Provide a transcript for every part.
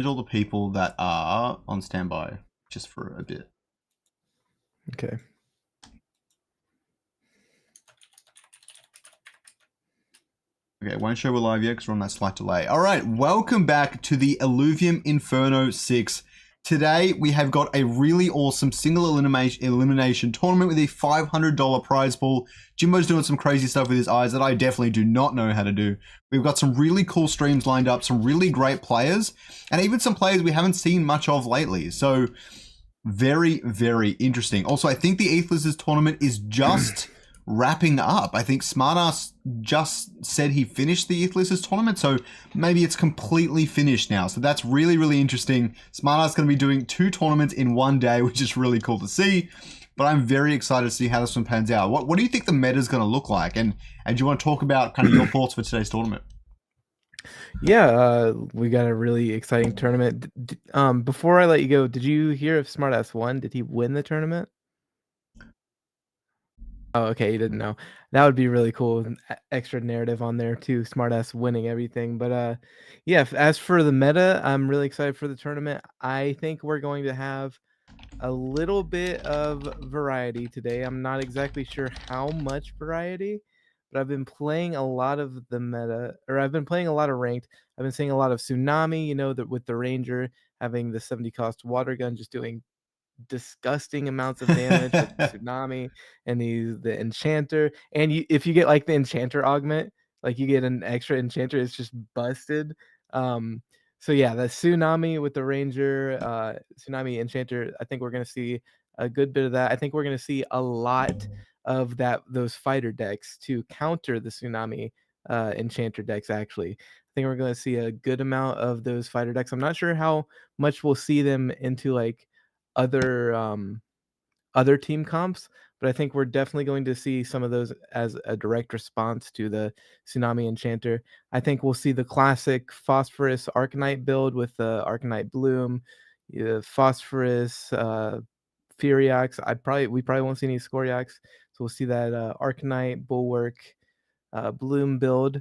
all the people that are on standby just for a bit. Okay. Okay, won't show we're live yet because we're on that slight delay. All right, welcome back to the Illuvium Inferno 6. Today, we have got a really awesome single elimination tournament with a $500 prize pool. Jimbo's doing some crazy stuff with his eyes that I definitely do not know how to do. We've got some really cool streams lined up, some really great players, and even some players we haven't seen much of lately. So, very, very interesting. Also, I think the Aethless' tournament is just wrapping up. I think Smartass just said he finished the Aethless' tournament, so maybe it's completely finished now. So that's really, really interesting. Smartass is going to be doing 2 tournaments in one day, which is really cool to see. But I'm very excited to see how this one pans out. What do you think the meta is going to look like? And do you want to talk about kind of your thoughts for today's tournament? Yeah, we got a really exciting tournament. Before I let you go, did you hear if Smartass won? Did he win the tournament? Oh, okay, you didn't know. That would be really cool. Extra narrative on there too. Smartass winning everything. But yeah, as for the meta, I'm really excited for the tournament. I think we're going to have a little bit of variety today. I'm not exactly sure how much variety, but I've been playing a lot of the meta, or I've been playing a lot of ranked. I've been seeing a lot of Tsunami, you know, that with the Ranger having the 70 cost water gun, just doing disgusting amounts of damage with Tsunami, and the Enchanter. And if you get like the Enchanter augment, like you get an extra Enchanter, it's just busted. So yeah, the Tsunami with the Ranger, Tsunami Enchanter, I think we're gonna see a good bit of that. I think we're gonna see a lot of those fighter decks to counter the Tsunami Enchanter decks. Actually, I think we're gonna see a good amount of those fighter decks. I'm not sure how much we'll see them into like other team comps, but I think we're definitely going to see some of those as a direct response to the Tsunami Enchanter. I think we'll see the classic Phosphorus Arcanite build with the Arcanite Bloom, Phosphorus, Furiax. We probably won't see any Scoriax, so we'll see that Arcanite, Bulwark, Bloom build.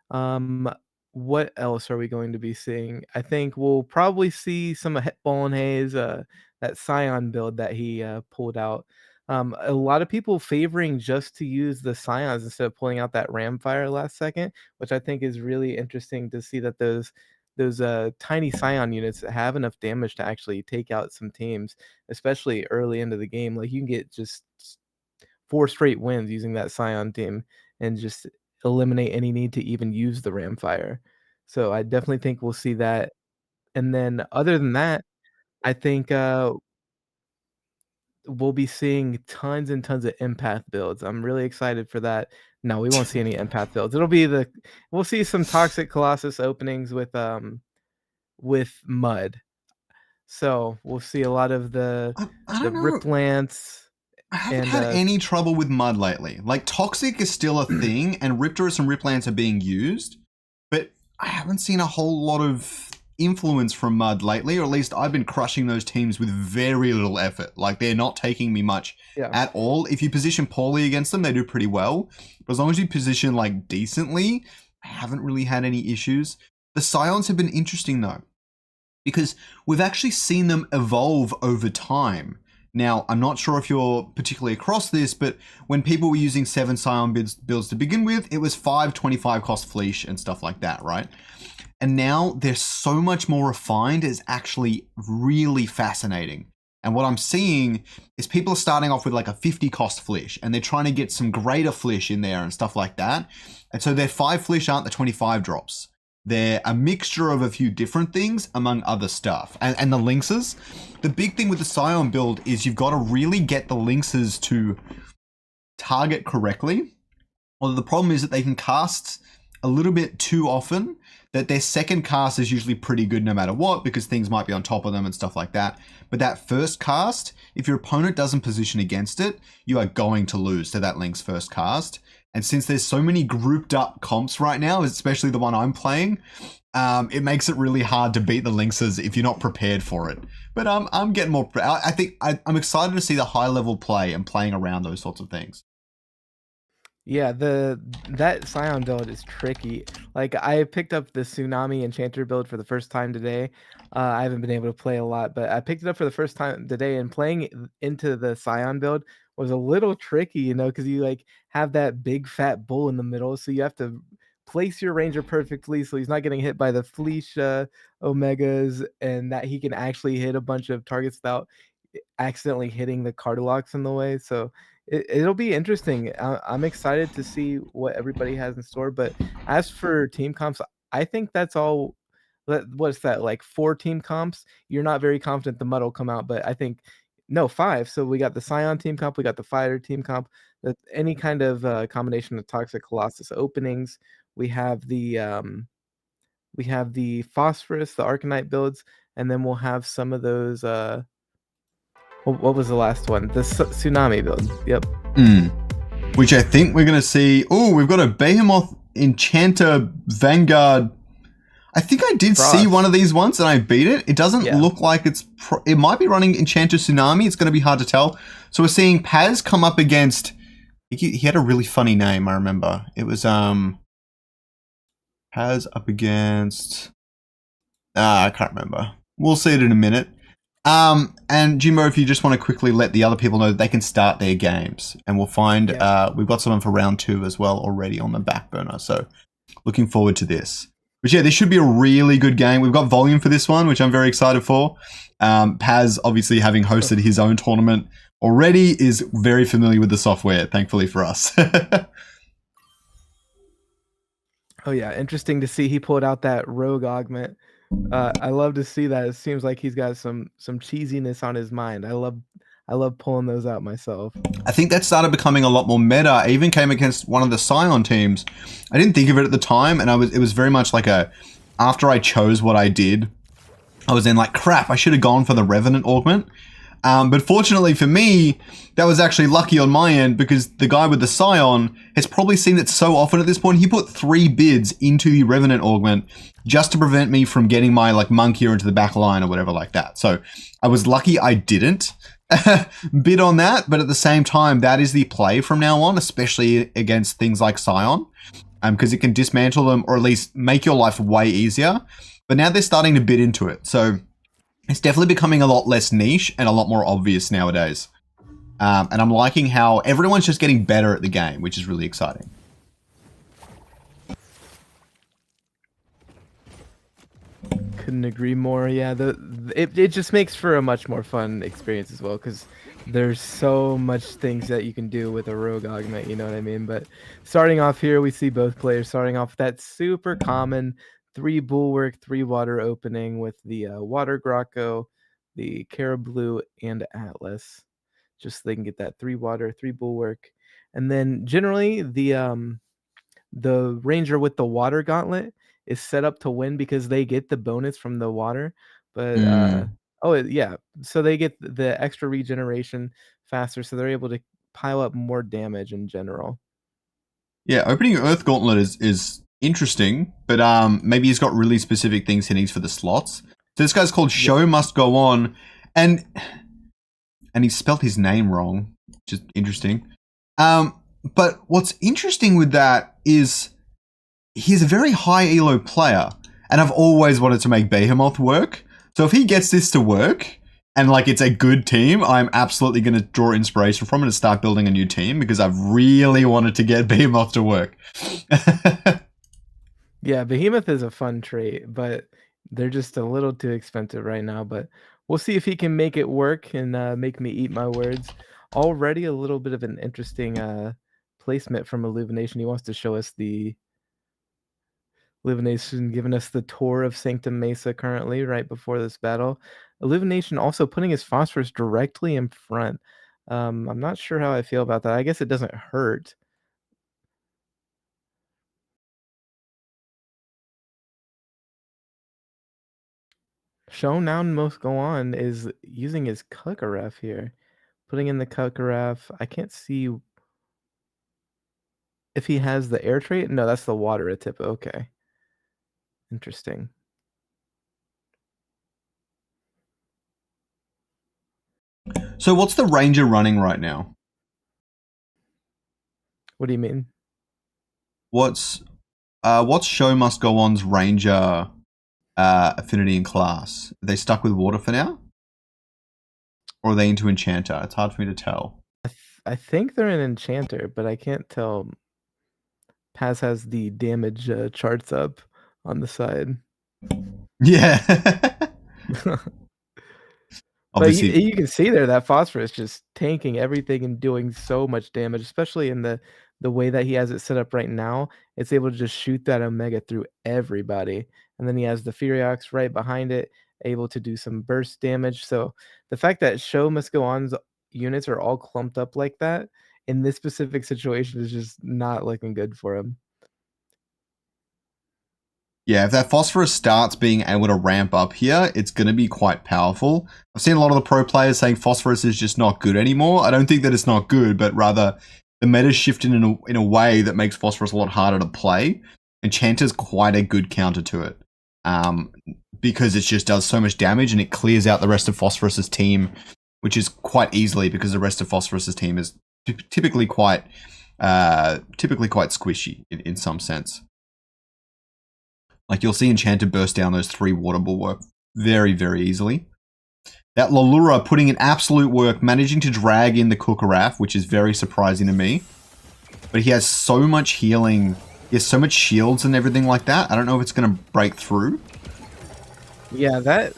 What else are we going to be seeing? I think we'll probably see some of Ball and Hayes, that Scion build that he pulled out. A lot of people favoring just to use the Scions instead of pulling out that Ramfire last second, which I think is really interesting to see that those tiny Scion units have enough damage to actually take out some teams, especially early into the game. Like you can get just 4 straight wins using that Scion team and just eliminate any need to even use the Ramfire. So I definitely think we'll see that. And then other than that, I think we'll be seeing tons and tons of empath builds. I'm really excited for that. No, we won't see any empath builds. We'll see some toxic Colossus openings with mud. So we'll see a lot of the Rip Lance. I haven't had any trouble with mud lately. Like, Toxic is still a thing, and Riptorus and Riplance are being used, but I haven't seen a whole lot of influence from mud lately, or at least I've been crushing those teams with very little effort. Like, they're not taking me much at all. If you position poorly against them, they do pretty well. But as long as you position, like, decently, I haven't really had any issues. The Scions have been interesting, though, because we've actually seen them evolve over time. Now, I'm not sure if you're particularly across this, but when people were using 7 Scion builds to begin with, it was 525 cost Fleesh and stuff like that, right? And now they're so much more refined, it's actually really fascinating. And what I'm seeing is people are starting off with like a 50 cost Fleesh, and they're trying to get some greater Fleesh in there and stuff like that. And so their 5 Fleesh aren't the 25 drops. They're a mixture of a few different things among other stuff. And the Lynxes, the big thing with the Scion build is you've got to really get the Lynxes to target correctly. Although the problem is that they can cast a little bit too often, that their second cast is usually pretty good no matter what, because things might be on top of them and stuff like that. But that first cast, if your opponent doesn't position against it, you are going to lose to that Lynx first cast. And since there's so many grouped up comps right now, especially the one I'm playing, it makes it really hard to beat the Lynxes if you're not prepared for it. But I'm getting more. I'm excited to see the high level play and playing around those sorts of things. Yeah, that Scion build is tricky. Like I picked up the Tsunami Enchanter build for the first time today. I haven't been able to play a lot, but I picked it up for the first time today, and playing into the Scion build was a little tricky, you know, because you like have that big fat bull in the middle, so you have to place your ranger perfectly so he's not getting hit by the Felicia Omegas, and that he can actually hit a bunch of targets without accidentally hitting the Cardilocks in the way. So it'll be interesting. I'm excited to see what everybody has in store. But as for team comps, I think that's all. What's that, like 4 team comps? You're not very confident the mud will come out, but I think no, 5. So we got the Scion team comp, we got the Fighter team comp, that any kind of combination of Toxic Colossus openings. We have the Phosphorus, the Arcanite builds, and then we'll have some of those. What was the last one? The Tsunami build. Yep. Which I think we're going to see. Oh, we've got a Behemoth Enchanter Vanguard. I think I did see one of these once and I beat it. It doesn't look like it might be running Enchanter Tsunami. It's going to be hard to tell. So we're seeing Paz come up against, he had a really funny name, I remember. It was Paz up against, I can't remember. We'll see it in a minute. And Jimbo, if you just want to quickly let the other people know that they can start their games, and we'll find we've got someone for round 2 as well already on the back burner. So looking forward to this. But yeah, this should be a really good game. We've got volume for this one, which I'm very excited for. Paz, obviously having hosted his own tournament already, is very familiar with the software, thankfully for us. Oh yeah, interesting to see he pulled out that rogue augment. I love to see that. It seems like he's got some cheesiness on his mind. I love pulling those out myself. I think that started becoming a lot more meta. I even came against one of the Scion teams. I didn't think of it at the time, and it was very much like after I chose what I did, I was then like, crap, I should have gone for the Revenant Augment. But fortunately for me, that was actually lucky on my end, because the guy with the Scion has probably seen it so often at this point. He put 3 bids into the Revenant Augment just to prevent me from getting my like monk here into the back line or whatever like that. So I was lucky I didn't bid on that, but at the same time, that is the play from now on, especially against things like Scion, because it can dismantle them or at least make your life way easier. But now they're starting to bid into it. So it's definitely becoming a lot less niche and a lot more obvious nowadays. And I'm liking how everyone's just getting better at the game, which is really exciting. Couldn't agree more. Yeah, it just makes for a much more fun experience as well, because there's so much things that you can do with a rogue augment, you know what I mean? But starting off here, we see both players starting off that super common 3 bulwark, 3 water opening with the water Grocco, the Caribou, and Atlas, just so they can get that 3 water, 3 bulwark. And then generally the ranger with the water gauntlet is set up to win because they get the bonus from the water. But yeah, so they get the extra regeneration faster, so they're able to pile up more damage in general. Yeah, opening Earth Gauntlet is interesting, but maybe he's got really specific things he needs for the slots. So this guy's called Show Must Go On, and he spelled his name wrong, which is interesting. But what's interesting with that is he's a very high elo player, and I've always wanted to make Behemoth work. So if he gets this to work, and like it's a good team, I'm absolutely going to draw inspiration from it and start building a new team, because I've really wanted to get Behemoth to work. Yeah, Behemoth is a fun trait, but they're just a little too expensive right now. But we'll see if he can make it work and make me eat my words. Already a little bit of an interesting placement from Illumination. He wants to show us the Illumination giving us the tour of Sanctum Mesa currently, right before this battle. Illumination also putting his Phosphorus directly in front. I'm not sure how I feel about that. I guess it doesn't hurt. Showdown Most Go On is using his Kukaref here. Putting in the Kukaref. I can't see if he has the air trait. No, that's the water tip. Okay. Interesting. So what's the Ranger running right now? What do you mean? What's Show Must Go On's Ranger affinity and class? Are they stuck with water for now? Or are they into Enchanter? It's hard for me to tell. I think they're an enchanter, but I can't tell. Paz has the damage charts up on the side. Yeah. But Obviously, you can see there that phosphorus just tanking everything and doing so much damage, especially in the way that he has it set up right now. It's able to just shoot that Omega through everybody. And then he has the Furiox right behind it, able to do some burst damage. So the fact that Show Must Go On's units are all clumped up like that in this specific situation is just not looking good for him. yeah, if that Phosphorus starts being able to ramp up here, it's going to be quite powerful. I've seen a lot of the pro players saying Phosphorus is just not good anymore. I don't think that it's not good, but rather the meta's shifted in a way that makes Phosphorus a lot harder to play. Enchanter's quite a good counter to it. Because it just does so much damage and it clears out the rest of Phosphorus's team, which is quite easily because the rest of Phosphorus's team is typically quite squishy in some sense. Like you'll see Enchanter burst down those 3 water bulwark very, very easily. That Lalura putting in absolute work, managing to drag in the Kukaraf, which is very surprising to me. But he has so much healing. He has so much shields and everything like that. I don't know if it's going to break through. Yeah, that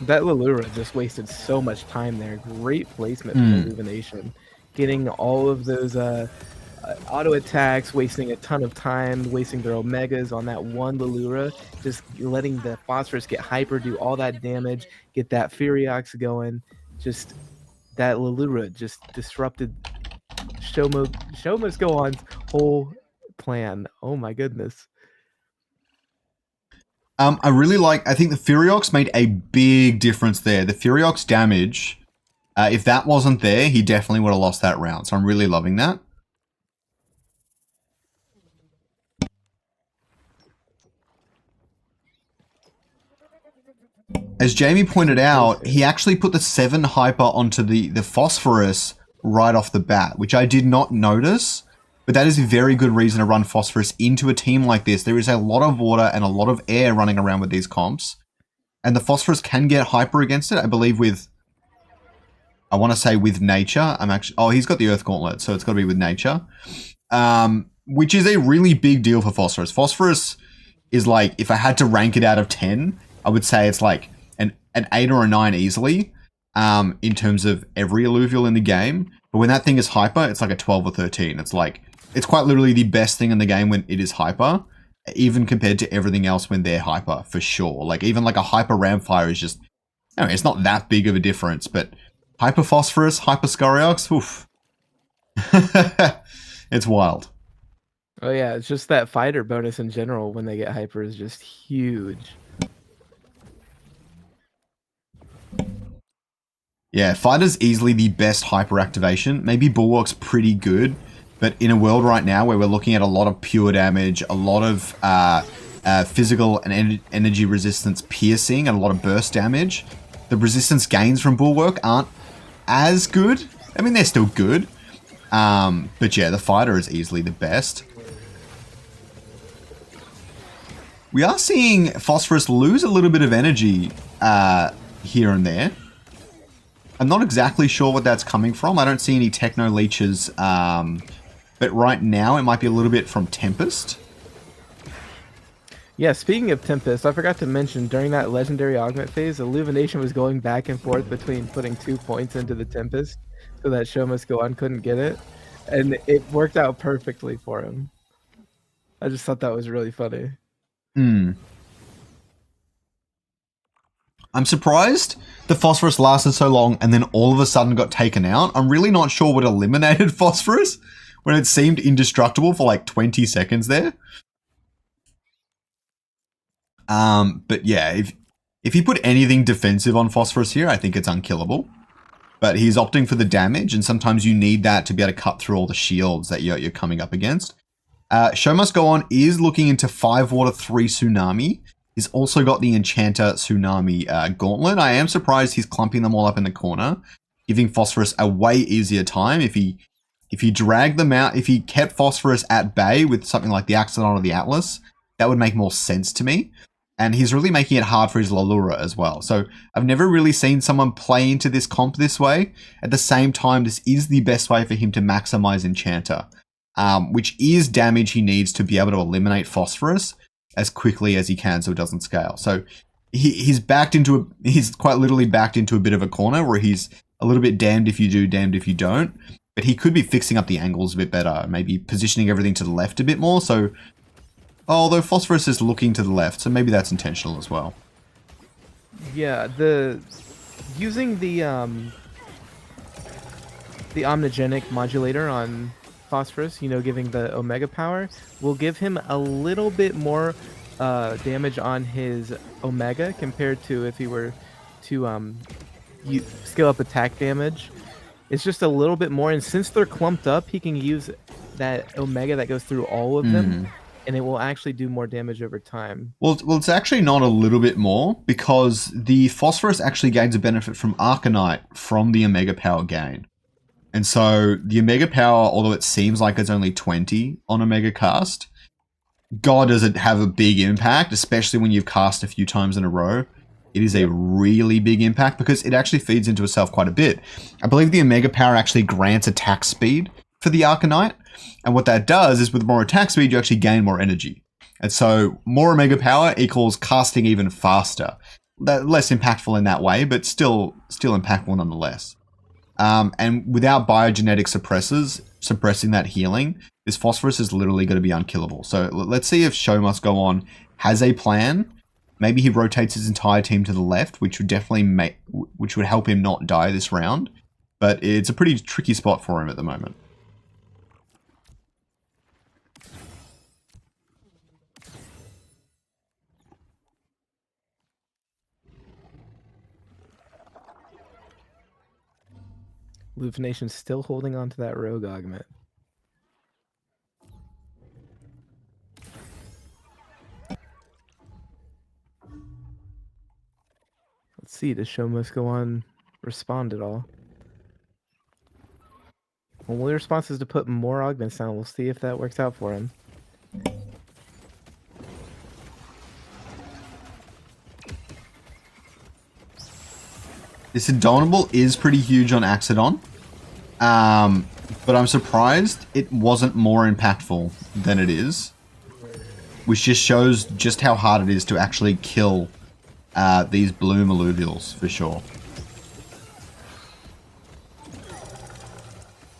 Lalura just wasted so much time there. Great placement from Illumination. Getting all of those auto attacks, wasting a ton of time, wasting their Omegas on that one Lalura, just letting the Phosphorus get hyper, do all that damage, get that Furiox going. Just that Lalura just disrupted Show Must Go On's whole plan. Oh my goodness. I think the Furiox made a big difference there. The Furiox damage, if that wasn't there, he definitely would have lost that round. So I'm really loving that. As Jamie pointed out, he actually put the 7 hyper onto the Phosphorus right off the bat, which I did not notice. But that is a very good reason to run Phosphorus into a team like this. There is a lot of water and a lot of air running around with these comps. And the Phosphorus can get hyper against it, I believe with... I want to say with nature. Oh, he's got the Earth Gauntlet, so it's got to be with nature. Which is a really big deal for Phosphorus. Phosphorus is like, if I had to rank it out of 10, I would say it's like an 8 or a 9 easily in terms of every Illuvial in the game. But when that thing is hyper, it's like a 12 or 13. It's like, it's quite literally the best thing in the game when it is hyper, even compared to everything else when they're hyper, for sure. Like, even like a hyper Ramfire is just, I mean, it's not that big of a difference, but hyper Phosphorus, hyper Scoriox, oof. It's wild. Oh yeah, it's just that fighter bonus in general when they get hyper is just huge. Yeah, Fighter's easily the best hyper activation. Maybe Bulwark's pretty good, but in a world right now where we're looking at a lot of pure damage, a lot of physical and energy resistance piercing, and a lot of burst damage, the resistance gains from Bulwark aren't as good. I mean, they're still good. But yeah, the Fighter is easily the best. We are seeing Phosphorus lose a little bit of energy here and there. I'm not exactly sure what that's coming from. I don't see any Techno Leeches, but right now it might be a little bit from Tempest. Yeah, speaking of Tempest, I forgot to mention during that Legendary Augment phase, Illumination was going back and forth between putting 2 points into the Tempest so that Show Must Go On couldn't get it, and it worked out perfectly for him. I just thought that was really funny. I'm surprised the Phosphorus lasted so long and then all of a sudden got taken out. I'm really not sure what eliminated Phosphorus when it seemed indestructible for like 20 seconds there. But yeah, if you put anything defensive on Phosphorus here, I think it's unkillable. But he's opting for the damage, and sometimes you need that to be able to cut through all the shields that you're coming up against. Show Must Go On is looking into 5 water 3 Tsunami. He's also got the Enchanter Tsunami Gauntlet. I am surprised he's clumping them all up in the corner, giving Phosphorus a way easier time if he If you drag them out, if you kept Phosphorus at bay with something like the Axodon or the Atlas, that would make more sense to me. And he's really making it hard for his Lalura as well. So I've never really seen someone play into this comp this way. At the same time, this is the best way for him to maximize Enchanter, which is damage he needs to be able to eliminate Phosphorus as quickly as he can so it doesn't scale. So he's quite literally backed into a bit of a corner where he's a little bit damned if you do, damned if you don't. But he could be fixing up the angles a bit better, maybe positioning everything to the left a bit more. So, although Phosphorus is looking to the left, so maybe that's intentional as well. Yeah, using the omnigenic modulator on Phosphorus, you know, giving the Omega power, will give him a little bit more damage on his Omega compared to if he were to scale up attack damage. It's just a little bit more, and since they're clumped up, he can use that Omega that goes through all of them, and it will actually do more damage over time. Well, it's actually not a little bit more, because the Phosphorus actually gains a benefit from Arcanite from the Omega power gain. And so the Omega power, although it seems like it's only 20 on Omega cast, God, does it have a big impact, especially when you've cast a few times in a row. It is a really big impact because it actually feeds into itself quite a bit. I believe the Omega power actually grants attack speed for the Arcanite. And what that does is with more attack speed, you actually gain more energy. And so more Omega power equals casting even faster. Less impactful in that way, but still impactful nonetheless. And without biogenetic suppressors suppressing that healing, this Phosphorus is literally going to be unkillable. So let's see if Show Must Go On has a plan. Maybe he rotates his entire team to the left, which would definitely which would help him not die this round. But it's a pretty tricky spot for him at the moment. Illumination's still holding on to that rogue augment. Let's see, does Show Must Go On respond at all? Only response is to put more augments down. We'll see if that works out for him. This Indomitable is pretty huge on Axodon. But I'm surprised it wasn't more impactful than it is. Which just shows just how hard it is to actually kill these Bloom Illuvials, for sure.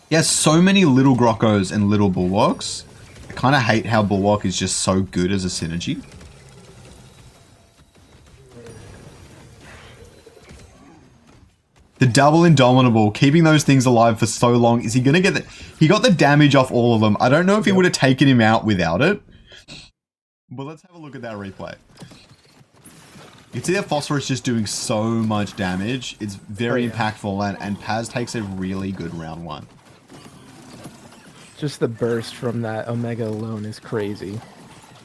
He has so many little Grokkos and little Bulwarks. I kind of hate how Bulwark is just so good as a synergy. The double Indomitable, keeping those things alive for so long. Is he going to get the... He got the damage off all of them. I don't know if he would have taken him out without it. But let's have a look at that replay. You can see that Phosphorus just doing so much damage. It's very impactful, and Paz takes a really good round one. Just the burst from that Omega alone is crazy.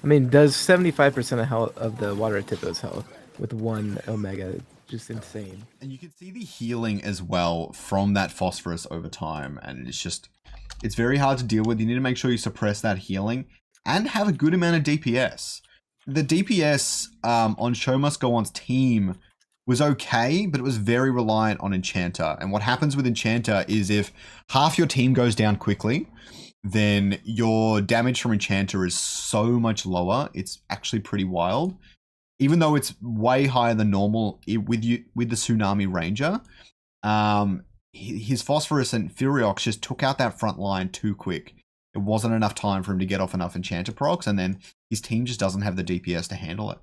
I mean, does 75% of health of the Water Tippo's health with one Omega. Just insane. And you can see the healing as well from that Phosphorus over time, and it's very hard to deal with. You need to make sure you suppress that healing and have a good amount of DPS. The DPS on Show Must Go On's team was okay, but it was very reliant on Enchanter. And what happens with Enchanter is if half your team goes down quickly, then your damage from Enchanter is so much lower. It's actually pretty wild. Even though it's way higher than normal with the Tsunami Ranger, his Phosphorus and Furiox just took out that front line too quick. It wasn't enough time for him to get off enough Enchanter procs, and then his team just doesn't have the DPS to handle it.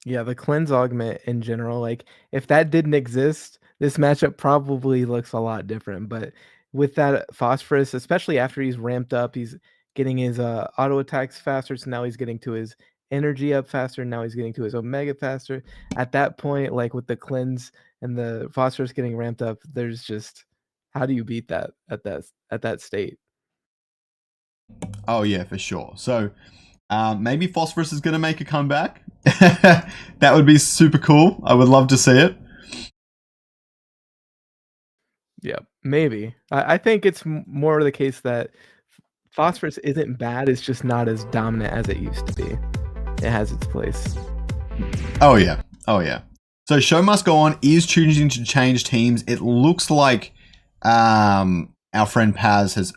Yeah, the Cleanse Augment in general, like, if that didn't exist, this matchup probably looks a lot different. But with that Phosphorus, especially after he's ramped up, he's getting his auto attacks faster, so now he's getting to his energy up faster. Now he's getting to his Omega faster. At that point, like with the Cleanse and the Phosphorus getting ramped up, there's just, how do you beat that at that state? Oh yeah, for sure. So maybe Phosphorus is going to make a comeback. That would be super cool. I would love to see it. Yeah, maybe. I think it's more the case that phosphorus isn't bad, it's just not as dominant as it used to be. It has its place. Oh yeah. Oh yeah. So show must go on is choosing to change teams. It looks like our friend Paz is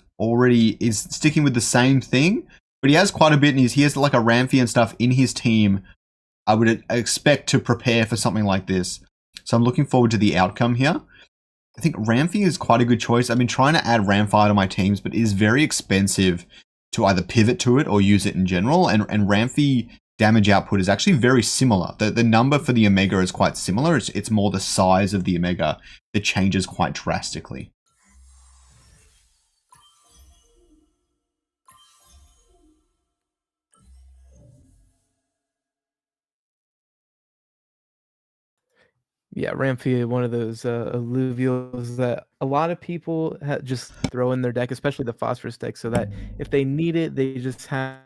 sticking with the same thing, but he has quite a bit, and he has like a Ramphie and stuff in his team. I would expect to prepare for something like this. So I'm looking forward to the outcome here. I think Ramphie is quite a good choice. I've been trying to add Ramfire to my teams, but it is very expensive to either pivot to it or use it in general. And Ramphie damage output is actually very similar. The number for the Omega is quite similar. It's more the size of the Omega that changes quite drastically. Yeah, Ramphia, one of those Illuvials that a lot of people just throw in their deck, especially the Phosphorus deck, so that if they need it, they just have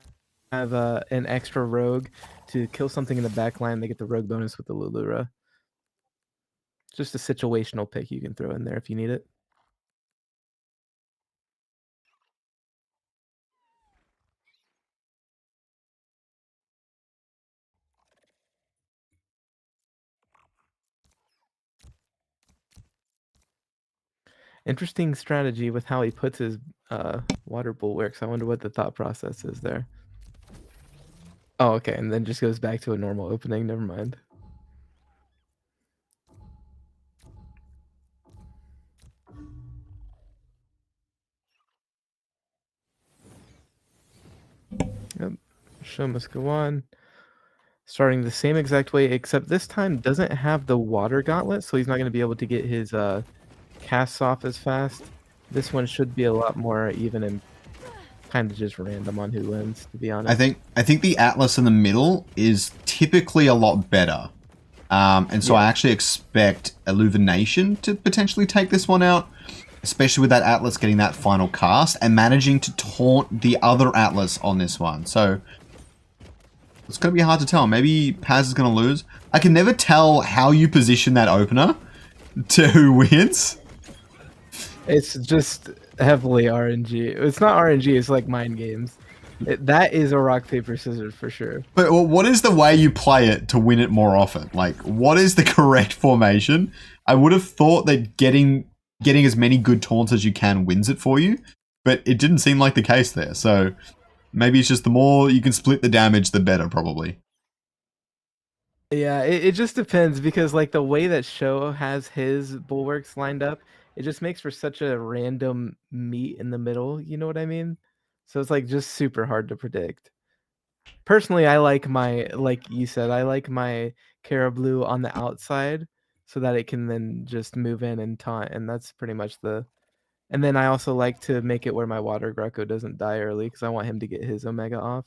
an extra rogue to kill something in the back line. They get the rogue bonus with the Lulura. Just a situational pick you can throw in there if you need it. Interesting strategy with how he puts his water bulwarks. I wonder what the thought process is there. Oh, okay, and then just goes back to a normal opening. Never mind. Yep. Show must go on. Starting the same exact way, except this time doesn't have the water gauntlet, so he's not going to be able to get his casts off as fast. This one should be a lot more even and kind of just random on who wins, to be honest. I think the Atlas in the middle is typically a lot better. And so I actually expect Illumination to potentially take this one out, especially with that Atlas getting that final cast and managing to taunt the other Atlas on this one. So it's going to be hard to tell. Maybe Paz is going to lose. I can never tell how you position that opener to who wins. It's just heavily RNG. It's not RNG, it's like mind games. That is a rock, paper, scissors for sure. But what is the way you play it to win it more often? Like, what is the correct formation? I would have thought that getting as many good taunts as you can wins it for you, but it didn't seem like the case there. So maybe it's just the more you can split the damage, the better, probably. Yeah, it just depends because like the way that Show has his bulwarks lined up, it just makes for such a random meet in the middle, you know what I mean? So it's like just super hard to predict. Personally, I like like you said, I like my Caribou on the outside so that it can then just move in and taunt, and that's pretty much the. And then I also like to make it where my Water Greco doesn't die early because I want him to get his Omega off.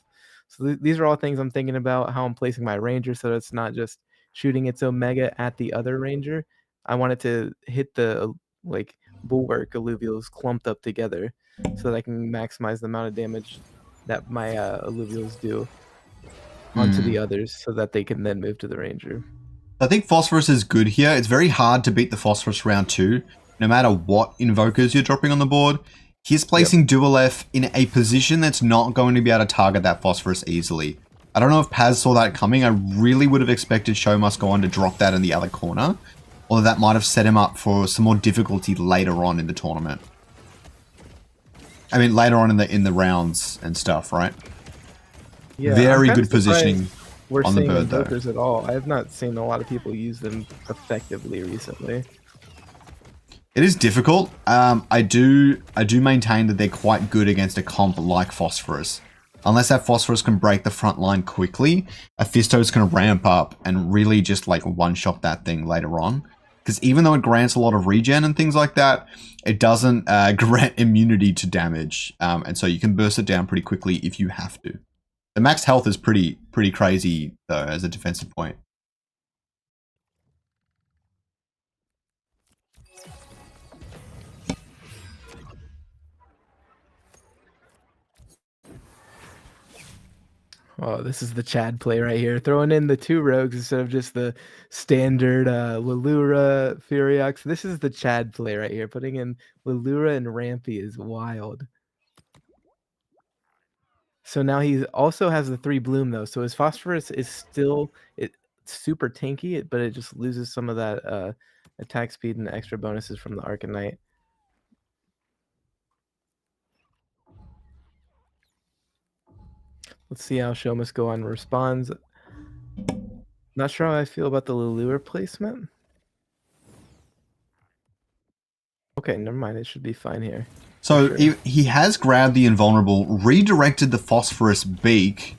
So these are all things I'm thinking about, how I'm placing my Ranger so that it's not just shooting its Omega at the other Ranger. I want it to hit the like bulwark Illuvials clumped up together so that I can maximize the amount of damage that my Illuvials do onto the others so that they can then move to the Ranger. I think Phosphorus is good here. It's very hard to beat the Phosphorus round 2, no matter what invokers you're dropping on the board. He's placing Dual F in a position that's not going to be able to target that Phosphorus easily. I don't know if Paz saw that coming. I really would have expected Show Must Go On to drop that in the other corner, although that might have set him up for some more difficulty later on in the tournament. I mean, later on in the rounds and stuff, right? Yeah, very good positioning we're on the seeing bird, though. invokers at all. I have not seen a lot of people use them effectively recently. It is difficult. I do maintain that they're quite good against a comp like Phosphorus. Unless that Phosphorus can break the front line quickly, a Fisto's can ramp up and really just like one-shot that thing later on. Because even though it grants a lot of regen and things like that, it doesn't grant immunity to damage. And so you can burst it down pretty quickly if you have to. The max health is pretty crazy, though, as a defensive point. Oh, this is the Chad play right here. Throwing in the 2 rogues instead of just the standard Lilura, Furiox. This is the Chad play right here. Putting in Lilura and Rampy is wild. So now he also has the 3 bloom though. So his phosphorus is still super tanky, but it just loses some of that attack speed and extra bonuses from the Arcanite. Let's see how Show Must Go On responds. Not sure how I feel about the Lilura placement. Okay, never mind. It should be fine here. So he has grabbed the invulnerable, redirected the phosphorus beak,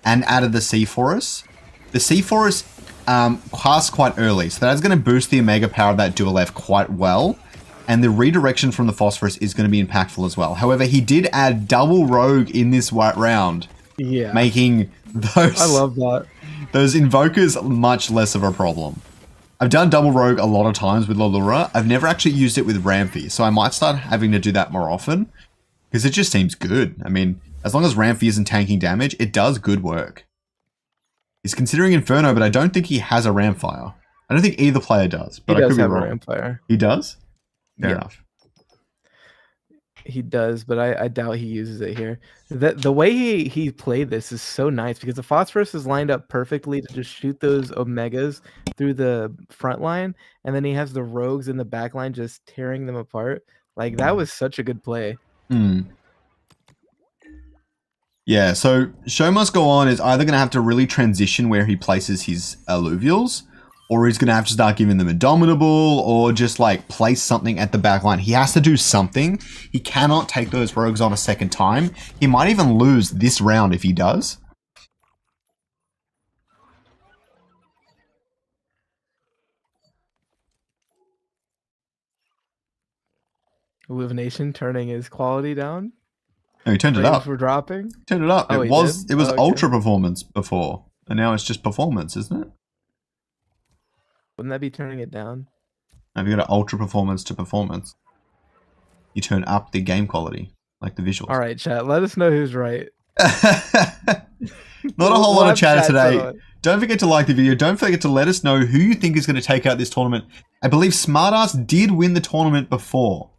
and added the sea forest. The sea forest casts quite early, so that's going to boost the Omega power of that dual F quite well. And the redirection from the phosphorus is going to be impactful as well. However, he did add double rogue in this white round. Yeah. Making those... I love that. Those invokers much less of a problem. I've done double rogue a lot of times with Lilura. I've never actually used it with Rampy, so I might start having to do that more often. Because it just seems good. I mean, as long as Rampy isn't tanking damage, it does good work. He's considering Inferno, but I don't think he has a Ramfire. I don't think either player does, but I could be wrong. He does have a Ramfire. He does? Fair enough. He does, but I doubt he uses it here. The way he played this is so nice because the Phosphorus is lined up perfectly to just shoot those Omegas through the front line, and then he has the Rogues in the back line just tearing them apart. Like, that was such a good play. Yeah, so Show Must Go On is either going to have to really transition where he places his Illuvials, or he's going to have to start giving them Indomitable, or just like place something at the back line. He has to do something. He cannot take those rogues on a second time. He might even lose this round if he does. Illumination turning his quality down. No, he turned it up. For dropping. Turned it up. Oh, it was ultra performance before, and now it's just performance, isn't it? Wouldn't that be turning it down? Now, if you go to ultra performance to performance, you turn up the game quality, like the visuals. All right, chat. Let us know who's right. Not a whole lot of chatter today. Don't forget to like the video. Don't forget to let us know who you think is going to take out this tournament. I believe Smartass did win the tournament before.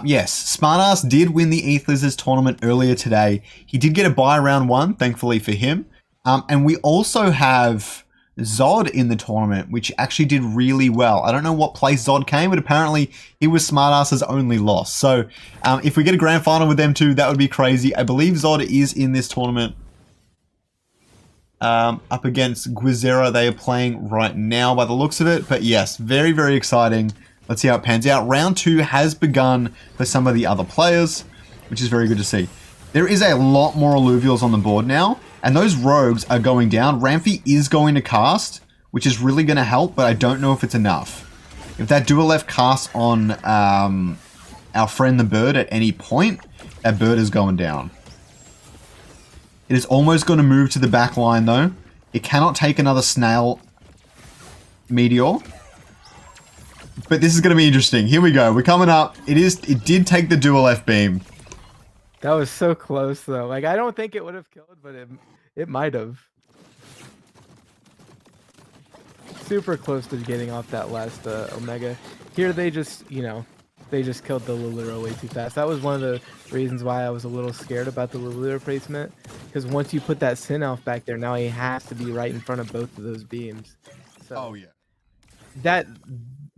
Yes, Smartass did win the ETH Lizards tournament earlier today. He did get a bye round 1, thankfully for him. And we also have Zod in the tournament, which actually did really well. I don't know what place Zod came, but apparently he was Smartass's only loss. So if we get a grand final with them too, that would be crazy. I believe Zod is in this tournament up against Guizera. They are playing right now by the looks of it. But yes, very, very exciting. Let's see how it pans out. Round 2 has begun for some of the other players, which is very good to see. There is a lot more Illuvials on the board now, and those rogues are going down. Rampy is going to cast, which is really going to help, but I don't know if it's enough. If that dual F casts on our friend the bird at any point, that bird is going down. It is almost going to move to the back line, though. It cannot take another snail meteor. But this is going to be interesting. Here we go. We're coming up. It did take the dual F beam. That was so close, though. Like, I don't think it would have killed, but it might have. Super close to getting off that last Omega. Here they just, they just killed the Lilura way too fast. That was one of the reasons why I was a little scared about the Lilura placement. Because once you put that Sin Elf back there, now he has to be right in front of both of those beams. So oh, yeah.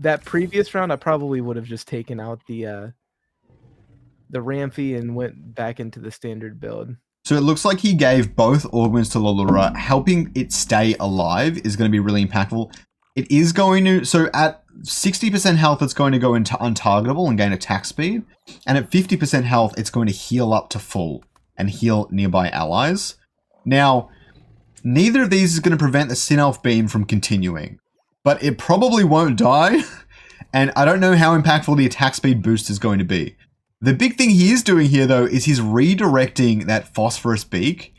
That previous round, I probably would have just taken out the Rampy and went back into the standard build. So it looks like he gave both augments to Lilura. Helping it stay alive is going to be really impactful. It is going to... So at 60% health, it's going to go into untargetable and gain attack speed. And at 50% health, it's going to heal up to full and heal nearby allies. Now, neither of these is going to prevent the Sin Elf beam from continuing. But it probably won't die. And I don't know how impactful the attack speed boost is going to be. The big thing he is doing here, though, is he's redirecting that Phosphorus beak.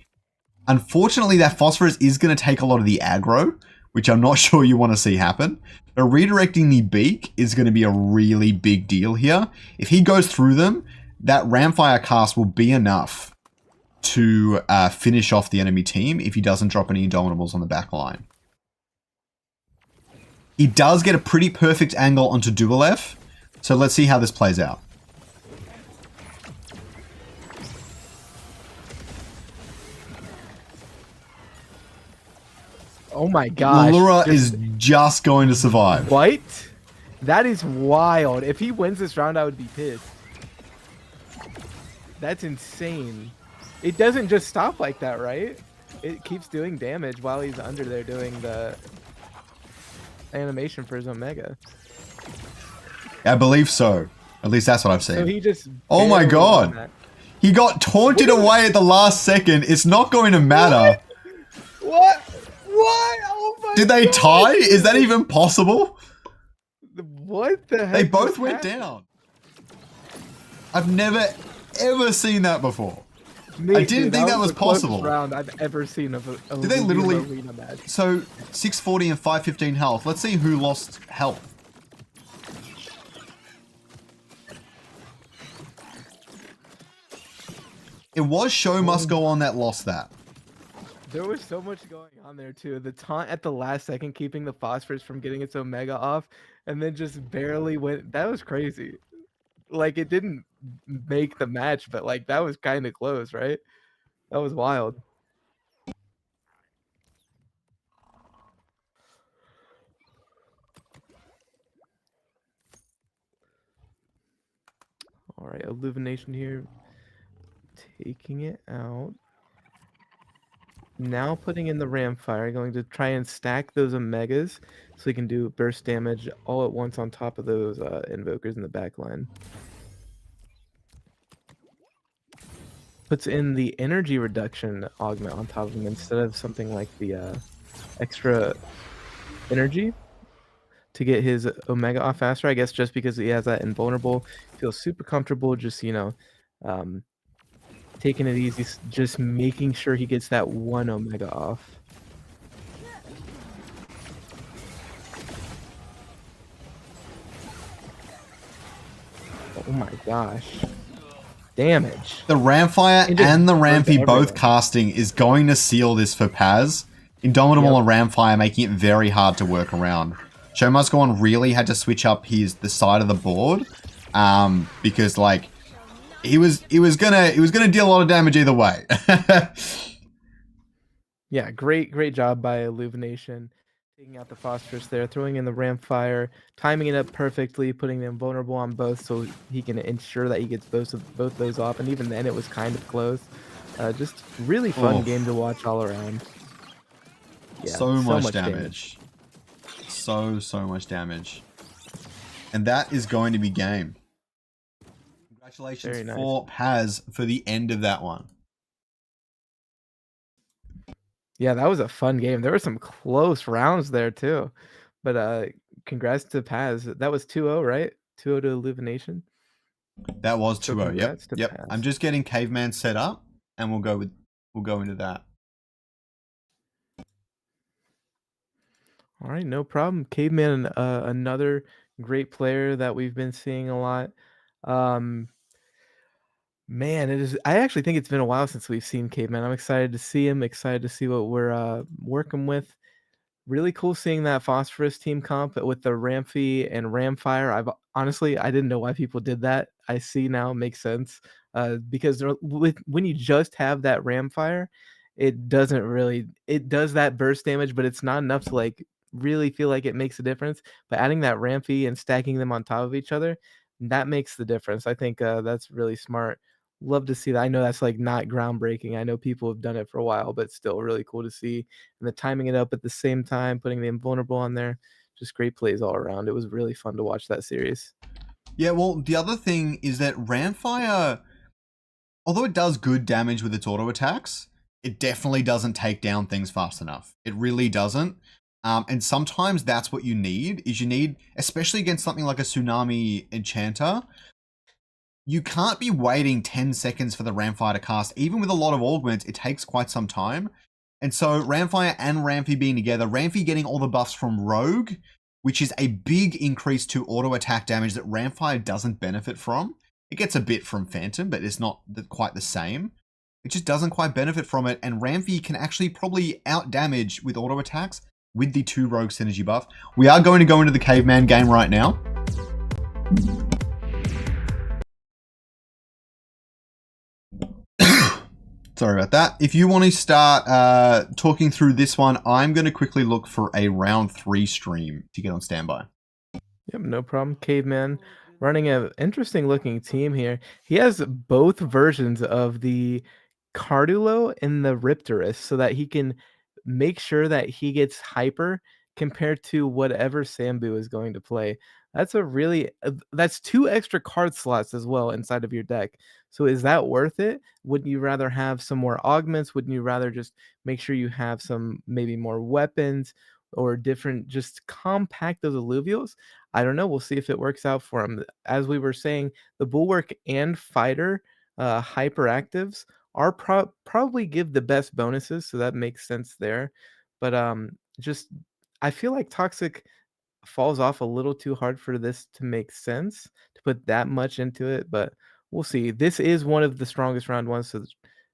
Unfortunately, that Phosphorus is going to take a lot of the aggro, which I'm not sure you want to see happen. But redirecting the beak is going to be a really big deal here. If he goes through them, that Ramfire cast will be enough to finish off the enemy team if he doesn't drop any Indomitables on the back line. He does get a pretty perfect angle onto Dualev, so let's see how this plays out. Oh my gosh. Lura is just going to survive. What? That is wild. If he wins this round, I would be pissed. That's insane. It doesn't just stop like that, right? It keeps doing damage while he's under there doing the animation for his Omega. I believe so. At least that's what I've seen. So he just... Oh my god. He got taunted away at the last second. It's not going to matter. What? What? Oh my Did they tie? Is that even possible? What the heck? They both went down. I've never, ever seen that before. I didn't think that was possible. Round I've ever seen of a Did they literally arena match. So 640 and 515 health. Let's see who lost health. It was Show Must Go On that lost that. There was so much going on there too. The taunt at the last second, keeping the phosphorus from getting its Omega off, and then just barely went. That was crazy. Like, it didn't make the match, but like that was kind of close, right? That was wild. All right, Illumination here, taking it out. Now putting in the Ramfire, going to try and stack those Omegas so he can do burst damage all at once on top of those Invokers in the back line. Puts in the energy reduction augment on top of him instead of something like the extra energy to get his Omega off faster. I guess just because he has that invulnerable, feels super comfortable just, you know, taking it easy, just making sure he gets that one Omega off. Oh my gosh. Damage. The Ramfire and the Rampy both casting is going to seal this for Paz. Indomitable and Ramfire making it very hard to work around. Show Must Go On really had to switch up the side of the board because like he was gonna deal a lot of damage either way. Yeah, great job by Illumination. Taking out the phosphorus there, throwing in the Ramfire, timing it up perfectly, putting them vulnerable on both so he can ensure that he gets both those off. And even then, it was kind of close. Just really fun game to watch all around. Yeah, so much damage. So much damage. And that is going to be game. Congratulations for Paz for the end of that one. Yeah, that was a fun game. There were some close rounds there too. But congrats to Paz. That was 2-0, right? 2-0 to Illumination. That was 2-0. Yep. Paz. I'm just getting Caveman set up and we'll go into that. All right, no problem. Caveman, another great player that we've been seeing a lot. Man, I actually think it's been a while since we've seen Caveman. I'm excited to see him, excited to see what we're working with. Really cool seeing that Phosphorus team comp with the Rampy and Ramfire. I didn't know why people did that. I see now, it makes sense. Because when you just have that Ramfire, it does that burst damage, but it's not enough to like really feel like it makes a difference. But adding that Rampy and stacking them on top of each other, that makes the difference. I think that's really smart. Love to see that. I know that's like not groundbreaking. I know people have done it for a while, but still really cool to see. And the timing it up at the same time, putting the invulnerable on there, just great plays all around. It was really fun to watch that series. Yeah, well, the other thing is that Ramfire, although it does good damage with its auto attacks, it definitely doesn't take down things fast enough. It really doesn't. And sometimes that's what you need, especially against something like a Tsunami Enchanter, you can't be waiting 10 seconds for the Ramfire to cast. Even with a lot of augments, it takes quite some time. And so Ramfire and Rampy being together, Rampy getting all the buffs from Rogue, which is a big increase to auto attack damage that Ramfire doesn't benefit from. It gets a bit from Phantom, but it's not quite the same. It just doesn't quite benefit from it, and Ramfy can actually probably out-damage with auto attacks with the 2 Rogue Synergy buff. We are going to go into the Caveman game right now. Sorry about that. If you want to start talking through this one, I'm going to quickly look for a round 3 stream to get on standby. Yep, no problem. Caveman running an interesting looking team here. He has both versions of the Cardulo and the Riptorus so that he can make sure that he gets hyper compared to whatever Sambo is going to play. That's a really that's 2 extra card slots as well inside of your deck. So is that worth it? Wouldn't you rather have some more augments? Wouldn't you rather just make sure you have some maybe more weapons or different, just compact those Illuvials? I don't know. We'll see if it works out for him. As we were saying, the Bulwark and Fighter hyperactives are probably give the best bonuses, so that makes sense there. But just I feel like Toxic falls off a little too hard for this to make sense to put that much into it, but we'll see. This is one of the strongest round ones, so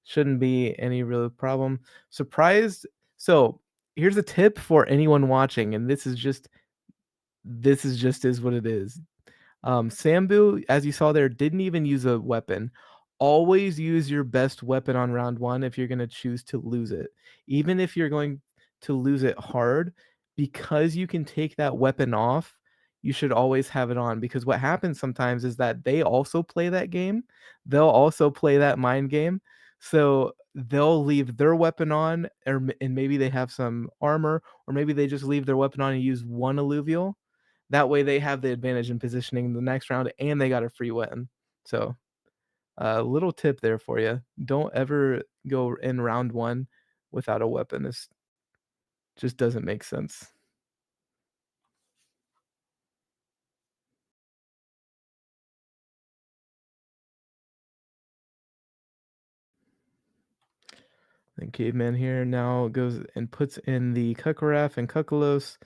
shouldn't be any real problem. Surprised. So here's a tip for anyone watching, and this is just is what it is. Sambu, as you saw there, didn't even use a weapon. Always use your best weapon on round 1 if you're going to choose to lose it. Even if you're going to lose it hard, because you can take that weapon off, you should always have it on, because what happens sometimes is that they also play that game. They'll also play that mind game. So they'll leave their weapon on, and maybe they have some armor, or maybe they just leave their weapon on and use 1 alluvial. That way they have the advantage in positioning the next round, and they got a free win. So a little tip there for you. Don't ever go in round 1 without a weapon. This just doesn't make sense. And Caveman here now goes and puts in the Kukaraf, and Kukalos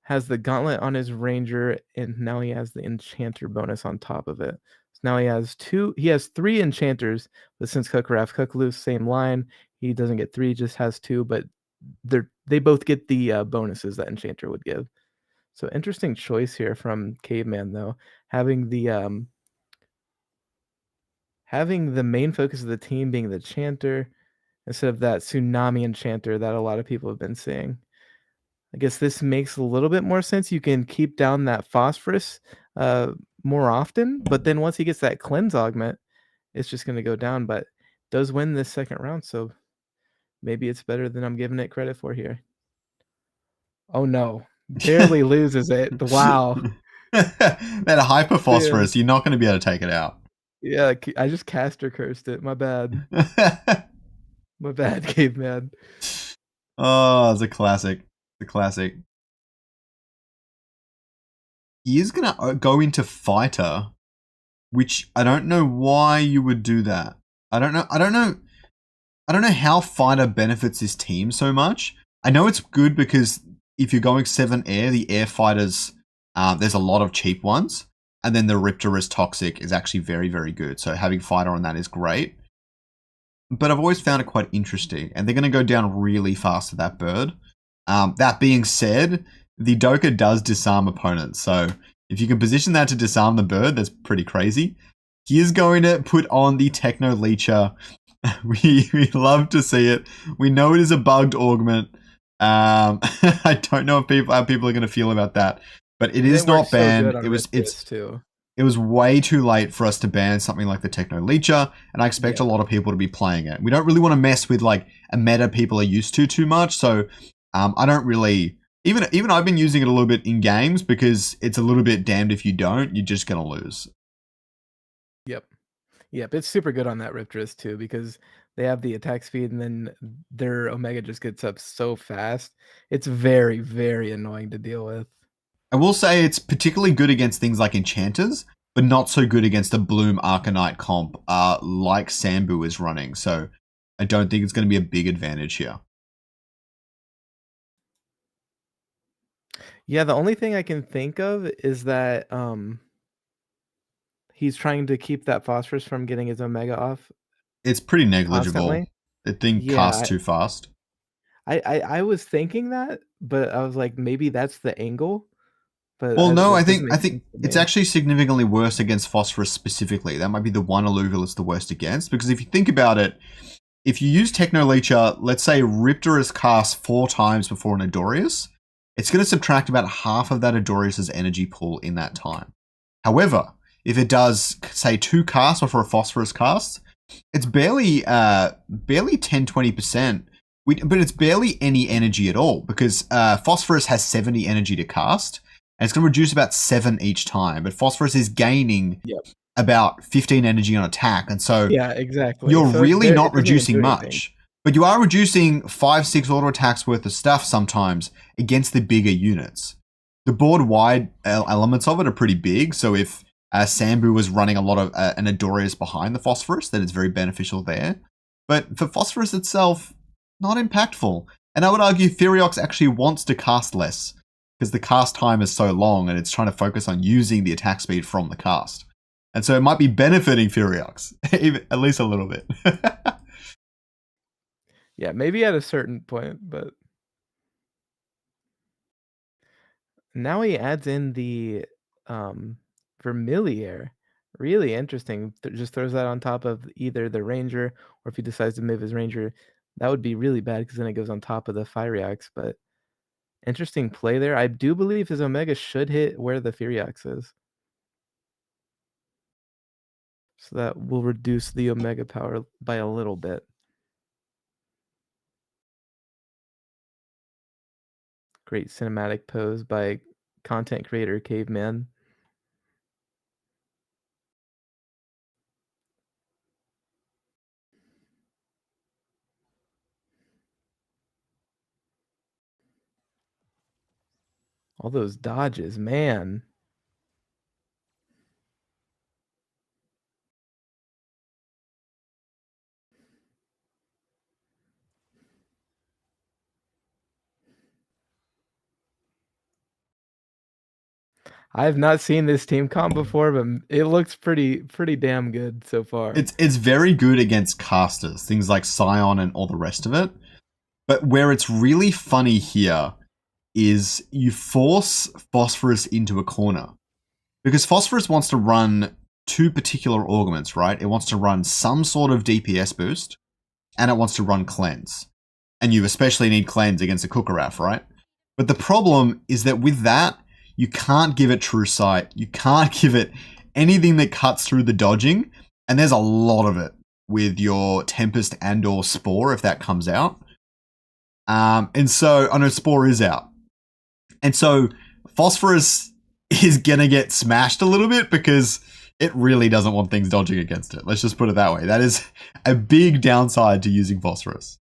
has the gauntlet on his ranger, and now he has the enchanter bonus on top of it. So now he has 3 enchanters, but since Kukalos, same line, he doesn't get 3, just has 2, but they both get the bonuses that enchanter would give. So interesting choice here from Caveman, though, having the main focus of the team being the chanter instead of that tsunami enchanter that a lot of people have been seeing. I guess this makes a little bit more sense. You can keep down that phosphorus more often, but then once he gets that cleanse augment, it's just going to go down, but does win this second round, so maybe it's better than I'm giving it credit for here. Oh no, barely loses it. Wow. That hyper phosphorus, you're not going to be able to take it out. Yeah, I just caster cursed it. My bad. My bad, Caveman. Oh, it's a classic. The classic. He is going to go into fighter, which I don't know why you would do that. I don't know how fighter benefits his team so much. I know it's good because if you're going 7 air, the air fighters, there's a lot of cheap ones. And then the Riptorus Toxic is actually very, very good. So having fighter on that is great. But I've always found it quite interesting. And they're going to go down really fast to that bird. That being said, the Doka does disarm opponents. So if you can position that to disarm the bird, that's pretty crazy. He is going to put on the Techno Leecher. We love to see it. We know it is a bugged augment. I don't know if how people are going to feel about that, but it is not banned. It was way too late for us to ban something like the Techno Leecher, and I expect a lot of people to be playing it. We don't really want to mess with like a meta people are used to too much, so I don't really. Even I've been using it a little bit in games because it's a little bit damned if you don't, you're just gonna lose. Yep, it's super good on that Riptorus too, because they have the attack speed and then their Omega just gets up so fast. It's very, very annoying to deal with. I will say it's particularly good against things like enchanters, but not so good against a Bloom Arcanite comp like Sambo is running. So I don't think it's going to be a big advantage here. Yeah, the only thing I can think of is that He's trying to keep that phosphorus from getting his Omega off It's pretty negligible. constantly. The thing casts Yeah, too fast. I was thinking that, but I was like, maybe that's the angle. But Well, no, that I doesn't think make sense to it's me. actually significantly worse against phosphorus specifically. That might be the one Illuvial it's the worst against, because if you think about it, if you use Techno Leecher, let's say Riptor is cast 4 times before an Adorius, it's going to subtract about half of that Adorius's energy pool in that time. However, if it does, say, 2 casts before a phosphorus cast, it's barely 10-20%, but it's barely any energy at all, because phosphorus has 70 energy to cast, and it's going to reduce about 7 each time, but phosphorus is gaining about 15 energy on attack, and so Yeah, exactly. you're So really not it doesn't even reducing do anything. much. But you are reducing 5-6 auto attacks worth of stuff sometimes against the bigger units. The board-wide elements of it are pretty big, so if Sambo was running a lot of an Adorius behind the phosphorus, then it's very beneficial there. But for phosphorus itself, not impactful. And I would argue Theriax actually wants to cast less, because the cast time is so long and it's trying to focus on using the attack speed from the cast. And so it might be benefiting Theriax, at least a little bit. Yeah, maybe at a certain point, but now he adds in the Vermilier. Really interesting. Just throws that on top of either the Ranger, or if he decides to move his Ranger, that would be really bad because then it goes on top of the Firiax. But interesting play there. I do believe his Omega should hit where the Firiax is. So that will reduce the Omega power by a little bit. Great cinematic pose by content creator Caveman. All those dodges, man. I have not seen this team comp before, but it looks pretty damn good so far. It's very good against casters, things like Scion and all the rest of it. But where it's really funny here is you force Phosphorus into a corner. Because Phosphorus wants to run 2 particular augments, right? It wants to run some sort of DPS boost, and it wants to run Cleanse. And you especially need Cleanse against a Kukaraf, right? But the problem is that with that, you can't give it True Sight. You can't give it anything that cuts through the dodging. And there's a lot of it with your Tempest and or Spore if that comes out. And so, I know Spore is out. And so, Phosphorus is going to get smashed a little bit because it really doesn't want things dodging against it. Let's just put it that way. That is a big downside to using Phosphorus.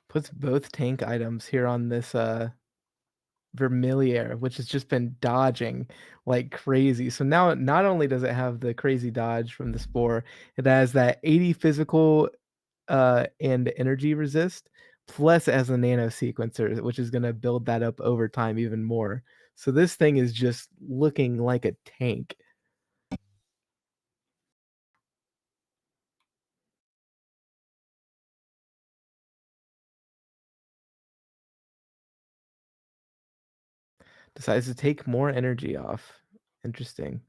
Puts both tank items here on this Vermilier, which has just been dodging like crazy. So now not only does it have the crazy dodge from the Spore, it has that 80 physical and energy resist, plus it has a nano sequencer, which is going to build that up over time even more. So this thing is just looking like a tank. Decides to take more energy off. Interesting.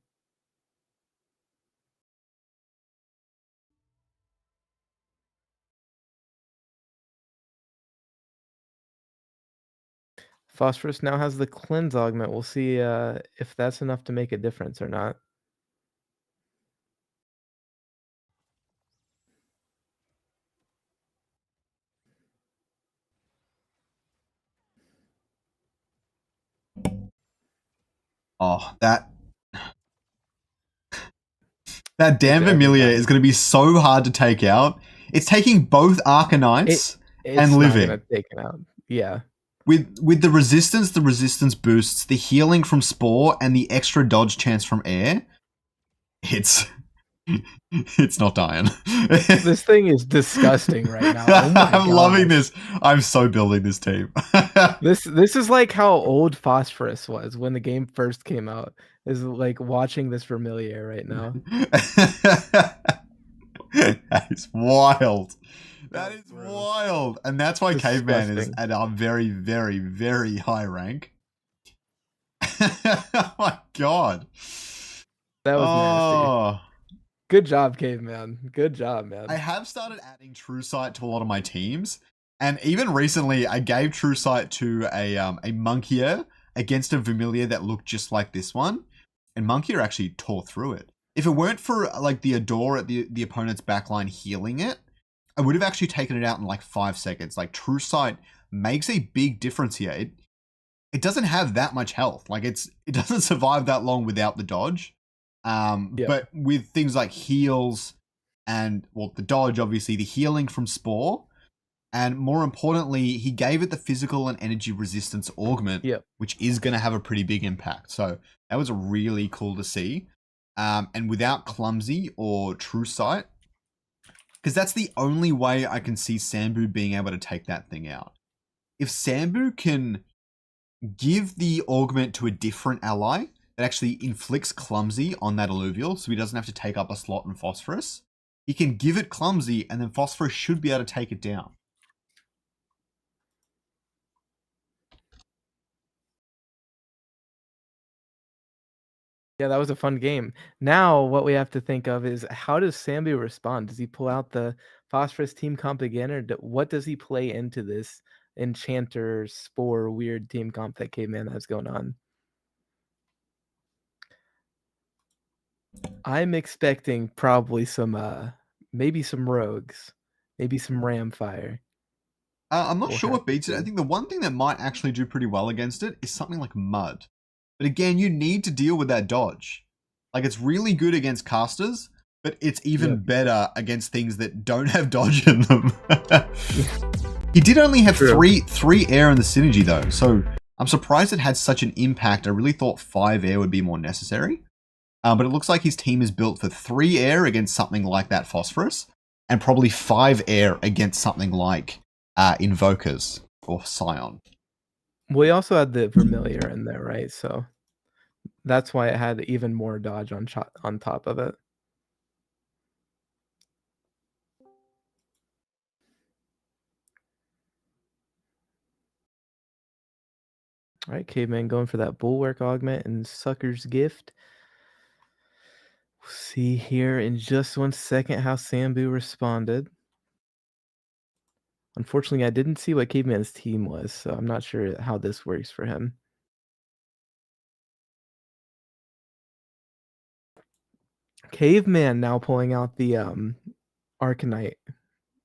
Phosphorus now has the cleanse augment. We'll see if that's enough to make a difference or not. Oh, that damn Vermilier is going to be so hard to take out. It's taking both Arcanites and living. Not gonna take it out. Yeah. With the resistance boosts, the healing from Spore, and the extra dodge chance from air, it's It's not dying. This thing is disgusting right now. Oh my I'm loving gosh. this. I'm so building this team. This is like how old Phosphorus was when the game first came out. Is like watching this Vermilion right now. That is wild. That Oh, is gross. wild. And that's why Caveman is Disgusting. at a very, very, very high rank. Oh my god. That was nasty. Oh. Good job, Caveman. Good job, man. I have started adding True Sight to a lot of my teams. And even recently, I gave True Sight to a Monkier against a Vermilion that looked just like this one. And Monkier actually tore through it. If it weren't for like the Adore at the opponent's backline healing it, I would have actually taken it out in like 5 seconds. Like True Sight makes a big difference here. It doesn't have that much health. Like it doesn't survive that long without the dodge. But with things like heals and well, the dodge, obviously the healing from Spore, and more importantly, he gave it the physical and energy resistance augment, which is going to have a pretty big impact. So that was really cool to see. And without Clumsy or True Sight, because that's the only way I can see Sambo being able to take that thing out. If Sambo can give the augment to a different ally that actually inflicts Clumsy on that Illuvial, so he doesn't have to take up a slot in Phosphorus, he can give it Clumsy, and then Phosphorus should be able to take it down. Yeah, that was a fun game. Now, what we have to think of is how does Sambo respond? Does he pull out the Phosphorus team comp again, or what does he play into this Enchanter Spore weird team comp that Caveman has going on? I'm expecting probably some, maybe some rogues, maybe some Ramfire. I'm not We'll sure have what beats to it. I see. think the one thing that might actually do pretty well against it is something like Mud. But again, you need to deal with that dodge. Like it's really good against casters, but it's even better against things that don't have dodge in them. He did only have three air in the synergy though, so I'm surprised it had such an impact. I really thought 5 air would be more necessary. But it looks like his team is built for 3 air against something like that Phosphorus, and probably 5 air against something like Invokers or Scion. We also had the Vermilion in there, right? So that's why it had even more dodge on top of it. All right, Caveman going for that Bulwark Augment and Sucker's Gift. We'll see here in just 1 second how Sambo responded. Unfortunately, I didn't see what Caveman's team was, so I'm not sure how this works for him. Caveman now pulling out the Arcanite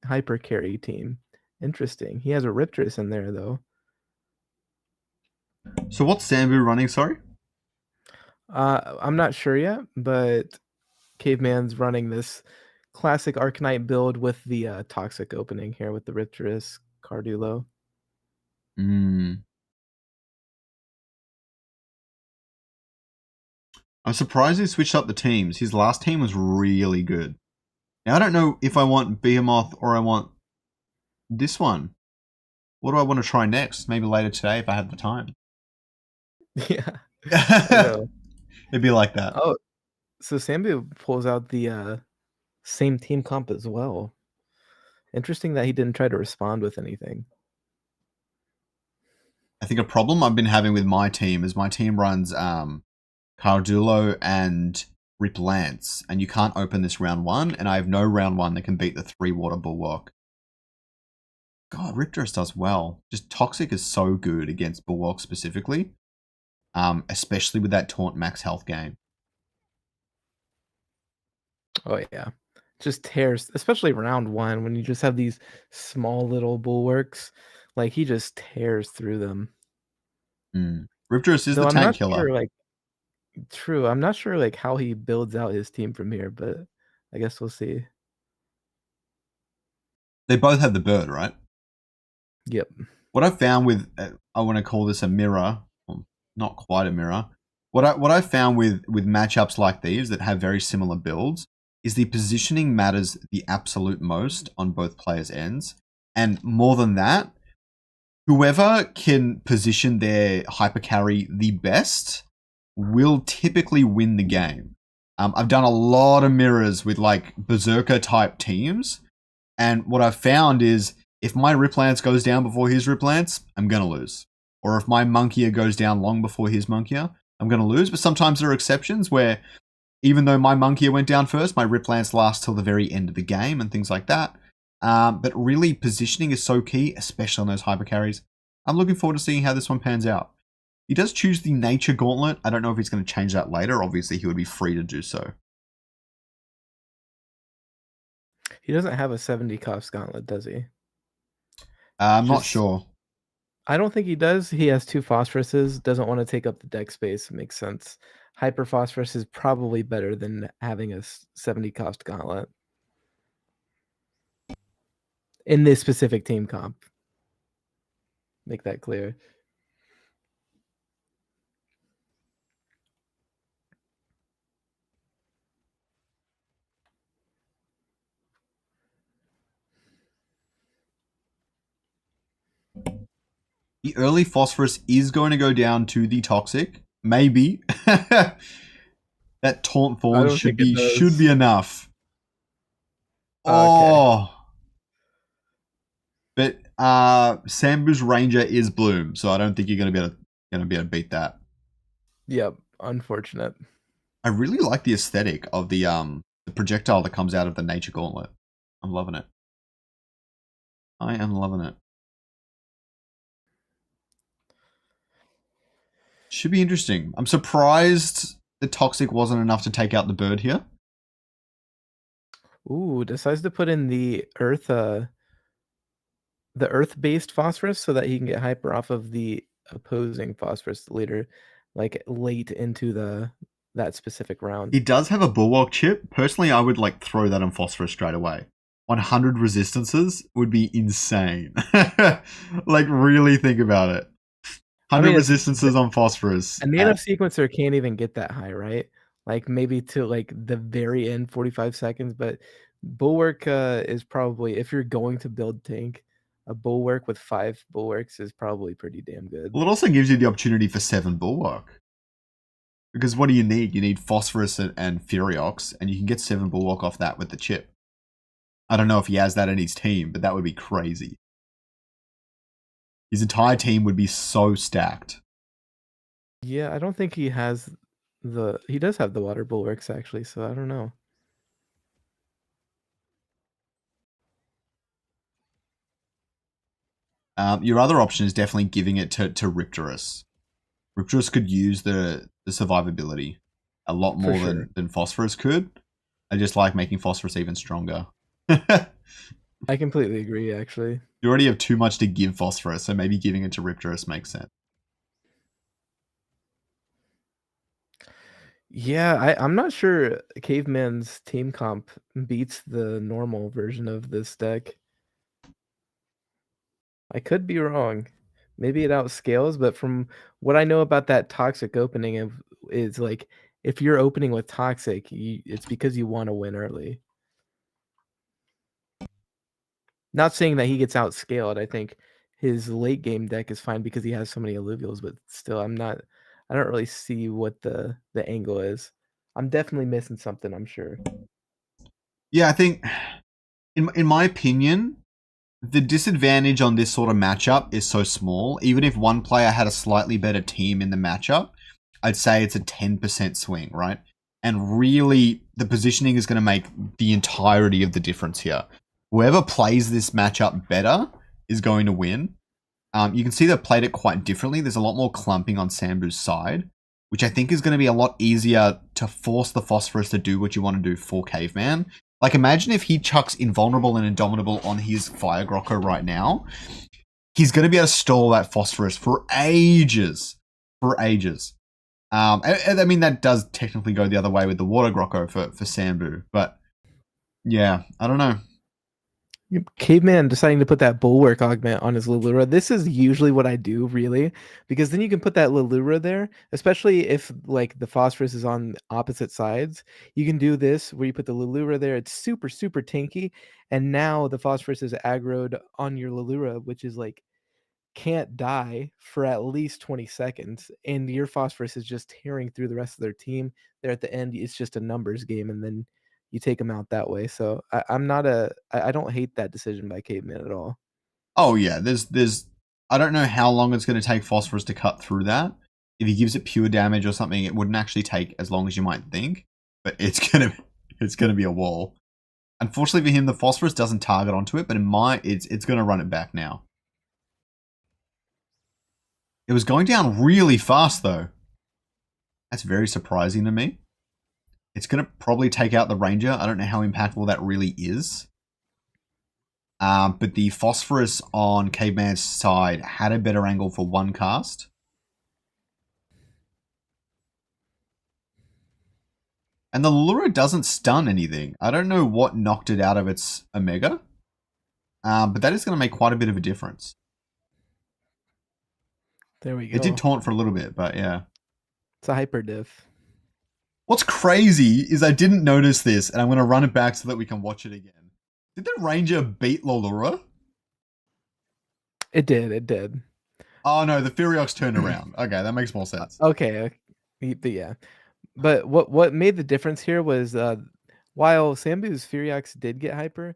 Hyper Carry team. Interesting. He has a Riptress in there, though. So what's Sambo running, sorry? I'm not sure yet, but Caveman's running this classic Arcanite build with the Toxic opening here with the Riptress Cardulo. I'm surprised he switched up the teams. His last team was really good. Now, I don't know if I want Behemoth or I want this one. What do I want to try next? Maybe later today if I have the time. Yeah. It'd be like that. Oh, so Sambo pulls out the same team comp as well. Interesting that he didn't try to respond with anything. I think a problem I've been having with my team is my team runs Cardulo and Rip Lance, and you can't open this round 1, and I have no round 1 that can beat the 3 water Bulwark. God, Riptress does well. Just Toxic is so good against Bulwark specifically, especially with that Taunt max health gain. Oh yeah, just tears, especially round 1 when you just have these small little bulwarks. Like he just tears through them. Riptress is the tank killer. Sure, true. I'm not sure how he builds out his team from here, but I guess we'll see. They both have the bird, right? Yep. What I found with, I want to call this a mirror, well, not quite a mirror. What I found with matchups like these that have very similar builds is the positioning matters the absolute most on both players' ends. And more than that, whoever can position their hyper carry the best will typically win the game. I've done a lot of mirrors with like berserker type teams, and what I've found is if my Rip Lance goes down before his Rip Lance, I'm gonna lose. Or if my Monkier goes down long before his Monkier, I'm gonna lose. But sometimes there are exceptions where even though my Monkier went down first, my Rip Lance lasts till the very end of the game and things like that. But really, positioning is so key, especially on those hyper carries. I'm looking forward to seeing how this one pans out. He does choose the Nature Gauntlet. I don't know if he's going to change that later. Obviously, he would be free to do so. He doesn't have a 70 cost gauntlet, does he? I'm not sure. I don't think he does. He has 2 phosphoruses, doesn't want to take up the deck space. Makes sense. Hyper phosphorus is probably better than having a 70 cost gauntlet in this specific team comp. Make that clear. The early phosphorus is going to go down to the toxic. Maybe. That taunt form should be enough. Oh. But Sambu's Ranger is Bloom, so I don't think you're going to be able to beat that. Yep, unfortunate. I really like the aesthetic of the projectile that comes out of the Nature Gauntlet. I'm loving it. I am loving it. Should be interesting. I'm surprised the Toxic wasn't enough to take out the bird here. Ooh, decides to put in the earth-based phosphorus so that he can get hyper off of the opposing phosphorus later, like late into that specific round. He does have a bulwark chip. Personally, I would like throw that on phosphorus straight away. 100 resistances would be insane. Like really think about it. 100 resistances on phosphorus. A nano sequencer can't even get that high, right? Like maybe to like the very end, 45 seconds. But bulwark is probably, if you're going to build tank, a bulwark with 5 bulwarks is probably pretty damn good. Well, it also gives you the opportunity for 7 bulwark. Because what do you need? You need phosphorus and Furiox, and you can get 7 bulwark off that with the chip. I don't know if he has that in his team, but that would be crazy. His entire team would be so stacked. Yeah, I don't think he has he does have the water bulwarks actually, so I don't know. Your other option is definitely giving it to Riptorus. Riptorus could use the survivability a lot more than Phosphorus could. I just like making Phosphorus even stronger. I completely agree, actually. You already have too much to give Phosphorus, so maybe giving it to Riptorus makes sense. Yeah, I'm not sure Caveman's team comp beats the normal version of this deck. I could be wrong. Maybe it outscales, but from what I know about that toxic opening is like if you're opening with toxic, it's because you want to win early. Not saying that he gets outscaled. I think his late game deck is fine because he has so many Illuvials, but still I don't really see what the angle is. I'm definitely missing something, I'm sure. Yeah, I think in my opinion, the disadvantage on this sort of matchup is so small. Even if one player had a slightly better team in the matchup, I'd say it's a 10% swing, right? And really, the positioning is going to make the entirety of the difference here. Whoever plays this matchup better is going to win. You can see they've played it quite differently. There's a lot more clumping on Sambu's side, which I think is going to be a lot easier to force the Phosphorus to do what you want to do for Caveman. Like, imagine if he chucks Invulnerable and Indomitable on his Fire Grocko right now. He's going to be able to stall that Phosphorus for ages. For ages. I mean, that does technically go the other way with the Water Grocko for Sambu. But, yeah, I don't know. Caveman deciding to put that bulwark augment on his Lilura. This is usually what I do, really, because then you can put that Lilura there, especially if like the phosphorus is on opposite sides. You can do this where you put the Lilura there. It's super, super tanky, and now the phosphorus is aggroed on your Lilura, which is like can't die for at least 20 seconds, and your phosphorus is just tearing through the rest of their team. There at the end, it's just a numbers game, and then you take them out that way. So I'm not I don't hate that decision by Caveman at all. Oh yeah, there's I don't know how long it's going to take Phosphorus to cut through that. If he gives it pure damage or something, it wouldn't actually take as long as you might think, but it's gonna be a wall. Unfortunately for him, the Phosphorus doesn't target onto it, but it's gonna run it back now. It was going down really fast though. That's very surprising to me. It's gonna probably take out the Ranger. I don't know how impactful that really is. But the Phosphorus on Caveman's side had a better angle for one cast. And the Lure doesn't stun anything. I don't know what knocked it out of its Omega. But that is going to make quite a bit of a difference. There we go. It did taunt for a little bit, but yeah. It's a hyper diff. What's crazy is I didn't notice this, and I'm going to run it back so that we can watch it again. Did the Ranger beat Lolura? It did. Oh no, the Furiox turned around. Okay, that makes more sense. Okay, yeah. But what made the difference here was while Sambu's Furiox did get hyper,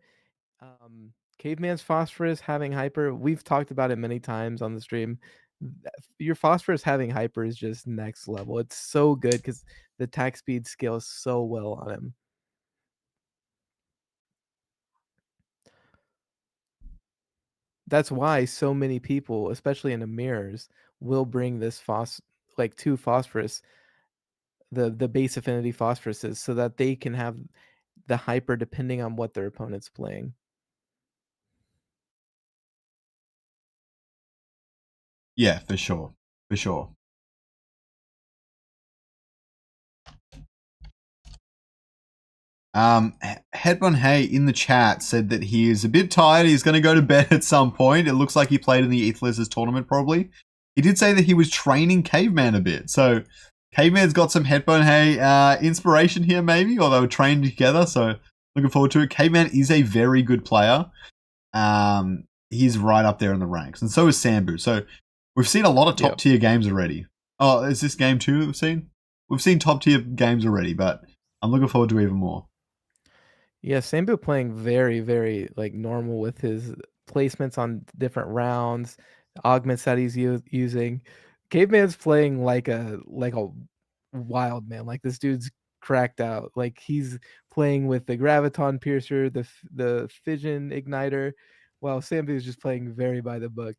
Caveman's Phosphorus having hyper, we've talked about it many times on the stream. Your Phosphorus having hyper is just next level. It's so good because the attack speed scales so well on him. That's why so many people, especially in the mirrors, will bring this like two phosphorus, the base affinity phosphoruses, so that they can have the hyper depending on what their opponent's playing. Yeah, for sure. For sure. Headbun Hay in the chat said that he is a bit tired. He's going to go to bed at some point. It looks like he played in the Aetherless's tournament, probably. He did say that he was training Caveman a bit. So Caveman's got some Headbun Hay inspiration here, maybe, or they were trained together. So looking forward to it. Caveman is a very good player. He's right up there in the ranks, and so is Sambo. So we've seen a lot of top tier games already. Oh, is this game 2 that we've seen? We've seen top tier games already, but I'm looking forward to even more. Yeah, Sambo playing very, very like normal with his placements on different rounds, augments that he's using. Caveman's playing like a wild man. Like this dude's cracked out. Like he's playing with the graviton piercer, the fission igniter, while Sambo is just playing very by the book.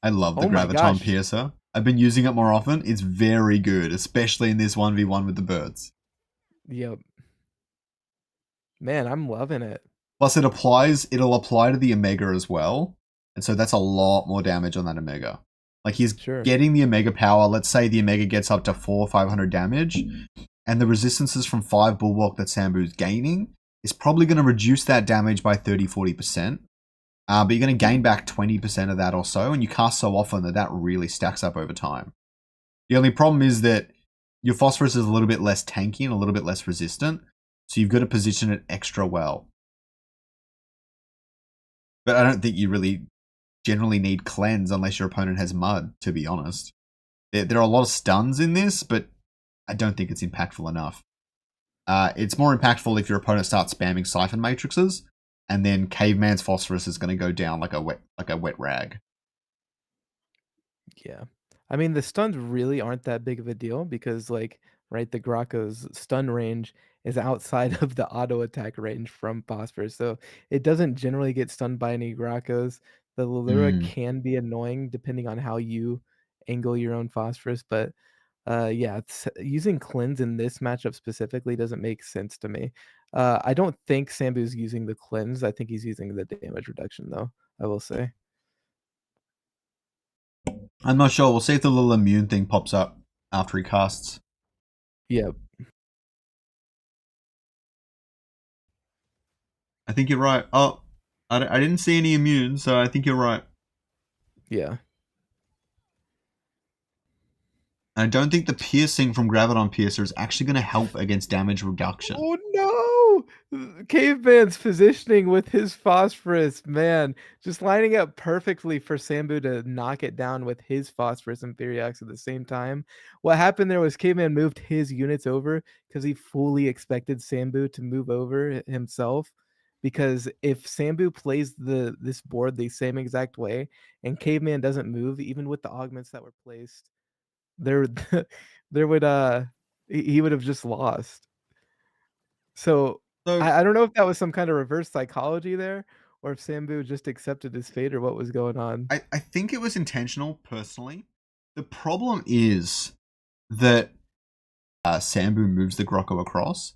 I love the graviton piercer. I've been using it more often. It's very good, especially in this 1v1 with the birds. Yep. Man, I'm loving it. Plus, it'll apply to the Omega as well. And so that's a lot more damage on that Omega. Like, he's getting the Omega power. Let's say the Omega gets up to 400 or 500 damage. And the resistances from 5 Bulwark that Sambo's gaining is probably going to reduce that damage by 30-40%. But you're going to gain back 20% of that or so. And you cast so often that really stacks up over time. The only problem is that your Phosphorus is a little bit less tanky and a little bit less resistant. So you've got to position it extra well. But I don't think you really generally need cleanse unless your opponent has mud, to be honest. There are a lot of stuns in this, but I don't think it's impactful enough. It's more impactful if your opponent starts spamming Siphon Matrices, and then Caveman's Phosphorus is going to go down like a wet rag. Yeah. I mean, the stuns really aren't that big of a deal because, like, right, the Grokko's stun range is outside of the auto attack range from Phosphorus. So it doesn't generally get stunned by any Grokkos. The Lilura can be annoying depending on how you angle your own Phosphorus. But yeah, using Cleanse in this matchup specifically doesn't make sense to me. I don't think Sambu's using the Cleanse. I think he's using the damage reduction, though, I will say. I'm not sure. We'll see if the little immune thing pops up after he casts. Yep. I think you're right. Oh, I didn't see any immune, so I think you're right. Yeah. And I don't think the piercing from Graviton Piercer is actually going to help against damage reduction. Oh no! Caveman's positioning with his phosphorus, man, just lining up perfectly for Sambo to knock it down with his phosphorus and Theriax at the same time. What happened there was Caveman moved his units over because he fully expected Sambo to move over himself. Because if Sambo plays this board the same exact way and Caveman doesn't move, even with the augments that were placed, there there would he would have just lost. So, So I don't know if that was some kind of reverse psychology there, or if Sambu just accepted his fate or what was going on. I think it was intentional, personally. The problem is that Sambu moves the Grotto across.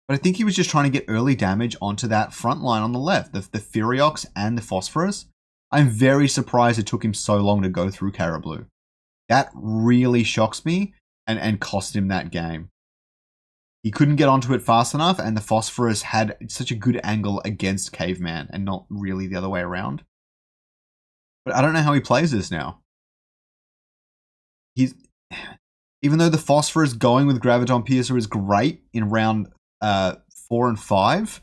But I think he was just trying to get early damage onto that front line on the left, the Furiox and the Phosphorus. I'm very surprised it took him so long to go through Caribou. That really shocks me and cost him that game. He couldn't get onto it fast enough, and the Phosphorus had such a good angle against Caveman and not really the other way around. But I don't know how he plays this now. He's even though the Phosphorus going with Graviton Piercer is great in round 4 and 5,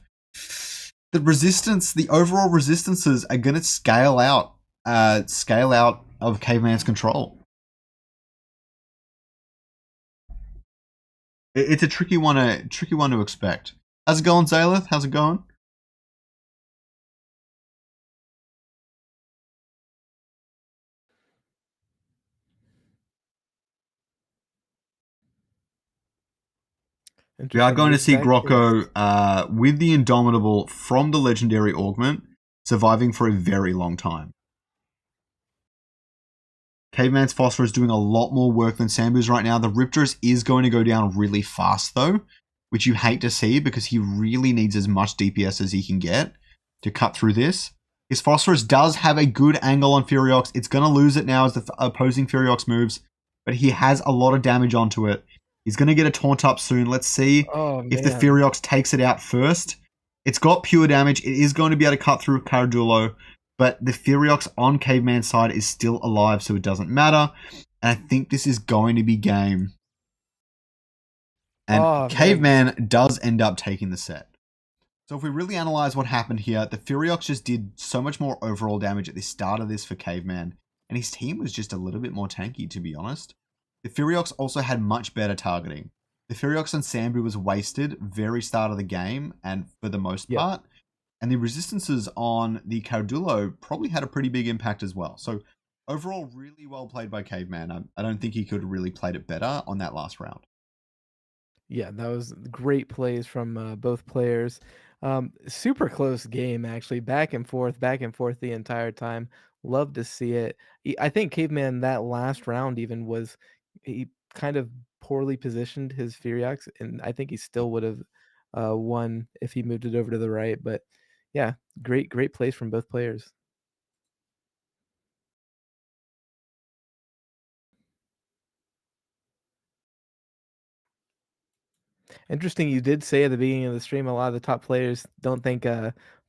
the resistance, the overall resistances are going to scale out of Caveman's control. It's a tricky one to expect. How's it going, Zaleth? How's it going? We are Interesting. going The to see exact case. Grocko with the Indomitable from the Legendary Augment surviving for a very long time. Caveman's Phosphorus is doing a lot more work than Sambu's right now. The Riptorus is going to go down really fast, though, which you hate to see because he really needs as much DPS as he can get to cut through this. His Phosphorus does have a good angle on Furiox. It's going to lose it now as the opposing Furiox moves, but he has a lot of damage onto it. He's going to get a taunt up soon. Let's see if the Furiox takes it out first. It's got pure damage. It is going to be able to cut through Caradulo, but the Furiox on Caveman's side is still alive, so it doesn't matter. And I think this is going to be game. And Caveman does end up taking the set. So if we really analyze what happened here, the Furiox just did so much more overall damage at the start of this for Caveman, and his team was just a little bit more tanky, to be honest. The Furiox also had much better targeting. The Furiox on Sambu was wasted very start of the game, and for the most part, and the resistances on the Caradulo probably had a pretty big impact as well. So overall, really well played by Caveman. I don't think he could have really played it better on that last round. Yeah, that was great plays from both players. Super close game, actually, back and forth the entire time. Love to see it. I think Caveman that last round even was he kind of poorly positioned his Furiax, and I think he still would have won if he moved it over to the right. But yeah, great plays from both players. Interesting, you did say at the beginning of the stream a lot of the top players don't think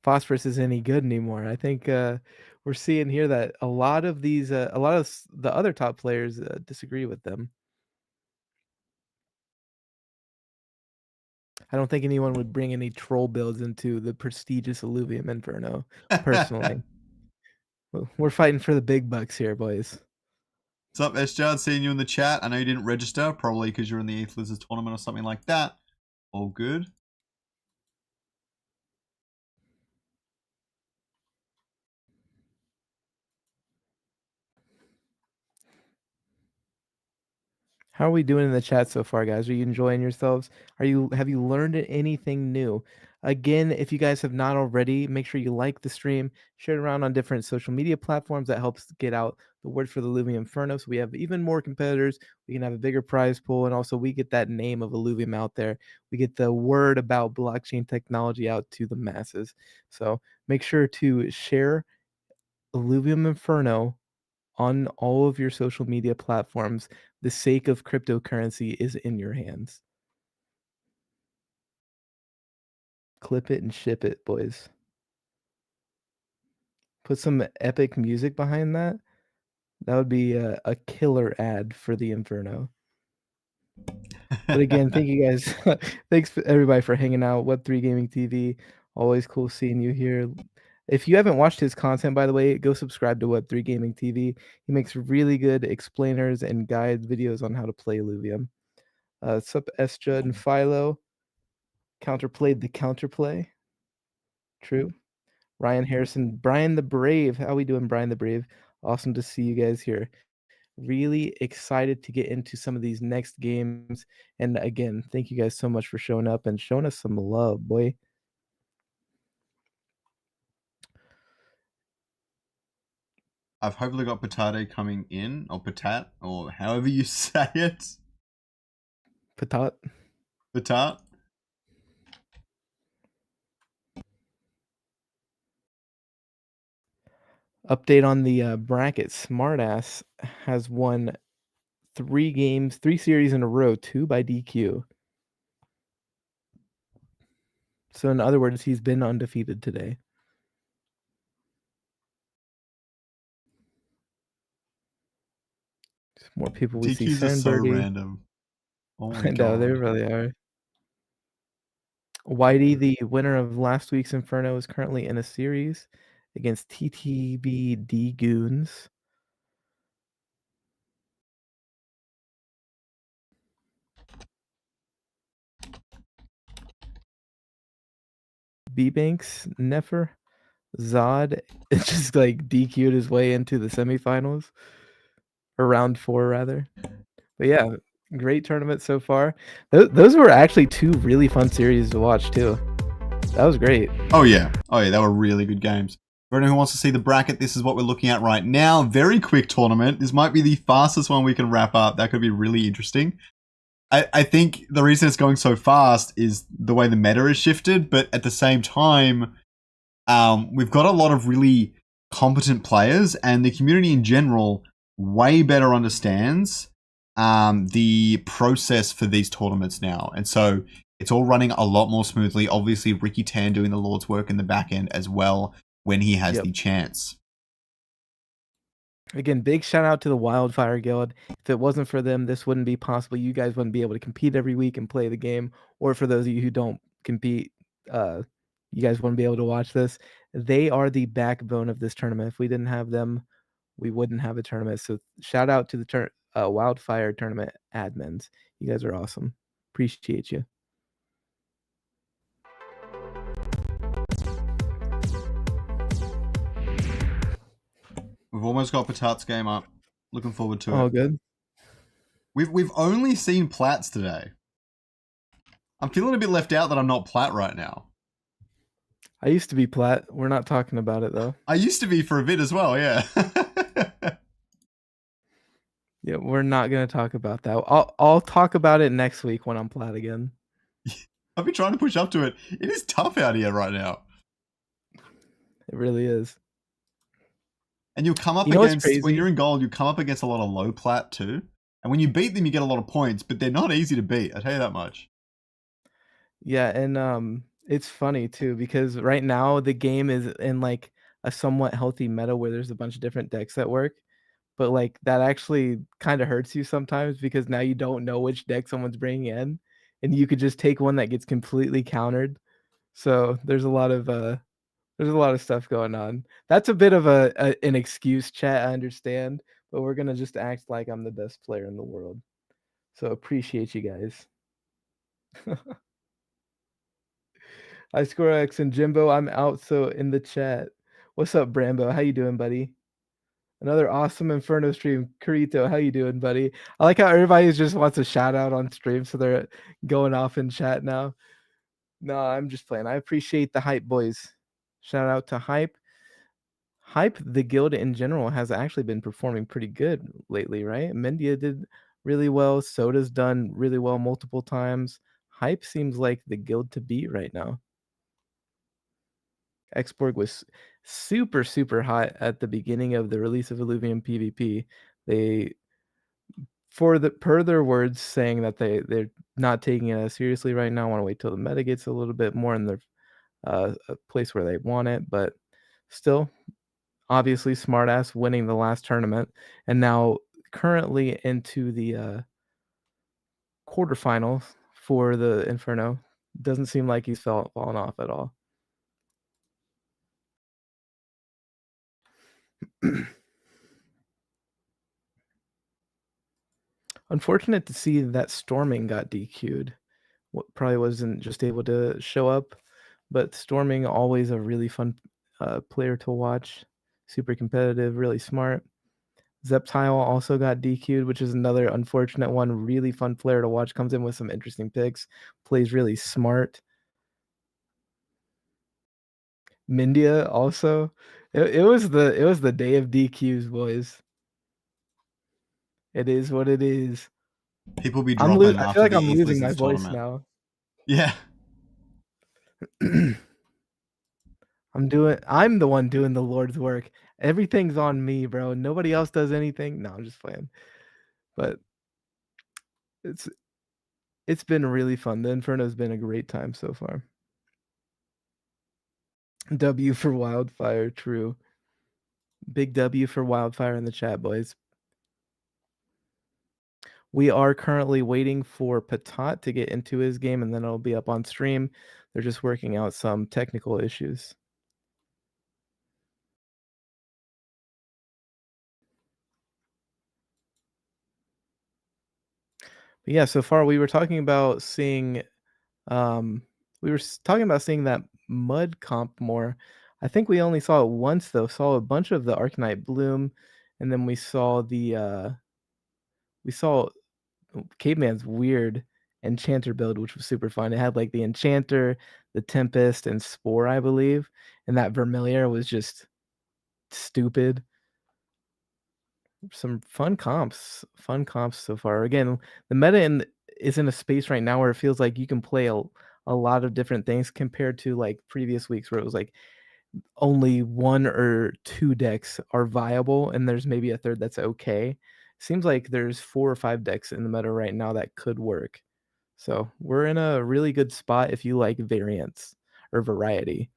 phosphorus is any good anymore. I think we're seeing here that a lot of these the other top players disagree with them. I don't think anyone would bring any troll builds into the prestigious Illuvium Inferno, personally. We're fighting for the big bucks here, boys. What's up, SJard? Seeing you in the chat. I know you didn't register, probably because you're in the 8th Lizards tournament or something like that. All good. How are we doing in the chat so far, guys? Are you enjoying yourselves? Have you learned anything new? Again, if you guys have not already, make sure you like the stream, share it around on different social media platforms. That helps get out the word for the Illuvium Inferno. So we have even more competitors. We can have a bigger prize pool, and also we get that name of Illuvium out there. We get the word about blockchain technology out to the masses. So make sure to share Illuvium Inferno on all of your social media platforms. The sake of cryptocurrency is in your hands. Clip it and ship it, boys. put some epic music behind that. That would be a killer ad for the Inferno. But again, thank you guys. Thanks everybody for hanging out. Web3 Gaming TV. Always cool seeing you here. If you haven't watched his content, by the way, go subscribe to Web3 Gaming TV. He makes really good explainers and guide videos on how to play Illuvium. Sup, Estra and Philo. Counterplayed the counterplay. True. Ryan Harrison, Brian the Brave. How we doing, Brian the Brave? Awesome to see you guys here. Really excited to get into some of these next games. And again, thank you guys so much for showing up and showing us some love, boy. I've hopefully got Patate coming in, or Patat, or however you say it. Patat. Patat. Update on the bracket. Smartass has won 3 series in a row, 2 by DQ. So in other words, he's been undefeated today. Just more people we see. DQs are so random. Oh my I know, they really are. Whitey, the winner of last week's Inferno, is currently in a series against TTBD Goons. B-Banks, Nefer, Zod just like DQ'd his way into the semifinals. Or round 4, rather. But yeah, great tournament so far. Those were actually 2 really fun series to watch, too. That was great. Oh yeah, they were really good games. For anyone who wants to see the bracket, this is what we're looking at right now. Very quick tournament. This might be the fastest one we can wrap up. That could be really interesting. I think the reason it's going so fast is the way the meta is shifted, but at the same time, we've got a lot of really competent players, and the community in general way better understands the process for these tournaments now. And so it's all running a lot more smoothly. Obviously, Ricky Tan doing the Lord's work in the back end as well when he has the chance. Again, big shout out to the Wildfire Guild. If it wasn't for them, this wouldn't be possible. You guys wouldn't be able to compete every week and play the game. Or for those of you who don't compete, you guys wouldn't be able to watch this. They are the backbone of this tournament. If we didn't have them, we wouldn't have a tournament. So shout out to the Wildfire tournament admins. You guys are awesome. Appreciate you. We've almost got Patat's game up. Looking forward to it. Oh, good. We've only seen Plats today. I'm feeling a bit left out that I'm not Plat right now. I used to be Plat. We're not talking about it though. I used to be for a bit as well, yeah. Yeah, we're not gonna talk about that. I'll talk about it next week when I'm Plat again. I've been trying to push up to it. It is tough out here right now. It really is. And you'll come up against, when you're in gold, you come up against a lot of low Plat too. And when you beat them, you get a lot of points, but they're not easy to beat. I'll tell you that much. Yeah, and it's funny too, because right now the game is in like a somewhat healthy meta where there's a bunch of different decks that work. But like that actually kind of hurts you sometimes because now you don't know which deck someone's bringing in, and you could just take one that gets completely countered. So there's a lot of stuff going on. That's a bit of an excuse, chat. I understand, but we're gonna just act like I'm the best player in the world. So appreciate you guys. I score X and Jimbo. I'm out. So in the chat, what's up, Brambo? How you doing, buddy? Another awesome Inferno stream. Kurito, how you doing, buddy? I like how everybody just wants a shout out on stream, so they're going off in chat now. No, I'm just playing. I appreciate the hype, boys. Shout out to Hype. Hype, the guild in general, has actually been performing pretty good lately, right? Mendia did really well. Soda's done really well multiple times. Hype seems like the guild to beat right now. Xborg was super, super hot at the beginning of the release of Illuvium PvP. They, per their words, saying that they're not taking it as seriously right now. I want to wait till the meta gets a little bit more in their a place where they want it, but still obviously smartass winning the last tournament, and now currently into the quarterfinals for the Inferno. Doesn't seem like he's fallen off at all. Unfortunate to see that Storming got DQ'd. Probably wasn't just able to show up, but Storming always a really fun player to watch. Super competitive, really smart. Zeptile also got DQ'd, which is another unfortunate one. Really fun player to watch. Comes in with some interesting picks. Plays really smart. Mindia also. It was the day of DQs, boys. It is what it is. People be dropping I after feel like the I'm East losing my Lizards voice tournament. now. Yeah. I'm the one doing the Lord's work. Everything's on me, bro. Nobody else does anything. No, I'm just playing. But it's been really fun. The Inferno's been a great time so far. W for Wildfire, true. Big W for Wildfire in the chat, boys. We are currently waiting for Patat to get into his game, and then it'll be up on stream. They're just working out some technical issues. But yeah, so far we were talking about seeing that mud comp more. I think we only saw it once though. Saw a bunch of the Arcanite Bloom, and then we saw Caveman's weird Enchanter build, which was super fun. It had like the Enchanter, the Tempest, and Spore, I believe, and that Vermilion was just stupid. Some fun comps so far. Again, the meta is in a space right now where it feels like you can play a lot of different things compared to like previous weeks where it was like only 1 or 2 decks are viable and there's maybe a third that's okay. Seems like there's 4 or 5 decks in the meta right now that could work. So we're in a really good spot if you like variance or variety.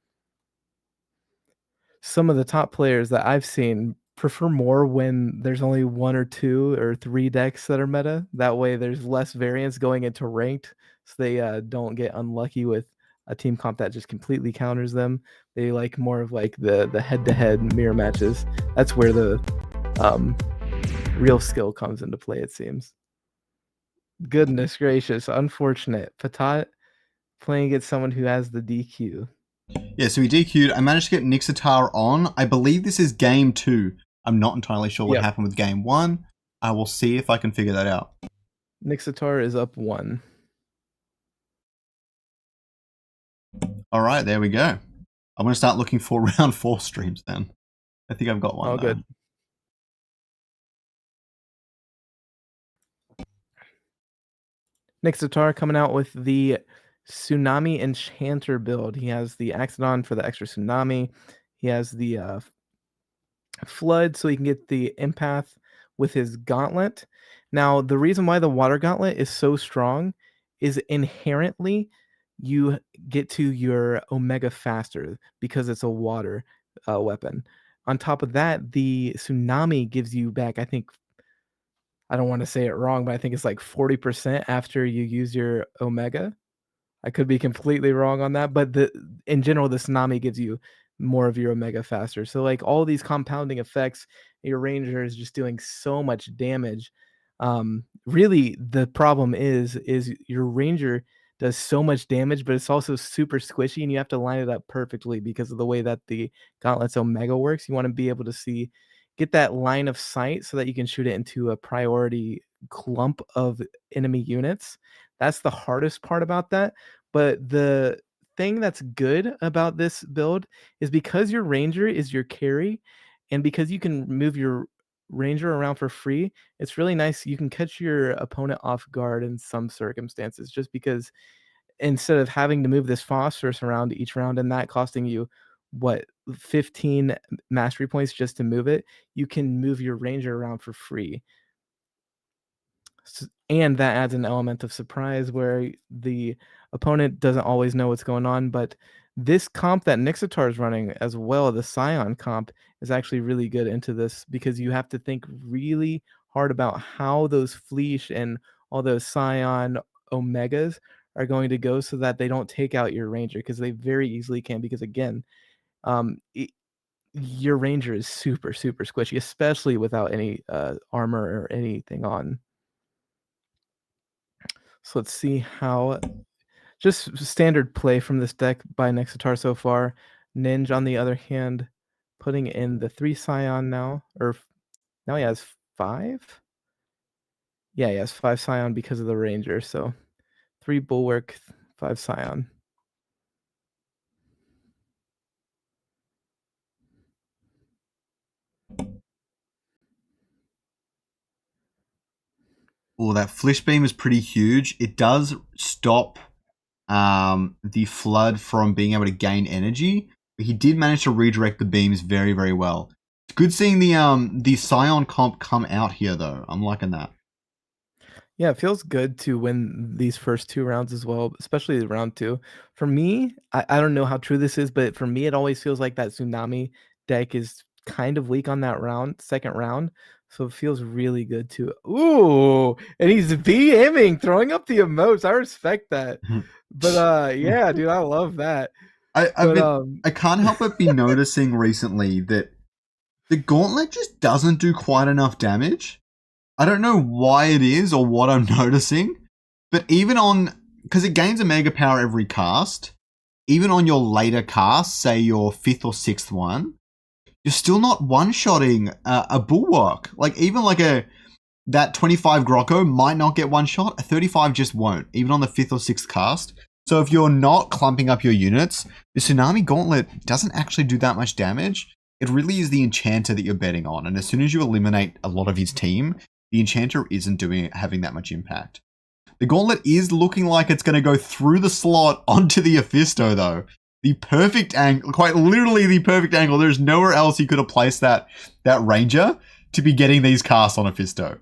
Some of the top players that I've seen prefer more when there's only 1 or 2 or 3 decks that are meta. That way there's less variance going into ranked, so they don't get unlucky with a team comp that just completely counters them. They like more of like the head-to-head mirror matches. That's where the real skill comes into play, it seems. Goodness gracious, unfortunate. Patat playing against someone who has the DQ. Yeah, so he DQ'd. I managed to get Nixsatara on. I believe this is game 2. I'm not entirely sure what happened with game 1. I will see if I can figure that out. Nixsatara is up 1. All right, there we go. I'm going to start looking for round 4 streams then. I think I've got one. Oh, though. good. Nixsatara coming out with the Tsunami Enchanter build. He has the Axodon for the extra Tsunami. He has the Flood so he can get the Empath with his Gauntlet. Now, the reason why the Water Gauntlet is so strong is inherently you get to your Omega faster because it's a water weapon. On top of that, the Tsunami gives you back, I think, I don't want to say it wrong, but I think it's like 40% after you use your Omega. I could be completely wrong on that, but in general, the Tsunami gives you more of your Omega faster. So like all these compounding effects, your Ranger is just doing so much damage. Really, the problem is your Ranger does so much damage, but it's also super squishy, and you have to line it up perfectly because of the way that the Gauntlet's Omega works. You want to be able to get that line of sight so that you can shoot it into a priority clump of enemy units. That's the hardest part about that. But the thing that's good about this build is because your Ranger is your carry, and because you can move your Ranger around for free, it's really nice. You can catch your opponent off guard in some circumstances just because instead of having to move this phosphorus around each round and that costing you 15 mastery points just to move it, you can move your Ranger around for free. And that adds an element of surprise where the opponent doesn't always know what's going on, but This comp that Nixsatara is running as well, the Scion comp, is actually really good into this because you have to think really hard about how those Fleesh and all those Scion Omegas are going to go so that they don't take out your Ranger, because they very easily can, because again, your Ranger is super, super squishy, especially without any armor or anything on. So let's see how... Just standard play from this deck by Nixsatara so far. Ninja, on the other hand, putting in the 3 Scion now, or now he has 5? Yeah, he has 5 Scion because of the Ranger, so 3 Bulwark, 5 Scion. Oh, that Flish Beam is pretty huge. It does stop the Flood from being able to gain energy. But he did manage to redirect the beams very, very well. It's good seeing the Scion comp come out here, though. I'm liking that. Yeah, it feels good to win these first 2 rounds as well, especially round 2. For me, I don't know how true this is, but for me, it always feels like that Tsunami deck is kind of weak on that second round. So it feels really good to... Ooh, and he's BMing, throwing up the emotes. I respect that. But yeah, dude, I love that. I can't help but be noticing recently that the Gauntlet just doesn't do quite enough damage. I don't know why it is or what I'm noticing, but even on, because it gains a mega power every cast, even on your later cast, say your 5th or 6th one, you're still not one-shotting a Bulwark. Like, even like that 25 Grocko might not get one shot, a 35 just won't, even on the 5th or 6th cast. So if you're not clumping up your units, the Tsunami Gauntlet doesn't actually do that much damage. It really is the Enchanter that you're betting on, and as soon as you eliminate a lot of his team, the Enchanter isn't having that much impact. The Gauntlet is looking like it's going to go through the slot onto the Ophisto, though. The perfect angle, quite literally the perfect angle. There's nowhere else you could have placed that Ranger to be getting these casts on Ophisto.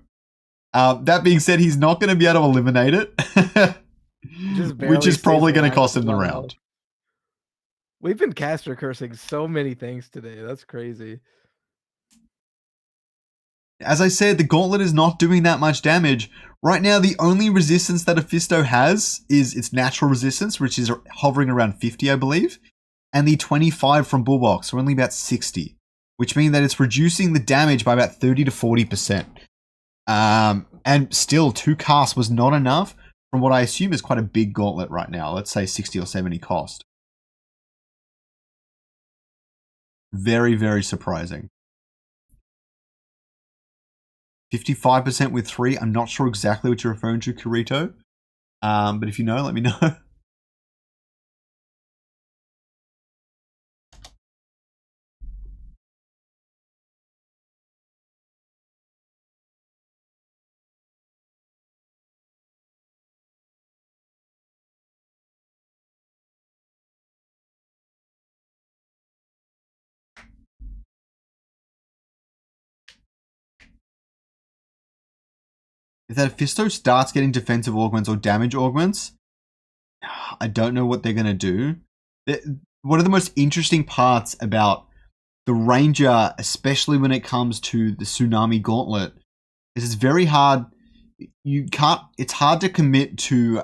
That being said, he's not going to be able to eliminate it, which is probably going to cost him the round. We've been caster cursing so many things today. That's crazy. As I said, the Gauntlet is not doing that much damage. Right now, the only resistance that Ophisto has is its natural resistance, which is hovering around 50, I believe. And the 25 from Bullbox, so only about 60. Which means that it's reducing the damage by about 30 to 40%. And still, 2 casts was not enough from what I assume is quite a big Gauntlet right now. Let's say 60 or 70 cost. Very, very surprising. 55% with 3. I'm not sure exactly what you're referring to, Kirito. But if you know, let me know. If that Ophisto starts getting defensive augments or damage augments, I don't know what they're going to do. One of the most interesting parts about the Ranger, especially when it comes to the Tsunami Gauntlet, is it's very hard. It's hard to commit to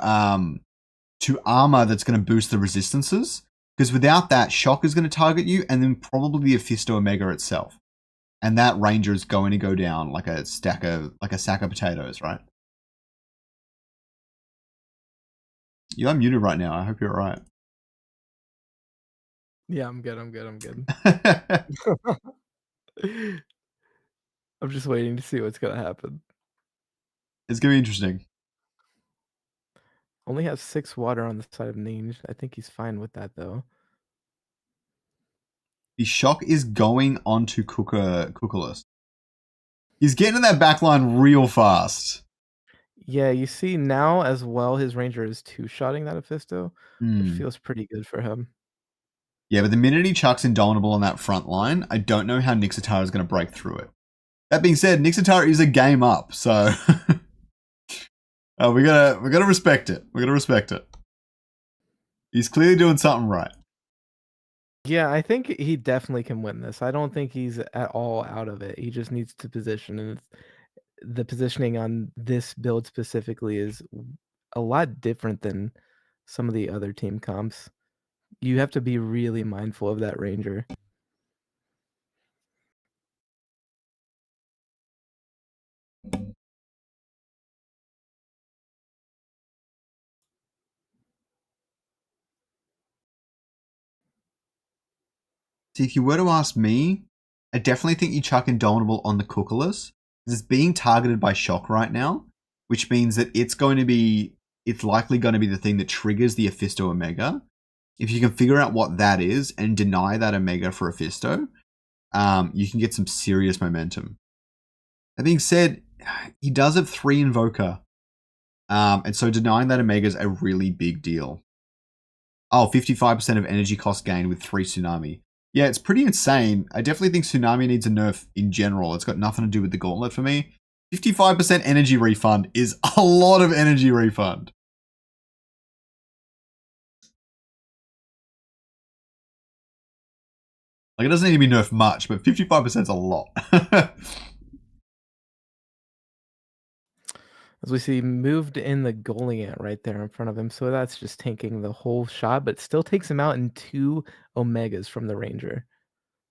armor that's going to boost the resistances, because without that, Shock is going to target you, and then probably the Ophisto Omega itself. And that Ranger is going to go down like a sack of potatoes, right? You're unmuted right now. I hope you're alright. Yeah, I'm good. I'm just waiting to see what's going to happen. It's going to be interesting. Only has 6 water on the side of Ninja. I think he's fine with that, though. The Shock is going onto Cookerless. He's getting in that backline real fast. Yeah, you see now as well, his Ranger is 2-shotting that Ophisto. It feels pretty good for him. Yeah, but the minute he chucks Indomitable on that front line, I don't know how Nixsatara is going to break through it. That being said, Nixsatara is a game up, so we gotta respect it. We gotta respect it. He's clearly doing something right. Yeah, I think he definitely can win this. I don't think he's at all out of it. He just needs to position, and the positioning on this build specifically is a lot different than some of the other team comps. You have to be really mindful of that ranger. See, if you were to ask me, I definitely think you chuck Indomitable on the Cookerless, because it's being targeted by shock right now, which means that it's likely going to be the thing that triggers the Ophisto Omega. If you can figure out what that is and deny that Omega for Ophisto, you can get some serious momentum. That being said, he does have 3 Invoker, and so denying that Omega is a really big deal. Oh, 55% of energy cost gain with 3 Tsunami. Yeah, it's pretty insane. I definitely think Tsunami needs a nerf in general. It's got nothing to do with the gauntlet for me. 55% energy refund is a lot of energy refund. Like, it doesn't need to be nerfed much, but 55% is a lot. As we see, moved in the Goliath right there in front of him, so that's just tanking the whole shot, but still takes him out in 2 Omegas from the Ranger.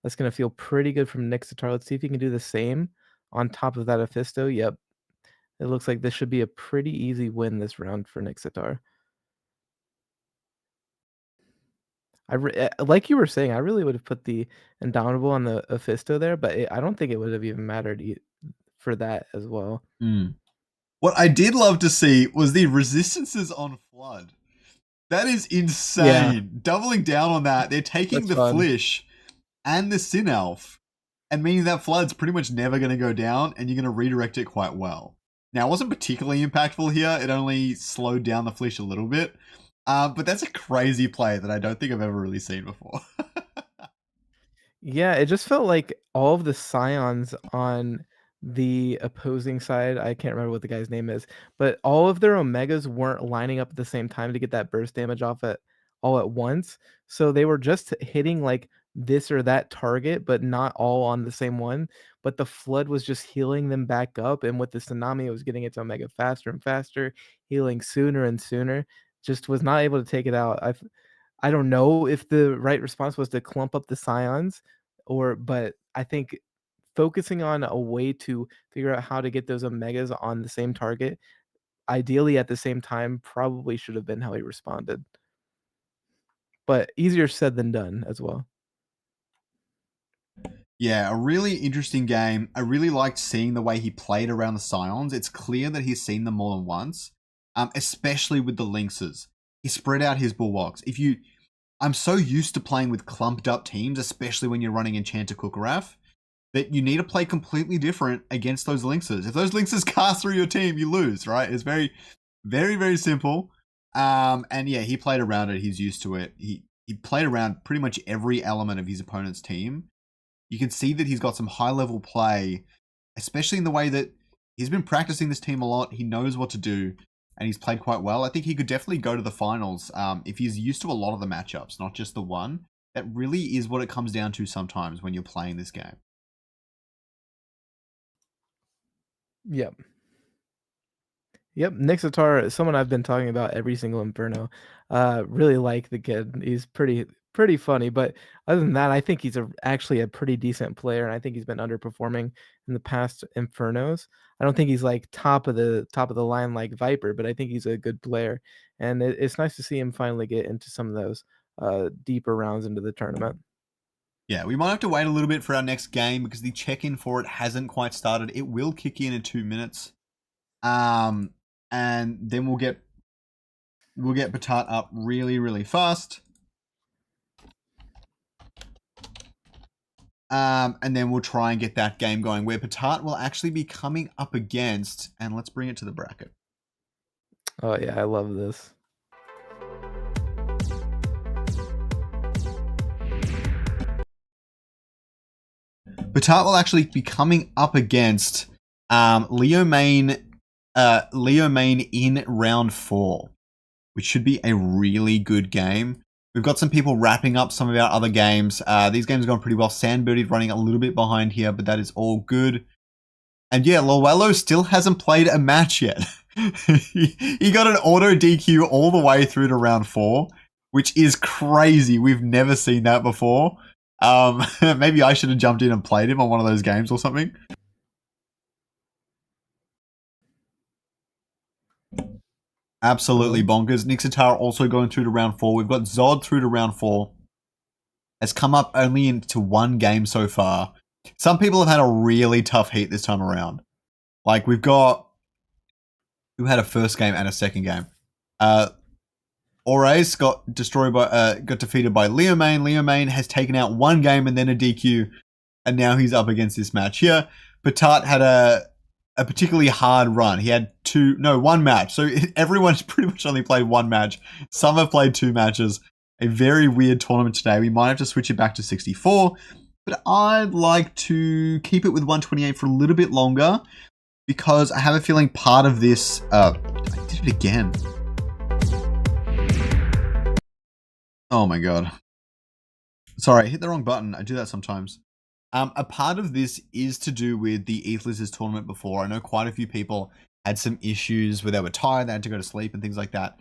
That's going to feel pretty good from Nixsatara. Let's see if he can do the same on top of that Ophisto. Yep. It looks like this should be a pretty easy win this round for Nixsatara. Like you were saying, I really would have put the Indomitable on the Ophisto there, but I don't think it would have even mattered for that as well. What I did love to see was the resistances on Flood. That is insane. Yeah. Doubling down on that. They're taking the Flish and the Sin Elf, and meaning that Flood's pretty much never going to go down, and you're going to redirect it quite well. Now, it wasn't particularly impactful here. It only slowed down the Flish a little bit. But that's a crazy play that I don't think I've ever really seen before. Yeah, it just felt like all of the Scions on the opposing side, I can't remember what the guy's name is, but all of their Omegas weren't lining up at the same time to get that burst damage off all at once. So they were just hitting like this or that target, but not all on the same one. But the Flood was just healing them back up. And with the Tsunami, it was getting its Omega faster and faster, healing sooner and sooner. Just was not able to take it out. I don't know if the right response was to clump up the Scions but I think focusing on a way to figure out how to get those Omegas on the same target, ideally at the same time, probably should have been how he responded. But easier said than done as well. Yeah, a really interesting game. I really liked seeing the way he played around the Scions. It's clear that he's seen them more than once, especially with the Lynxes. He spread out his Bulwarks. I'm so used to playing with clumped up teams, especially when you're running Enchanter Kukuraf, that you need to play completely different against those Lynxes. If those Lynxes cast through your team, you lose, right? It's very, very, very simple. And yeah, he played around it. He's used to it. He played around pretty much every element of his opponent's team. You can see that he's got some high-level play, especially in the way that he's been practicing this team a lot. He knows what to do, and he's played quite well. I think he could definitely go to the finals if he's used to a lot of the matchups, not just the one. That really is what it comes down to sometimes when you're playing this game. Yep. Yep, Nixsatara is someone I've been talking about every single Inferno. Really like the kid. He's pretty funny, but other than that, I think he's actually a pretty decent player, and I think he's been underperforming in the past Infernos. I don't think he's like top of the line like Viper, but I think he's a good player, and it's nice to see him finally get into some of those deeper rounds into the tournament. Yeah, we might have to wait a little bit for our next game because the check-in for it hasn't quite started. It will kick in 2 minutes. And then we'll get Batat up really, really fast. And then we'll try and get that game going where Batat will actually be coming up against, and let's bring it to the bracket. Oh yeah, I love this. Batat will actually be coming up against Leo Main in round 4, which should be a really good game We've got some people wrapping up some of our other games. These games are going pretty well. Sandbirdie's running a little bit behind here, but that is all good. And yeah, Lowello still hasn't played a match yet. He got an auto DQ all the way through to round 4, which is crazy. We've never seen that before. Maybe I should have jumped in and played him on one of those games or something. Absolutely bonkers. Nixsatara also going through to round 4. We've got Zod through to round 4. Has come up only into one game so far. Some people have had a really tough heat this time around. Like we've got who had a first game and a second game. Ores got defeated by Leomane. Leomane has taken out one game and then a DQ, and now he's up against this match here. Patat had a particularly hard run. He had one match. So everyone's pretty much only played one match. Some have played 2 matches. A very weird tournament today. We might have to switch it back to 64, but I'd like to keep it with 128 for a little bit longer because I have a feeling part of this. I did it again. Oh my god. Sorry, I hit the wrong button. I do that sometimes. A part of this is to do with the Aetherliz's tournament before. I know quite a few people had some issues where they were tired, they had to go to sleep and things like that.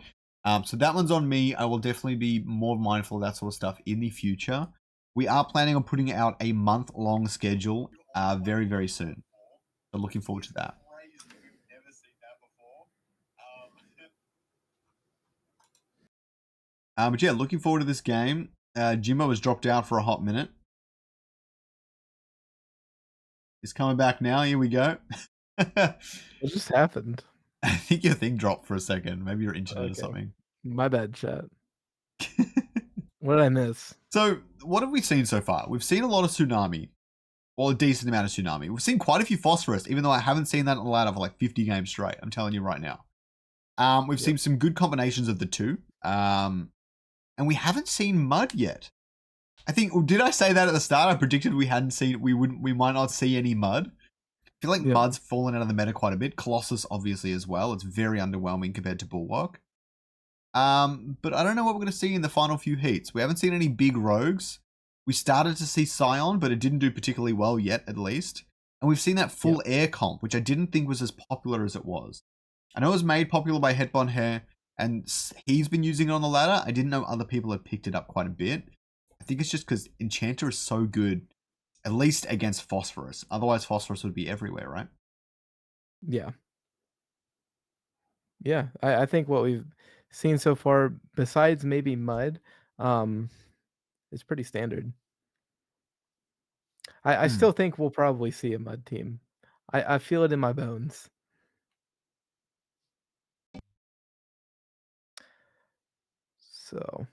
So that one's on me. I will definitely be more mindful of that sort of stuff in the future. We are planning on putting out a month-long schedule very, very soon. So looking forward to that. But yeah, looking forward to this game. Jimbo has dropped out for a hot minute. He's coming back now. Here we go. What just happened? I think your thing dropped for a second. Maybe your internet or something. My bad, chat. What did I miss? So, what have we seen so far? We've seen a lot of Tsunami. Well, a decent amount of Tsunami. We've seen quite a few Phosphorus, even though I haven't seen that in the ladder for like 50 games straight. I'm telling you right now. We've seen some good combinations of the two. And we haven't seen Mud yet. I think, did I say that at the start? I predicted we might not see any Mud. I feel like Mud's fallen out of the meta quite a bit. Colossus, obviously, as well. It's very underwhelming compared to Bulwark. But I don't know what we're going to see in the final few heats. We haven't seen any big rogues. We started to see Scion, but it didn't do particularly well yet, at least. And we've seen that full air comp, which I didn't think was as popular as it was. I know it was made popular by Hetbon Hair, and he's been using it on the ladder. I didn't know other people had picked it up quite a bit. I think it's just because Enchanter is so good, at least against Phosphorus. Otherwise, Phosphorus would be everywhere, right? Yeah. Yeah, I think what we've seen so far, besides maybe Mud, is pretty standard. I still think we'll probably see a Mud team. I feel it in my bones. So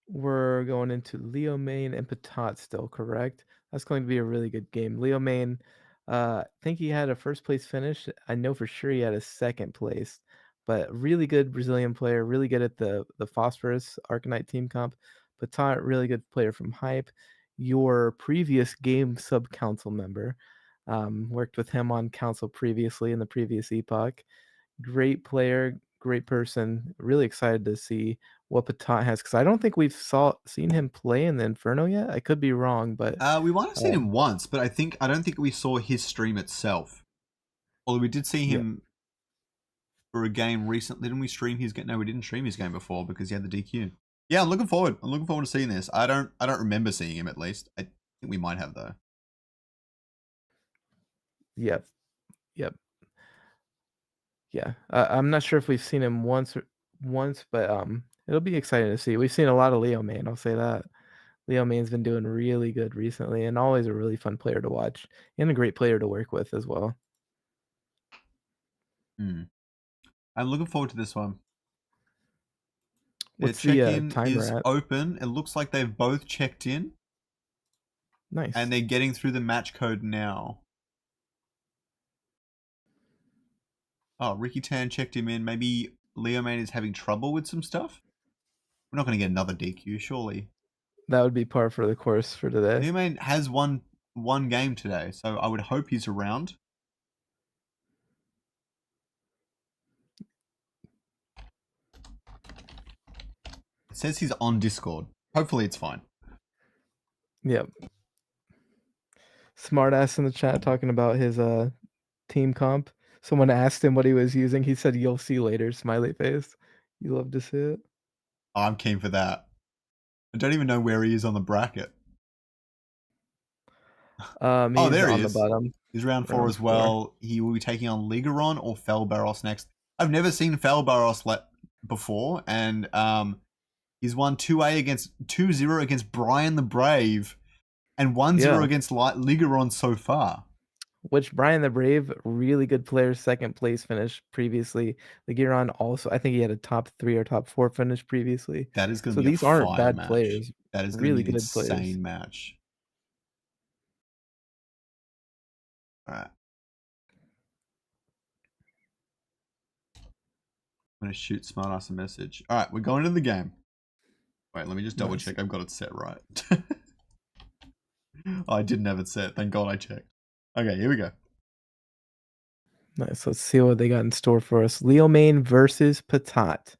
we're going into Leomane and Patat still, correct? That's going to be a really good game. Leomane, I think he had a first place finish. I know for sure he had a second place, but really good Brazilian player, really good at the Phosphorus Arcanite team comp. Patat, really good player from Hype. Your previous game sub council member, worked with him on council previously in the previous epoch. Great player, great person. Really excited to see what Patat has, because I don't think we've seen him play in the Inferno yet. I could be wrong, but we might have seen him once, but I don't think we saw his stream itself. Although we did see him for a game recently. Didn't we stream his game? No, we didn't stream his game before because he had the DQ. Yeah, I'm looking forward. I'm looking forward to seeing this. I don't remember seeing him, at least. I think we might have, though. Yep. Yeah, I'm not sure if we've seen him once, but it'll be exciting to see. We've seen a lot of Leomane, I'll say that. Leomane's been doing really good recently, and always a really fun player to watch, and a great player to work with as well. I'm looking forward to this one. What's the check-in timer is at? open. It looks like they've both checked in. Nice. And they're getting through the match code now. Oh, Ricky Tan checked him in. Maybe Leomane is having trouble with some stuff? We're not going to get another DQ, surely. That would be par for the course for today. Leomane has won one game today, so I would hope he's around. It says he's on Discord. Hopefully it's fine. Yep. Smartass in the chat talking about his team comp. Someone asked him what he was using. He said, "You'll see later." Smiley face. You love to see it. I'm keen for that. I don't even know where he is on the bracket. He's there he on the is. bottom. He's round 4 Round as well. He will be taking on Ligaron or Felbaros next. I've never seen Felbaros before, and he's won 2-0 against Brian the Brave, and 1-0 Yeah. against Ligaron so far. Which Brian the Brave, really good player, second place finish previously. Ligaron also, I think he had a top 3 or top 4 finish previously. That is going So to be these a aren't fire bad match. players. That is going Really to be an good players. insane match. All right. I'm going to shoot Smartass a message. All right, we're going into the game. Wait, let me just double check I've got it set right. Oh, I didn't have it set. Thank God I checked. Okay, here we go. Nice. Let's see what they got in store for us. Leomane versus Patat.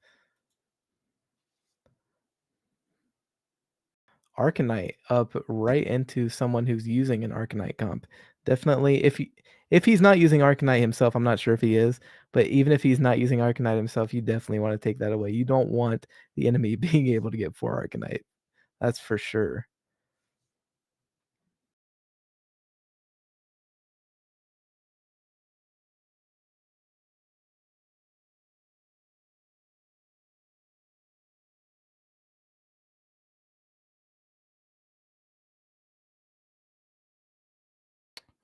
Arcanite up right into someone who's using an Arcanite comp. Definitely, if he's not using Arcanite himself, I'm not sure if he is, but even if he's not using Arcanite himself, you definitely want to take that away. You don't want the enemy being able to get 4 Arcanite. That's for sure.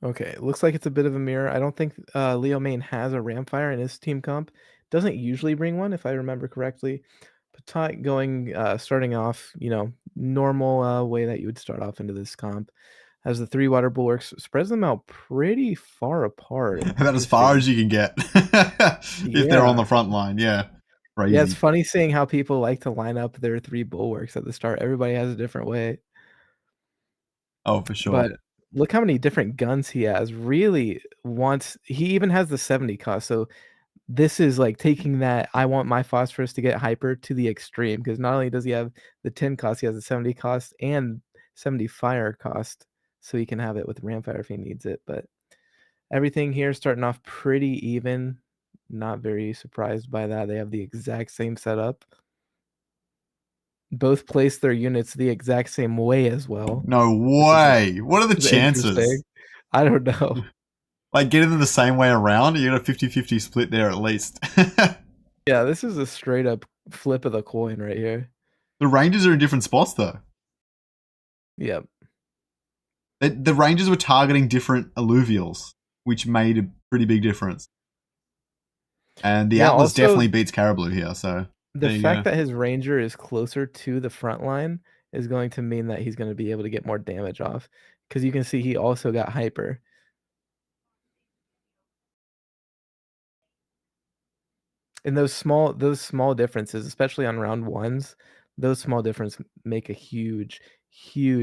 Okay, looks like it's a bit of a mirror. I don't think Leomane has a Ramfire in his team comp. Doesn't usually bring one, if I remember correctly. Patat going, starting off, normal way that you would start off into this comp. Has the 3 water bulwarks, spreads them out pretty far apart. About as far as you can get if they're on the front line. Yeah. Crazy. Yeah, it's funny seeing how people like to line up their 3 bulwarks at the start. Everybody has a different way. Oh, for sure. But look how many different guns he has. Really he even has the 70 cost. So this is like taking that I want my phosphorus to get hyper to the extreme, because not only does he have the 10 cost, he has the 70 cost and 70 fire cost. So he can have it with Ramfire if he needs it. But everything here starting off pretty even. Not very surprised by that. They have the exact same setup. Both place their units the exact same way as well. No way. What are the chances? I don't know. Like getting them the same way around? You got a 50-50 split there at least. Yeah, this is a straight up flip of the coin right here. The Rangers are in different spots though. Yep. The Rangers were targeting different Illuvials, which made a pretty big difference. And the Atlas also, definitely beats Caribou here, so the fact that his Ranger is closer to the front line is going to mean that he's going to be able to get more damage off, because you can see he also got hyper. And those small differences, especially on round 1s, those small differences make a huge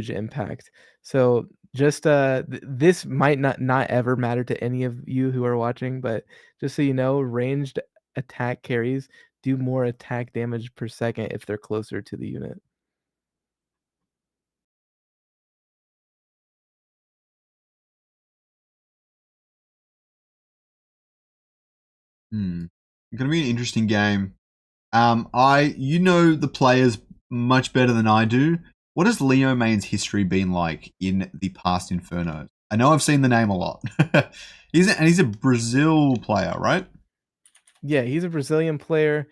impact. So just this might not ever matter to any of you who are watching, but just so you know, ranged attack carries do more attack damage per second if they're closer to the unit. Going to be an interesting game. You know the players much better than I do. What has Leomane's history been like in the past Infernos? I know I've seen the name a lot. He's a Brazil player, right? Yeah, he's a Brazilian player.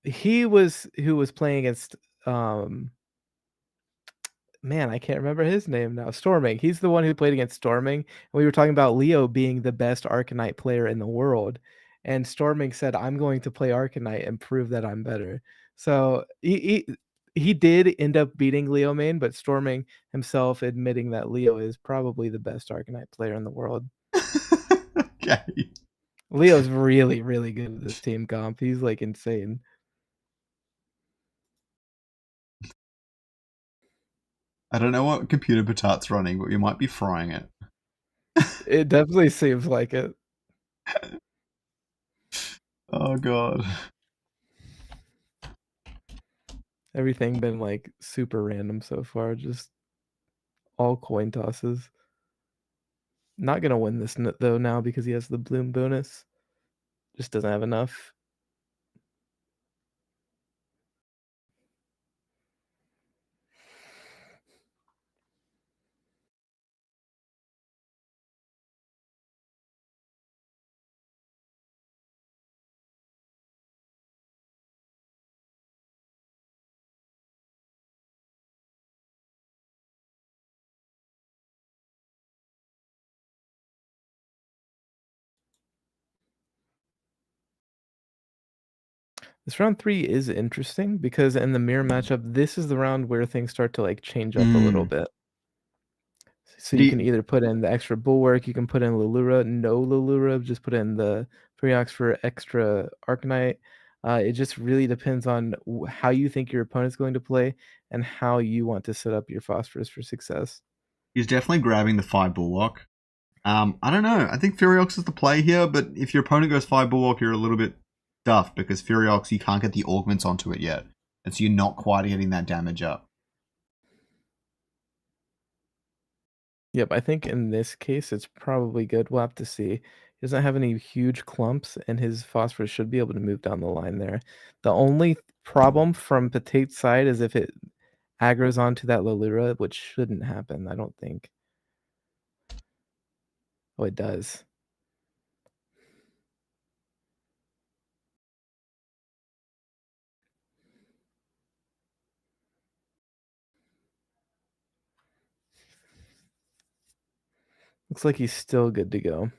He was who was playing against man, I can't remember his name now. Storming. He's the one who played against Storming. And we were talking about Leo being the best Arcanite player in the world. And Storming said, I'm going to play Arcanite and prove that I'm better. So he did end up beating Leomane, but Storming himself admitting that Leo is probably the best Arcanite player in the world. Okay. Leo's really, really good at this team comp. He's like insane. I don't know what computer Patat's running, but we might be frying it. It definitely seems like it. Oh god. Everything been like super random so far, just all coin tosses. Not gonna win this though now because he has the bloom bonus. Just doesn't have enough. This round 3 is interesting because in the mirror matchup, this is the round where things start to like change up a little bit. So you can either put in the extra bulwark, you can put in Lulura, no Lulura, just put in the Priox for extra Arcanite. It just really depends on how you think your opponent's going to play and how you want to set up your Phosphorus for success. He's definitely grabbing the 5 Bulwark. I don't know. I think Furiox is the play here, but if your opponent goes 5 Bulwark, you're a little bit stuffed because Furiox, you can't get the augments onto it yet. And so you're not quite getting that damage up. Yep, I think in this case, it's probably good. We'll have to see. He doesn't have any huge clumps, and his Phosphorus should be able to move down the line there. The only problem from Patate's side is if it aggroes onto that Lolura, which shouldn't happen, I don't think. Oh, it does. Looks like he's still good to go.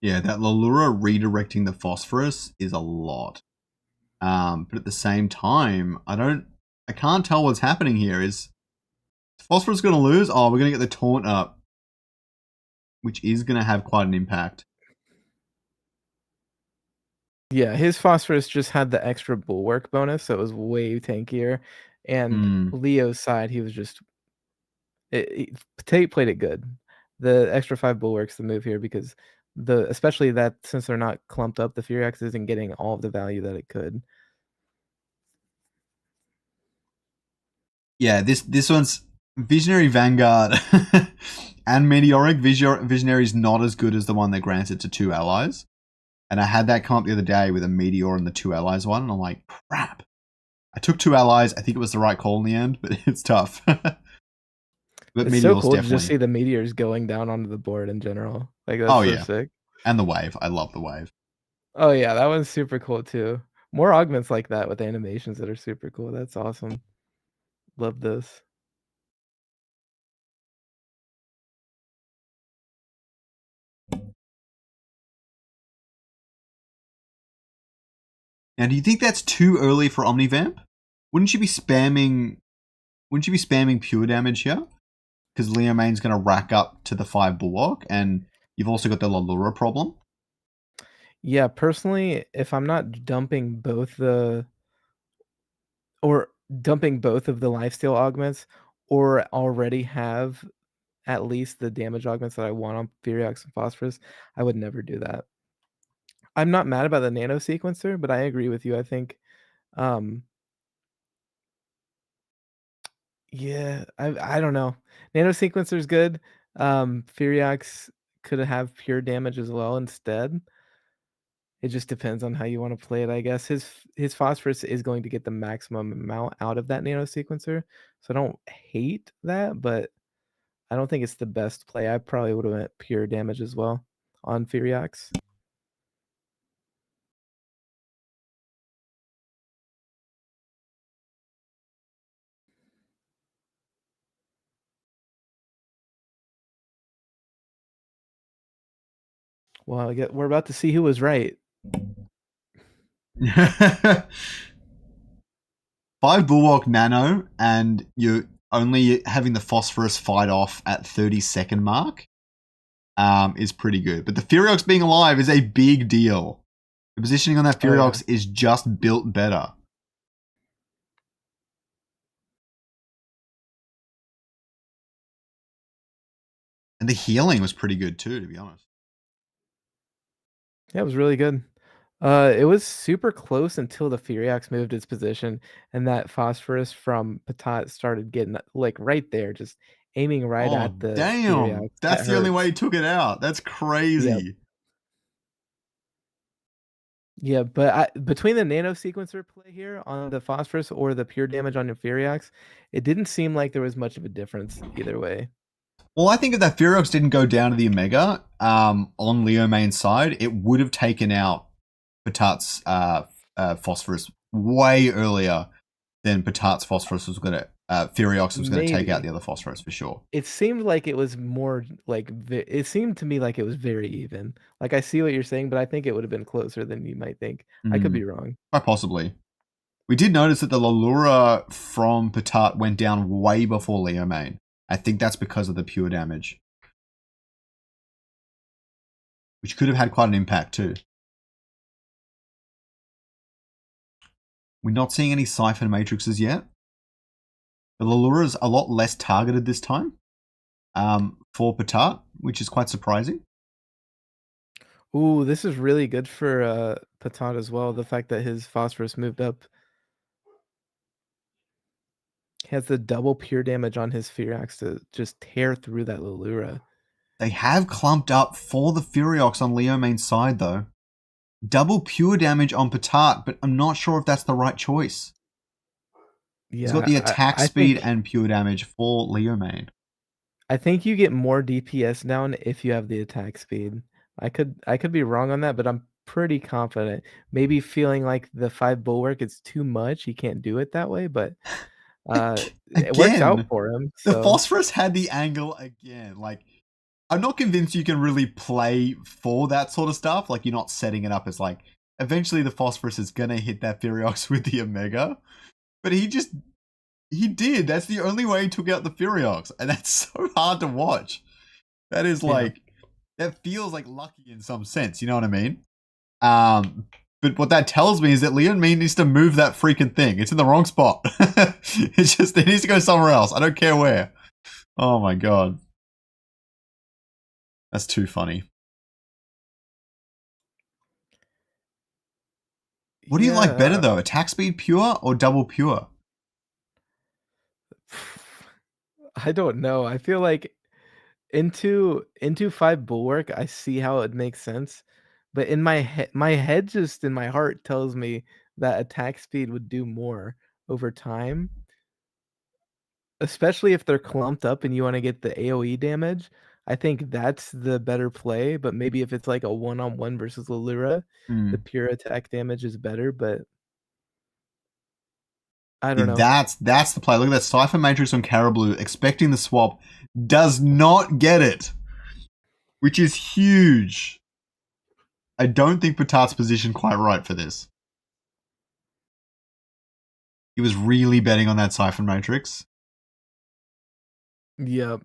Yeah, that Lolura redirecting the Phosphorus is a lot. But at the same time, I can't tell what's happening here. Is Phosphorus going to lose? Oh, we're going to get the taunt up, which is going to have quite an impact. Yeah, his Phosphorus just had the extra bulwark bonus, so it was way tankier. And Leo's side, he was just Patate played it good. The extra 5 bulwarks the move here because especially that since they're not clumped up, the Furiax isn't getting all of the value that it could. Yeah, this one's Visionary Vanguard and Meteoric. Visionary is not as good as the one that grants it to 2 allies. And I had that come up the other day with a Meteor and the 2 allies one, and I'm like, crap. I took 2 allies. I think it was the right call in the end, but it's tough. But It's Meteor's so cool definitely... to just see the meteors going down onto the board in general. Like that's so sick. And the wave. I love the wave. Oh yeah, that one's super cool too. More augments like that with animations that are super cool. That's awesome. Love this. Now, do you think that's too early for Omnivamp? Wouldn't you be spamming pure damage here? Because Leomain's going to rack up to the 5 Bulwark, and you've also got the Lolura problem. Yeah, personally, if I'm not dumping both of the lifesteal augments or already have at least the damage augments that I want on Furiox and Phosphorus, I would never do that. I'm not mad about the nano sequencer, but I agree with you. I think yeah, I don't know. Nano sequencer is good. Furiox could have pure damage as well instead. It just depends on how you want to play it, I guess. His Phosphorus is going to get the maximum amount out of that nano sequencer, so I don't hate that, but I don't think it's the best play. I probably would have went pure damage as well on Furiox. Well, we're about to see who was right. 5 Bulwark Nano, and you're only having the Phosphorus fight off at 30-second mark is pretty good. But the Furiox being alive is a big deal. The positioning on that Furiox is just built better. And the healing was pretty good too, to be honest. Yeah, it was really good. It was super close until the Furiox moved its position, and that phosphorus from Patat started getting like right there, just aiming right Oh, at the Furiox. damn. That That's the only way he hurts. took it out. That's Yep. crazy. Yeah, but between the nano sequencer play here on the phosphorus or the pure damage on your Furiox, it didn't seem like there was much of a difference either way. Well, I think if that Ferox didn't go down to the Omega on Leo main's side, it would have taken out Patat's Phosphorus way earlier than Patat's Phosphorus was going to, Ferriox was going to take out Maybe. the other Phosphorus for sure. It seemed like it was more like it seemed to me like it was very even. Like I see what you're saying, but I think it would have been closer than you might think. I could be wrong. Quite possibly. We did notice that the Lalura from Patat went down way before Leo main. I think that's because of the pure damage, which could have had quite an impact too. We're not seeing any Siphon Matrixes yet. The Lalura is a lot less targeted this time for Patat, which is quite surprising. Ooh, this is really good for Patat as well. The fact that his phosphorus moved up. He has the double pure damage on his Firax to just tear through that Lalura. They have clumped up for the Furiox on Leo main's side though. Double pure damage on Patat, but I'm not sure if that's the right choice. Yeah, He's got the attack I speed think, and pure damage for Leo main. I think you get more DPS down if you have the attack speed. I could be wrong on that, but I'm pretty confident. Maybe feeling like the 5 bulwark is too much. He can't do it that way, but it works out Again, for him. the So Phosphorus had the angle again. Like, I'm not convinced you can really play for that sort of stuff. Like, you're not setting it up as like, eventually the Phosphorus is going to hit that Furiox with the Omega. But he did. That's the only way he took out the Furiox. And that's so hard to watch. That is like, that feels like lucky in some sense. You know what I mean? But what that tells me is that Leon Mean needs to move that freaking thing. It's in the wrong spot. It's just, it needs to go somewhere else. I don't care where. Oh my god. That's too funny. What do you like better though? Attack speed pure or double pure? I don't know. I feel like into 5 bulwark, I see how it makes sense. But in my head just in my heart tells me that attack speed would do more over time. Especially if they're clumped up and you wanna get the AoE damage. I think that's the better play, but maybe if it's like a one-on-one versus Lalura, the pure attack damage is better, but I don't know. That's the play. Look at that Siphon Matrix on Caribou expecting the swap. Does not get it. Which is huge. I don't think Patat's positioned quite right for this. He was really betting on that Siphon Matrix. Yep.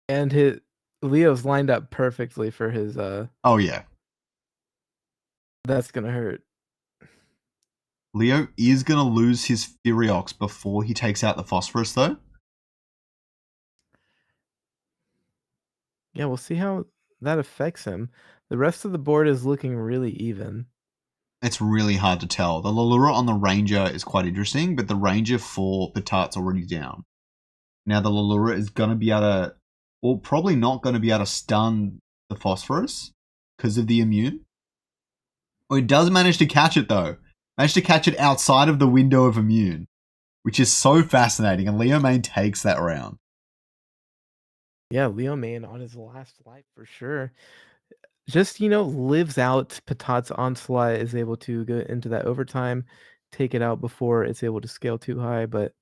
And his Leo's lined up perfectly for his Oh yeah. that's gonna hurt. Leo is going to lose his Furiox before he takes out the Phosphorus though. Yeah, we'll see how that affects him. The rest of the board is looking really even. It's really hard to tell. The Lalura on the Ranger is quite interesting, but the Ranger for Patat's already down. Now the Lalura is going to be able to, or probably not going to be able to stun the Phosphorus because of the immune. Or it does manage to catch it though. Managed to catch it outside of the window of immune, which is so fascinating. And Leo Main takes that round. Yeah, Leo Main on his last life for sure. Just, lives out Patat's onslaught, is able to go into that overtime, take it out before it's able to scale too high, but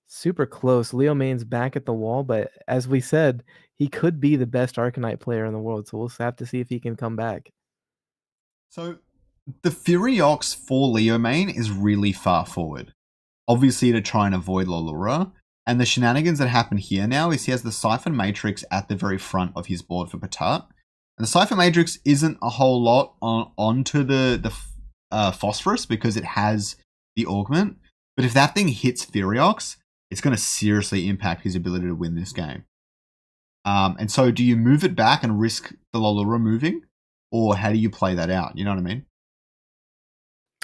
super close. Leo Main's back at the wall, but as we said, he could be the best Arcanite player in the world, so we'll have to see if he can come back. So the Furiox for Leo Main is really far forward. Obviously to try and avoid Lalura. And the shenanigans that happen here now is he has the Siphon Matrix at the very front of his board for Patat. And the Siphon Matrix isn't a whole lot onto the Phosphorus because it has the Augment. But if that thing hits Furiox, it's going to seriously impact his ability to win this game. And so do you move it back and risk the Lalura moving? Or how do you play that out? You know what I mean?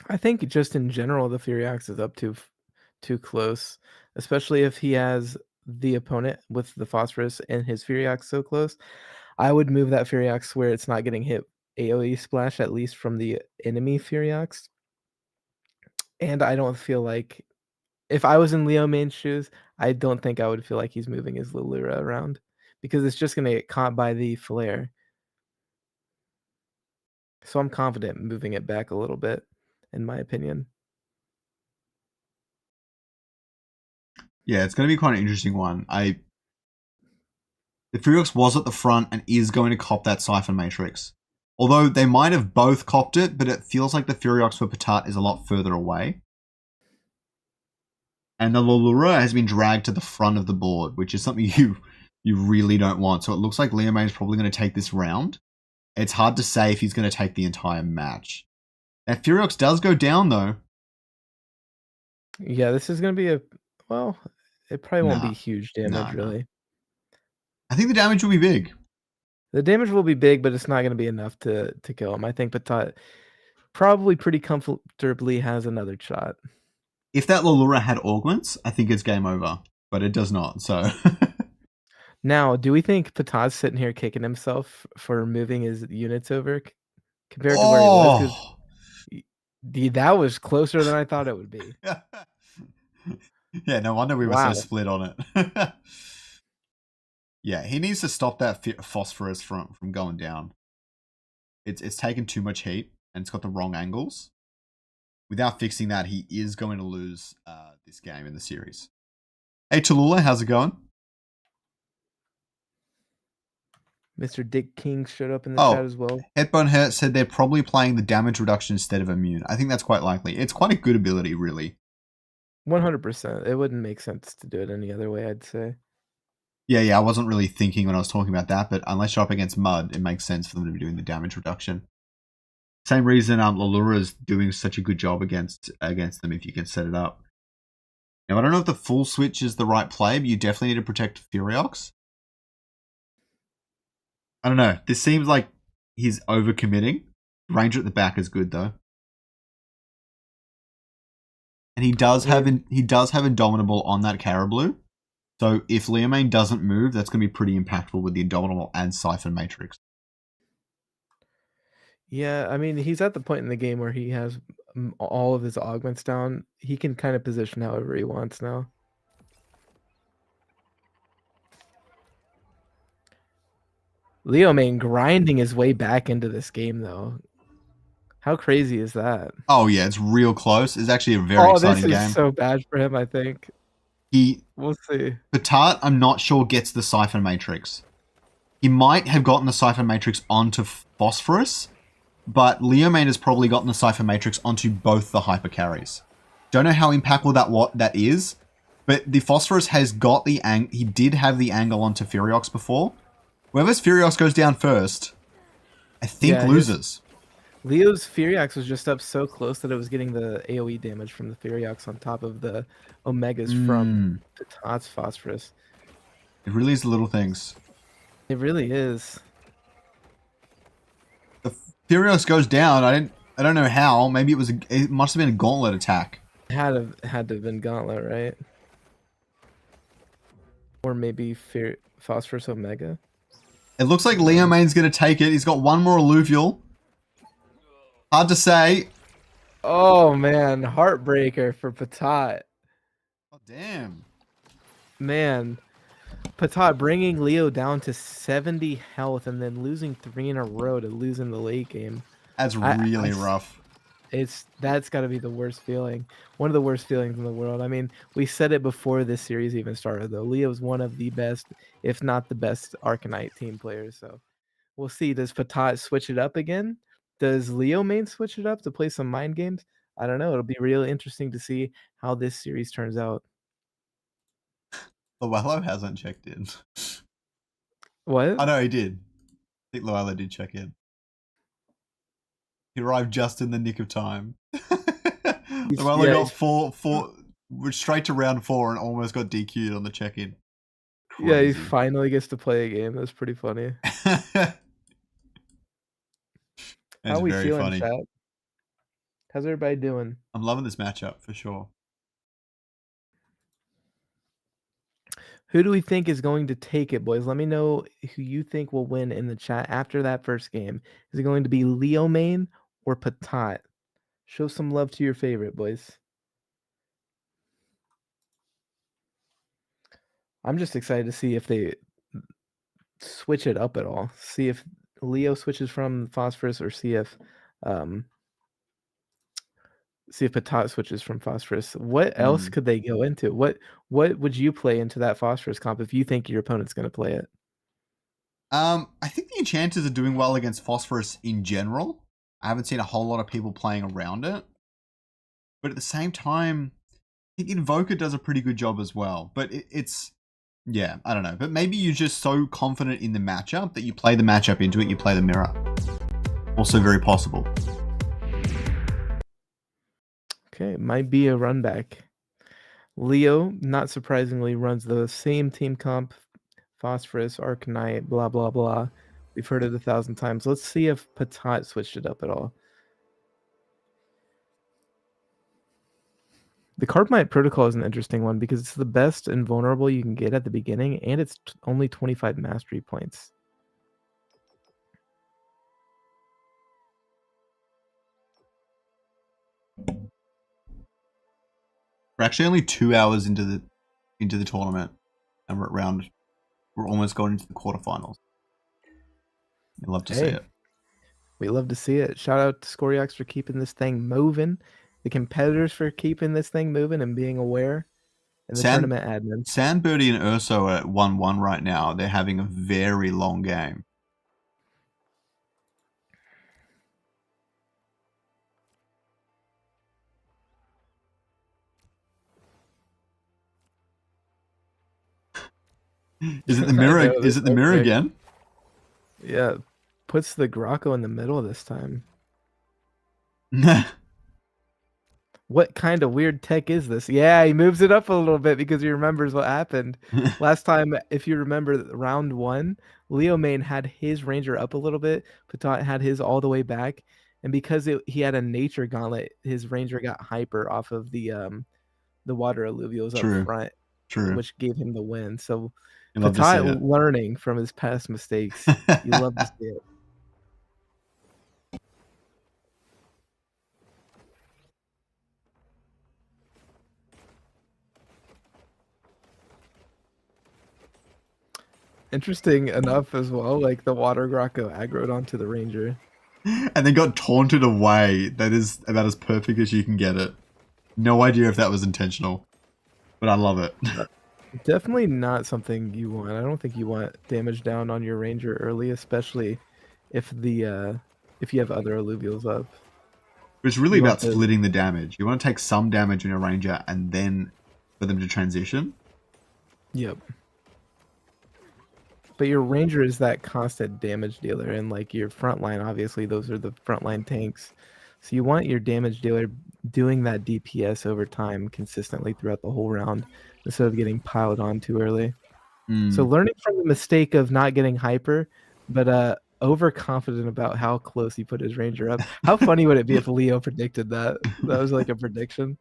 I think just in general, the Furiax is up too close, especially if he has the opponent with the Phosphorus and his Furiax so close. I would move that Furiax where it's not getting hit AoE splash, at least from the enemy Furiax. And I don't feel like if I was in Leo Main's shoes, I don't think I would feel like he's moving his Lilura around because it's just gonna get caught by the flare. So I'm confident moving it back a little bit, in my opinion. Yeah, it's going to be quite an interesting one. The Furiox was at the front and is going to cop that Siphon Matrix. Although they might have both copped it, but it feels like the Furiox for Patat is a lot further away. And the Lilura has been dragged to the front of the board, which is something you really don't want. So it looks like Liam is probably going to take this round. It's hard to say if he's going to take the entire match. Now, Furiox does go down, though. Yeah, this is going to be well, it probably won't be huge damage, Nah. really. I think the damage will be big. The damage will be big, but it's not going to be enough to kill him. I think Patat probably pretty comfortably has another shot. If that Lilura had augments, I think it's game over. But it does not, so... Now, do we think Patat's sitting here kicking himself for moving his units over compared to where he was? Because that was closer than I thought it would be. Yeah, no wonder we were so split on it. Yeah, he needs to stop that phosphorus from going down. It's taken too much heat, and it's got the wrong angles. Without fixing that, he is going to lose this game in the series. Hey, Tallulah, how's it going? Mr. Dick King showed up in the chat as well. Headbone Hurt said they're probably playing the damage reduction instead of immune. I think that's quite likely. It's quite a good ability, really. 100%. It wouldn't make sense to do it any other way, I'd say. Yeah, I wasn't really thinking when I was talking about that, but unless you're up against Mud, it makes sense for them to be doing the damage reduction. Same reason Lilura is doing such a good job against them if you can set it up. Now, I don't know if the full switch is the right play, but you definitely need to protect Furiox. I don't know. This seems like he's overcommitting. Ranger at the back is good, though. And he does have Indomitable on that Carablue. So if Liamane doesn't move, that's going to be pretty impactful with the Indomitable and Siphon Matrix. Yeah, I mean, he's at the point in the game where he has all of his augments down. He can kind of position however he wants now. Liamane grinding his way back into this game, though. How crazy is that? Oh, yeah, it's real close. It's actually a very exciting game. This is so bad for him, I think. We'll see. Patat, I'm not sure, gets the Siphon Matrix. He might have gotten the Siphon Matrix onto Phosphorus, but Liamane has probably gotten the Siphon Matrix onto both the Hyper Carries. Don't know how impactful that is, but the Phosphorus has got the he did have the angle onto Furiox before. Whoever's Furiox goes down first, I think loses. Leo's Furiox was just up so close that it was getting the AoE damage from the Furiox on top of the Omegas from Patat's Phosphorus. It really is the little things. It really is. The Furiox goes down. I don't know how. Maybe it must have been a gauntlet attack. It had to have been gauntlet, right? Or maybe Phosphorus Omega. It looks like Liamane's going to take it. He's got one more Illuvial. Hard to say. Oh, man. Heartbreaker for Patat. Oh, damn. Man. Patat bringing Leo down to 70 health and then losing 3 in a row to lose in the late game. That's really rough. That's got to be the worst feeling. One of the worst feelings in the world. I mean, we said it before this series even started, though. Leo's one of the best, if not the best, Arcanite team players. So we'll see. Does Patat switch it up again? Does Leo main switch it up to play some mind games? I don't know. It'll be really interesting to see how this series turns out. Luello hasn't checked in. What? I know he did. I think Luello did check in. He arrived just in the nick of time. Luello got four, straight to round 4 and almost got DQ'd on the check-in. Crazy. Yeah, he finally gets to play a game. That's pretty funny. How It's we very feeling, funny. chat? How's everybody doing? I'm loving this matchup for sure. Who do we think is going to take it, boys? Let me know who you think will win in the chat after that first game. Is it going to be Leo main or Patat? Show some love to your favorite, boys. I'm just excited to see if they switch it up at all. See if Leo switches from Phosphorus, or see if Patat switches from Phosphorus. What else could they go into? What would you play into that Phosphorus comp if you think your opponent's going to play it? I think the enchanters are doing well against Phosphorus in general. I haven't seen a whole lot of people playing around it. But at the same time, I think Invoker does a pretty good job as well. But it's, yeah, I don't know. But maybe you're just so confident in the matchup that you play the matchup into it, you play the mirror. Also very possible. Okay, might be a run back. Leo, not surprisingly, runs the same team comp, Phosphorus, Arcanite, blah, blah, blah. We've heard it 1,000 times. Let's see if Patat switched it up at all. The Carbonite Protocol is an interesting one because it's the best invulnerable you can get at the beginning, and it's only 25 mastery points. We're actually only 2 hours into the tournament, and we're almost going into the quarterfinals. I love to see it. We love to see it. Shout out to Scoriox for keeping this thing moving, the competitors for keeping this thing moving and being aware, and the tournament admins. Sandbirdie and Urso are at 1-1 right now. They're having a very long game. Is it the mirror? Is it the mirror again? Yeah, puts the Grocko in the middle this time. What kind of weird tech is this? Yeah, he moves it up a little bit because he remembers what happened. Last time, if you remember round 1, Leo main had his ranger up a little bit. Patat had his all the way back. And because he had a nature gauntlet, his ranger got hyper off of the water alluvials up front. True. Which gave him the win. So Patat learning from his past mistakes. You love to see it. Interesting enough as well, like the water Grocko aggroed onto the ranger. And then got taunted away. That is about as perfect as you can get it. No idea if that was intentional, but I love it. Definitely not something you want. I don't think you want damage down on your ranger early, especially if you have other alluvials up. It's really about splitting the damage. You want to take some damage on your ranger and then for them to transition. Yep. But your ranger is that constant damage dealer, and like your frontline, obviously those are the frontline tanks. So you want your damage dealer doing that DPS over time consistently throughout the whole round instead of getting piled on too early. So learning from the mistake of not getting hyper, but overconfident about how close he put his ranger up. How funny would it be if Leo predicted that? That was like a prediction.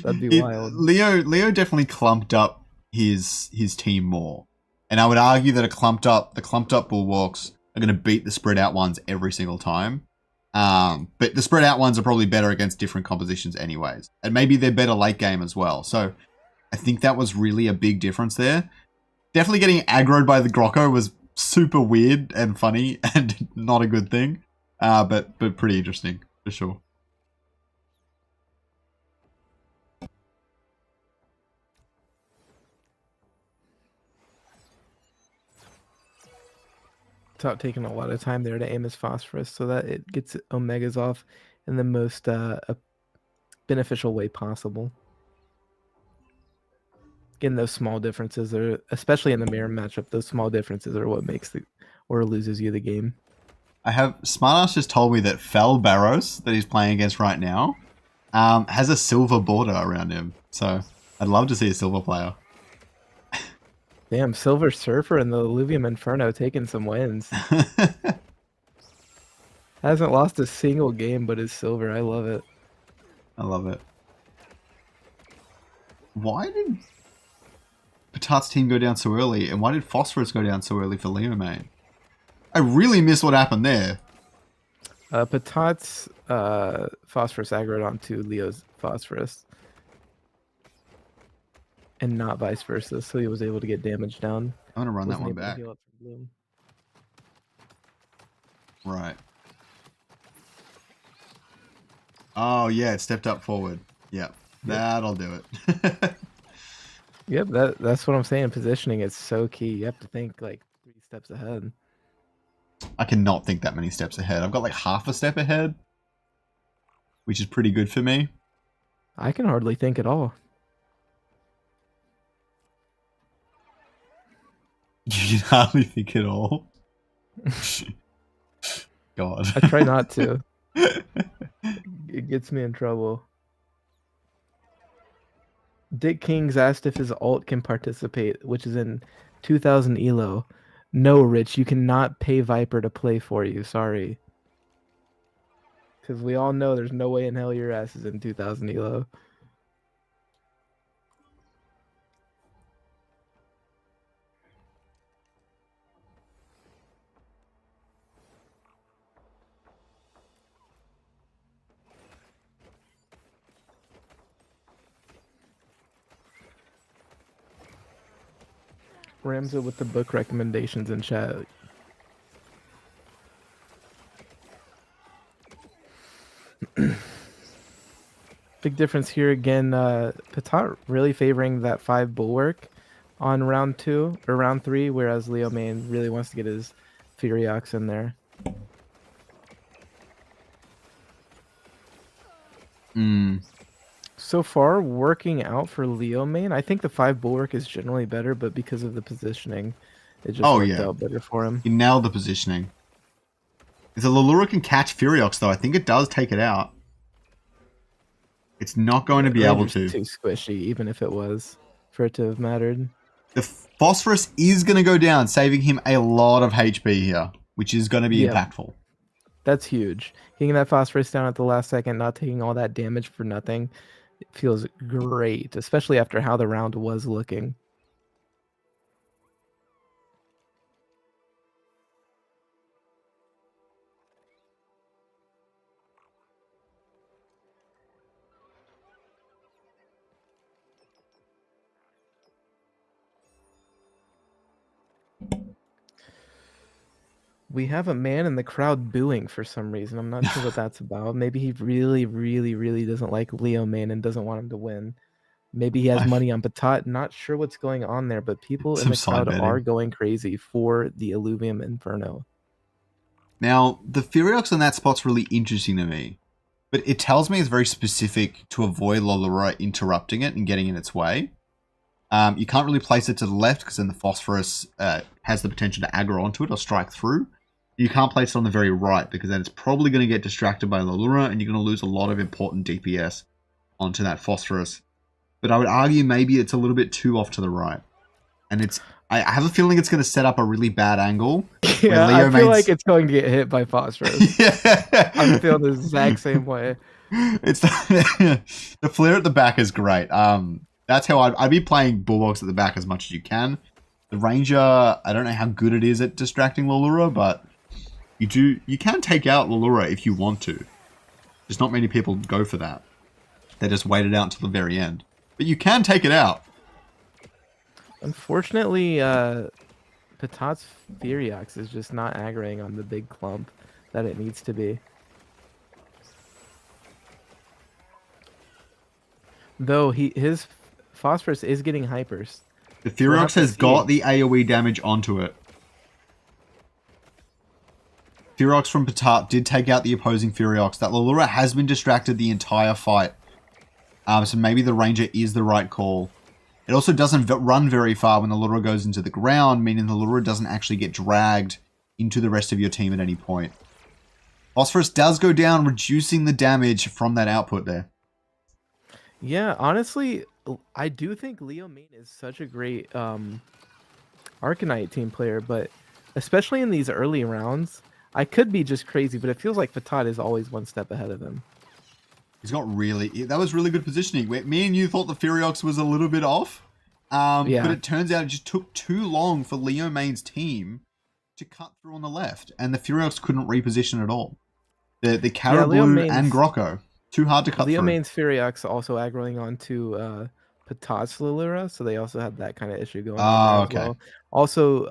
That'd be wild. Leo definitely clumped up his team more. And I would argue that the clumped up bulwarks are going to beat the spread out ones every single time. But the spread out ones are probably better against different compositions anyways. And maybe they're better late game as well. So I think that was really a big difference there. Definitely getting aggroed by the Grocko was super weird and funny and not a good thing. But pretty interesting for sure. Without taking a lot of time there to aim his phosphorus so that it gets omegas off in the most beneficial way possible. Again, those small differences are, especially in the mirror matchup, those small differences are what makes or loses you the game. I have Smartass just told me that Fel Barros that he's playing against right now has a silver border around him. So I'd love to see a silver player. Damn, Silver Surfer and the Illuvium Inferno taking some wins. Hasn't lost a single game, but is silver. I love it. I love it. Why did Patat's team go down so early, and why did Phosphorus go down so early for Leo main? I really missed what happened there. Patat's Phosphorus aggroed onto Leo's Phosphorus. And not vice versa, so he was able to get damage down. I'm gonna run that one Wasn't able to back. heal up from Bloom. Right. Oh yeah, it stepped up forward. Yep. That'll do it. Yep, that's what I'm saying. Positioning is so key. You have to think like 3 steps ahead. I cannot think that many steps ahead. I've got like half a step ahead, which is pretty good for me. I can hardly think at all. You can hardly think at all. God. I try not to. It gets me in trouble. Dick King's asked if his alt can participate, which is in 2000 elo. No, Rich, you cannot pay Viper to play for you. Sorry. Because we all know there's no way in hell your ass is in 2000 elo. Ramza with the book recommendations in chat. Big difference here again. Patat really favoring that 5 bulwark on round 2 or round 3, whereas Leo main really wants to get his Furiox in there. So far, working out for Leo main. I think the 5 bulwark is generally better, but because of the positioning, it just worked out better for him. He nailed the positioning. If the Lallura can catch Furiox, though, I think it does take it out. It's not going to be able to. Too squishy, even if it was, for it to have mattered. The Phosphorus is going to go down, saving him a lot of HP here, which is going to be impactful. That's huge. Getting that Phosphorus down at the last second, not taking all that damage for nothing, it feels great, especially after how the round was looking. We have a man in the crowd booing for some reason. I'm not sure what that's about. Maybe he really, really, really doesn't like Leo main and doesn't want him to win. Maybe he has money on Patat. Not sure what's going on there, but people in the crowd are going crazy for the Illuvium Inferno. Now, the Furiox on that spot's really interesting to me, but it tells me it's very specific to avoid Lallura interrupting it and getting in its way. You can't really place it to the left because then the Phosphorus has the potential to aggro onto it or strike through. You can't place it on the very right because then it's probably going to get distracted by Lallura and you're going to lose a lot of important DPS onto that Phosphorus. But I would argue maybe it's a little bit too off to the right. And I have a feeling it's going to set up a really bad angle. Yeah, I feel like it's going to get hit by Phosphorus. Yeah. I'm feeling the exact same way. It's the flare at the back is great. That's how I'd be playing Bullbox at the back as much as you can. The Ranger, I don't know how good it is at distracting Lallura, but you can take out Lallura if you want to. Just not many people go for that. They just wait it out until the very end. But you can take it out. Unfortunately, Patat's Furiox is just not aggroing on the big clump that it needs to be. Though his Phosphorus is getting hypers. The Furiox has got the AoE damage onto it. Furiox from Patat did take out the opposing Furiox. That Lallura has been distracted the entire fight. So maybe the Ranger is the right call. It also doesn't run very far when the Lallura goes into the ground, meaning the Lallura doesn't actually get dragged into the rest of your team at any point. Phosphorus does go down, reducing the damage from that output there. Yeah, honestly, I do think Leo main is such a great Arcanite team player, but especially in these early rounds, I could be just crazy, but it feels like Patat is always one step ahead of him. He's got really... That was really good positioning. Me and you thought the Furiox was a little bit off. But it turns out it just took too long for Leo Main's team to cut through on the left. And the Furiox couldn't reposition at all. The Caribou and Grocko. Too hard to cut through. Leo Main's Furiox also aggroing onto Patat's Lilura, so they also had that kind of issue going on there as well. Also,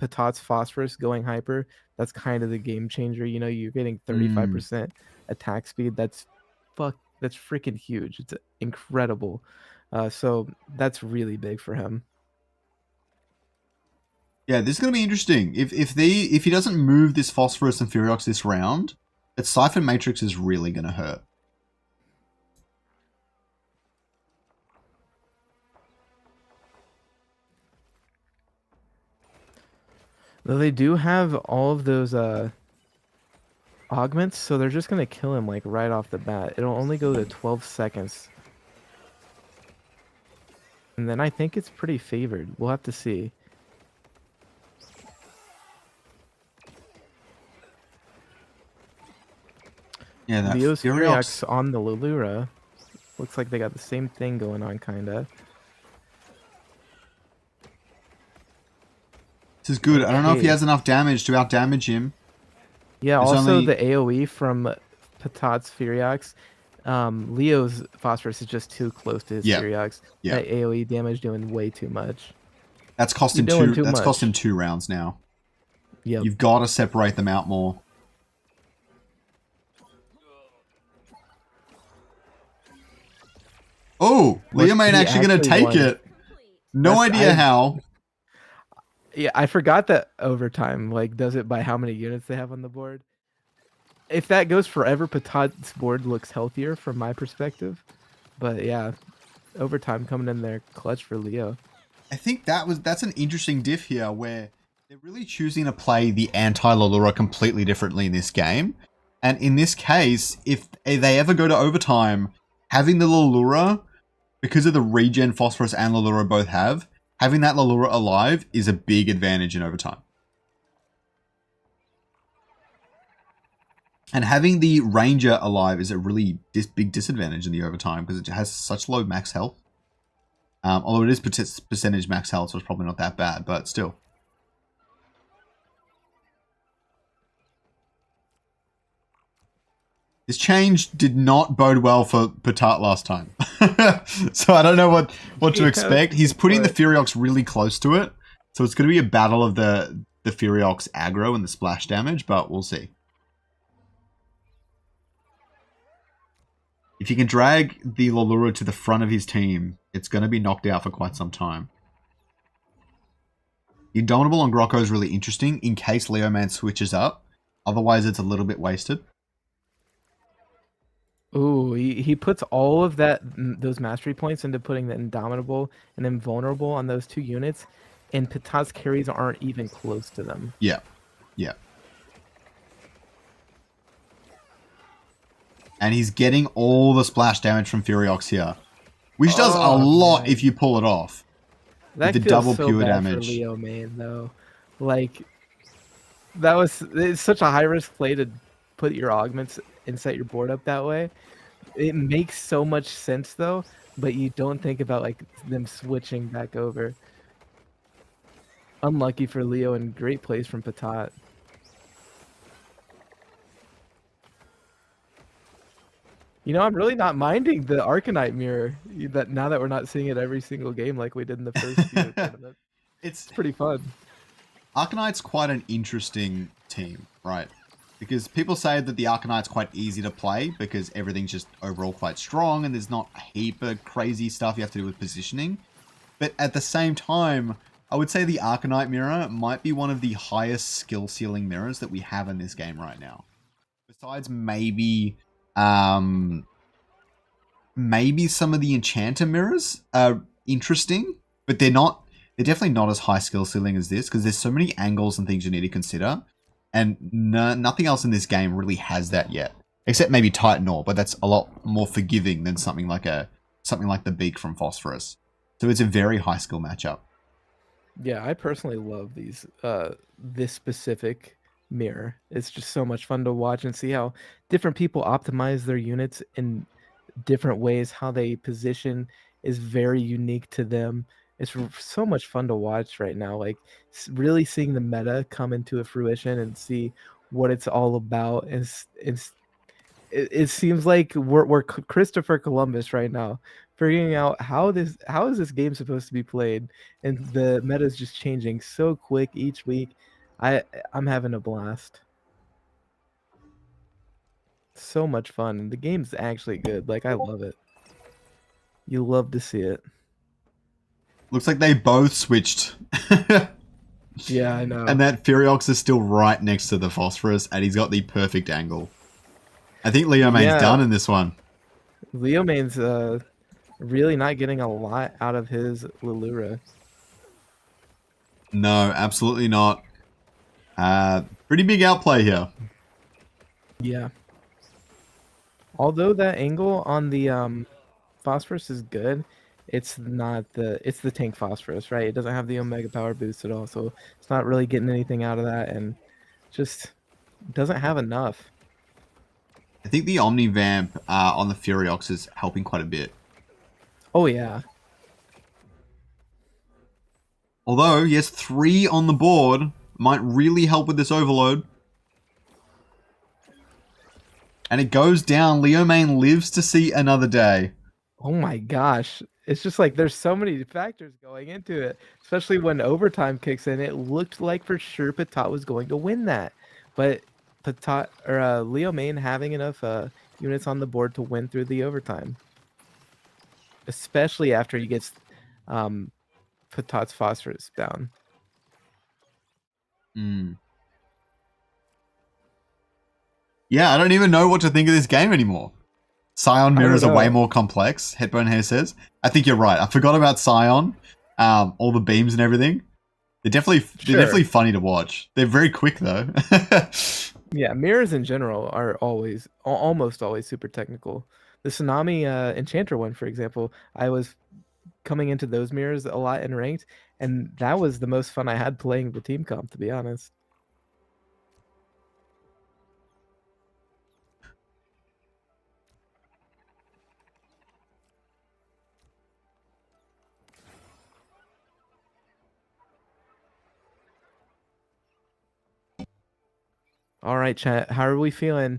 Patat's Phosphorus going hyper, that's kind of the game changer. You know, you're getting 35% attack speed. That's freaking huge. It's incredible. So that's really big for him. Yeah, this is going to be interesting. If he doesn't move this Phosphorus and Furiox this round, its Siphon Matrix is really going to hurt. Though they do have all of those augments, so they're just going to kill him like right off the bat. It'll only go to 12 seconds. And then I think it's pretty favored. We'll have to see. Yeah, that Leo's Furiox on the Lilura. Looks like they got the same thing going on, kinda. This is good. I don't know if he has enough damage to out-damage him. Yeah, there's also the AoE from Patat's Furiox. Leo's Phosphorus is just too close to his Furiox. Yeah. That AoE damage doing way too much. That's cost him two. That's cost him 2 rounds now. Yep. You've got to separate them out more. Oh, Leo Main actually going to take it. No idea how. Yeah, I forgot that overtime does it by how many units they have on the board. If that goes forever, Patat's board looks healthier from my perspective. But yeah, overtime coming in there clutch for Leo. I think that's an interesting diff here where they're really choosing to play the anti-Lilura completely differently in this game. And in this case, if they ever go to overtime, having the Lilura, because of the regen Phosphorus and Lilura both have, having that Lilura alive is a big advantage in overtime. And having the Ranger alive is a really big disadvantage in the overtime because it has such low max health. Although it is percentage max health, so it's probably not that bad, but still. This change did not bode well for Patat last time. So I don't know what to expect. He's putting the Furiox really close to it. So it's going to be a battle of the Furiox aggro and the splash damage, but we'll see. If you can drag the Lilura to the front of his team, it's going to be knocked out for quite some time. Indomitable on Grocko is really interesting in case Leo Man switches up. Otherwise, it's a little bit wasted. Ooh, he puts all of those mastery points into putting the Indomitable and Invulnerable on those 2 units, and Patat's carries aren't even close to them. Yeah, yeah. And he's getting all the splash damage from Furiox here, which does a lot if you pull it off. That with the feels double so pure bad damage. For Leo Main, though. It's such a high risk play to put your augments and set your board up that way. It makes so much sense though, but you don't think about them switching back over. Unlucky for Leo and great plays from Patat. You know, I'm really not minding the Arcanite mirror now that we're not seeing it every single game like we did in the first few tournaments. It's pretty fun. Arcanite's quite an interesting team, right? Because people say that the Arcanite's quite easy to play because everything's just overall quite strong and there's not a heap of crazy stuff you have to do with positioning. But at the same time, I would say the Arcanite mirror might be one of the highest skill ceiling mirrors that we have in this game right now. Besides maybe some of the Enchanter mirrors are interesting, but they're definitely not as high skill ceiling as this because there's so many angles and things you need to consider. And nothing else in this game really has that yet, except maybe Titan Ore, but that's a lot more forgiving than something like the Beak from Phosphorus. So it's a very high skill matchup. Yeah, I personally love these this specific mirror. It's just so much fun to watch and see how different people optimize their units in different ways. How they position is very unique to them. It's so much fun to watch right now. Like really seeing the meta come into a fruition and see what it's all about. It seems like we're Christopher Columbus right now, figuring out how is this game supposed to be played, and the meta is just changing so quick each week. I'm having a blast. So much fun, and the game's actually good. Like I love it. You love to see it. Looks like they both switched. Yeah, I know. And that Furiox is still right next to the Phosphorus, and he's got the perfect angle. I think Leo Main's done in this one. Leo Main's really not getting a lot out of his Lilura. No, absolutely not. Pretty big outplay here. Yeah. Although that angle on the Phosphorus is good, it's the tank Phosphorus, right? It doesn't have the Omega power boost at all, so it's not really getting anything out of that, and just doesn't have enough. I think the Omnivamp on the Furiox is helping quite a bit. Oh yeah. Although, yes, 3 on the board might really help with this overload. And it goes down. Leo Main lives to see another day. Oh my gosh. It's just like there's so many factors going into it, especially when overtime kicks in. It looked like for sure Patat was going to win that. But Patat or Leo Main having enough units on the board to win through the overtime. Especially after he gets Patat's Phosphorus down. Yeah, I don't even know what to think of this game anymore. Scion mirrors are way more complex, Headbone Hair says. I think you're right. I forgot about Scion. All the beams and everything. They're definitely funny to watch. They're very quick though. Yeah, mirrors in general are almost always super technical. The Tsunami Enchanter one, for example, I was coming into those mirrors a lot in ranked, and that was the most fun I had playing the team comp, to be honest. All right, chat. How are we feeling?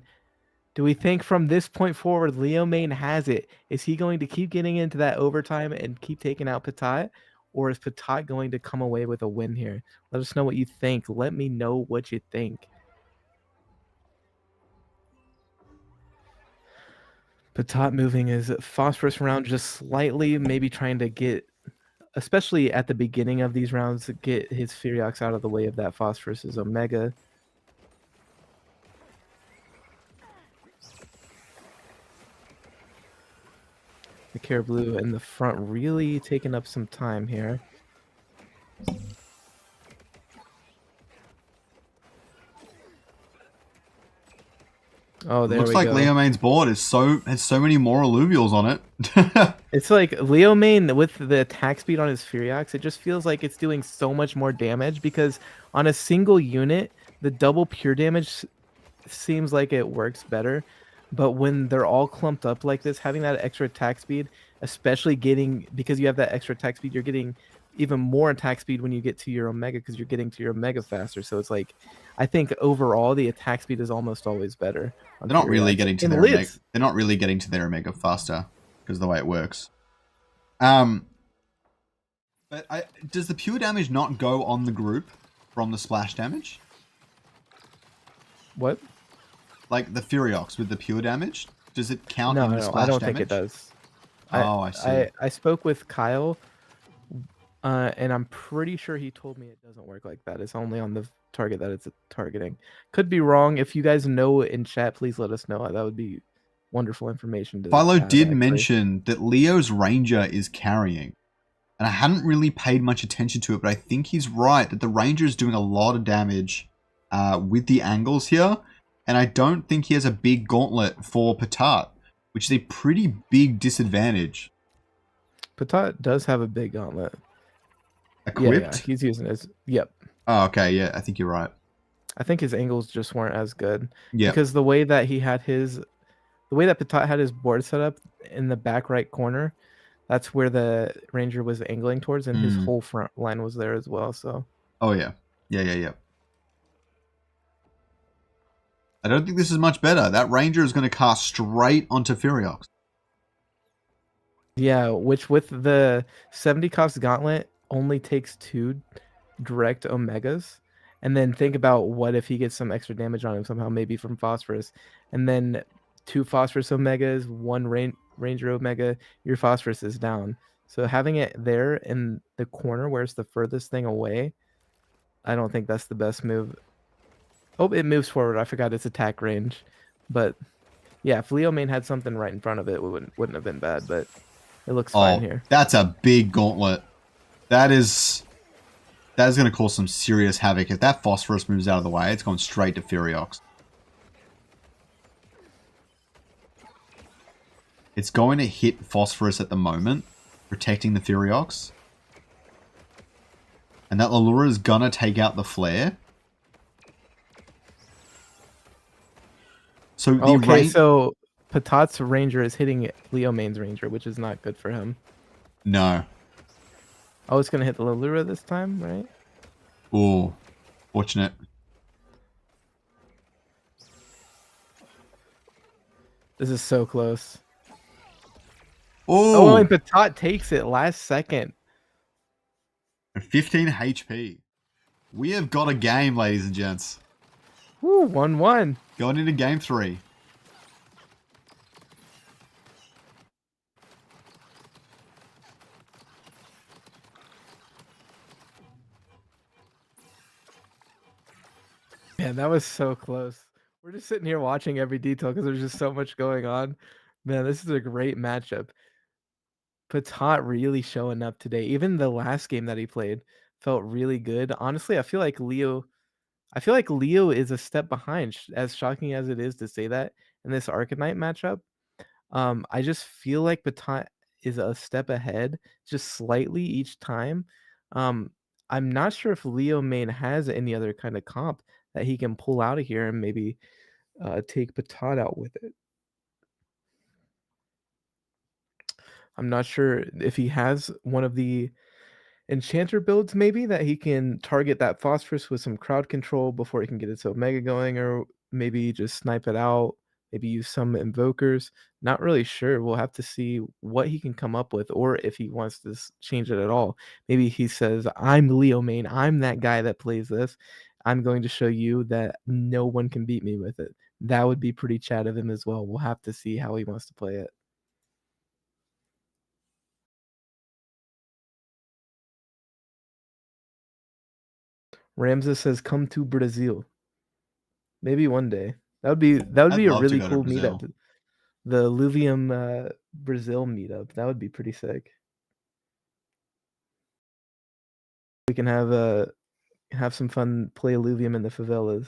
Do we think from this point forward, Leo Main has it? Is he going to keep getting into that overtime and keep taking out Patat? Or is Patat going to come away with a win here? Let us know what you think. Let me know what you think. Patat moving his Phosphorus around just slightly, maybe trying to get, especially at the beginning of these rounds, get his Furiox out of the way of that Phosphorus's Omega. The Caribou in the front really taking up some time here. Oh, there we go. Looks like Leo Main's board has so many more Illuvials on it. It's like Leo Main with the attack speed on his Furiox, it just feels like it's doing so much more damage because on a single unit, the double pure damage seems like it works better. But when they're all clumped up like this, having that extra attack speed, especially because you have that extra attack speed, you're getting even more attack speed when you get to your Omega because you're getting to your Omega faster. So it's like, I think overall the attack speed is almost always better. They're not really getting to their Omega. They're not really getting to their Omega faster because of the way it works. But does the pure damage not go on the group from the splash damage? What? Like the Furiox with the pure damage, does it count in the splash damage? No, I don't think it does. I see. I spoke with Kyle, and I'm pretty sure he told me it doesn't work like that. It's only on the target that it's targeting. Could be wrong. If you guys know in chat, please let us know. That would be wonderful information. Philo did mention that Leo's Ranger is carrying. And I hadn't really paid much attention to it, but I think he's right that the Ranger is doing a lot of damage with the angles here. And I don't think he has a big gauntlet for Patat, which is a pretty big disadvantage. Patat does have a big gauntlet. Equipped? Yeah, he's using his... Yep. Oh, okay, yeah, I think you're right. I think his angles just weren't as good Yeah. because the way that Patat had his board set up in the back right corner, that's where the Ranger was angling towards, and his whole front line was there as well. So. Oh yeah. Yeah. I don't think this is much better. That Ranger is going to cast straight onto Furiox. Yeah, which with the 70 cost gauntlet only takes 2 direct Omegas. And then think about what if he gets some extra damage on him somehow, maybe from Phosphorus. And then 2 Phosphorus Omegas, 1 Ranger Omega, your Phosphorus is down. So having it there in the corner where it's the furthest thing away, I don't think that's the best move. Oh, it moves forward. I forgot its attack range. But yeah, if Leo Main had something right in front of it, it wouldn't have been bad, but it looks fine here. That's a big gauntlet. That is going to cause some serious havoc. If that Phosphorus moves out of the way, it's going straight to Furiox. It's going to hit Phosphorus at the moment, protecting the Furiox. And that Allura is going to take out the Flare. So so Patat's Ranger is hitting Leo Main's Ranger, which is not good for him. No. Oh, it's going to hit the Allura this time, right? Ooh, fortunate. This is so close. Ooh. Oh, and Patat takes it last second. 15 HP. We have got a game, ladies and gents. Woo, 1-1. Going into game 3. Man, that was so close. We're just sitting here watching every detail because there's just so much going on. Man, this is a great matchup. Patat really showing up today. Even the last game that he played felt really good. Honestly, I feel like Leo is a step behind, as shocking as it is to say that in this Arcanite matchup. I just feel like Patat is a step ahead, just slightly each time. I'm not sure if Leo Main has any other kind of comp that he can pull out of here and maybe take Patat out with it. I'm not sure if he has one of the enchanter builds maybe that he can target that Phosphorus with some crowd control before he can get its Omega going, or maybe just snipe it out, maybe use some invokers. Not really sure. We'll have to see what he can come up with, or if he wants to change it at all. Maybe he says, I'm Leo Main, I'm that guy that plays this. I'm going to show you that no one can beat me with it. That would be pretty Chad of him as well. We'll have to see how he wants to play it. Ramses says, "Come to Brazil." Maybe one day. That would be a really cool meetup. The Illuvium Brazil meetup. That would be pretty sick. We can have some fun, play Illuvium in the favelas.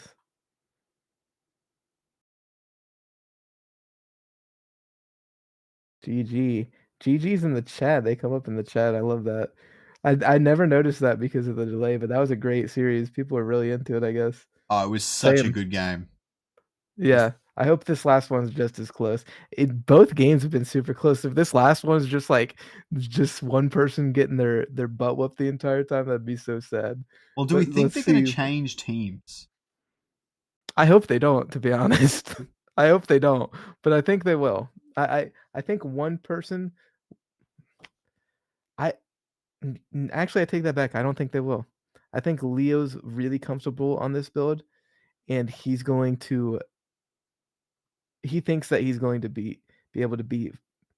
GG's in the chat. They come up in the chat. I love that. I never noticed that because of the delay, but that was a great series. People are really into it, I guess. Oh, it was such a good game. Yeah, I hope this last one's just as close. Both games have been super close. If this last one's just like one person getting their butt whooped the entire time, that'd be so sad. Well, do we think they're going to change teams? I hope they don't, to be honest. I hope they don't, but I think they will. I think one person. Actually, I take that back. I don't think they will. I think Leo's really comfortable on this build, and he thinks that he's going to be able to beat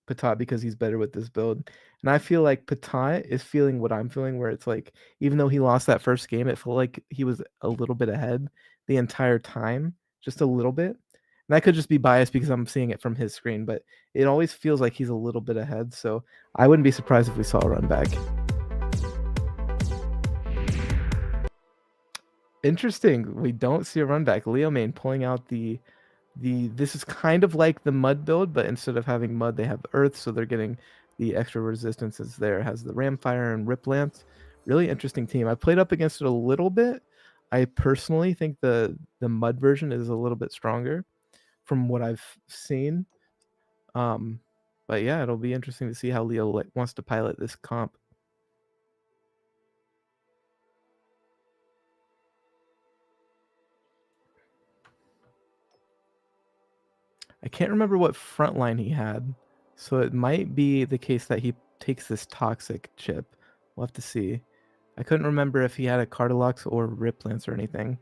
Patat because he's better with this build. And I feel like Patat is feeling what I'm feeling, where it's like, even though he lost that first game, it felt like he was a little bit ahead the entire time, just a little bit. And that could just be biased because I'm seeing it from his screen, but it always feels like he's a little bit ahead. So I wouldn't be surprised if we saw a run back. Interesting. We don't see a run back. Leo Main pulling out this is kind of like the mud build, but instead of having mud, they have earth, so they're getting the extra resistances there. It has the Ramfire and Rip Lance. Really interesting team. I played up against it a little bit. I personally think the mud version is a little bit stronger from what I've seen. But yeah, it'll be interesting to see how Leo wants to pilot this comp. I can't remember what front line he had, so it might be the case that he takes this toxic chip. We'll have to see. I couldn't remember if he had a Cardilox or Rip Lance or anything.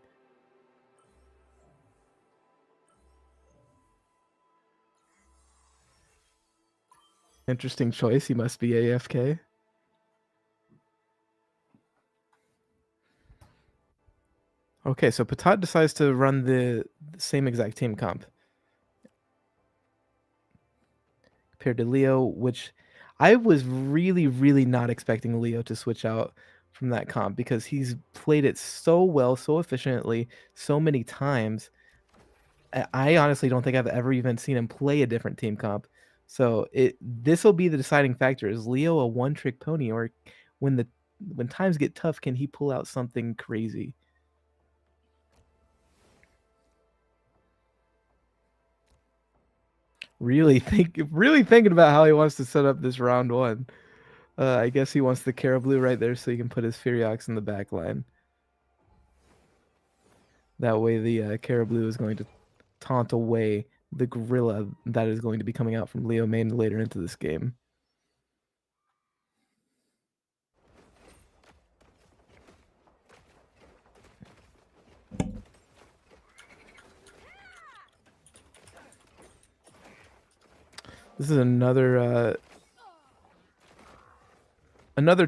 Interesting choice. He must be AFK. Okay, so Patat decides to run the same exact team comp compared to Leo, which I was really, really not expecting Leo to switch out from that comp because he's played it so well, so efficiently, so many times. I honestly don't think I've ever even seen him play a different team comp. So this will be the deciding factor. Is Leo a one-trick pony, or when times get tough, can he pull out something crazy? Really thinking about how he wants to set up this round one. I guess he wants the Caribou right there so he can put his Furiox in the back line. That way the Caribou is going to taunt away the gorilla that is going to be coming out from Leo main later into this game. This is another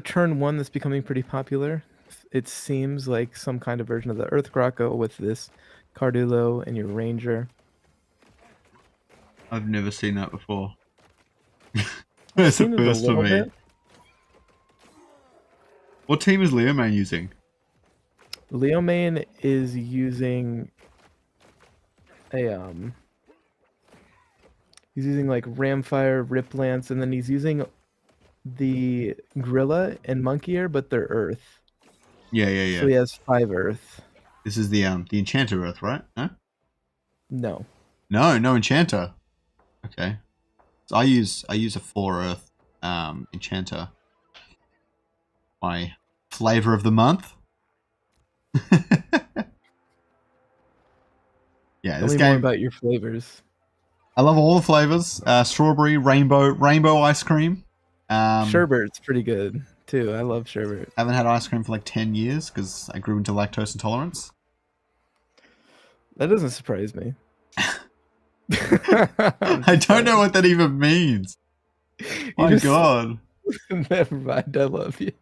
turn one that's becoming pretty popular. It seems like some kind of version of the Earth Grocko with this Cardulo and your Ranger. I've never seen that before. It's a first for me. Bit. What team is Leo main using? Leo main is using a he's using like Ramfire, Rip Lance, and then he's using the Gorilla and Monkey Ear, but they're Earth. Yeah. So he has 5 Earth. This is the Enchanter Earth, right? Huh? No. No Enchanter. Okay. So I use a 4 Earth Enchanter. My flavor of the month. Yeah, Tell me more about your flavors. I love all the flavors. Strawberry, rainbow ice cream. Sherbet's pretty good too. I love sherbet. I haven't had ice cream for like 10 years because I grew into lactose intolerance. That doesn't surprise me. I don't know what that even means. My God. Never mind. I love you.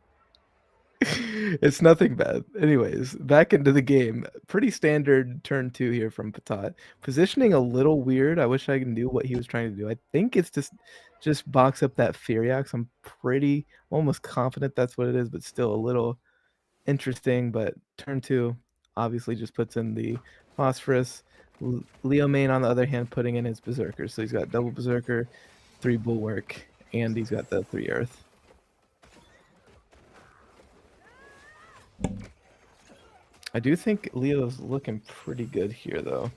It's nothing bad. Anyways, back into the game. Pretty standard turn 2 here from Patat. Positioning a little weird. I wish I knew what he was trying to do. I think it's just box up that Furiox. I'm almost confident that's what it is, but still a little interesting. But turn 2 obviously just puts in the Phosphorus. Leo main, on the other hand, putting in his Berserker. So he's got double Berserker, 3 Bulwark, and he's got the 3 Earth. I do think Leo's looking pretty good here, though.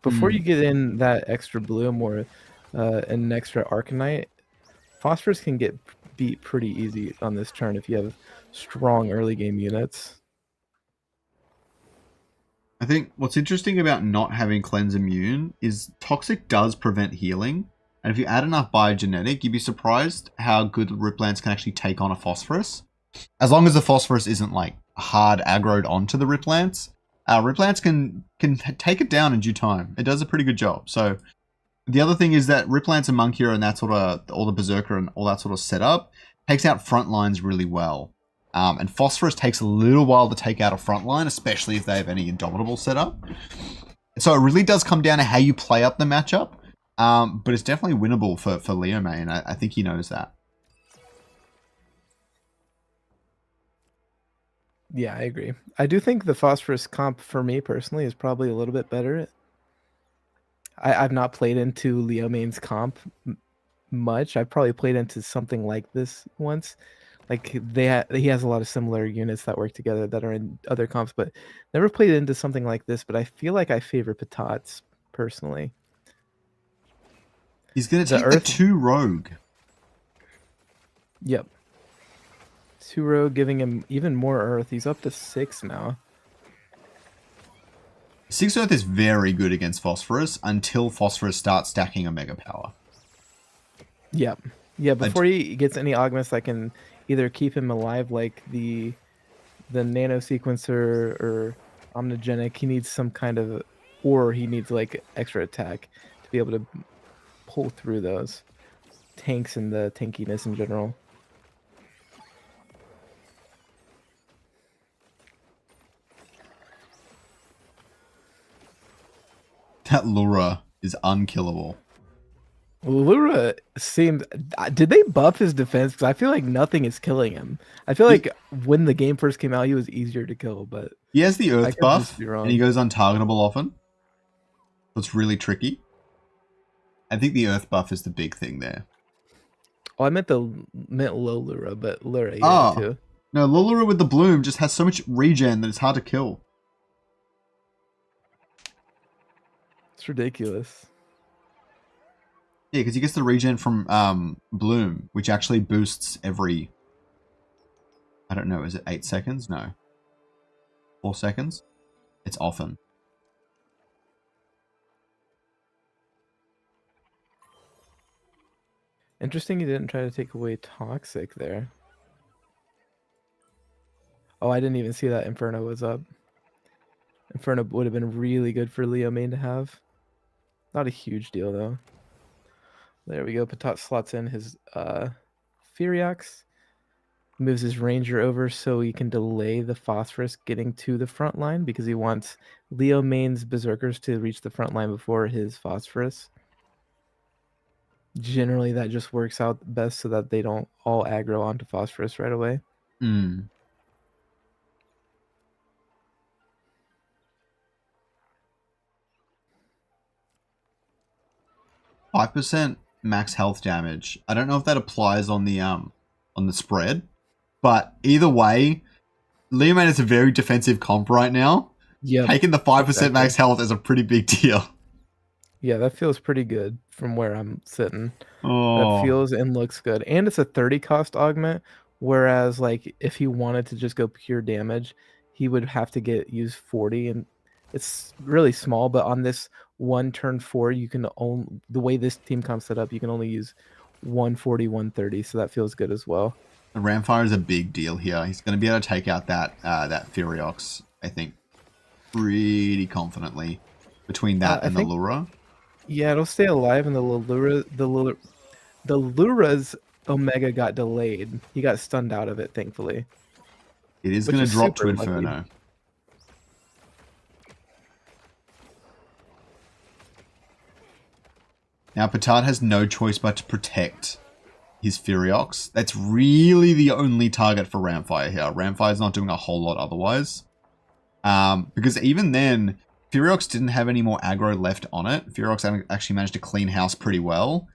Before you get in that extra bloom or an extra Arcanite, Phosphorus can get beat pretty easy on this turn if you have strong early game units. I think what's interesting about not having Cleanse Immune is Toxic does prevent healing. And if you add enough Biogenetic, you'd be surprised how good Riplants can actually take on a Phosphorus. As long as the Phosphorus isn't like hard aggroed onto the Riplants, Riplants can take it down in due time. It does a pretty good job. So the other thing is that Riplants and Monkey and that sort of, all the Berserker and all that sort of setup takes out front lines really well. And Phosphorus takes a little while to take out a front line, especially if they have any Indomitable setup. So it really does come down to how you play up the matchup. But it's definitely winnable for Leo main. I think he knows that. Yeah, I agree. I do think the Phosphorus comp for me personally is probably a little bit better. I've not played into Leo main's comp much. I've probably played into something like this once. Like he has a lot of similar units that work together that are in other comps, but never played into something like this. But I feel like I favor Patats personally. He's going to take the 2 rogue. Yep. 2 rogue, giving him even more earth. He's up to 6 now. 6 earth is very good against phosphorus until phosphorus starts stacking Omega power. Yep. Yeah, before he gets any augments that can either keep him alive, like the nano sequencer or omnigenic, he needs some kind of, or he needs like extra attack to be able to pull through those tanks and the tankiness in general. That Lura is unkillable. Lura seemed... Did they buff his defense? Because I feel like nothing is killing him. I feel like when the game first came out, he was easier to kill, but... He has the earth buff, and he goes untargetable often. So it's really tricky. I think the earth buff is the big thing there. Oh, I meant low Lura, but Lura, yeah, too. No, Lura with the bloom just has so much regen that it's hard to kill. It's ridiculous. Yeah, because he gets the regen from bloom, which actually boosts every... I don't know, is it 8 seconds? No. 4 seconds? It's often. Interesting he didn't try to take away Toxic there. Oh, I didn't even see that Inferno was up. Inferno would have been really good for Leo main to have. Not a huge deal, though. There we go. Patat slots in his Furiox. Moves his Ranger over so he can delay the Phosphorus getting to the front line because he wants Leo main's Berserkers to reach the front line before his Phosphorus. Generally, that just works out best so that they don't all aggro onto Phosphorus right away. 5% max health damage. I don't know if that applies on the spread, but either way, Leo main is a very defensive comp right now. Yeah, taking the 5% max health is a pretty big deal. Yeah, that feels pretty good from where I'm sitting. That feels and looks good. And it's a 30 cost augment, whereas like if he wanted to just go pure damage, he would have to use 40, and it's really small, but on this one turn 4, you can only, the way this team comp set up, you can only use 140, 130, so that feels good as well. The Ramfire is a big deal here. He's going to be able to take out that Furiox, I think, pretty confidently between that and the Lura. Yeah, it'll stay alive, and the Lura's Omega got delayed. He got stunned out of it, thankfully. It is going to drop to Inferno. Lucky. Now, Patat has no choice but to protect his Furiox. That's really the only target for Ramfire here. Ramfire's not doing a whole lot otherwise. Because even then, Furiox didn't have any more aggro left on it. Furiox actually managed to clean house pretty well,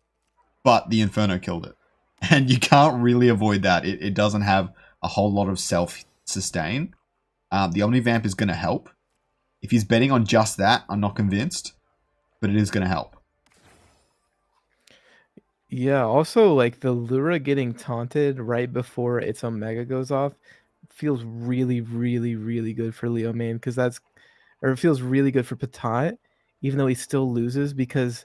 but the Inferno killed it. And you can't really avoid that. It doesn't have a whole lot of self-sustain. The Omnivamp is going to help. If he's betting on just that, I'm not convinced, but it is going to help. Yeah, also, like, the Lura getting taunted right before its Omega goes off feels really, really, really good for Leo main, because that's... Or it feels really good for Patat, even though he still loses, because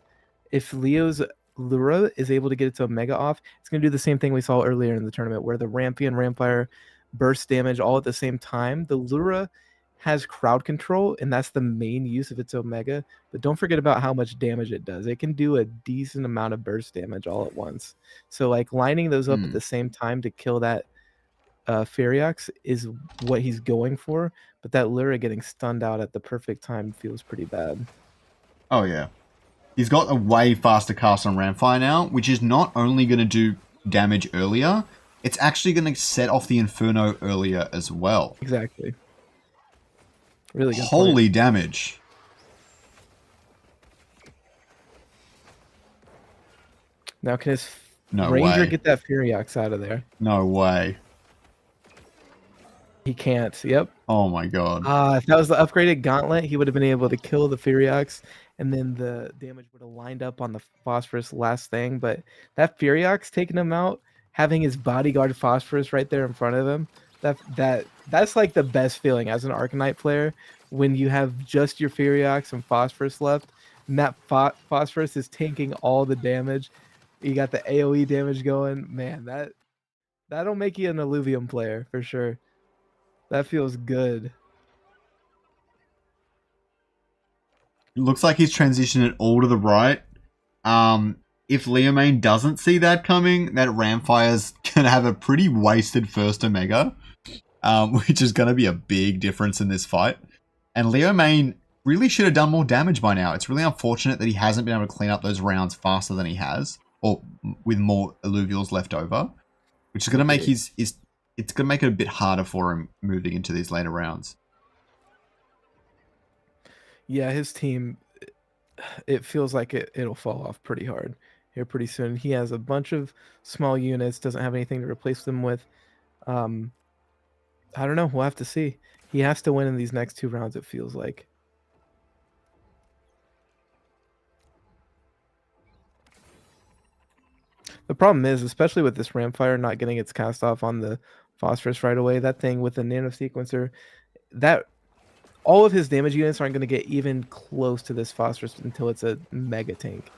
if Leo's Lura is able to get its Omega off, it's going to do the same thing we saw earlier in the tournament, where the Rampy and Rampfire burst damage all at the same time. The Lura has crowd control, and that's the main use of its Omega, but don't forget about how much damage it does. It can do a decent amount of burst damage all at once. So, like, lining those up at the same time to kill that Furiox is what he's going for, but that Lura getting stunned out at the perfect time feels pretty bad. Oh, yeah. He's got a way faster cast on Ramfire now, which is not only going to do damage earlier, it's actually going to set off the Inferno earlier as well. Exactly. Really good Holy point. Damage. Now can his Ranger get that Furiox out of there? No way. He can't. Yep. Oh my god. If that was the upgraded gauntlet, he would have been able to kill the Furiox, and then the damage would have lined up on the Phosphorus last thing. But that Furiox taking him out, having his bodyguard Phosphorus right there in front of him, that's like the best feeling as an Arcanite player when you have just your Furiox and Phosphorus left, and that Phosphorus is tanking all the damage. You got the AoE damage going. Man, that'll make you an Illuvium player for sure. That feels good. It looks like he's transitioned it all to the right. If Leomane doesn't see that coming, that Ramfire's going to have a pretty wasted first Omega, which is going to be a big difference in this fight. And Leomane really should have done more damage by now. It's really unfortunate that he hasn't been able to clean up those rounds faster than he has, or with more Illuvials left over, which is going to make it's going to make it a bit harder for him moving into these later rounds. Yeah, his team, it feels like it'll fall off pretty hard here pretty soon. He has a bunch of small units, doesn't have anything to replace them with. I don't know. We'll have to see. He has to win in these next 2 rounds, it feels like. The problem is, especially with this Ramfire not getting its cast off on the Phosphorus right away, that thing with the Nano Sequencer, that all of his damage units aren't going to get even close to this Phosphorus until it's a Mega Tank.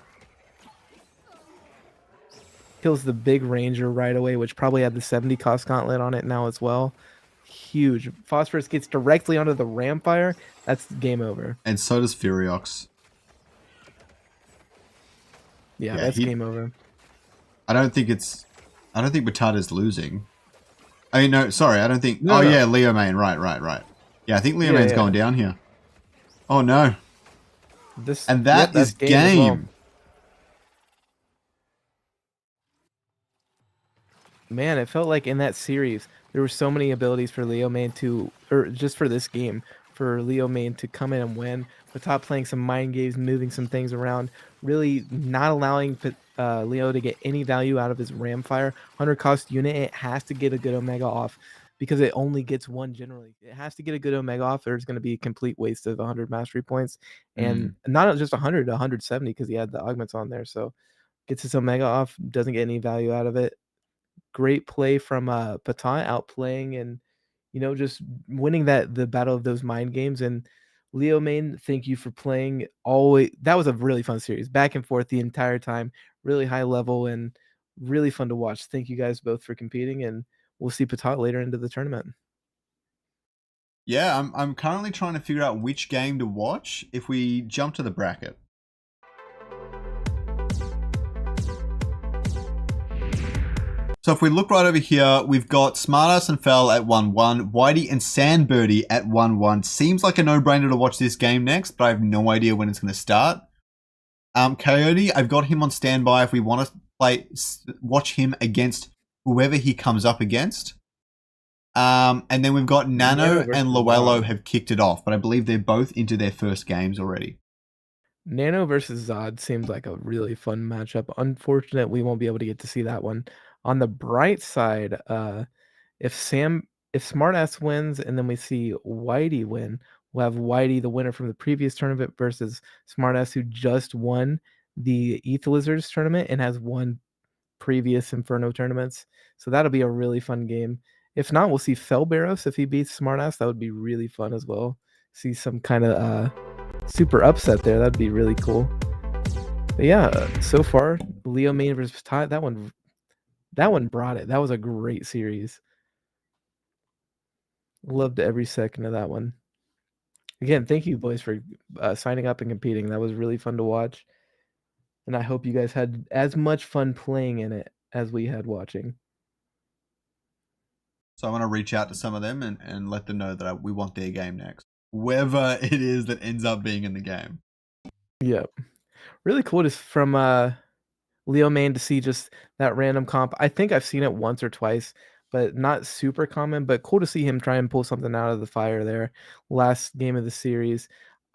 Kills the big Ranger right away, which probably had the 70 cost gauntlet on it now as well. Huge. Phosphorus gets directly onto the Ramfire. That's game over. And so does Furiox. Yeah, that's game over. I don't think Batata's losing. I mean, no, sorry, I don't think... No. Yeah, Leomane, right. Yeah, I think Leomane's going down here. Oh, no. That is game. Well. Man, it felt like in that series, there were so many abilities for Leomane or just for this game, for Leomane to come in and win, without playing some mind games, moving some things around, really not allowing Leo to get any value out of his Ramfire. 100 cost unit, it has to get a good Omega off, because it only gets one generally. It has to get a good Omega off, or it's going to be a complete waste of 100 mastery points. And not just 100, 170, because he had the augments on there. So gets his Omega off, doesn't get any value out of it. Great play from Patat, outplaying and just winning the battle of those mind games. And Leomane, thank you for playing. Always, that was a really fun series, back and forth the entire time, really high level and really fun to watch. Thank you guys both for competing, and we'll see Patat later into the tournament. Yeah, I'm currently trying to figure out which game to watch if we jump to the bracket. So if we look right over here, we've got Smartass and Fell at 1-1, Whitey and Sandbirdie at 1-1. Seems like a no-brainer to watch this game next, but I have no idea when it's going to start. Coyote, I've got him on standby if we want to watch him against whoever he comes up against. And then we've got Nano and Luello have kicked it off, but I believe they're both into their first games already. Nano versus Zod seems like a really fun matchup. Unfortunate we won't be able to get to see that one. On the bright side, if Smartass wins and then we see Whitey win, we'll have Whitey, the winner from the previous tournament, versus Smartass, who just won the ETH Lizards tournament and has won previous Inferno tournaments. So that'll be a really fun game. If not, we'll see Felberos if he beats Smartass. That would be really fun as well. See some kind of super upset there. That'd be really cool. But yeah, so far, Leomane versus Patat, that one brought it. That was a great series. Loved every second of that one. Again, thank you, boys, for signing up and competing. That was really fun to watch. And I hope you guys had as much fun playing in it as we had watching. So I want to reach out to some of them and let them know that we want their game next. Whoever it is that ends up being in the game. Yep. Really cool just from Leomane to see just that random comp. I think I've seen it once or twice, but not super common, but cool to see him try and pull something out of the fire there. Last game of the series.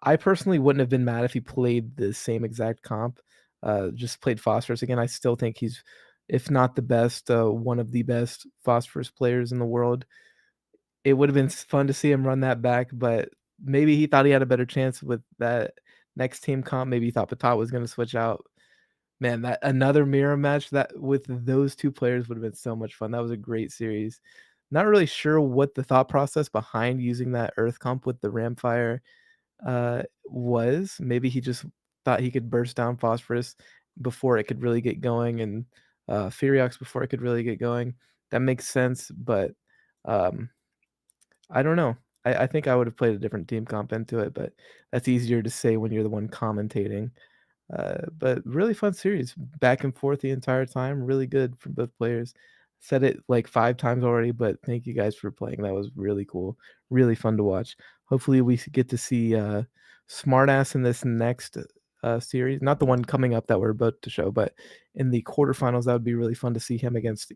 I personally wouldn't have been mad if he played the same exact comp, just played Phosphorus again. I still think he's, if not the best, one of the best Phosphorus players in the world. it would have been fun to see him run that back, but maybe he thought he had a better chance with that next team comp. Maybe he thought Patat was going to switch out. Man, that another mirror match that with those two players would have been so much fun. That was a great series. Not really sure what the thought process behind using that Earth comp with the Ramfire was. Maybe he just thought he could burst down Phosphorus before it could really get going, and Furiox before it could really get going. That makes sense, but I don't know. I think I would have played a different team comp into it, but that's easier to say when you're the one commentating. But really fun series, back and forth the entire time. Really good for both players. Said it like 5 times already, but thank you guys for playing. That was really cool. Really fun to watch. Hopefully we get to see Smartass in this next series. Not the one coming up that we're about to show, but in the quarterfinals, that would be really fun to see him against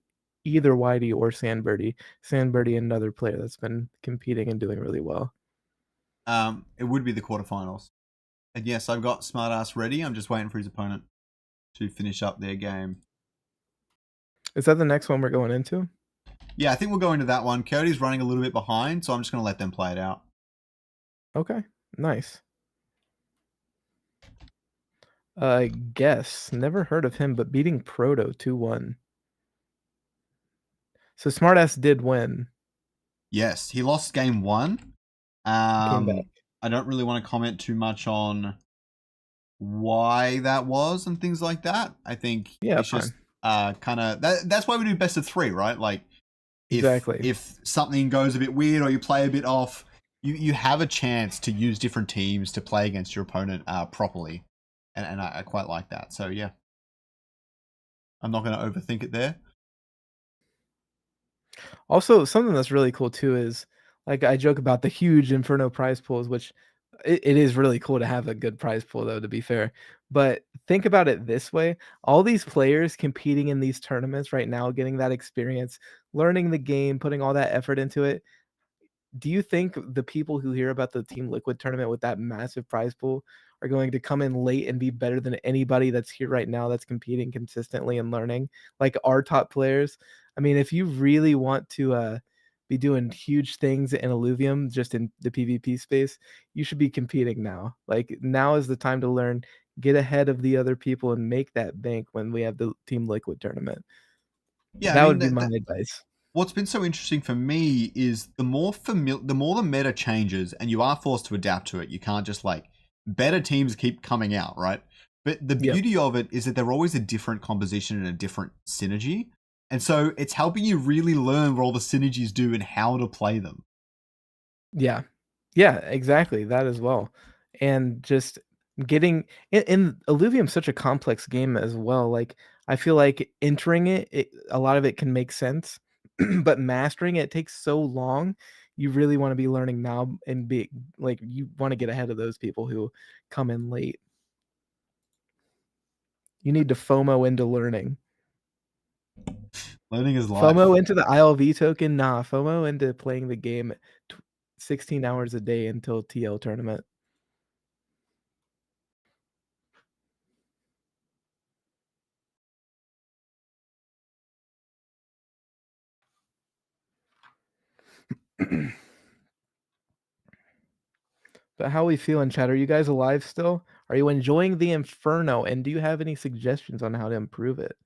either Whitey or Sandbirdie. Sandbirdie, another player that's been competing and doing really well. It would be the quarterfinals. And yes, I've got Smartass ready. I'm just waiting for his opponent to finish up their game. Is that the next one we're going into? Yeah, I think we'll go into that one. Cody's running a little bit behind, so I'm just going to let them play it out. Okay, nice. Guess. Never heard of him, but beating Proto 2-1. So Smartass did win. Yes, he lost game 1. Came back. I don't really want to comment too much on why that was and things like that. I think it's fine. just kind of that's why we do best of 3, right? Like Exactly. if something goes a bit weird or you play a bit off, you have a chance to use different teams to play against your opponent properly, and I quite like that. So yeah, I'm not going to overthink it there. Also, something that's really cool too is, like, I joke about the huge Inferno prize pools, which it is really cool to have a good prize pool, though, to be fair. But think about it this way: all these players competing in these tournaments right now, getting that experience, learning the game, putting all that effort into it. Do you think the people who hear about the Team Liquid tournament with that massive prize pool are going to come in late and be better than anybody that's here right now that's competing consistently and learning, like our top players? I mean, if you really want to be doing huge things in Illuvium, just in the PvP space, you should be competing now. Like, now is the time to learn, get ahead of the other people, and make that bank when we have the Team Liquid tournament. Yeah, That would be my advice. What's been so interesting for me is the more the meta changes and you are forced to adapt to it. You can't just like better teams keep coming out, right? But the beauty of it is that they're always a different composition and a different synergy. And so it's helping you really learn what all the synergies do and how to play them. Yeah. Yeah, exactly, that as well. And just getting in Illuvium's such a complex game as well. Like, I feel like entering it, a lot of it can make sense, but mastering it takes so long. You really want to be learning now and be like, you want to get ahead of those people who come in late. You need to FOMO into learning. Learning is life. FOMO into the ILV token? Nah, FOMO into playing the game 16 hours a day until TL tournament. But how are we feeling, chat? Are you guys alive still? Are you enjoying the Inferno? And do you have any suggestions on how to improve it?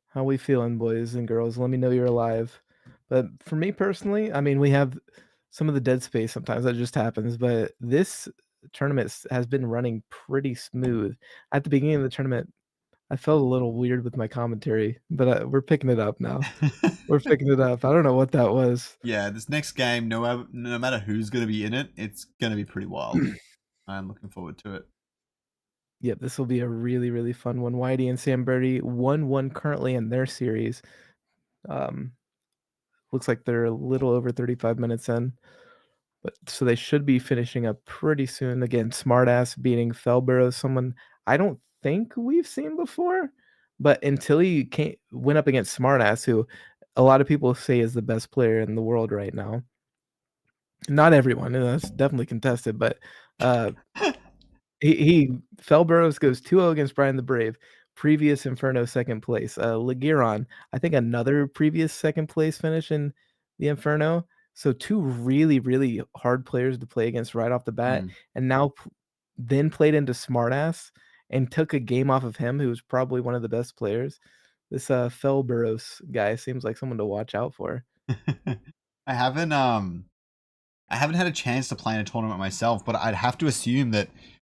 How we feeling, boys and girls? Let me know you're alive. But for me personally, I mean, we have some of the dead space sometimes that just happens, but this tournament has been running pretty smooth. At the beginning of the tournament, I felt a little weird with my commentary, but we're picking it up now. We're picking it up. I don't know what that was. Yeah, this next game, no matter who's going to be in it, it's going to be pretty wild. I'm looking forward to it. Yep, this will be a really, really fun one. Whitey and Sam Birdie 1-1 currently in their series. Looks like they're a little over 35 minutes in. But so they should be finishing up pretty soon. Again, Smartass beating Felborough, someone I don't think we've seen before. But until he went up against Smartass, who a lot of people say is the best player in the world right now. Not everyone, that's definitely contested, but he Felburrows goes 2-0 against Brian the Brave. previous Inferno second place. Ligiron, I think another previous second place finish in the Inferno. So two really, really hard players to play against right off the bat, and now then played into Smartass and took a game off of him, who was probably one of the best players. This Felberos guy seems like someone to watch out for. I haven't had a chance to play in a tournament myself, but I'd have to assume that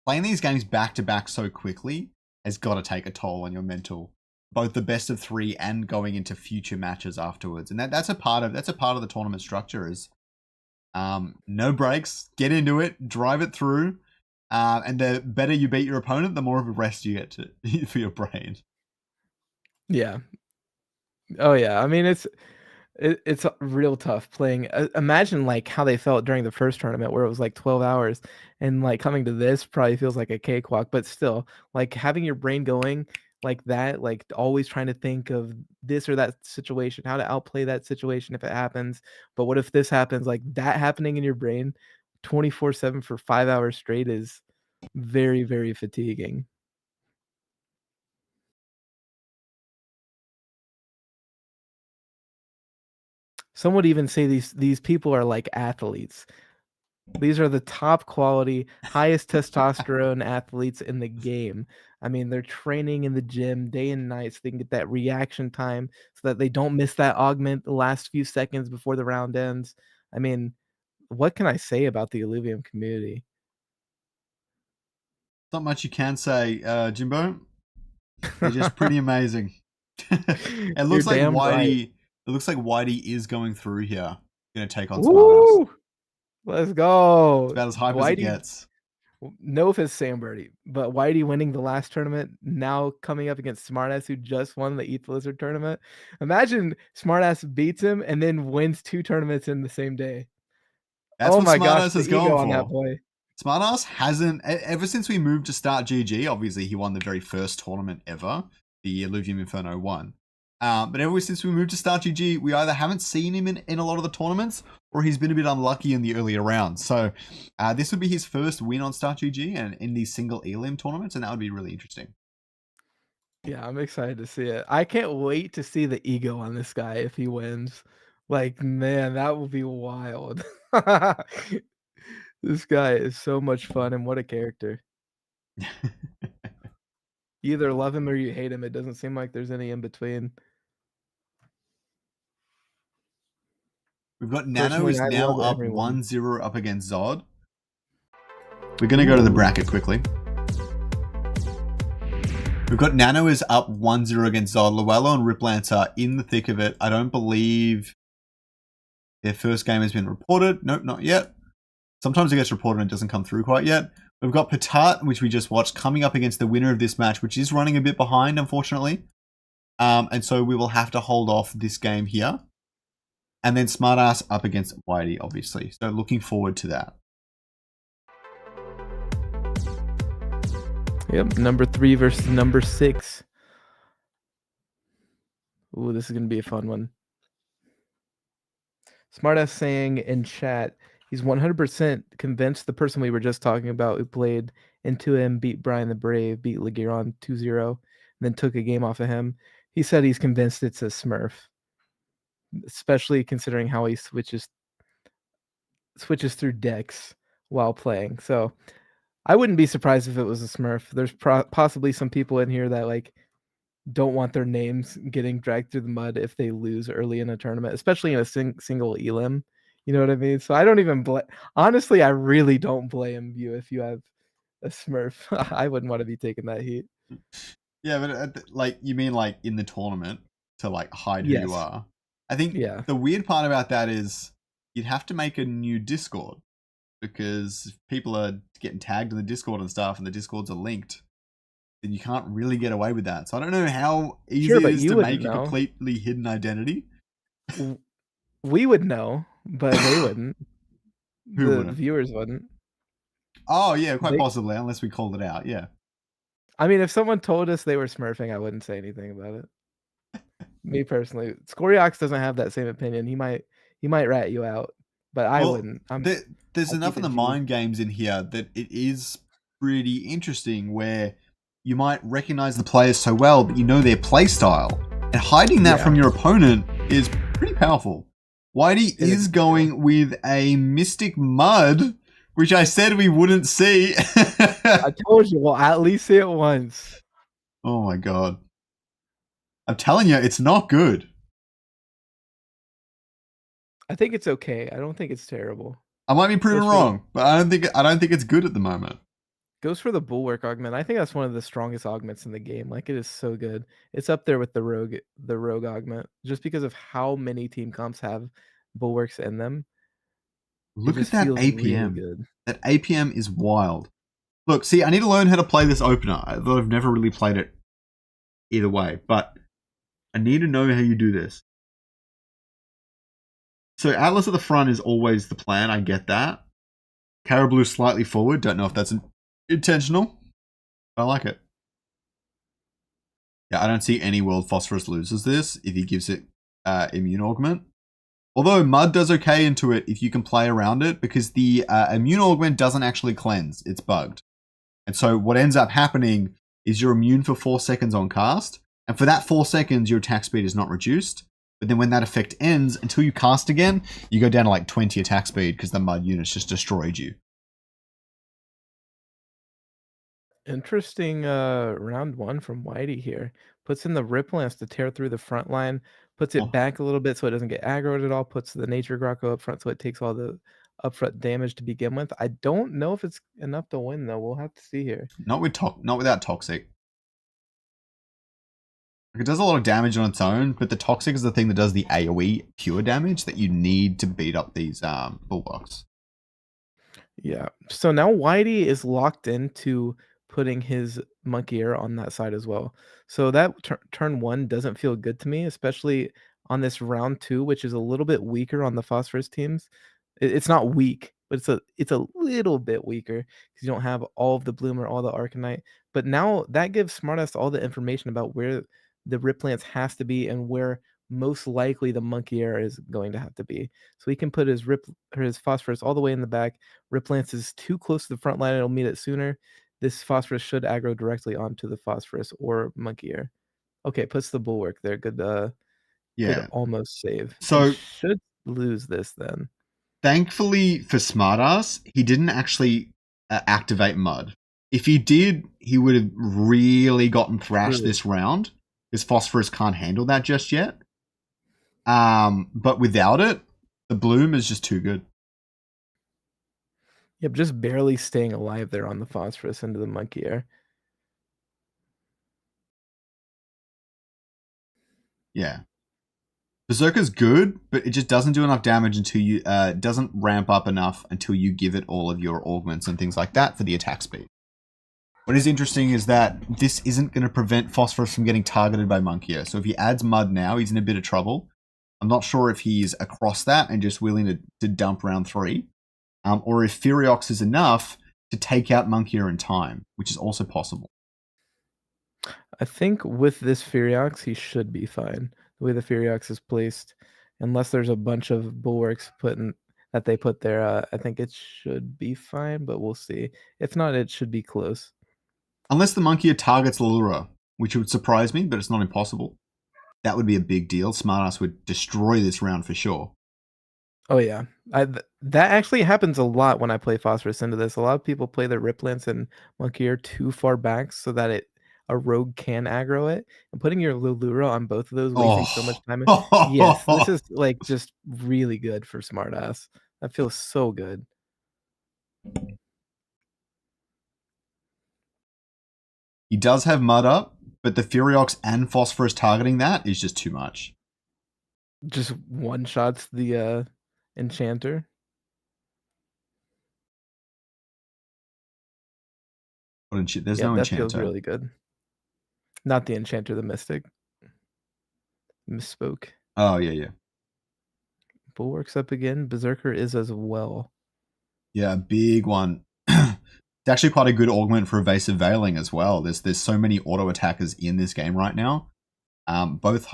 playing these games back to back so quickly has got to take a toll on your mental, both the best of 3 and going into future matches afterwards. And that's a part of the tournament structure is no breaks, get into it, drive it through, and the better you beat your opponent, the more of a rest you get for your brain. Yeah. Oh yeah. I mean, it's real tough playing. Imagine like how they felt during the first tournament where it was like 12 hours, and like coming to this probably feels like a cakewalk, but still like having your brain going like that, like always trying to think of this or that situation, how to outplay that situation if it happens. But what if this happens? Like that happening in your brain 24/7 for 5 hours straight is very, very fatiguing. Some would even say these people are like athletes. These are the top quality, highest testosterone athletes in the game. I mean, they're training in the gym day and night so they can get that reaction time so that they don't miss that augment the last few seconds before the round ends. I mean, what can I say about the Illuvium community? Not much you can say, Jimbo. They're just pretty amazing. It You're looks like damn right. Whitey. It looks like Whitey is going through here. Going to take on Smartass. Woo! Let's go. It's about as hype as it Whitey, gets. no offense, Sam Birdie, but Whitey winning the last tournament, now coming up against Smartass, who just won the ETH Lizard tournament. Imagine Smartass beats him and then wins 2 tournaments in the same day. That's Oh what my gosh, Smartass the is going ego on that for. boy. Smartass hasn't, ever since we moved to Start GG, obviously he won the very first tournament ever, the Illuvium Inferno 1. But ever since we moved to Start GG, we either haven't seen him in a lot of the tournaments, or he's been a bit unlucky in the earlier rounds. So this would be his first win on Start GG and in these single elim tournaments, and that would be really interesting. Yeah, I'm excited to see it. I can't wait to see the ego on this guy if he wins. Like, man, that will be wild. This guy is so much fun, and what a character. You either love him or you hate him. It doesn't seem like there's any in between. We've got Nano Personally, is I now love up everyone. 1-0 up against Zod. We're going to go to the bracket quickly. We've got Nano is up 1-0 against Zod. Luello and Riplance are in the thick of it. I don't believe their first game has been reported. Nope, not yet. Sometimes it gets reported and it doesn't come through quite yet. We've got Patat, which we just watched, coming up against the winner of this match, which is running a bit behind, unfortunately. And so we will have to hold off this game here. And then Smartass up against Whitey, obviously. So looking forward to that. Yep, number 3 versus number 6. Ooh, this is going to be a fun one. Smartass saying in chat, he's 100% convinced the person we were just talking about who played into him, beat Brian the Brave, beat Ligiron 2-0, and then took a game off of him. He said he's convinced it's a Smurf, especially considering how he switches through decks while playing. So I wouldn't be surprised if it was a Smurf. There's possibly some people in here that like don't want their names getting dragged through the mud if they lose early in a tournament, especially in a single elim. You know what I mean? So I don't even honestly, I really don't blame you if you have a Smurf. I wouldn't want to be taking that heat. Yeah, but like you mean like in the tournament to like hide who Yes. you are. I think the weird part about that is you'd have to make a new Discord because people are getting tagged in the Discord and stuff, and the Discords are linked. And you can't really get away with that. So I don't know how easy it is to make a completely hidden identity. We would know, but they wouldn't. Who the wouldn't? Viewers wouldn't. Oh yeah, quite possibly, unless we called it out. Yeah. I mean, if someone told us they were smurfing, I wouldn't say anything about it. Me personally, Scoriox doesn't have that same opinion. He might rat you out, but I wouldn't. There's enough of the mind games in here that it is pretty interesting where you might recognize the players so well, but you know their play style. And hiding that from your opponent is pretty powerful. Whitey is going with a Mystic Mud, which I said we wouldn't see. I told you, we'll at least see it once. Oh my god. I'm telling you, it's not good. I think it's okay. I don't think it's terrible. I might be proven wrong, but I don't think it's good at the moment. Goes for the Bulwark augment. I think that's one of the strongest augments in the game. Like, it is so good. It's up there with the rogue augment, just because of how many team comps have Bulwarks in them. Look at that APM. Really that APM is wild. Look, see, I need to learn how to play this opener. I've never really played it either way, but I need to know how you do this. So Atlas at the front is always the plan. I get that. Caribou slightly forward. Don't know if that's intentional. I like it. Yeah, I don't see any world Phosphorus loses this if he gives it immune augment. Although Mud does okay into it if you can play around it, because the immune augment doesn't actually cleanse. It's bugged. And so what ends up happening is you're immune for 4 seconds on cast. And for that 4 seconds, your attack speed is not reduced. But then when that effect ends, until you cast again, you go down to like 20 attack speed because the Mud units just destroyed you. Interesting round one from Whitey here. Puts in the Rip Lance to tear through the front line, puts it back a little bit so it doesn't get aggroed at all, puts the Nature Grocko up front so it takes all the upfront damage to begin with. I don't know if it's enough to win though. We'll have to see here. Not without Toxic. It does a lot of damage on its own, but the Toxic is the thing that does the AoE pure damage that you need to beat up these Bulwarks. Yeah. So now Whitey is locked into putting his monkey ear on that side as well. So that turn one doesn't feel good to me, especially on this round two, which is a little bit weaker on the Phosphorus teams. It's not weak, but it's a little bit weaker because you don't have all of the Bloom or all the Arcanite. But now that gives Smartass all the information about where the Rip Lance has to be and where most likely the monkey ear is going to have to be. So he can put his Phosphorus all the way in the back. Rip Lance is too close to the front line, it'll meet it sooner. This Phosphorus should aggro directly onto the Phosphorus or monkey ear. Okay, puts the Bulwark there. Good good almost save. So he should lose this then. Thankfully for Smartass, he didn't actually activate Mud. If he did, he would have really gotten thrashed this round. Because Phosphorus can't handle that just yet. But without it, the Bloom is just too good. Yep, just barely staying alive there on the Phosphorus into the monkey ear. Yeah. Berserker's good, but it just doesn't do enough damage until you doesn't ramp up enough until you give it all of your augments and things like that for the attack speed. What is interesting is that this isn't going to prevent Phosphorus from getting targeted by monkey ear. So if he adds Mud now, he's in a bit of trouble. I'm not sure if he's across that and just willing to dump round 3. Or if Furiox is enough to take out monkey ear in time, which is also possible. I think with this Furiox, he should be fine. The way the Furiox is placed, unless there's a bunch of Bulwarks that they put there, I think it should be fine, but we'll see. If not, it should be close. Unless the monkey ear targets Lulura, which would surprise me, but it's not impossible. That would be a big deal. Smartass would destroy this round for sure. Oh yeah, that actually happens a lot when I play Phosphorus into this. A lot of people play their Rip Lance and monkey ear too far back so that a rogue can aggro it. And putting your Lulura on both of those, wasting so much time. Yes, this is like just really good for Smartass. That feels so good. He does have Mud up, but the Furiox and Phosphorus targeting that is just too much. Just one-shots the Enchanter. There's no Enchanter. That feels really good. Not the Enchanter, the Mystic. Misspoke. Oh, yeah. Bulwark's up again. Berserker is as well. Yeah, big one. It's actually quite a good augment for evasive veiling as well. There's so many auto attackers in this game right now. Both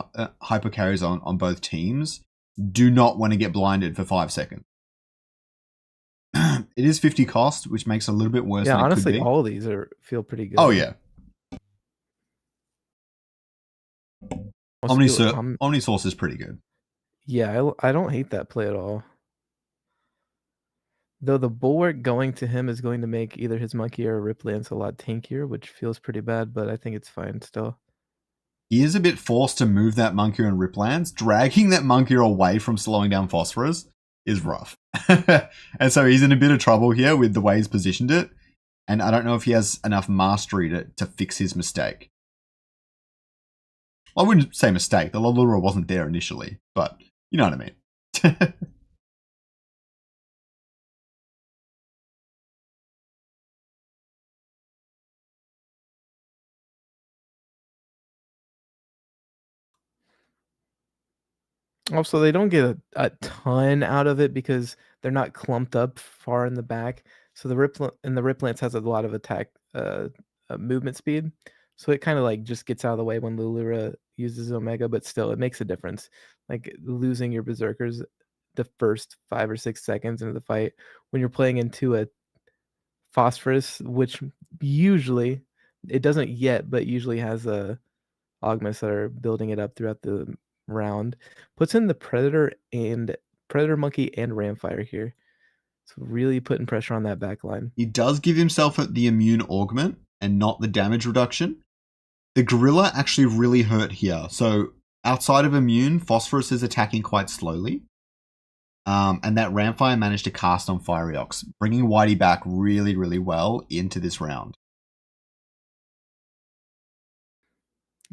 hyper carries on both teams do not want to get blinded for 5 seconds. It is 50 cost, which makes it a little bit worse. Yeah, than honestly, it could be. all of these feel pretty good. Oh yeah, Omnisource is pretty good. Yeah, I don't hate that play at all. Though the bulwark going to him is going to make either his monkey or Riplance a lot tankier, which feels pretty bad, but I think it's fine still. He is a bit forced to move that monkey and Riplance. Dragging that monkey away from slowing down Phosphorus is rough. And so he's in a bit of trouble here with the way he's positioned it. And I don't know if he has enough mastery to fix his mistake. I wouldn't say mistake. The Lolura wasn't there initially, but you know what I mean. Also, they don't get a ton out of it because they're not clumped up far in the back. So the Riplance has a lot of attack movement speed. So it kind of like just gets out of the way when Lulura uses Omega, but still it makes a difference. Like losing your Berserkers the first 5 or 6 seconds into the fight when you're playing into a Phosphorus, which usually it doesn't yet, but usually has augments that are building it up throughout the round. Puts in the Predator Monkey and Ramfire here. So really putting pressure on that back line. He does give himself the immune augment and not the damage reduction. The Gorilla actually really hurt here. So outside of immune, Phosphorus is attacking quite slowly. And that Ramfire managed to cast on Fiery Ox, bringing Whitey back really, really well into this round.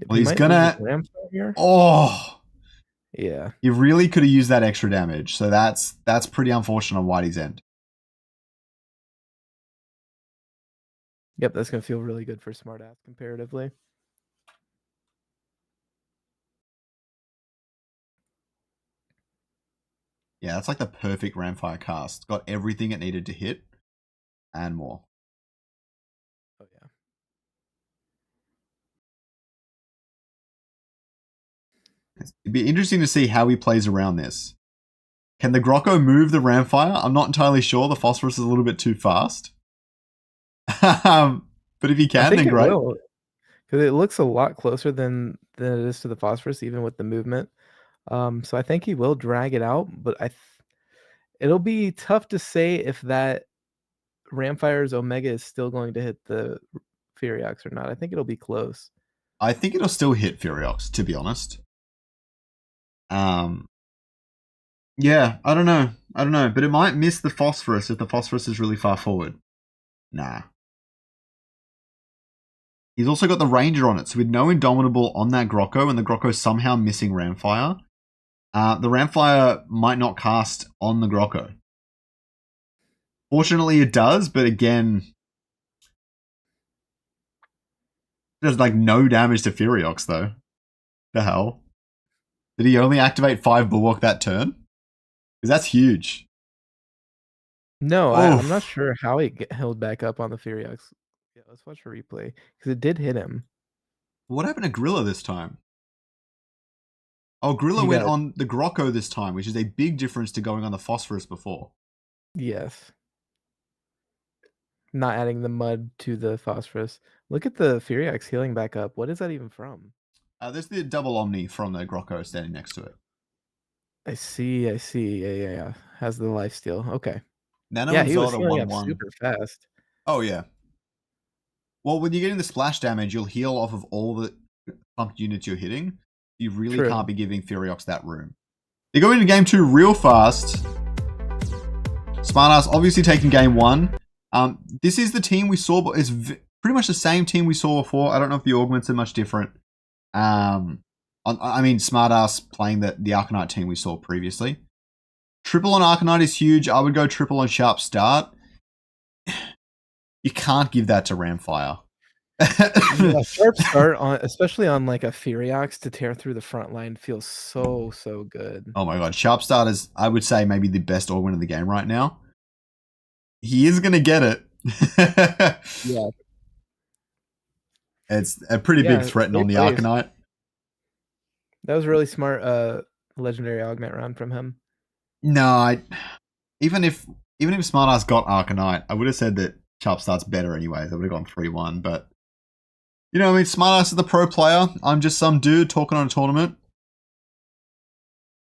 Well, he's gonna... Oh! Yeah. He really could have used that extra damage. So that's pretty unfortunate on Whitey's end. Yep, that's going to feel really good for Smartass comparatively. Yeah, that's like the perfect Ramfire cast. Got everything it needed to hit and more. Oh, yeah. It'd be interesting to see how he plays around this. Can the Grocko move the Ramfire? I'm not entirely sure. The Phosphorus is a little bit too fast. But if he can, then great. Because it looks a lot closer than it is to the Phosphorus, even with the movement. So I think he will drag it out, but it'll be tough to say if that Ramfire's Omega is still going to hit the Furiox or not. I think it'll be close. I think it'll still hit Furiox, to be honest. Yeah, I don't know, but it might miss the Phosphorus if the Phosphorus is really far forward. Nah. He's also got the Ranger on it, so with no Indomitable on that Grocko and the Grocko somehow missing Ramfire, the Ramfire might not cast on the Grocko. Fortunately, it does, but again, there's like no damage to Furiox though. The hell? Did he only activate 5 Bulwark that turn? Because that's huge. No, I'm not sure how he held back up on the Furiox. Yeah, let's watch a replay because it did hit him. What happened to Gorilla this time? Oh, Gorilla went on the Grocko this time, which is a big difference to going on the Phosphorus before. Yes. Not adding the mud to the Phosphorus. Look at the Furiox healing back up. What is that even from? There's the double Omni from the Grocko standing next to it. I see. Yeah. Has the lifesteal. Okay. Nano yeah, he was Zelda healing up super fast. Oh, yeah. Well, when you're getting the splash damage, you'll heal off of all the pumped units you're hitting. You really can't be giving Furiox that room. They go into game 2 real fast. Smartass obviously taking game 1. This is the team we saw, but it's pretty much the same team we saw before. I don't know if the augments are much different. I mean, Smartass playing the Arcanite team we saw previously. Triple on Arcanite is huge. I would go triple on Sharp Start. You can't give that to Ramfire. Yeah, Sharp Start, especially on like a Furiox to tear through the front line feels so good. Oh my god, Sharp Start is, I would say, maybe the best augment of the game right now. He is going to get it. Yeah. It's a pretty big threat on the Arcanite. That was really smart legendary augment round from him. No, even if Smartass got Arcanite, I would have said that Sharp Start's better anyways. I would have gone 3-1, but You know, I mean, Smartass is the pro player. I'm just some dude talking on a tournament.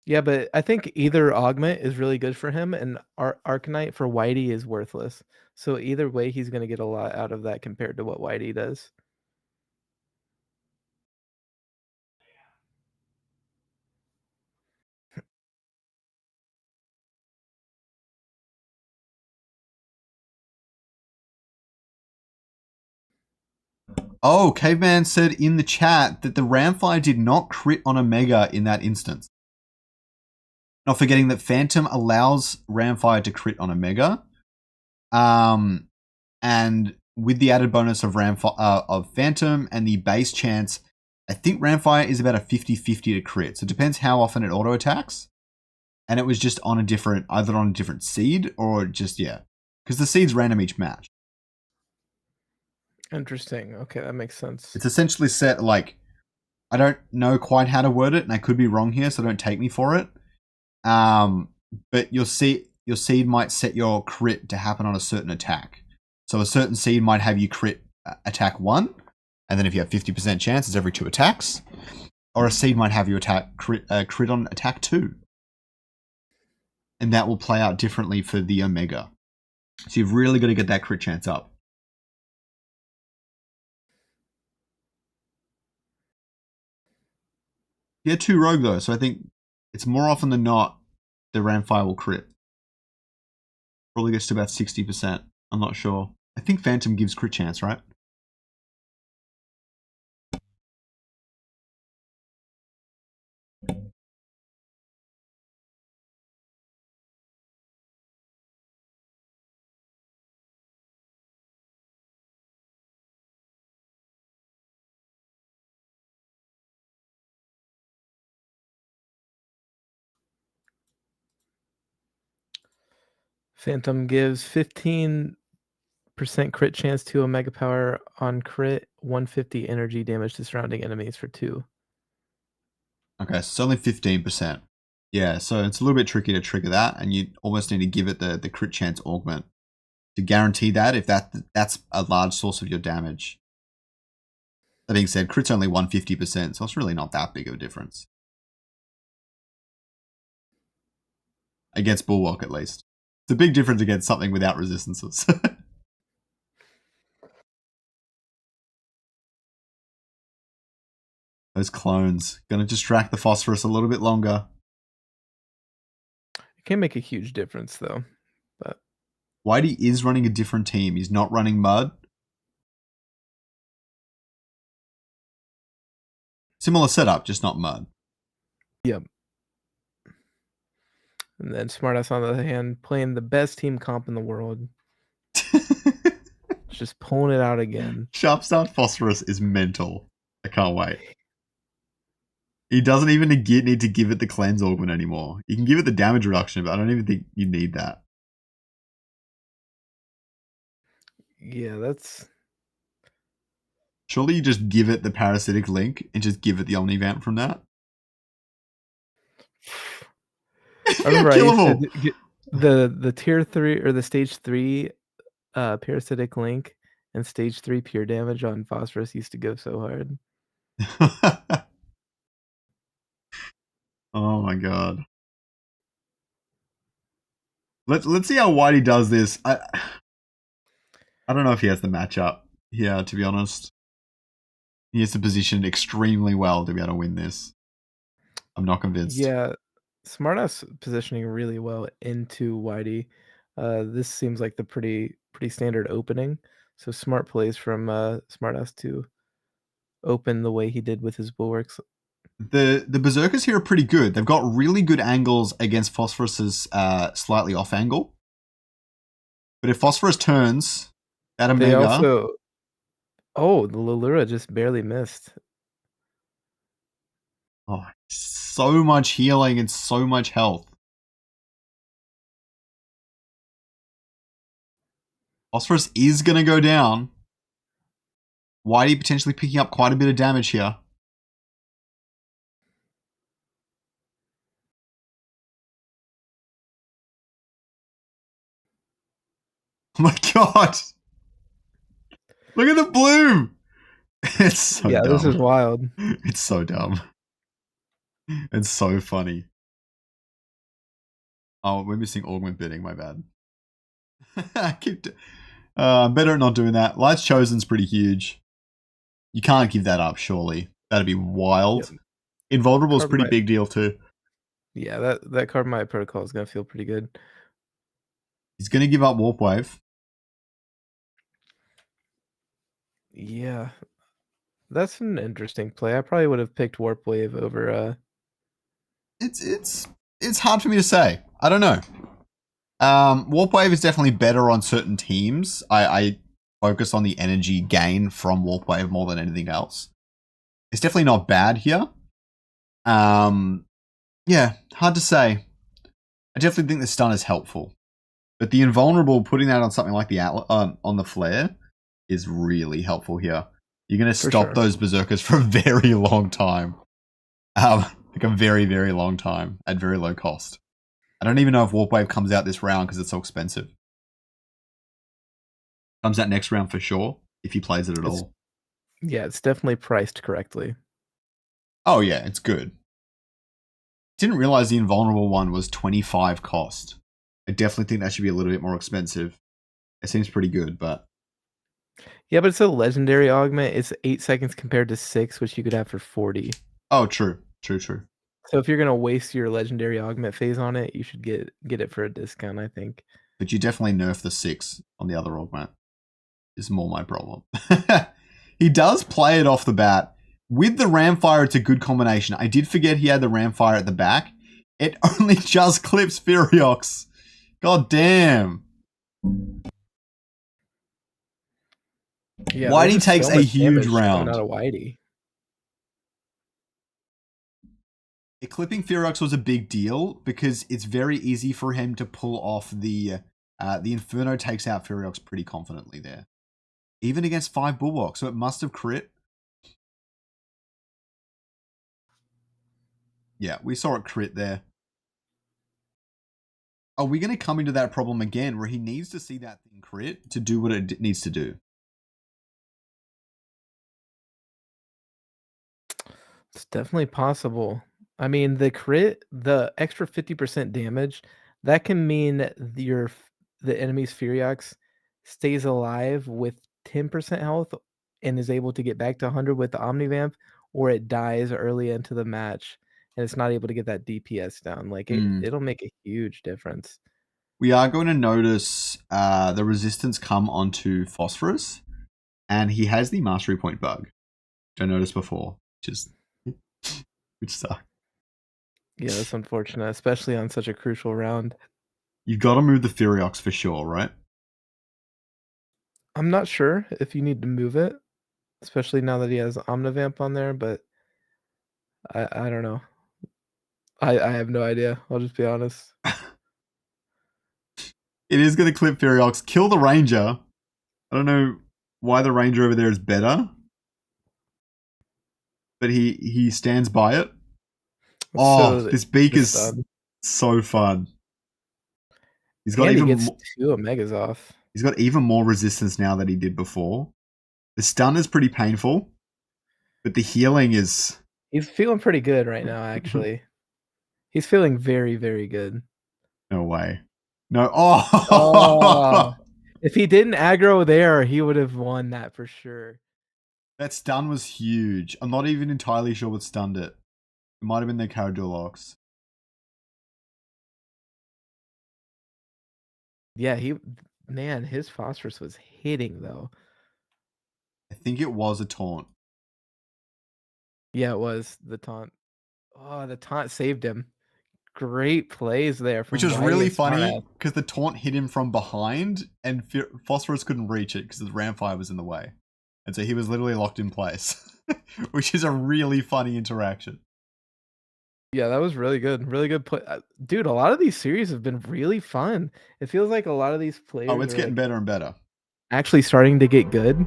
Yeah, but I think either augment is really good for him, and Arcanite for Whitey is worthless. So either way, he's going to get a lot out of that compared to what Whitey does. Oh, Caveman said in the chat that the Ramfire did not crit on Omega in that instance. Not forgetting that Phantom allows Ramfire to crit on Omega. And with the added bonus of of Phantom and the base chance, I think Ramfire is about a 50-50 to crit. So it depends how often it auto attacks. And it was just on either on a different seed or just, yeah. Because the seed's random each match. Interesting. Okay, that makes sense. It's essentially set like, I don't know quite how to word it, and I could be wrong here, so don't take me for it. But your seed might set your crit to happen on a certain attack. So a certain seed might have you crit attack 1, and then if you have 50% chance, it's every 2 attacks. Or a seed might have you crit on attack 2. And that will play out differently for the Omega. So you've really got to get that crit chance up. You get 2 rogue though, so I think it's more often than not the Ramfire will crit. Probably gets to about 60%. I'm not sure. I think Phantom gives crit chance, right? Phantom gives 15% crit chance to Omega Power on crit, 150 energy damage to surrounding enemies for 2. Okay, so it's only 15%. Yeah, so it's a little bit tricky to trigger that, and you almost need to give it the crit chance augment to guarantee that if that's a large source of your damage. That being said, crit's only 150%, so it's really not that big of a difference. Against Bulwark, at least. It's a big difference against something without resistances. Those clones. Gonna distract the Phosphorus a little bit longer. It can make a huge difference, though. But Whitey is running a different team. He's not running Mud. Similar setup, just not Mud. Yep. And then Smartass on the other hand, playing the best team comp in the world. Just pulling it out again. Sharpstart Phosphorus is mental. I can't wait. He doesn't even need to give it the cleanse augment anymore. You can give it the damage reduction, but I don't even think you need that. Yeah, that's... Surely you just give it the parasitic link and just give it the Omnivamp from that? I remember I Kill used them all. to get the tier 3 or the stage 3 parasitic link and stage 3 pure damage on Phosphorus used to go so hard. Oh my god. Let's see how Whitey does this. I don't know if he has the matchup here, to be honest. He has to position extremely well to be able to win this. I'm not convinced. Yeah, Smartass positioning really well into Whitey. This seems like the pretty standard opening. So smart plays from Smartass to open the way he did with his bulwarks. The Berserkers here are pretty good. They've got really good angles against Phosphorus's slightly off angle. But if Phosphorus turns, that Omega... They also... Oh, the Lulura just barely missed. Oh, so much healing and so much health. Phosphorus is going to go down. Whitey potentially picking up quite a bit of damage here. Oh my god. Look at the bloom. It's so Yeah, dumb. this is wild. It's so dumb. It's so funny. Oh, we're missing augment bidding. My bad. I keep. Better at not doing that. Light's Chosen's pretty huge. You can't give that up, surely. That'd be wild. Yep. Invulnerable's pretty Carbonite. big deal too. Yeah, that Carbonite protocol is gonna feel pretty good. He's gonna give up Warp Wave. Yeah, that's an interesting play. I probably would have picked Warp Wave over. It's hard for me to say. I don't know. Warp Wave is definitely better on certain teams. I focus on the energy gain from Warp Wave more than anything else. It's definitely not bad here. Yeah, hard to say. I definitely think the stun is helpful, but the invulnerable, putting that on something like the on the flare, is really helpful here. You're going to stop those berserkers for a very long time. Like a very, very long time at very low cost. I don't even know if Warp Wave comes out this round because it's so expensive. Comes out next round for sure, if he plays it at all. Yeah, it's definitely priced correctly. Oh yeah, it's good. Didn't realize the invulnerable one was 25 cost. I definitely think that should be a little bit more expensive. It seems pretty good, but... Yeah, but it's a legendary augment. It's 8 seconds compared to 6, which you could have for 40. Oh, true. True. So if you're going to waste your legendary augment phase on it, you should get it for a discount, I think. But you definitely nerf the 6 on the other augment. Is more my problem. He does play it off the bat. With the Ramfire, it's a good combination. I did forget he had the Ramfire at the back. It only just clips Furiox. God damn. Yeah, Whitey takes a huge round. Not a Whitey. Clipping Furiox was a big deal because it's very easy for him to pull off the Inferno takes out Furiox pretty confidently there. Even against 5 Bulwark, so it must have crit. Yeah, we saw it crit there. Are we going to come into that problem again where he needs to see that thing crit to do what it needs to do? It's definitely possible. I mean, the crit, the extra 50% damage, that can mean the enemy's Furiox stays alive with 10% health and is able to get back to 100 with the Omnivamp, or it dies early into the match and it's not able to get that DPS down. Like it'll make a huge difference. We are going to notice the resistance come onto Phosphorus, and he has the mastery point bug, which I noticed before, which sucks. Yeah, that's unfortunate, especially on such a crucial round. You've got to move the Furiox for sure, right? I'm not sure if you need to move it, especially now that he has Omnivamp on there, but I don't know. I have no idea. I'll just be honest. It is going to clip Furiox, kill the Ranger. I don't know why the Ranger over there is better, but he stands by it. Oh, this beak is so fun. He's got he gets 2 Omegas off. He's got even more resistance now than he did before. The stun is pretty painful, but the healing is... He's feeling pretty good right now, actually. He's feeling very, very good. No way. No. Oh! If he didn't aggro there, he would have won that for sure. That stun was huge. I'm not even entirely sure what stunned it. It might have been their Caradullox. Yeah, his Phosphorus was hitting, though. I think it was a taunt. Yeah, it was the taunt. Oh, the taunt saved him. Great plays there. Which was really funny because the taunt hit him from behind and Phosphorus couldn't reach it because the Ramfire was in the way. And so he was literally locked in place, which is a really funny interaction. Yeah, that was really good. Really good play. Dude, a lot of these series have been really fun. It feels like a lot of these players it's getting better and better. Actually starting to get good.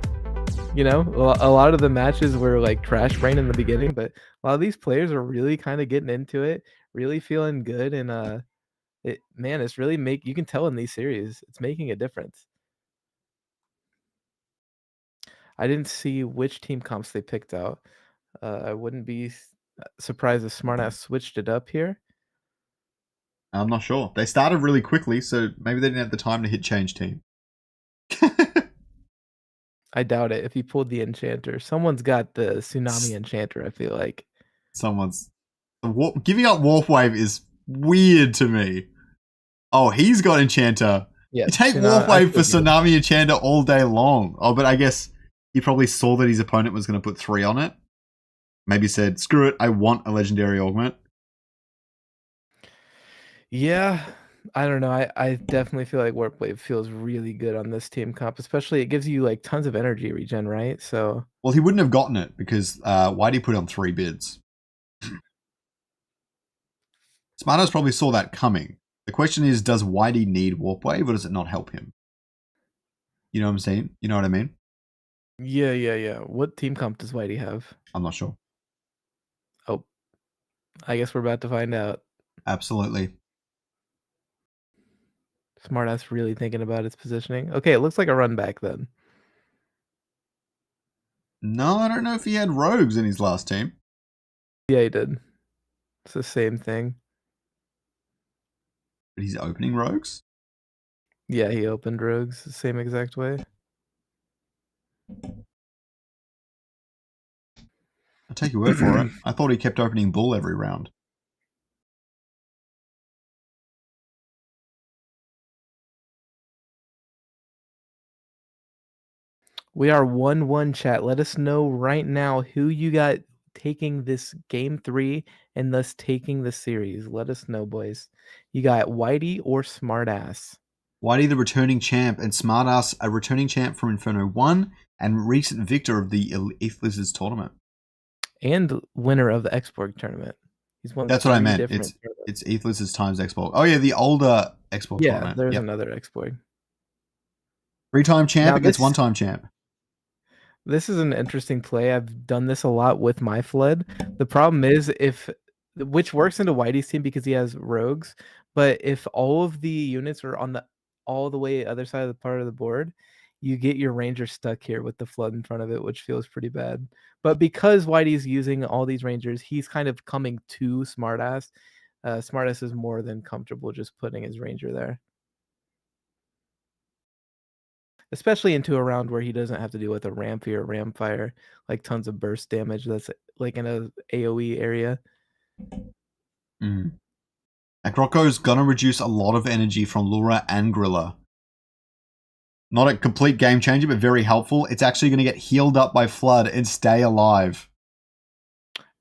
You know, a lot of the matches were like trash brain in the beginning, but a lot of these players are really kind of getting into it, really feeling good, and it's really you can tell in these series, it's making a difference. I didn't see which team comps they picked out. I wouldn't be surprised if Smartass switched it up here. I'm not sure. They started really quickly, so maybe they didn't have the time to hit change team. I doubt it. If he pulled the Enchanter, someone's got the Tsunami Enchanter, I feel like. Someone's giving up Warp Wave is weird to me. Oh, he's got Enchanter. Yeah, You take Warp Wave for Tsunami Enchanter all day long. Oh, but I guess he probably saw that his opponent was going to put 3 on it. Maybe said, screw it, I want a Legendary Augment. Yeah, I don't know. I definitely feel like Warp Wave feels really good on this team comp, especially it gives you like tons of energy regen, right? So well, he wouldn't have gotten it because Whitey put on 3 bids. Smartass probably saw that coming. The question is, does Whitey need Warp Wave or does it not help him? You know what I'm saying? You know what I mean? Yeah. What team comp does Whitey have? I'm not sure. Oh, I guess we're about to find out. Absolutely. Smartass really thinking about its positioning. Okay, it looks like a run back then. No, I don't know if he had rogues in his last team. Yeah, he did. It's the same thing. But he's opening rogues? Yeah, he opened rogues the same exact way. I'll take your word for it. I thought he kept opening bull every round. We are 1-1 chat. Let us know right now who you got taking this game 3 and thus taking the series. Let us know, boys. You got Whitey or Smartass? Whitey, the returning champ, and Smartass, a returning champ from Inferno 1 and recent victor of the Illuvials tournament. And winner of the Exborg tournament. He's won. That's what I meant. It's Illuvials times Exborg. Oh yeah, the older Exborg tournament. Yeah, there's another Exborg. 3-time champ against 1-time champ. This is an interesting play. I've done this a lot with my Flood. The problem is which works into Whitey's team because he has rogues, but if all of the units are on all the way other side of the part of the board, you get your ranger stuck here with the Flood in front of it, which feels pretty bad. But because Whitey's using all these rangers, he's kind of coming to Smartass. Smartass is more than comfortable just putting his ranger there. Especially into a round where he doesn't have to deal with a Rampy or Ramfire, like tons of burst damage that's like in a AoE area. Agroko's gonna reduce a lot of energy from Lura and Grilla. Not a complete game changer, but very helpful. It's actually going to get healed up by Flood and stay alive.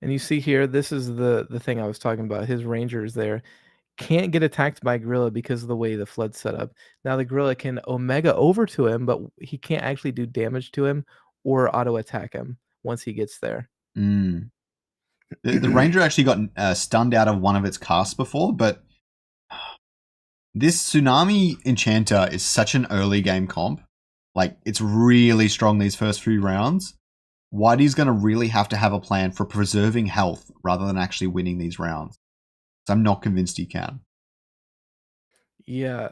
And you see here, this is the thing I was talking about. His rangers there can't get attacked by Gorilla because of the way the Flood's set up. Now the Gorilla can Omega over to him, but he can't actually do damage to him or auto attack him once he gets there. The Ranger actually got stunned out of one of its casts before, but this Tsunami Enchanter is such an early game comp. Like, it's really strong these first few rounds. Whitey's going to really have to have a plan for preserving health rather than actually winning these rounds. So I'm not convinced he can. Yeah,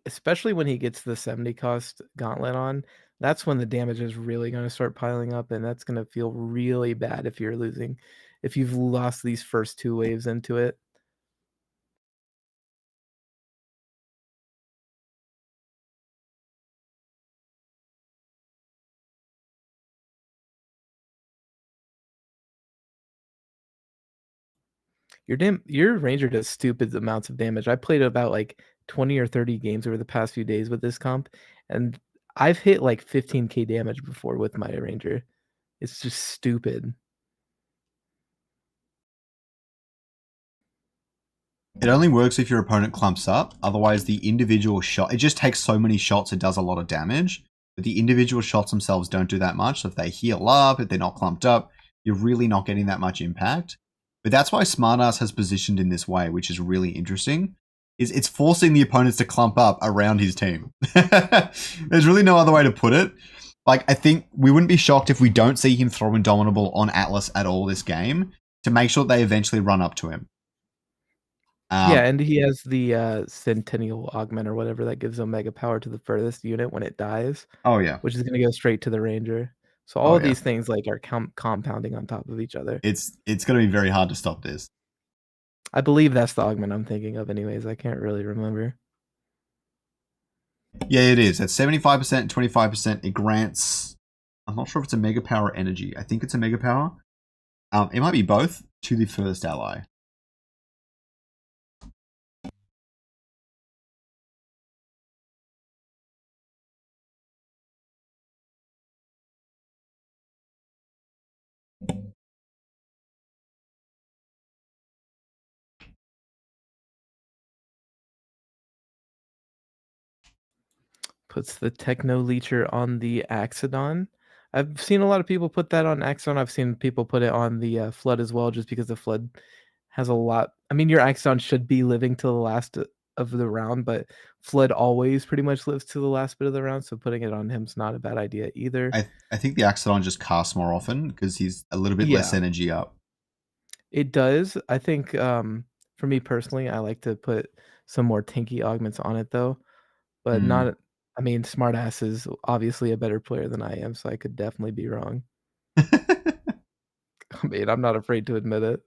especially when he gets the 70 cost gauntlet on, that's when the damage is really going to start piling up, and that's going to feel really bad if you're losing, if you've lost these first 2 waves into it. Your ranger does stupid amounts of damage. I played about like 20 or 30 games over the past few days with this comp, and I've hit like 15k damage before with my ranger. It's just stupid. It only works if your opponent clumps up. Otherwise, the individual shot, it just takes so many shots, it does a lot of damage. But the individual shots themselves don't do that much. So if they heal up, if they're not clumped up, you're really not getting that much impact. But that's why Smartass has positioned in this way, which is really interesting. It's forcing the opponents to clump up around his team. There's really no other way to put it. Like, I think we wouldn't be shocked if we don't see him throw Indomitable on Atlas at all this game to make sure they eventually run up to him. Yeah, and he has the Centennial Augment or whatever that gives Omega power to the furthest unit when it dies. Oh, yeah. Which is going to go straight to the Ranger. So all Oh, of yeah. these things like are compounding on top of each other. It's going to be very hard to stop this. I believe that's the augment I'm thinking of anyways. I can't really remember. Yeah, it is. At 75% and 25%, it grants... I'm not sure if it's a Mega Power Energy. I think it's a Mega Power. It might be both to the first ally. Puts the Techno Leecher on the Axodon. I've seen a lot of people put that on Axodon. I've seen people put it on the Flood as well, just because the Flood has a lot. I mean, your Axodon should be living till the last of the round, but Flood always pretty much lives to the last bit of the round, so putting it on him's not a bad idea either. I think the Axodon just casts more often because he's a little bit less energy up. It does. I think for me personally, I like to put some more tanky augments on it though, but not. I mean, Smartass is obviously a better player than I am, so I could definitely be wrong. I mean, I'm not afraid to admit it.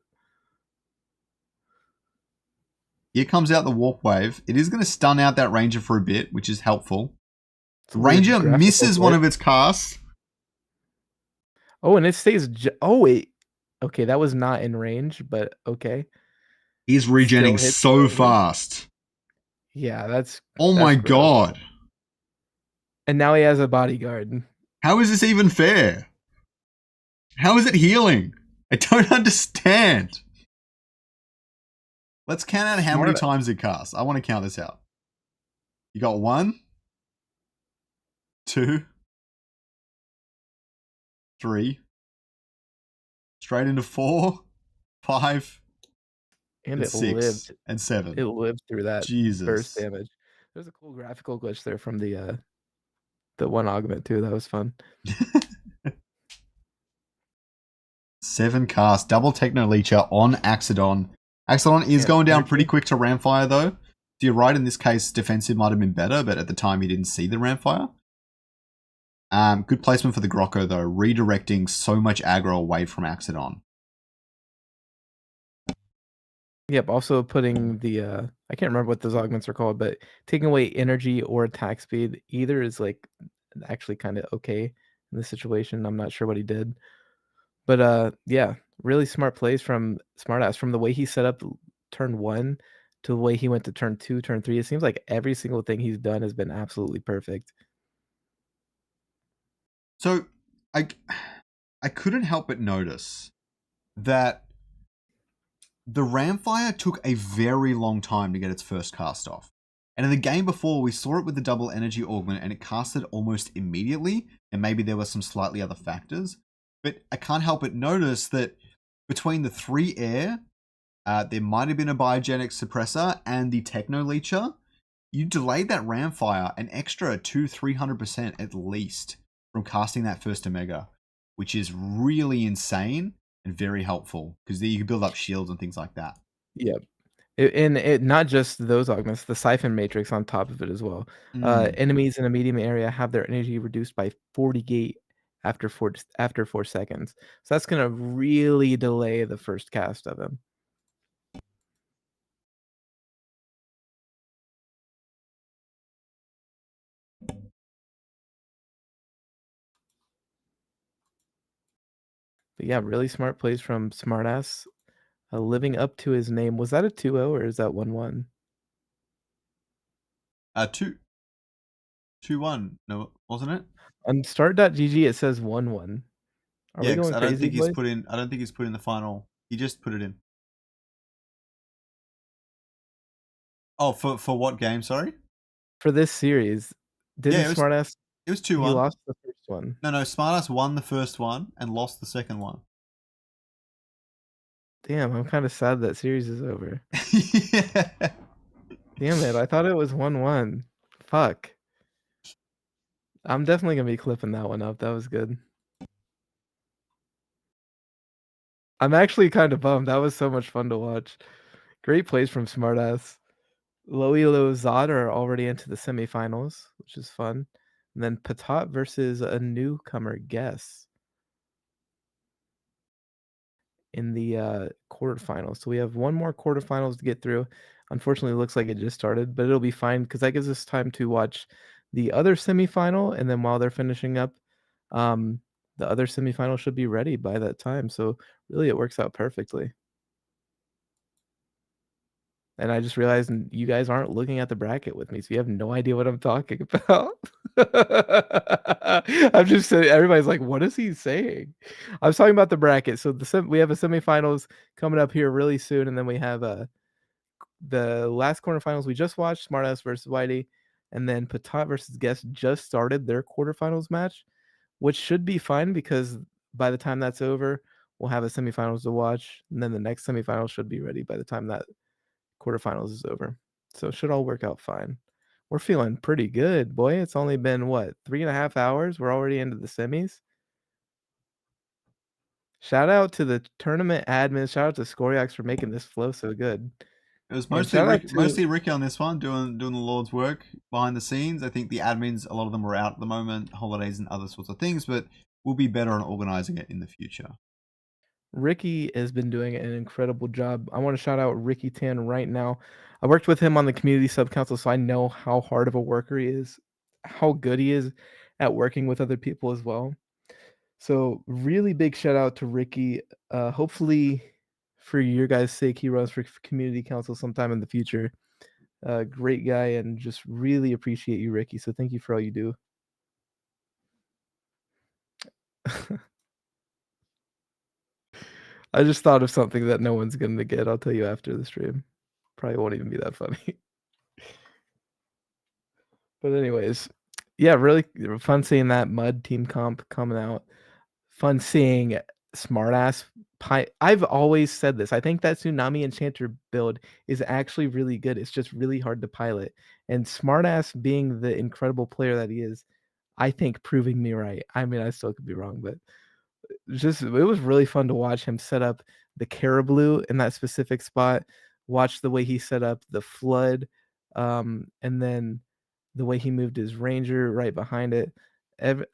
Here comes out the Warp Wave. It is going to stun out that Ranger for a bit, which is helpful. The Ranger misses one of its casts. Oh, and it stays... oh, wait. Okay, that was not in range, but okay. He's regenerating so fast. Yeah, that's... oh my god. And now he has a bodyguard. How is this even fair? How is it healing? I don't understand. Let's count out how many times it casts. I want to count this out. You got 1, 2, 3, straight into 4, 5, and 6, and 7. It lived through that Jesus. burst damage. There's a cool graphical glitch there from the one augment too. That was fun. 7 casts, double Techno Leecher on Axodon. Axodon is going down pretty quick to Ramfire though. So you're right, in this case, defensive might have been better, but at the time he didn't see the Ramfire. Good placement for the Grocko though, redirecting so much aggro away from Axodon. Yep, also putting the I can't remember what those augments are called, but taking away energy or attack speed either is like actually kind of okay in this situation. I'm not sure what he did. But yeah, really smart plays from Smartass, from the way he set up turn 1 to the way he went to turn 2, turn 3. It seems like every single thing he's done has been absolutely perfect. So I couldn't help but notice that the Ramfire took a very long time to get its first cast off. And in the game before, we saw it with the double energy augment and it casted almost immediately, and maybe there were some slightly other factors. But I can't help but notice that between the 3 air, there might have been a biogenic suppressor, and the Techno Leecher, you delayed that Ramfire an extra 200-300% at least from casting that first Omega, which is really insane and very helpful because you can build up shields and things like that. Yep. And not just those augments, the Siphon Matrix on top of it as well. Enemies in a medium area have their energy reduced by 40 gate after 4 seconds. So that's going to really delay the first cast of him. But yeah, really smart plays from Smartass. Living up to his name. Was that a 2-0 or is that 1-1? 2-1. No, wasn't it? On start.gg it says 1-1. Are we going crazy? I don't think he's put in the final. He just put it in. Oh, for what game, sorry? For this series. Smartass... It was 2-1. He lost the first one. No, Smartass won the first one and lost the second one. Damn, I'm kind of sad that series is over. Yeah. Damn it, I thought it was 1-1. Fuck. I'm definitely going to be clipping that one up. That was good. I'm actually kind of bummed. That was so much fun to watch. Great plays from Smartass. Loilo Zod are already into the semifinals, which is fun. And then Patat versus a newcomer, Guess. in the quarterfinals. So we have one more quarterfinals to get through. Unfortunately, it looks like it just started, but it'll be fine because that gives us time to watch the other semifinal, and then while they're finishing up, um, the other semifinal should be ready by that time. So really, it works out perfectly. And I just realized you guys aren't looking at the bracket with me, so you have no idea what I'm talking about. I'm just saying, everybody's like, "What is he saying?" I was talking about the bracket. So we have a semifinals coming up here really soon, and then we have the last quarterfinals we just watched, Smartass versus Whitey, and then Patat versus Guest just started their quarterfinals match, which should be fun because by the time that's over, we'll have a semifinals to watch, and then the next semifinal should be ready by the time that quarterfinals is over. So it should all work out fine. We're feeling pretty good, boy. It's only been what, 3.5 hours? We're already into the semis. Shout out to the tournament admins. Shout out to Scoriox for making this flow so good. It was And mostly shout out Rick, to mostly Ricky on this one, doing the Lord's work behind the scenes. I think the admins, a lot of them are out at the moment, holidays and other sorts of things, but we'll be better on organizing it in the future. Ricky has been doing an incredible job. I want to shout out Ricky Tan right now. I worked with him on the community sub council, so I know how hard of a worker he is, how good he is at working with other people as well. So really big shout out to Ricky. Hopefully, for your guys' sake, he runs for community council sometime in the future. Great guy, and just really appreciate you, Ricky. So thank you for all you do. I just thought of something that no one's gonna get. I'll tell you after the stream. Probably won't even be that funny. But anyways, yeah, really fun seeing that mud team comp coming out. Fun seeing smartass I've always said this. I think that Tsunami Enchanter build is actually really good. It's just really hard to pilot. And smartass being the incredible player that he is, I think proving me right. I mean, I still could be wrong, but it was really fun to watch him set up the Caribou in that specific spot. Watch the way he set up the flood, and then the way he moved his ranger right behind it.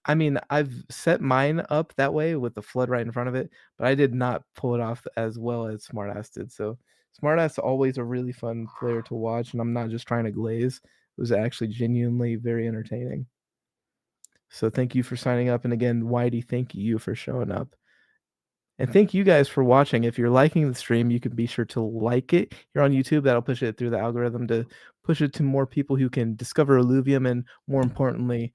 I mean, I've set mine up that way with the flood right in front of it, but I did not pull it off as well as Smartass did. So Smartass always a really fun player to watch, and I'm not just trying to glaze. It was actually genuinely very entertaining. So thank you for signing up, and again, Whitey, thank you for showing up. And thank you guys for watching. If you're liking the stream, you can be sure to like it here on YouTube. That'll push it through the algorithm to push it to more people who can discover Illuvium and, more importantly,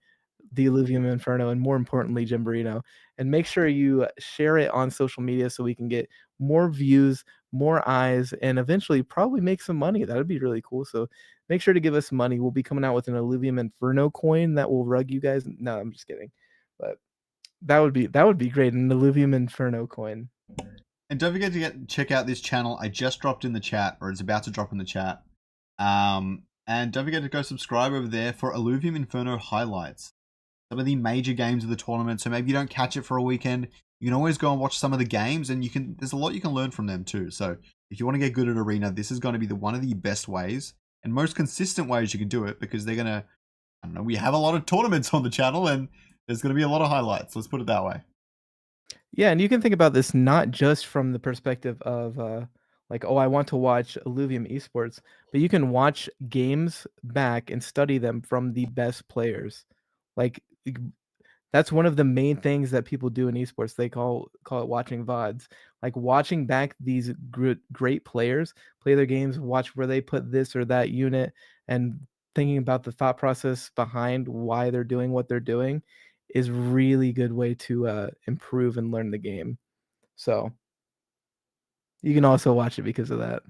the Illuvium Inferno, and more importantly, Gymborino. And make sure you share it on social media so we can get more views, more eyes, and eventually probably make some money. That would be really cool. So make sure to give us money. We'll be coming out with an Illuvium Inferno coin that will rug you guys. No, I'm just kidding. But that would be great. An Illuvium Inferno coin. And don't forget to check out this channel. I just dropped in the chat, or it's about to drop in the chat. And don't forget to go subscribe over there for Illuvium Inferno highlights. Some of the major games of the tournament. So maybe you don't catch it for a weekend. You can always go and watch some of the games, and there's a lot you can learn from them too. So if you want to get good at Arena, this is going to be one of the best ways and most consistent ways you can do it, because they're going to, I don't know, we have a lot of tournaments on the channel, and there's going to be a lot of highlights. Let's put it that way. Yeah, and you can think about this not just from the perspective of like, oh, I want to watch Illuvium esports, but you can watch games back and study them from the best players. Like that's one of the main things that people do in esports. They call it watching VODs. Like watching back these great players play their games, watch where they put this or that unit, and thinking about the thought process behind why they're doing what they're doing is really good way to improve and learn the game. So you can also watch it because of that.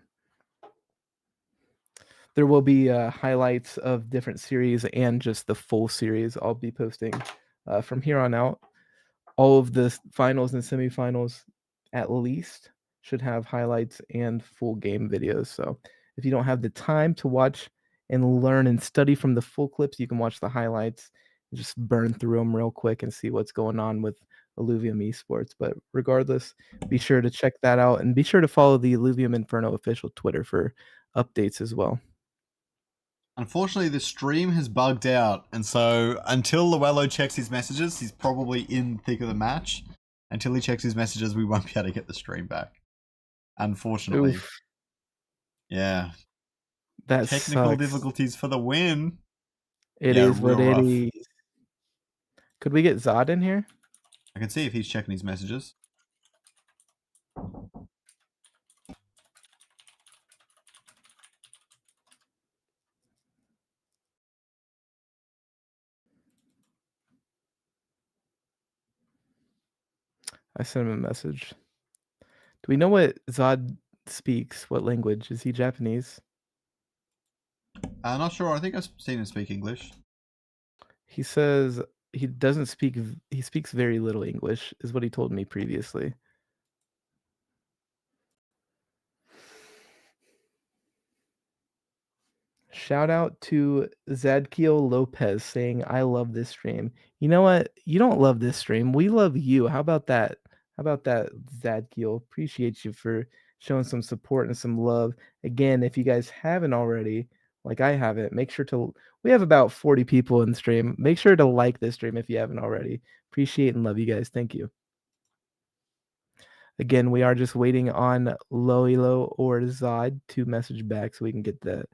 There will be highlights of different series and just the full series. I'll be posting from here on out. All of the finals and semifinals, at least, should have highlights and full game videos. So if you don't have the time to watch and learn and study from the full clips, you can watch the highlights, just burn through them real quick and see what's going on with Illuvium esports. But regardless, be sure to check that out, and be sure to follow the Illuvium Inferno official Twitter for updates as well. Unfortunately, the stream has bugged out, and so until Llewellyn checks his messages, he's probably in the thick of the match. Until he checks his messages, we won't be able to get the stream back. Unfortunately. Oof, Yeah. that Technical sucks. difficulties for the win. It Yeah, is what real it rough. is. Could we get Zod in here? I can see if he's checking his messages. I sent him a message. Do we know what Zod speaks? What language? Is he Japanese? I'm not sure. I think I've seen him speak English. He says he doesn't speak. He speaks very little English, is what he told me previously. Shout out to Zadkiel Lopez saying, "I love this stream." You know what? You don't love this stream. We love you. How about that? How about that, Zadkiel? Appreciate you for showing some support and some love. Again, if you guys haven't already, like I haven't, make sure to. We have about 40 people in the stream. Make sure to like this stream if you haven't already. Appreciate and love you guys. Thank you. Again, we are just waiting on Loilo or Zod to message back so we can get the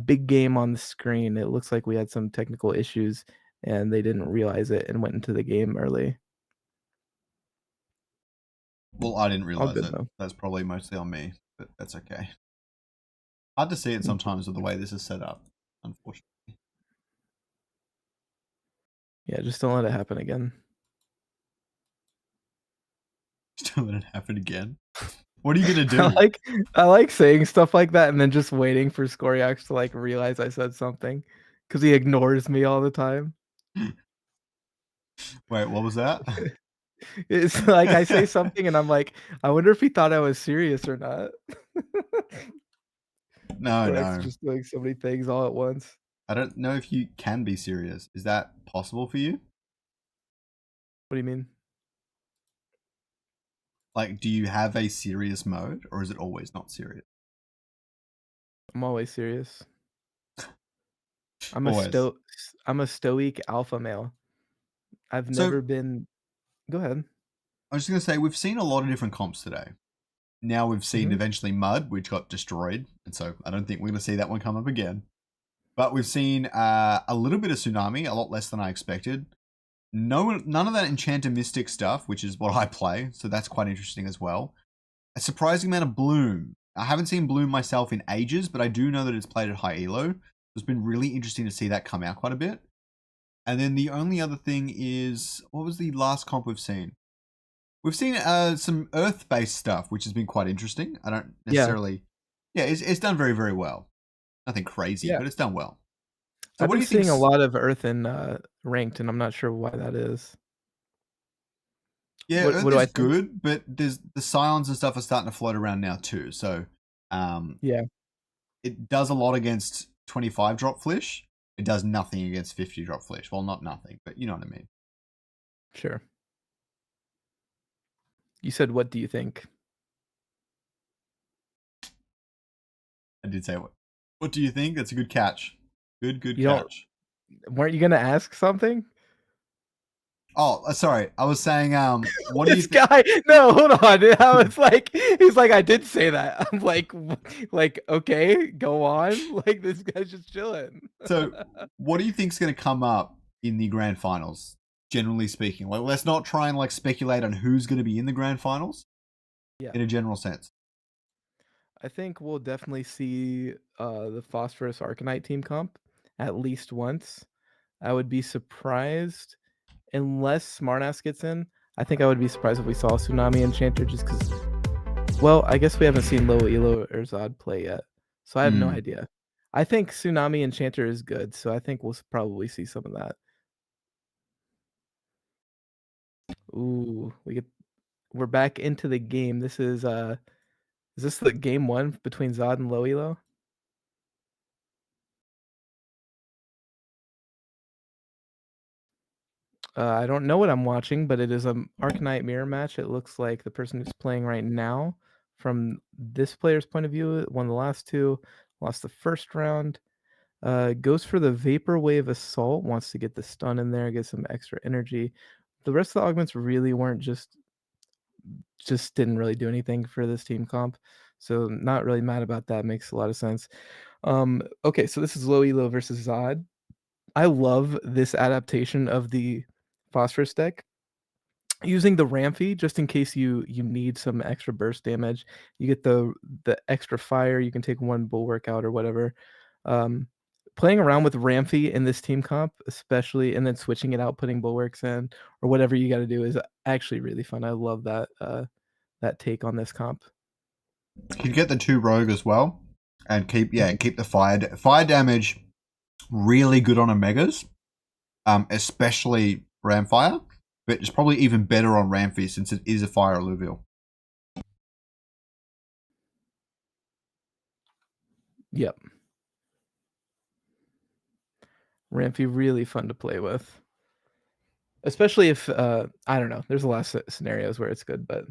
big game on the screen. It looks like we had some technical issues and they didn't realize it and went into the game early. Well, I didn't All realize good it. though. That's probably mostly on me, but that's okay. Hard to see it sometimes with the way this is set up, unfortunately. Yeah, just don't let it happen again. Just don't let it happen again. What are you gonna do? I like saying stuff like that and then just waiting for Skoryax to like realize I said something because he ignores me all the time. Wait, what was that? It's like I say something and I'm like, I wonder if he thought I was serious or not. No, Skoryax is no. just doing so many things all at once. I don't know if you can be serious. Is that possible for you? What do you mean? Like, do you have a serious mode, or is it always not serious? I'm always serious. I'm Always. a stoic alpha male. I've So, never been. Go ahead. I was just gonna say we've seen a lot of different comps today. Now we've seen Mhm. eventually Mud, which got destroyed, and so I don't think we're gonna see that one come up again. But we've seen a little bit of Tsunami, a lot less than I expected. None of that Enchanter Mystic stuff, which is what I play, so that's quite interesting as well. A surprising amount of Bloom. I haven't seen Bloom myself in ages, but I do know that it's played at high elo. It's been really interesting to see that come out quite a bit. And then the only other thing is, what was the last comp we've seen? We've seen some Earth-based stuff, which has been quite interesting. I don't Yeah, necessarily... Yeah, it's done very, very well. Nothing crazy, yeah. but it's done well. So I've what do been you think? seeing a lot of Earth in ranked, and I'm not sure why that is. Yeah, What Earth do is I think? good, but there's the Scions and stuff are starting to float around now too. So Yeah, it does a lot against 25 drop flish. It does nothing against 50 drop flish. Well, not nothing, but you know what I mean. sure. You said, what do you think? I did say what. What do you think? That's a good catch. Good You don't. catch. Weren't you gonna ask something? Oh, sorry. I was saying, what do you This think? guy. No, hold on. I was like, he's like, I did say that. I'm like, okay, go on. Like this guy's just chilling. So, what do you think's going to come up in the grand finals? Generally speaking, like, let's not try and like speculate on who's going to be in the grand finals. Yeah. In a general sense. I think we'll definitely see the Phosphorus Arcanite team comp at least once. I would be surprised unless Smartass gets in. I think I would be surprised if we saw Tsunami Enchanter just because. Well, I guess we haven't seen Low Elo or Zod play yet, so I have no idea. I think Tsunami Enchanter is good, so I think we'll probably see some of that. Ooh, we're back into the game. This is this the game one between Zod and Low Elo? I don't know what I'm watching, but it is a Arcanite mirror match. It looks like the person who's playing right now, from this player's point of view, won the last two, lost the first round. Goes for the Vapor Wave Assault, wants to get the stun in there, get some extra energy. The rest of the augments really weren't just just didn't really do anything for this team comp. So not really mad about that. Makes a lot of sense. Okay, so this is low elo versus Zod. I love this adaptation of the Phosphorus deck. Using the Ramphy, just in case you need some extra burst damage, you get the extra fire. You can take one bulwark out or whatever. Playing around with Ramphy in this team comp, especially, and then switching it out, putting bulwarks in or whatever you got to do is actually really fun. I love that that take on this comp. You could get the 2 rogue as well, and keep the fire damage really good on Omegas, especially Ramfire. But it's probably even better on Ramphy since it is a fire Illuvial. Yep. Ramphy really fun to play with. Especially if I don't know, there's a lot of scenarios where it's good, but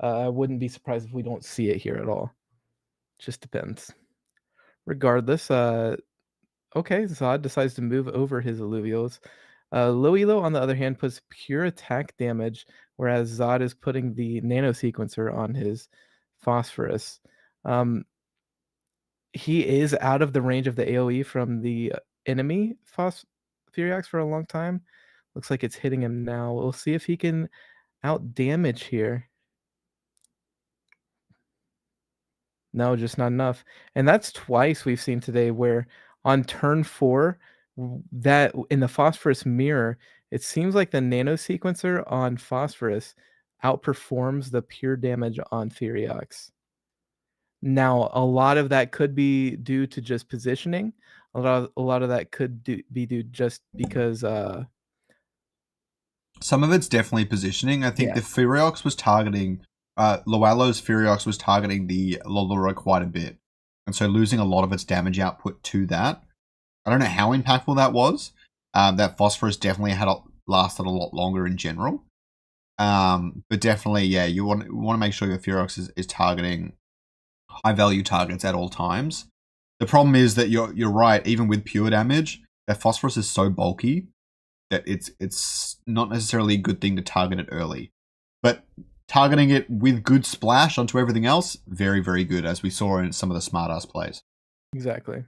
I wouldn't be surprised if we don't see it here at all. Just depends. Regardless, okay, Zod decides to move over his Illuvials. Low Elo, on the other hand, puts pure attack damage, whereas Zod is putting the nano sequencer on his Phosphorus. He is out of the range of the AoE from the enemy Furiox for a long time. Looks like it's hitting him now. We'll see if he can out damage here. No, just not enough. And that's twice we've seen today where on turn 4, that in the Phosphorus mirror, it seems like the nano sequencer on Phosphorus outperforms the pure damage on Furiox. Now, a lot of that could be due to just positioning. A lot of that could be due just because some of it's definitely positioning. I think the Furiox was targeting Loalo's Furiox was targeting the Lolura quite a bit. And so losing a lot of its damage output to that. I don't know how impactful that was. That Phosphorus definitely lasted a lot longer in general. But definitely, yeah, you want to make sure your Furiox is targeting high value targets at all times. The problem is that you're right, even with pure damage, that Phosphorus is so bulky that it's not necessarily a good thing to target it early. But targeting it with good splash onto everything else, very, very good, as we saw in some of the smart-ass plays. Exactly.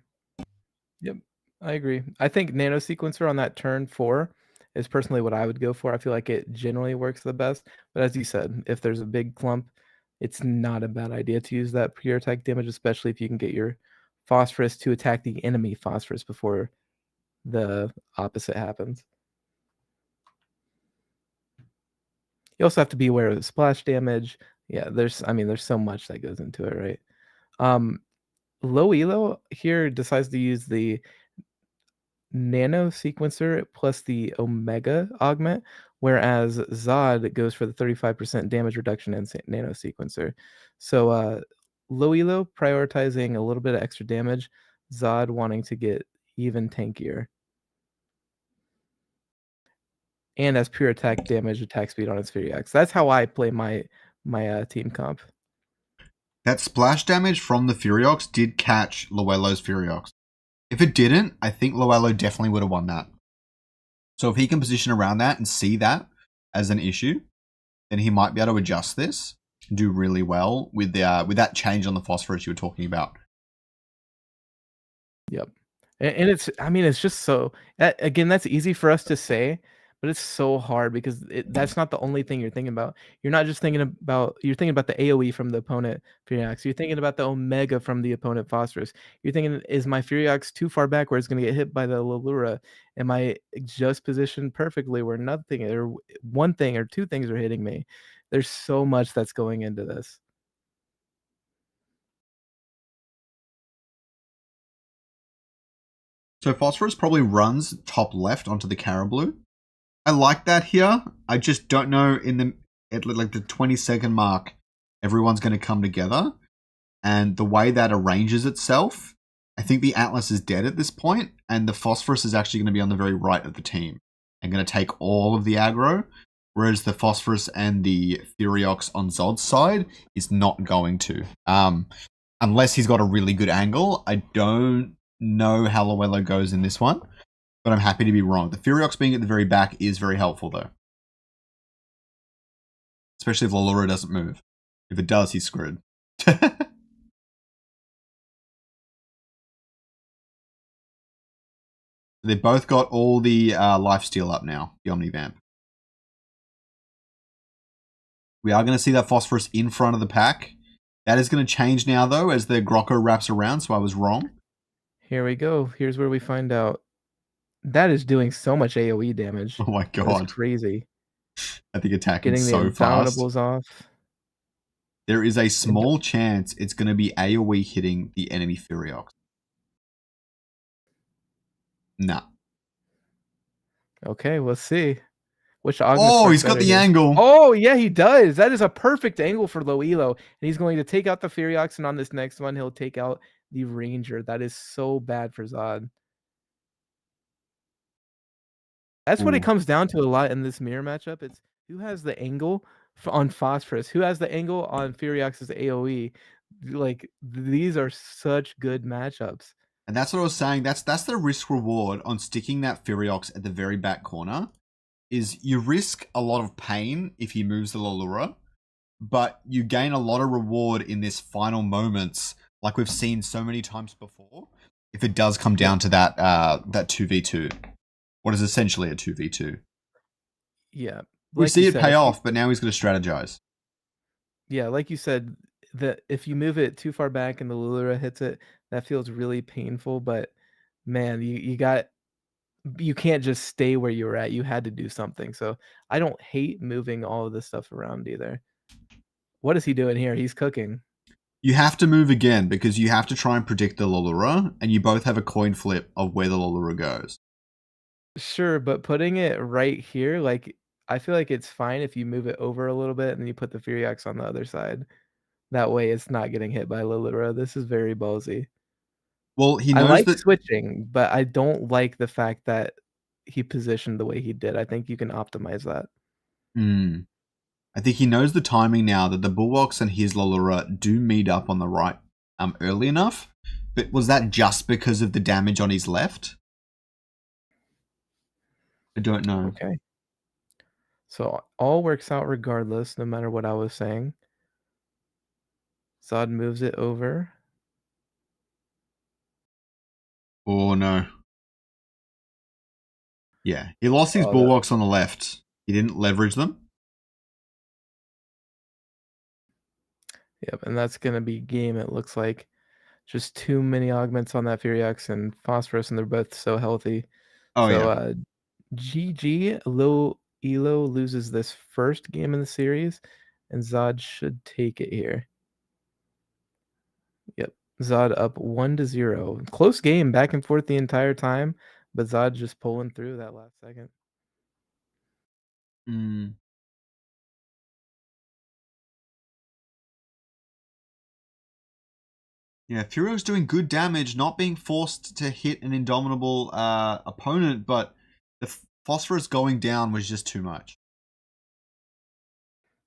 Yep, I agree. I think nano sequencer on that turn 4 is personally what I would go for. I feel like it generally works the best. But as you said, if there's a big clump, it's not a bad idea to use that pure attack damage, especially if you can get your Phosphorus to attack the enemy Phosphorus before the opposite happens. You also have to be aware of the splash damage. Yeah, there's so much that goes into it, right? Low Elo here decides to use the nano sequencer plus the Omega augment, whereas Zod goes for the 35% damage reduction in nano sequencer. So Low Elo prioritizing a little bit of extra damage, Zod wanting to get even tankier. And as pure attack damage, attack speed on its Furiox. That's how I play my team comp. That splash damage from the Furiox did catch Loelo's Furiox. If it didn't, I think Loelo definitely would have won that. So if he can position around that and see that as an issue, then he might be able to adjust this and do really well with that change on the Phosphorus you were talking about. Yep. And it's just so, again, that's easy for us to say, but it's so hard because that's not the only thing you're thinking about. You're not just thinking about, you're thinking about the AoE from the opponent Furiox. You're thinking about the Omega from the opponent Phosphorus. You're thinking, is my Furiox too far back where it's going to get hit by the Lolura? Am I just positioned perfectly where nothing or one thing or two things are hitting me? There's so much that's going into this. So Phosphorus probably runs top left onto the Carablue. I like that here. I just don't know at like the 20-second mark, everyone's going to come together. And the way that arranges itself, I think the Atlas is dead at this point, and the Phosphorus is actually going to be on the very right of the team and going to take all of the aggro, whereas the Phosphorus and the Furiox on Zod's side is not going to. Unless he's got a really good angle. I don't know how Loelo goes in this one, but I'm happy to be wrong. The Furiox being at the very back is very helpful, though. especially if Lalura doesn't move. If it does, he's screwed. They both got all the lifesteal up now, the Omnivamp. We are going to see that Phosphorus in front of the pack. That is going to change now, though, as the Grocko wraps around, so I was wrong. Here we go. Here's where we find out. That is doing so much AoE damage. Oh my god. That's crazy. I think attacking Getting so the fast. Indomitables off. There is a small chance it's going to be AoE hitting the enemy Furiox. Nah. Okay, we'll see. Which augments Oh, work he's got better the here. angle. Oh, yeah, he does. That is a perfect angle for low elo. And he's going to take out the Furiox, and on this next one, he'll take out the Ranger. That is so bad for Zod. That's what it comes down to a lot in this mirror matchup. It's who has the angle on Phosphorus, who has the angle on Furiox's AoE. Like, these are such good matchups. And that's what I was saying. That's the risk reward on sticking that Furiox at the very back corner. Is you risk a lot of pain if he moves the Lalura, but you gain a lot of reward in this final moments, like we've seen so many times before. If it does come down to that 2v2, what is essentially a 2v2. Yeah, We see it pay off, but now he's going to strategize. Yeah, like you said, that if you move it too far back and the Lalura hits it, that feels really painful. But man, you can't just stay where you were at. You had to do something. So I don't hate moving all of this stuff around either. What is he doing here? He's cooking. You have to move again because you have to try and predict the Lalura, and you both have a coin flip of where the Lalura goes. Sure, but putting it right here, like, I feel like it's fine if you move it over a little bit and then you put the Furiox on the other side. That way it's not getting hit by Lalura. This is very ballsy. Well, he I knows like that switching, but I don't like the fact that he positioned the way he did. I think you can optimize that. I think he knows the timing now that the Bulwarks and his Lalura do meet up on the right early enough. But was that just because of the damage on his left? I don't know. Okay. So all works out regardless, no matter what I was saying. Zod moves it over. Oh, no. Yeah, he lost his Bulwarks on the left. He didn't leverage them. Yep, and that's going to be game, it looks like. Just too many augments on that Furiox and Phosphorus, and they're both so healthy. Oh, yeah. GG, low elo loses this first game in the series, and Zod should take it here. Yep, Zod up 1-0. Close game, back and forth the entire time, but Zod just pulling through that last second. Yeah, Furio's doing good damage, not being forced to hit an indomitable opponent, but the Phosphorus going down was just too much.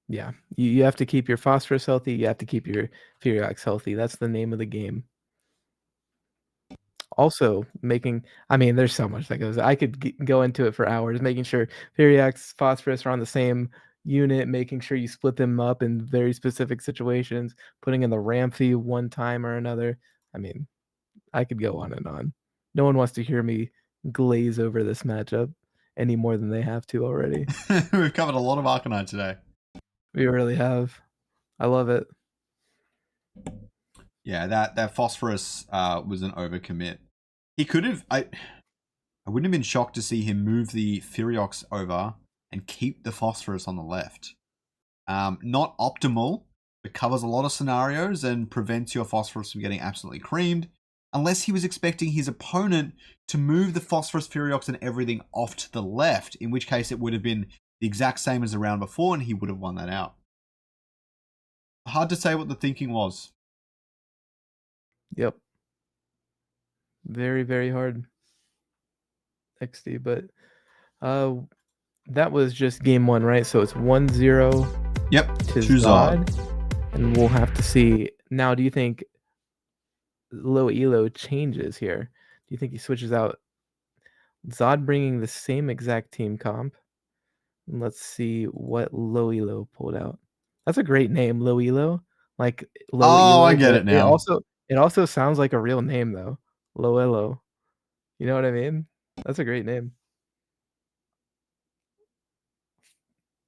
Yeah, you have to keep your Phosphorus healthy. You have to keep your Furiox healthy. That's the name of the game. Also, there's so much that goes. I could go into it for hours, making sure Furiox, Phosphorus are on the same unit, making sure you split them up in very specific situations, putting in the Ramfy one time or another. I could go on and on. No one wants to hear me glaze over this matchup any more than they have to already. We've covered a lot of Arcanine today. We really have. I love it. Yeah, that Phosphorus was an overcommit. He could have. I wouldn't have been shocked to see him move the Furiox over and keep the Phosphorus on the left. Not optimal. It covers a lot of scenarios and prevents your Phosphorus from getting absolutely creamed. Unless he was expecting his opponent to move the Phosphorus, Furiox, and everything off to the left, in which case it would have been the exact same as the round before, and he would have won that out. Hard to say what the thinking was. Yep. Very, very hard. XD, but that was just game one, right? So it's 1-0. Yep, to Zod. And we'll have to see. Now, do you think low elo changes here? Do you think he switches out Zod bringing the same exact team comp? And let's see what low elo pulled out. That's a great name, Loelo. Like low Oh, I elo, get but it now. it also sounds like a real name though. Loelo. You know what I mean? That's a great name.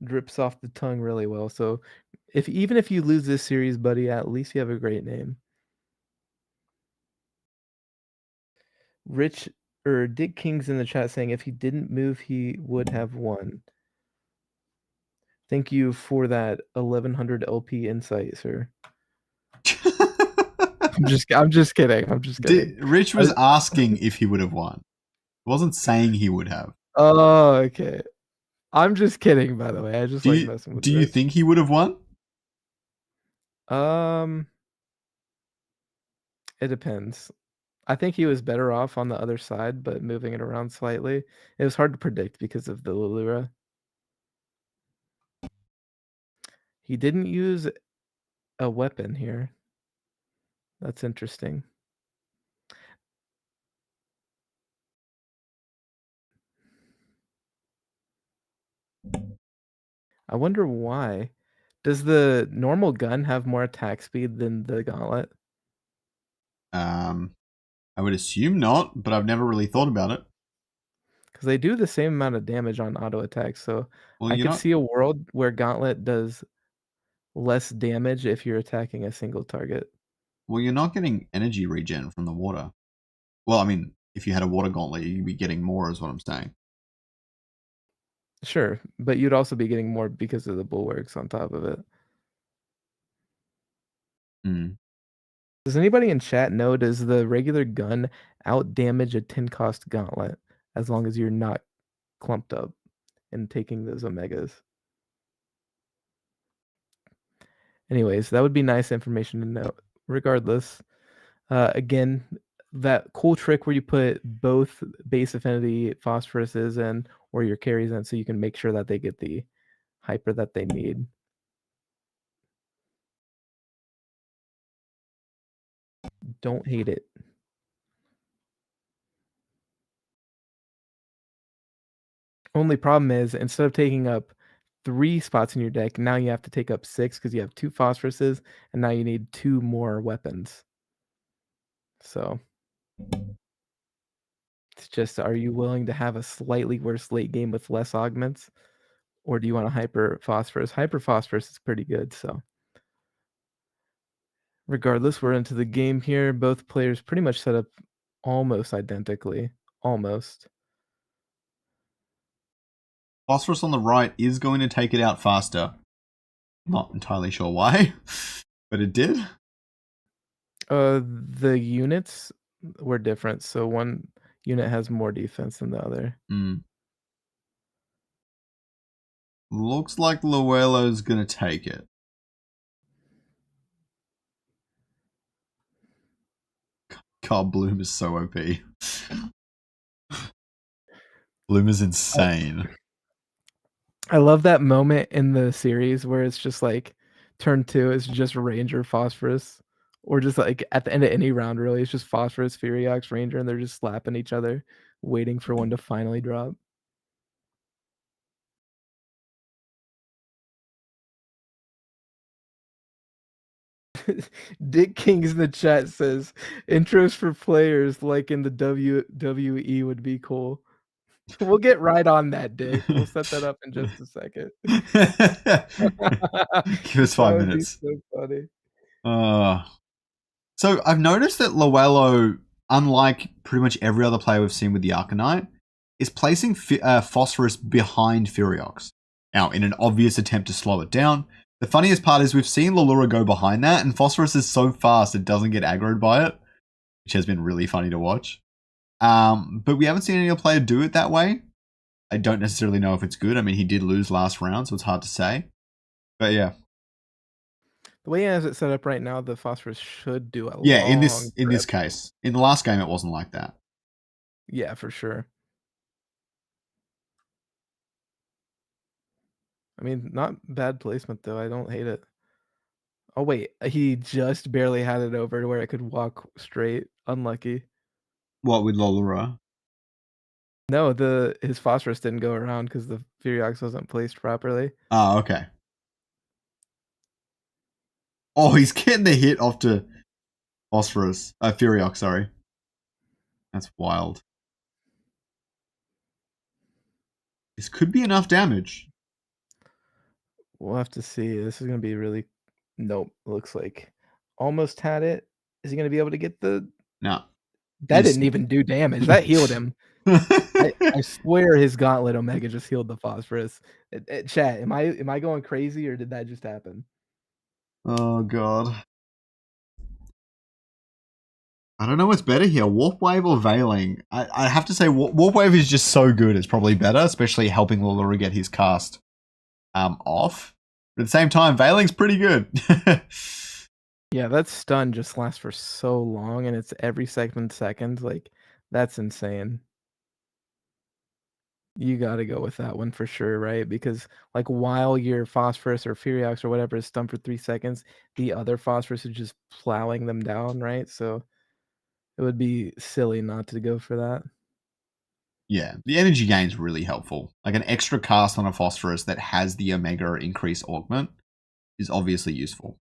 Drips off the tongue really well. So even if you lose this series, buddy, at least you have a great name. Rich or Dick King's in the chat saying if he didn't move, he would have won. Thank you for that 1100 LP insight, sir. I'm just kidding. I'm just kidding. Rich was asking if he would have won. He wasn't saying he would have. Oh, okay. I'm just kidding, by the way. I just like messing with Do you Rich. think he would have won? It depends. I think he was better off on the other side, but moving it around slightly. It was hard to predict because of the Lulura. He didn't use a weapon here. That's interesting. I wonder why. Does the normal gun have more attack speed than the gauntlet? I would assume not, but I've never really thought about it. Because they do the same amount of damage on auto attack, so Well, I you're could not. see a world where gauntlet does less damage if you're attacking a single target. Well, you're not getting energy regen from the water. Well, I mean, if you had a water gauntlet, you'd be getting more, is what I'm saying. Sure, but you'd also be getting more because of the bulwarks on top of it. Hmm. Does anybody in chat know, does the regular gun out damage a 10 cost gauntlet as long as you're not clumped up and taking those omegas? Anyways, that would be nice information to know. Regardless, again, that cool trick where you put both base affinity phosphoruses in or your carries in so you can make sure that they get the hyper that they need. Don't hate it. Only problem is instead of taking up 3 spots in your deck, now you have to take up 6 because you have 2 phosphoruses, and now you need 2 more weapons. So it's just, are you willing to have a slightly worse late game with less augments? Or do you want a hyper phosphorus? Hyper phosphorus is pretty good, so. Regardless, we're into the game here. Both players pretty much set up almost identically. Almost. Phosphorus on the right is going to take it out faster. Not entirely sure why, but it did. The units were different, so one unit has more defense than the other. Looks like Luelo's gonna take it. God, Bloom is so OP. Bloom is insane. I love that moment in the series where it's just like turn 2 is just Ranger Phosphorus, or just like at the end of any round, really, it's just Phosphorus, Furiox, Ranger, and they're just slapping each other, waiting for one to finally drop. Dick Kings in the chat says intros for players like in the WWE would be cool. We'll get right on that, Dick. We'll set that up in just a second. Give us 5 minutes. That would be so funny. So I've noticed that Luelo, unlike pretty much every other player we've seen with the Arcanite, is placing Phosphorus behind Furiox. Now, in an obvious attempt to slow it down. The funniest part is we've seen Lulura go behind that, and Phosphorus is so fast it doesn't get aggroed by it, which has been really funny to watch. But we haven't seen any other player do it that way. I don't necessarily know if it's good. I mean, he did lose last round, so it's hard to say. But yeah. The way he has it set up right now, the Phosphorus should do a yeah, long in this trip. case. In the last game, it wasn't like that. Yeah, for sure. I mean, not bad placement, though. I don't hate it. Oh, wait. He just barely had it over to where it could walk straight. Unlucky. What, with Lolura? No, his Phosphorus didn't go around because the Furiox wasn't placed properly. Oh, okay. Oh, he's getting the hit off to Phosphorus. Furiox, sorry. That's wild. This could be enough damage. We'll have to see. This is going to be really... Nope, looks like almost had it. Is he going to be able to get the... No. That didn't even do damage. That healed him. I swear his Gauntlet Omega just healed the Phosphorus. Chat, am I going crazy or did that just happen? Oh, God. I don't know what's better here, Warp Wave or Veiling. I have to say Warp Wave is just so good. It's probably better, especially helping Lulura get his cast off. But at the same time, Veiling's pretty good. Yeah, that stun just lasts for so long, and it's every second. Like, that's insane. You gotta go with that one for sure, right? Because, like, while your Phosphorus or Furiox or whatever is stunned for 3 seconds, the other Phosphorus is just plowing them down, right? So it would be silly not to go for that. Yeah, the energy gain is really helpful. Like an extra cast on a Phosphorus that has the Omega increase augment is obviously useful.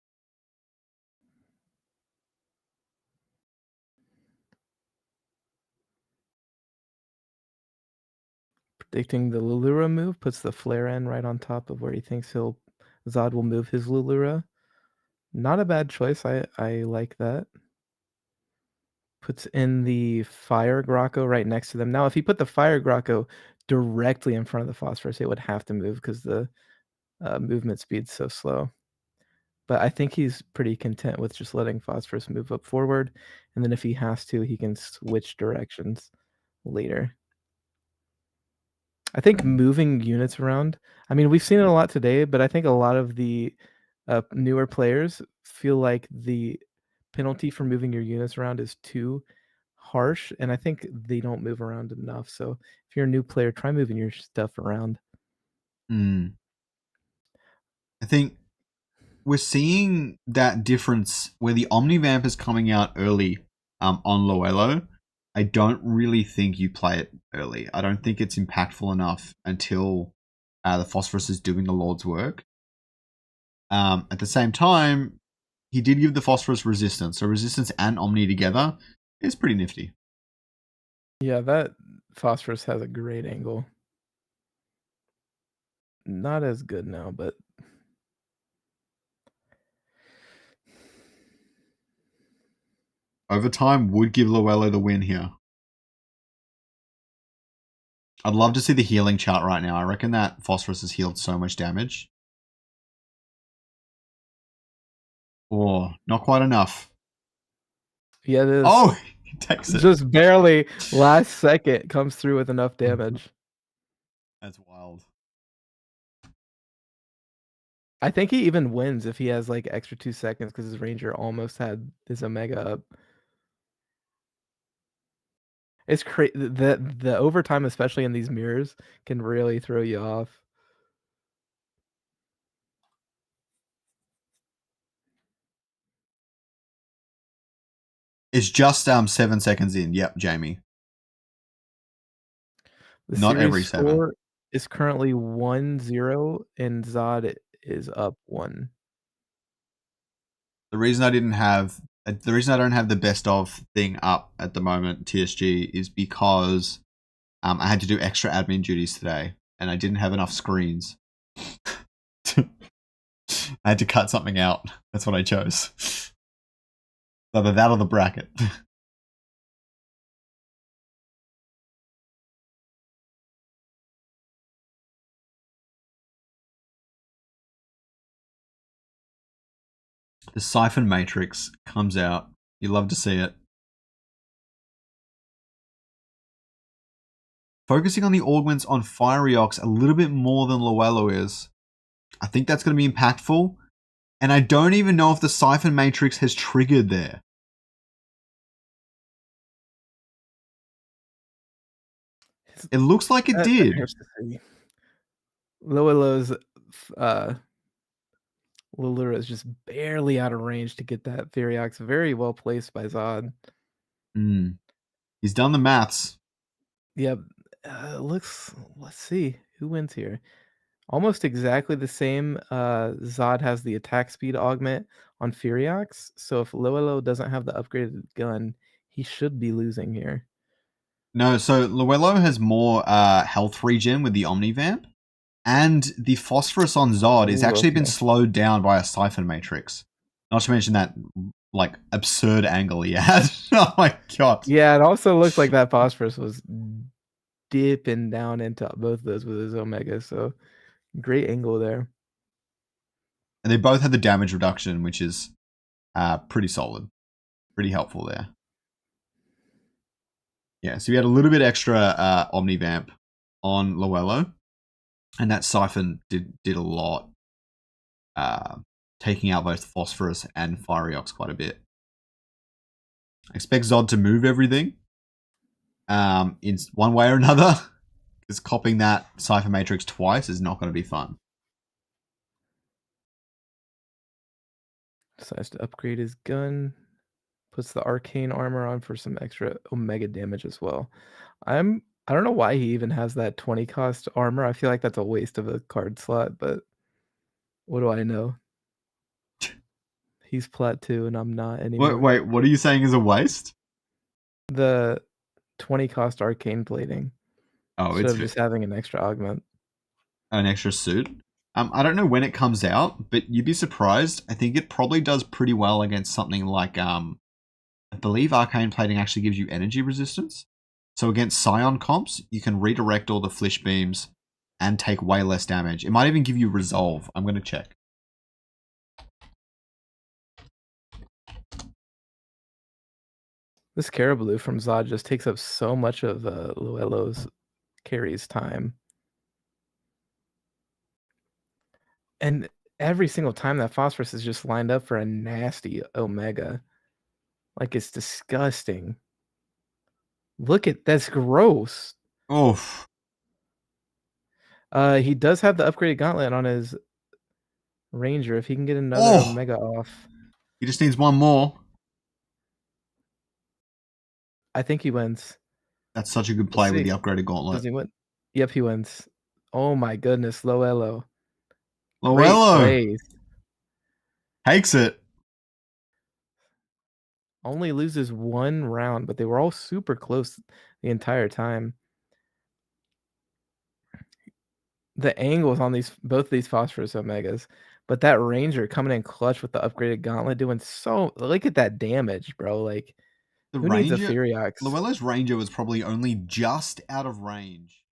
Predicting the Lulura move puts the flare in right on top of where he thinks Zod will move his Lulura. Not a bad choice. I like that. Puts in the Fire Grocko right next to them. Now, if he put the Fire Grocko directly in front of the Phosphorus, it would have to move because the movement speed's so slow. But I think he's pretty content with just letting Phosphorus move up forward, and then if he has to, he can switch directions later. I think moving units around, I mean, we've seen it a lot today, but I think a lot of the newer players feel like the penalty for moving your units around is too harsh, and I think they don't move around enough. So if you're a new player, try moving your stuff around. I think we're seeing that difference where the Omnivamp is coming out early on Loello. I don't really think you play it early. I don't think it's impactful enough until the Phosphorus is doing the Lord's work. At the same time, he did give the Phosphorus resistance. So resistance and Omni together is pretty nifty. Yeah, that Phosphorus has a great angle. Not as good now, but... Overtime would give Loello the win here. I'd love to see the healing chart right now. I reckon that Phosphorus has healed so much damage. Oh, not quite enough. Yeah, it is. Oh, he takes it. Just barely last second comes through with enough damage. That's wild. I think he even wins if he has like extra 2 seconds because his Ranger almost had his Omega up. It's crazy. The overtime, especially in these mirrors, can really throw you off. It's just 7 seconds in. Yep, Jamie. The Not series every 7. score is currently 1-0, and Zod is up 1. The reason I don't have the best of thing up at the moment, TSG, is because I had to do extra admin duties today, and I didn't have enough screens. I had to cut something out. That's what I chose. Either that or the bracket. The Siphon Matrix comes out. You love to see it. Focusing on the augments on Furiox a little bit more than Loello is. I think that's going to be impactful. And I don't even know if the Siphon Matrix has triggered there. It looks like it did. Loello's Lulura is just barely out of range to get that Furiox. Very well placed by Zod. He's done the maths. Yep. Let's see who wins here. Almost exactly the same. Zod has the attack speed augment on Furiox, so if Loelo doesn't have the upgraded gun, he should be losing here. No, so Luello has more health regen with the Omnivamp, and the phosphorus on Zod is Ooh, actually been okay. slowed down by a siphon matrix. Not to mention that like absurd angle he had. Oh my god. Yeah, it also looks like that phosphorus was dipping down into both of those with his Omega, so great angle there. And they both had the damage reduction, which is pretty solid. Pretty helpful there. Yeah, so we had a little bit extra Omnivamp on Luello, and that siphon did a lot, taking out both Phosphorus and Firiox quite a bit. I expect Zod to move everything in one way or another, because copping that Cypher Matrix twice is not going to be fun. Decides to upgrade his gun. Puts the arcane armor on for some extra Omega damage as well. I don't know why he even has that 20 cost armor. I feel like that's a waste of a card slot, but what do I know? He's plat 2 and I'm not anymore. Wait, what are you saying is a waste? The 20 cost arcane plating. Oh, Instead it's of just having an extra augment. an extra suit. I don't know when it comes out, but you'd be surprised. I think it probably does pretty well against something like I believe Arcane Plating actually gives you energy resistance. So against Scion comps, you can redirect all the Flish Beams and take way less damage. It might even give you Resolve. I'm going to check. This Caribou from Zod just takes up so much of Luello's carry's time. And every single time that Phosphorus is just lined up for a nasty Omega. Like, it's disgusting. Look at that's gross. Oof. He does have the upgraded gauntlet on his Ranger. If he can get another Omega off, He just needs one more. I think he wins. That's such a good play with the upgraded gauntlet. Does he win? Yep, he wins. Oh my goodness, Loello. Loello plays. takes it. Only loses one round, but they were all super close the entire time. The angles on both these Phosphorus Omegas, but that Ranger coming in clutch with the upgraded gauntlet doing so. Look at that damage, bro. Like, who needs a Furiox? Luello's Ranger was probably only just out of range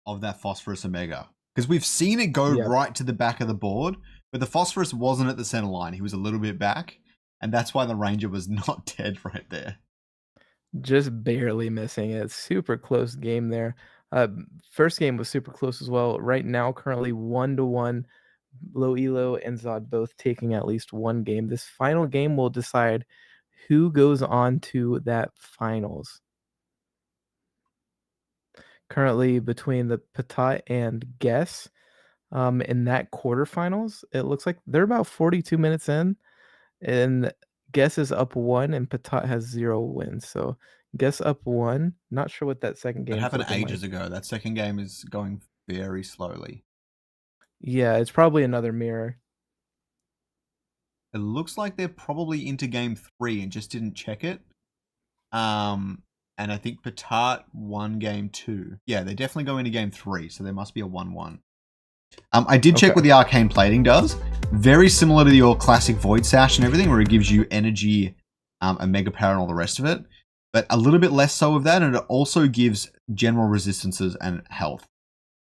of that Phosphorus Omega. Because we've seen it go right to the back of the board, but the Phosphorus wasn't at the center line. He was a little bit back, and that's why the Ranger was not dead right there. Just barely missing it. Super close game there. First game was super close as well. Right now, currently 1-1. Low Elo and Zod both taking at least one game. This final game will decide who goes on to that finals. Currently between the Patat and Guess in that quarterfinals, it looks like they're about 42 minutes in, and Guess is up 1 and Patat has 0 wins. So Guess up 1. Not sure what that second game happened ages ago. That second game is going very slowly. Yeah, it's probably another mirror. It looks like they're probably into game 3 and just didn't check it. And I think Patat won game 2. Yeah, they definitely go into game 3, so there must be a 1-1. I did check what the arcane plating does. Very similar to your classic Void Sash and everything, where it gives you energy, a mega power, and all the rest of it. But a little bit less so of that, and it also gives general resistances and health.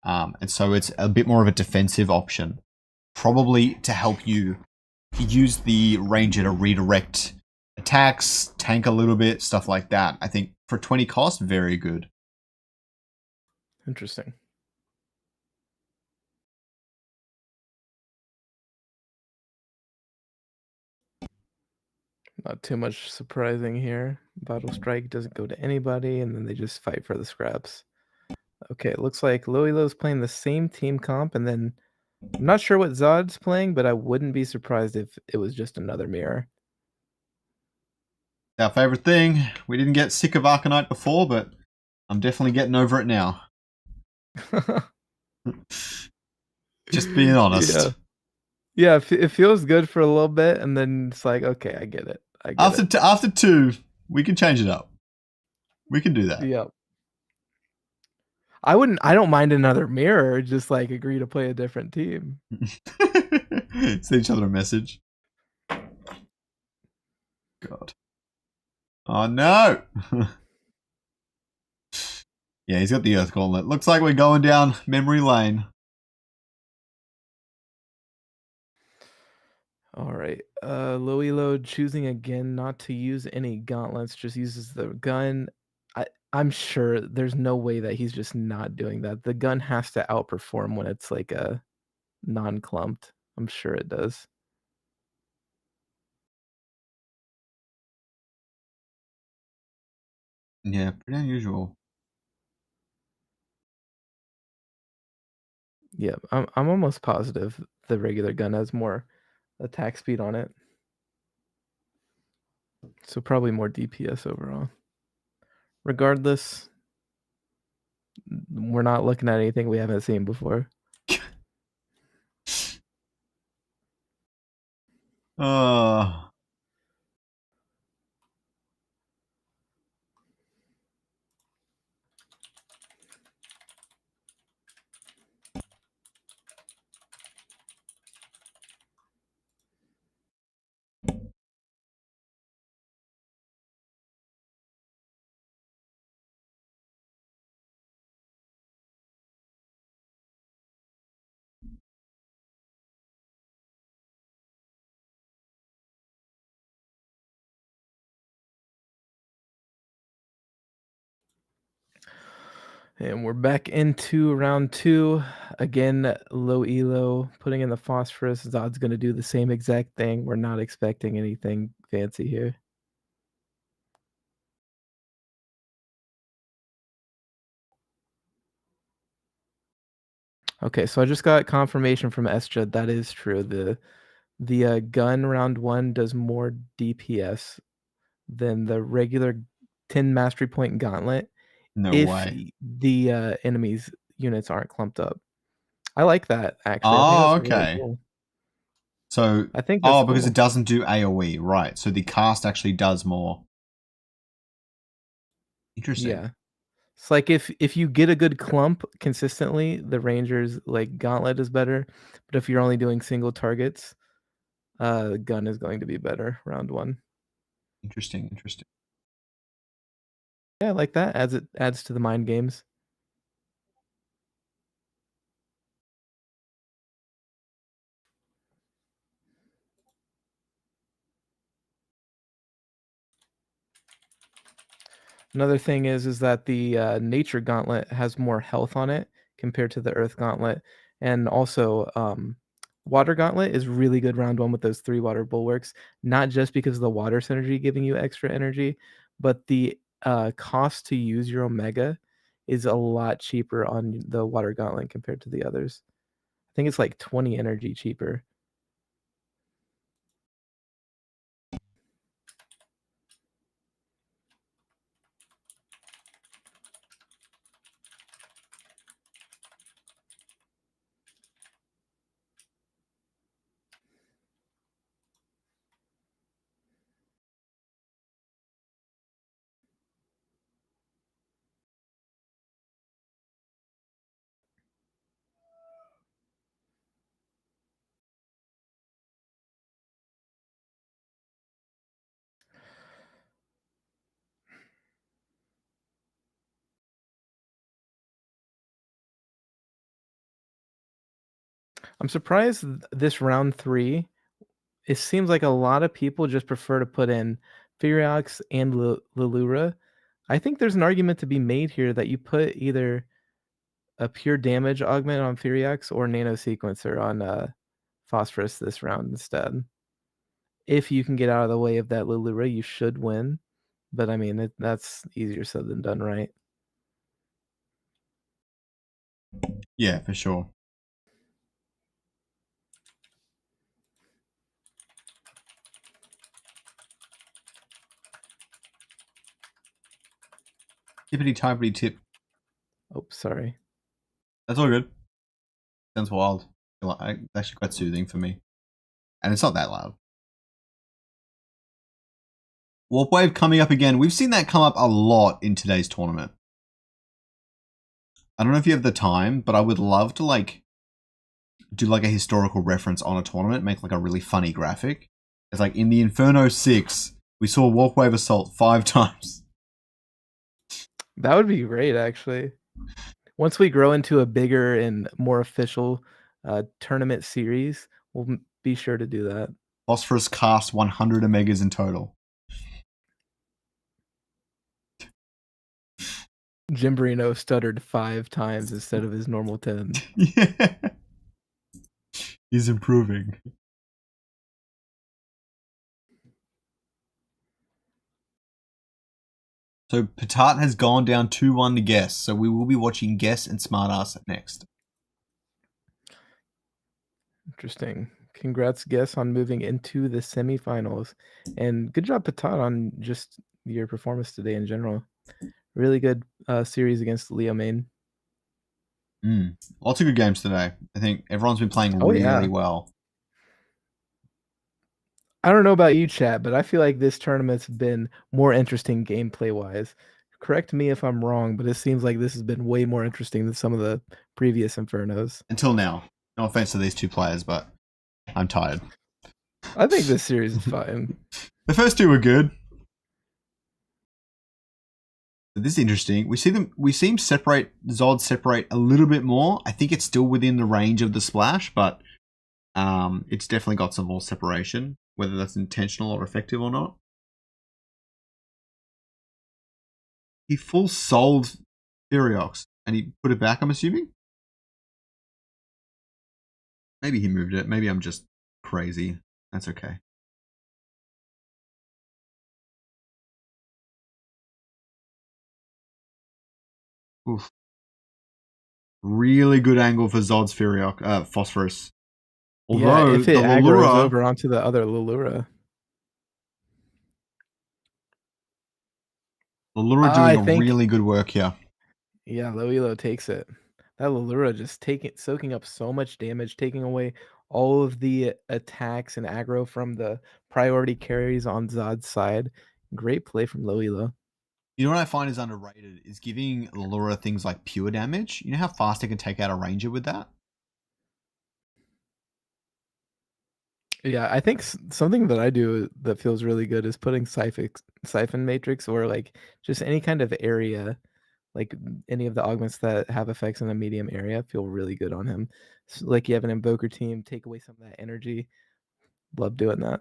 And so it's a bit more of a defensive option, probably to help you use the Ranger to redirect attacks, tank a little bit, stuff like that. I think for 20 cost, very good. Interesting. Not too much surprising here. Battle Strike doesn't go to anybody, and then they just fight for the scraps. Okay, it looks like Loelo's playing the same team comp, and then I'm not sure what Zod's playing, but I wouldn't be surprised if it was just another mirror. Our favorite thing. We didn't get sick of Arcanite before, but I'm definitely getting over it now. Just being honest. Yeah. Yeah, it feels good for a little bit, and then it's like, okay, I get it. After 2, we can change it up. We can do that. Yeah. I don't mind another mirror, just like agree to play a different team. Send each other a message. God. Oh no! Yeah, he's got the Earth Gauntlet. Looks like we're going down memory lane. All right. Low choosing again not to use any gauntlets, just uses the gun. I'm sure there's no way that he's just not doing that. The gun has to outperform when it's like a non-clumped. I'm sure it does. Yeah, pretty unusual. Yeah, I'm almost positive the regular gun has more attack speed on it. So probably more DPS overall. Regardless, we're not looking at anything we haven't seen before. And we're back into round 2. Again, low elo, putting in the phosphorus. Zod's going to do the same exact thing. We're not expecting anything fancy here. Okay, so I just got confirmation from Estra. That is true. The gun round 1 does more DPS than the regular 10 mastery point gauntlet No if way. the enemy's units aren't clumped up. I like that, actually. I think Oh, that's really okay. cool. So, I think that's because cool. it doesn't do AoE, right? So the cast actually does more. Interesting. Yeah. It's like if you get a good clump consistently, the ranger's like gauntlet is better. But if you're only doing single targets, gun is going to be better round 1. Interesting. Yeah, I like that. Adds to the mind games. Another thing is that the nature gauntlet has more health on it compared to the earth gauntlet, and also water gauntlet is really good round 1 with those 3 water bulwarks. Not just because of the water synergy giving you extra energy, but the cost to use your omega is a lot cheaper on the water gauntlet compared to the others. I think it's like 20 energy cheaper. I'm surprised this round 3, it seems like a lot of people just prefer to put in Furiox and Lilura. I think there's an argument to be made here that you put either a pure damage augment on Furiox or Nano Sequencer on Phosphorus this round instead. If you can get out of the way of that Lilura, you should win. But I mean, that's easier said than done, right? Yeah, for sure. Tippity typity tip. Oh, sorry. That's all good. Sounds wild. It's actually quite soothing for me. And it's not that loud. Warp Wave coming up again. We've seen that come up a lot in today's tournament. I don't know if you have the time, but I would love to like do like a historical reference on a tournament, make like a really funny graphic. It's like in the Inferno 6, we saw Warp Wave Assault 5 times. That would be great, actually. Once we grow into a bigger and more official tournament series, we'll be sure to do that. Phosphorus cast 100 Omegas in total. Jimbrino stuttered 5 times instead of his normal 10. Yeah. He's improving. So Patat has gone down 2-1 to Guess, so we will be watching Guess and Smartass next. Interesting. Congrats, Guess, on moving into the semifinals. And good job, Patat, on just your performance today in general. Really good series against Leo Main. Lots of good games today. I think everyone's been playing really well. I don't know about you, chat, but I feel like this tournament's been more interesting gameplay-wise. Correct me if I'm wrong, but it seems like this has been way more interesting than some of the previous Infernos. Until now. No offense to these two players, but I'm tired. I think this series is fine. The first two were good. But this is interesting. We see Zod separate a little bit more. I think it's still within the range of the splash, but it's definitely got some more separation, whether that's intentional or effective or not. He full sold Theriax and he put it back, I'm assuming? Maybe he moved it. Maybe I'm just crazy. That's okay. Oof. Really good angle for Zod's Phosphorus. Although if it aggroes over onto the other Lulura. Lulura doing really good work here. Yeah, Loilo takes it. That Lulura just soaking up so much damage, taking away all of the attacks and aggro from the priority carries on Zod's side. Great play from Loilo. You know what I find is underrated is giving Lulura things like pure damage. You know how fast it can take out a ranger with that? Yeah, I think something that I do that feels really good is putting Siphon Matrix or like just any kind of area, like any of the augments that have effects in a medium area feel really good on him. So, like you have an Invoker team, take away some of that energy. Love doing that.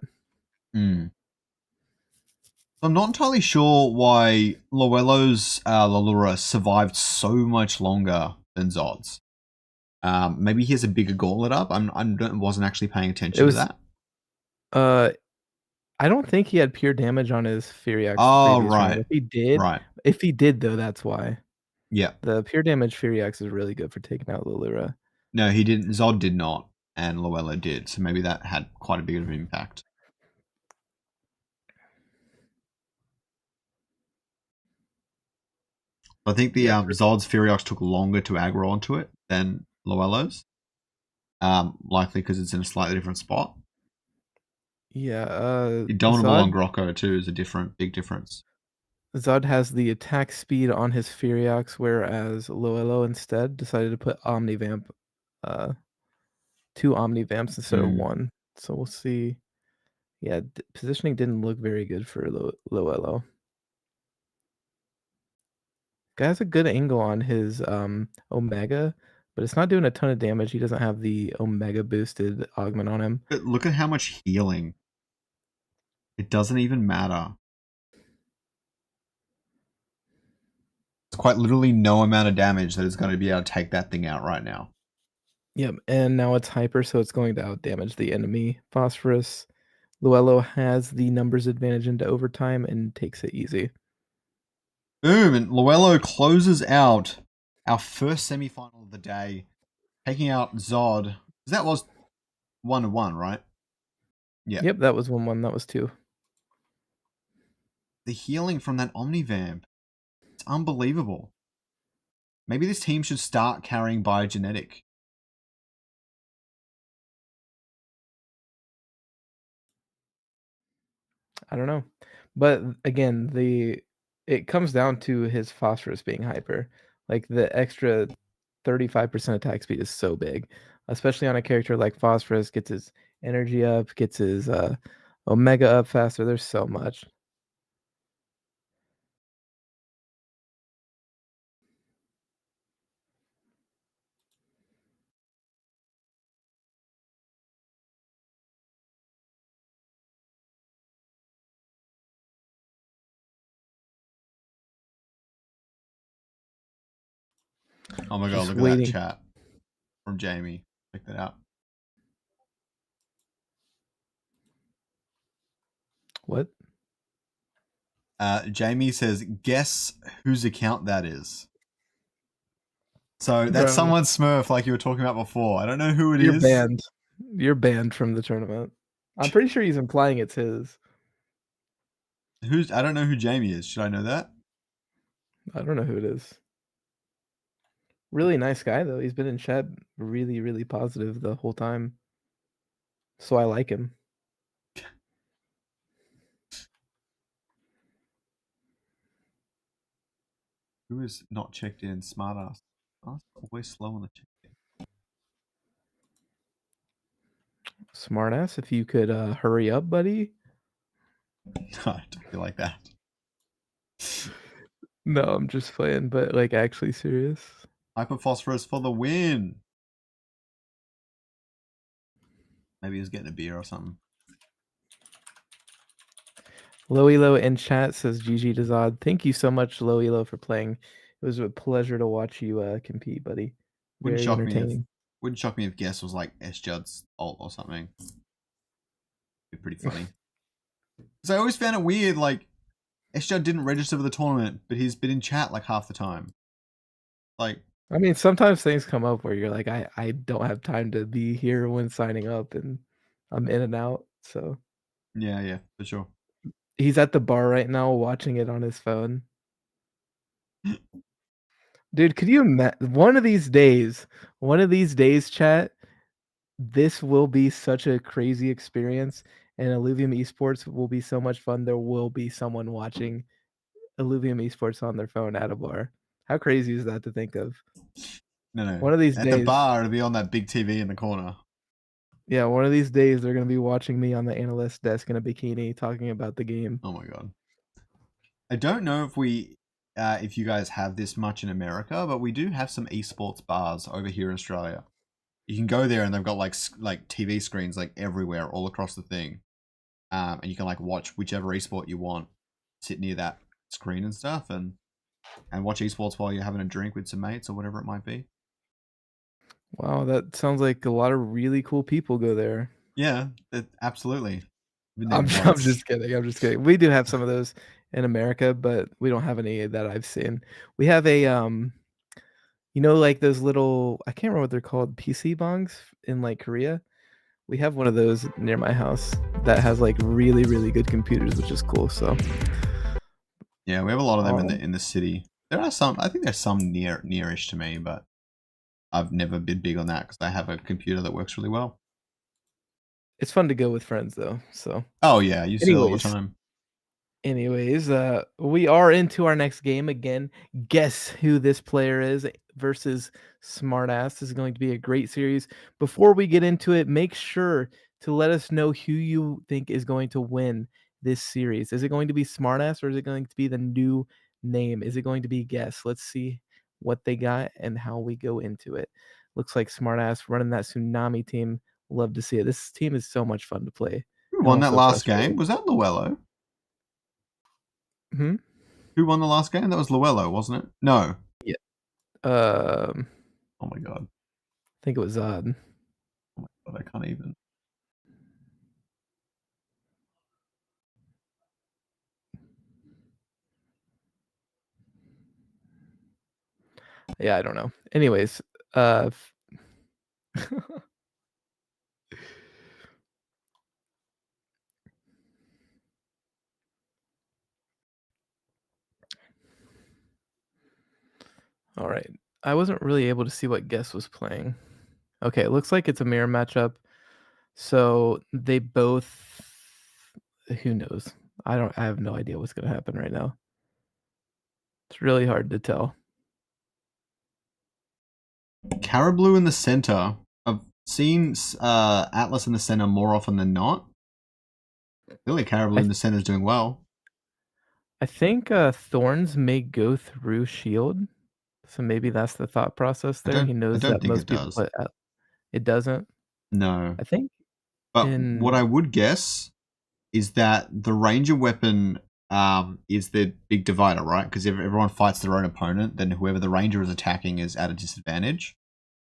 I'm not entirely sure why Loelo's Lulura survived so much longer than Zod's. Maybe he has a bigger gauntlet up. I wasn't actually paying attention to that. I don't think he had pure damage on his Furiax. Oh, right. If he did, though, that's why. Yeah. The pure damage Furiax is really good for taking out Lulura. No, he didn't. Zod did not, and Loelo did. So maybe that had quite a big of an impact. I think the Zod's Furiax took longer to aggro onto it than Loelo's. Likely because it's in a slightly different spot. Yeah, Dominable on Grocko too is a big difference. Zod has the attack speed on his Furiax, whereas Loelo instead decided to put Omnivamp, 2 Omnivamps instead of 1. So we'll see. Yeah, positioning didn't look very good for Loelo. Guy has a good angle on his Omega, but it's not doing a ton of damage. He doesn't have the Omega boosted augment on him. But look at how much healing. It doesn't even matter. It's quite literally no amount of damage that is going to be able to take that thing out right now. Yep, and now it's hyper, so it's going to outdamage the enemy. Phosphorus. Loelo has the numbers advantage into overtime and takes it easy. Boom, and Loelo closes out our first semifinal of the day, taking out Zod. That was 1-1, right? Yeah. Yep, that was 1-1. That was 2. The healing from that Omnivamp. It's unbelievable. Maybe this team should start carrying Biogenetic. I don't know. But again, it comes down to his phosphorus being hyper. Like the extra 35% attack speed is so big, especially on a character like Phosphorus. Gets his energy up, gets his Omega up faster. There's so much. Oh my god, Just look at that chat from Jamie. Check that out. What? Jamie says, guess whose account that is. So that's Bro, someone Smurf like you were talking about before. I don't know who it you're is. banned. You're banned from the tournament. I'm pretty sure he's implying it's his. I don't know who Jamie is. Should I know that? I don't know who it is. Really nice guy though. He's been in chat really, really positive the whole time. So I like him. Who is not checked in? Smartass. Oh, always slow on the check in. Smartass, if you could hurry up, buddy. No, I don't feel like that. No, I'm just playing, but like actually serious. Hyperphosphorus for the win. Maybe he was getting a beer or something. Loelo in chat says GG to Zod. Thank you so much, Loelo, for playing. It was a pleasure to watch you compete, buddy. Very entertaining. Wouldn't shock me if Guess was like S Judd's ult or something. Be pretty funny. Because I always found it weird, like S Judd didn't register for the tournament, but he's been in chat like half the time. Like, I mean, sometimes things come up where you're like, I don't have time to be here when signing up, and I'm in and out. So yeah, for sure. he's at the bar right now watching it on his phone. Dude, could you imagine one of these days, chat, this will be such a crazy experience, and Illuvium Esports will be so much fun. There will be someone watching Illuvium Esports on their phone at a bar. How crazy is that to think of? No. One of these at days, the bar, it'll be on that big TV in the corner. Yeah, one of these days they're gonna be watching me on the analyst desk in a bikini talking about the game. Oh my god. I don't know if you guys have this much in America, but we do have some esports bars over here in Australia. You can go there and they've got like TV screens like everywhere, all across the thing, and you can like watch whichever esport you want, sit near that screen and stuff, and watch esports while you're having a drink with some mates or whatever it might be. Wow, that sounds like a lot of really cool people go there. Yeah, absolutely. I'm just kidding. We do have some of those in America, but we don't have any that I've seen. We have a like those little, I can't remember what they're called, PC bongs in like Korea. We have one of those near my house that has like really, really good computers, which is cool. So yeah, we have a lot of them in the city. There are some. I think there's some nearish to me, but I've never been big on that because I have a computer that works really well. It's fun to go with friends though. So oh yeah, you see it all the time. Anyways, we are into our next game again. Guess who this player is versus Smartass. This is going to be a great series. Before we get into it, make sure to let us know who you think is going to win this series. Is it going to be Smartass or is it going to be the new name? Is it going to be Guess? Let's see what they got and how we go into it. Looks like Smartass running that Tsunami team. Love to see it. This team is so much fun to play. Who won that last game? Was that Luello? Hmm? Who won the last game? That was Luello, wasn't it? No. Yeah. Oh my god. I think it was Zod. Oh my god, I can't even. Yeah, I don't know. Anyways, all right. I wasn't really able to see what Guess was playing. Okay, it looks like it's a mirror matchup. So they both, who knows? I have no idea what's gonna happen right now. It's really hard to tell. Caribou in the center. I've seen Atlas in the center more often than not. Clearly, Caribou in the center is doing well. I think Thorns may go through Shield, so maybe that's the thought process there. He knows I don't that think most it people does. put it doesn't. No. I think But what I would guess is that the Ranger weapon is the big divider, right? Because if everyone fights their own opponent, then whoever the Ranger is attacking is at a disadvantage.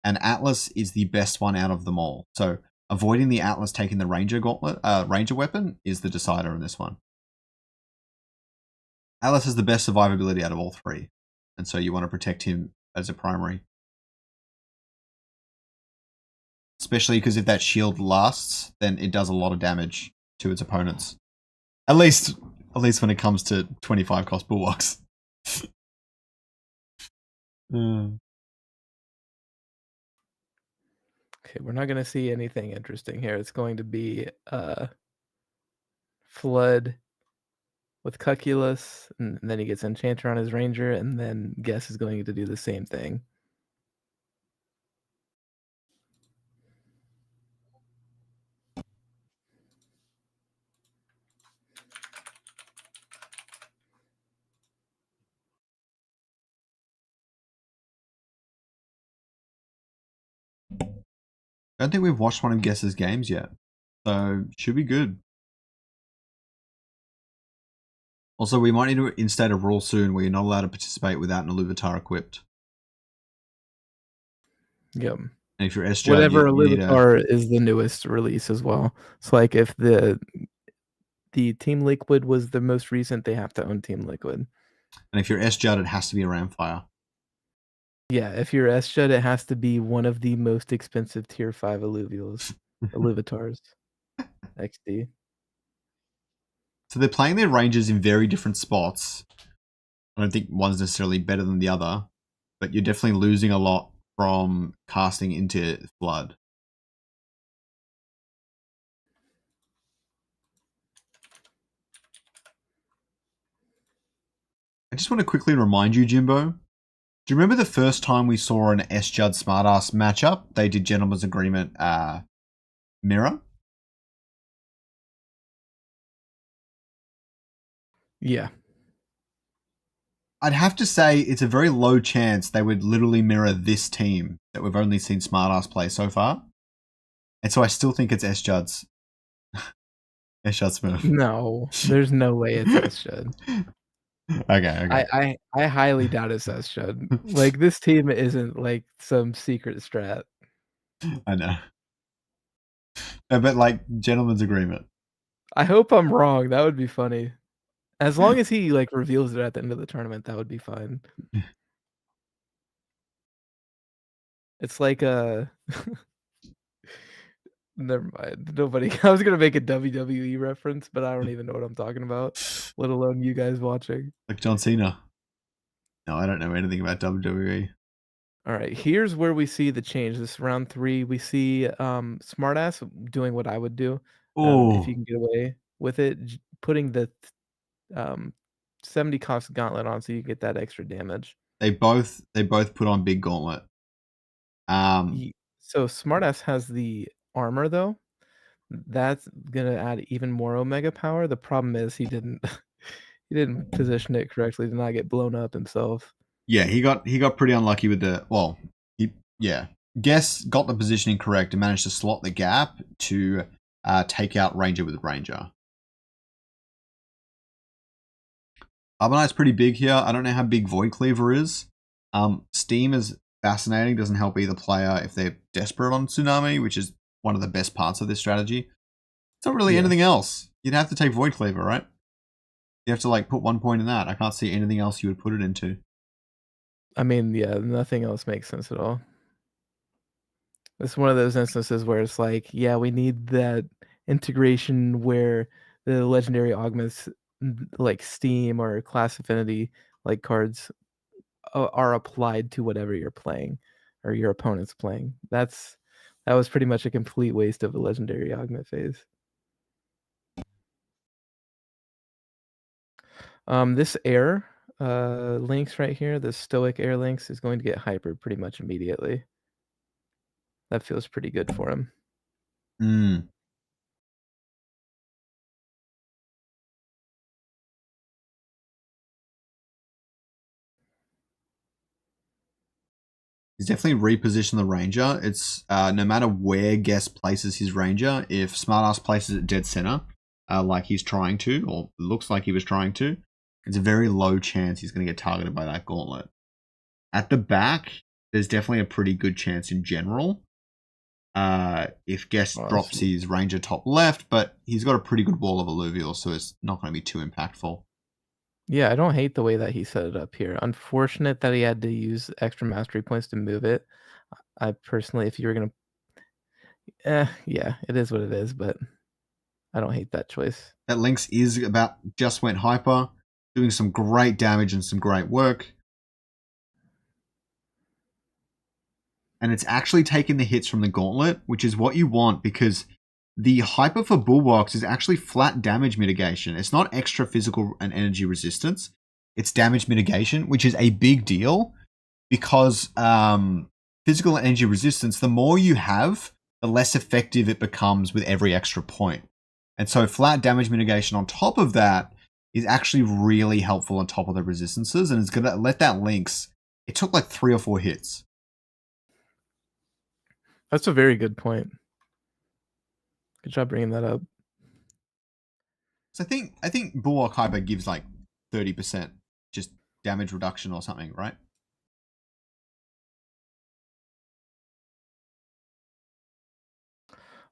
And Atlas is the best one out of them all. So avoiding the Atlas taking the Ranger gauntlet, Ranger weapon is the decider in this one. Atlas has the best survivability out of all three, and so you want to protect him as a primary. Especially because if that shield lasts, then it does a lot of damage to its opponents. At least when it comes to 25 cost bulwarks. Okay, we're not gonna see anything interesting here. It's going to be Flood with Cuculus, and then he gets Enchanter on his Ranger, and then Guess is going to do the same thing. I don't think we've watched one of Guess's games yet, so should be good. Also, we might need to instate a rule soon where you're not allowed to participate without an Illuvitar equipped. Yep. And if you're SJ, whatever Illuvitar is the newest release as well. So like if the Team Liquid was the most recent, they have to own Team Liquid. And if you're SJ, it has to be a Ramfire. Yeah, if you're SJ, it has to be one of the most expensive tier 5 Illuvials. Illuvitars. XD. So they're playing their Rangers in very different spots. I don't think one's necessarily better than the other, but you're definitely losing a lot from casting into Flood. I just want to quickly remind you, Jimbo. Do you remember the first time we saw an S Judd Smartass matchup? They did Gentleman's Agreement mirror. Yeah. I'd have to say it's a very low chance they would literally mirror this team that we've only seen Smartass play so far. And so I still think it's S Judd's. S Judd Smurf. No, there's no way it's SJ. Okay. I highly doubt it's SJ. Like this team isn't like some secret strat. I know. But like Gentleman's Agreement. I hope I'm wrong. That would be funny. As long as he like reveals it at the end of the tournament, that would be fine. It's like never mind. Nobody. I was gonna make a WWE reference, but I don't even know what I'm talking about, let alone you guys watching. Like John Cena. No, I don't know anything about WWE. All right, here's where we see the change. This round 3, we see Smartass doing what I would do if you can get away with it, putting the 70 cost gauntlet on so you get that extra damage. They both put on big gauntlet. So Smartass has the armor though. That's gonna add even more Omega power. The problem is he didn't he didn't position it correctly to not get blown up himself. Yeah, he got pretty unlucky with the Guess got the positioning correct and managed to slot the gap to take out Ranger with Ranger. Carbonite's pretty big here. I don't know how big Void Cleaver is. Steam is fascinating. Doesn't help either player if they're desperate on Tsunami, which is one of the best parts of this strategy. It's not really anything else. You'd have to take Void Cleaver, right? You have to like put 1 point in that. I can't see anything else you would put it into. I mean, yeah, nothing else makes sense at all. It's one of those instances where it's like, yeah, we need that integration where the legendary augments like Steam or Class Affinity like cards are applied to whatever you're playing or your opponent's playing. That was pretty much a complete waste of a legendary augment phase. This air Lynx right here, the stoic air Lynx, is going to get hyper pretty much immediately. That feels pretty good for him. Mm. He's definitely repositioned the Ranger. It's no matter where Guest places his Ranger, if Smartass places it dead center, like he's trying to, or looks like he was trying to, it's a very low chance he's going to get targeted by that gauntlet. At the back, there's definitely a pretty good chance in general. If Guest drops his Ranger top left, but he's got a pretty good wall of Illuvials, so it's not going to be too impactful. Yeah, I don't hate the way that he set it up here. Unfortunate that he had to use extra mastery points to move it. I personally, if you were going to... yeah, it is what it is, but I don't hate that choice. That Lynx is about just went hyper, doing some great damage and some great work. And it's actually taking the hits from the gauntlet, which is what you want because the hyper for Bullbox is actually flat damage mitigation. It's not extra physical and energy resistance. It's damage mitigation, which is a big deal because physical and energy resistance, the more you have, the less effective it becomes with every extra point. And so flat damage mitigation on top of that is actually really helpful on top of the resistances, and it's going to let that Lynx... It took like 3 or 4 hits. That's a very good point. Good job bringing that up. So I think Bulwark Hyper gives like 30% just damage reduction or something, right?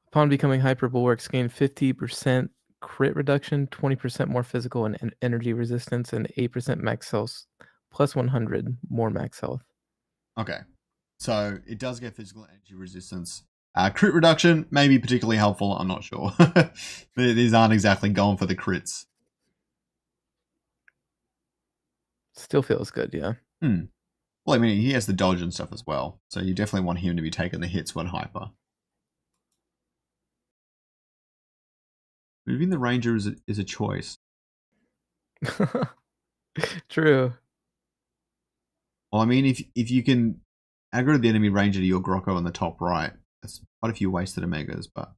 Upon becoming hyper, Bulwarks gain 50% crit reduction, 20% more physical and energy resistance, and 8% max health, plus 100 more max health. Okay. So it does get physical energy resistance. Crit reduction may be particularly helpful, I'm not sure. These aren't exactly going for the crits. Still feels good, yeah. Well, I mean, he has the dodge and stuff as well, so you definitely want him to be taking the hits when hyper. Moving the Ranger is a choice. True. Well, I mean, if you can aggro the enemy Ranger to your Grocko on the top right, that's quite a few wasted Omegas, but...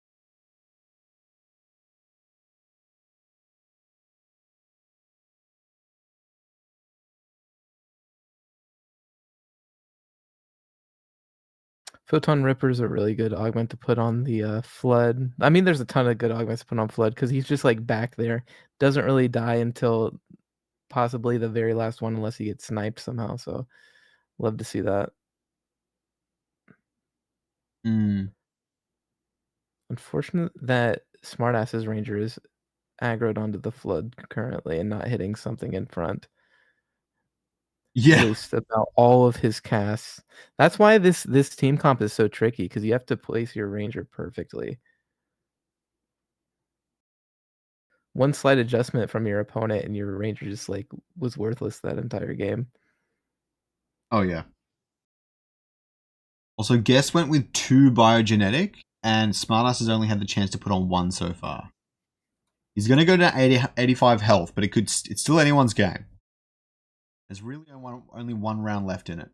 Photon Ripper's a really good augment to put on the Flood. I mean, there's a ton of good augments to put on Flood because he's just like back there. Doesn't really die until possibly the very last one unless he gets sniped somehow. So love to see that. Unfortunate that Smartass's Ranger is aggroed onto the Flood currently and not hitting something in front. Yeah. Waste about all of his casts. That's why this team comp is so tricky because you have to place your Ranger perfectly. One slight adjustment from your opponent and your Ranger just like was worthless that entire game. Oh yeah. Also, Guess went with 2 biogenetic, and Smartass has only had the chance to put on 1 so far. He's going to go to 85 health, but it's still anyone's game. There's really only 1 round left in it.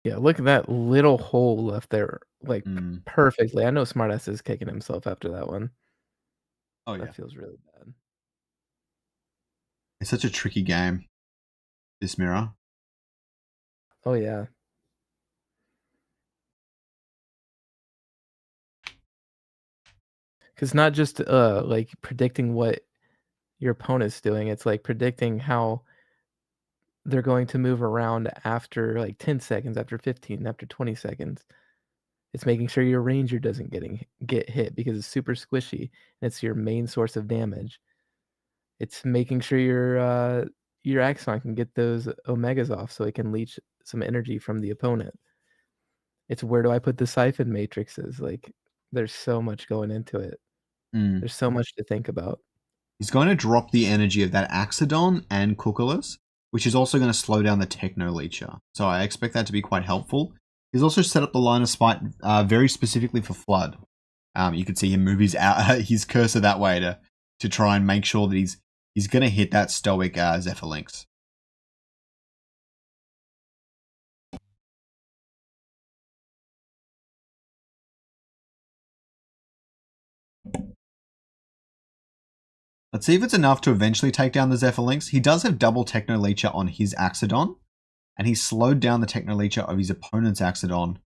Yeah, look at that little hole left there, like perfectly. I know Smartass is kicking himself after that one. Oh yeah, that feels really bad. It's such a tricky game, this mirror. Oh yeah. Because not just like predicting what your opponent's doing, it's like predicting how they're going to move around after like 10 seconds, after 15, after 20 seconds. It's making sure your Ranger doesn't get hit because it's super squishy and it's your main source of damage. It's making sure your Axon can get those Omegas off so it can leech some energy from the opponent. It's where do I put the siphon matrices? Like there's so much going into it. There's so much to think about. He's going to drop the energy of that Axodon and Cuculus, which is also going to slow down the Techno Leecher. So I expect that to be quite helpful. He's also set up the line of sight very specifically for Flood. You can see him move his cursor that way to try and make sure that he's He's going to hit that stoic Zephyr Lynx. Let's see if it's enough to eventually take down the Zephyr Lynx. He does have double Techno Leecher on his Axodon, and he slowed down the Techno Leecher of his opponent's Axodon.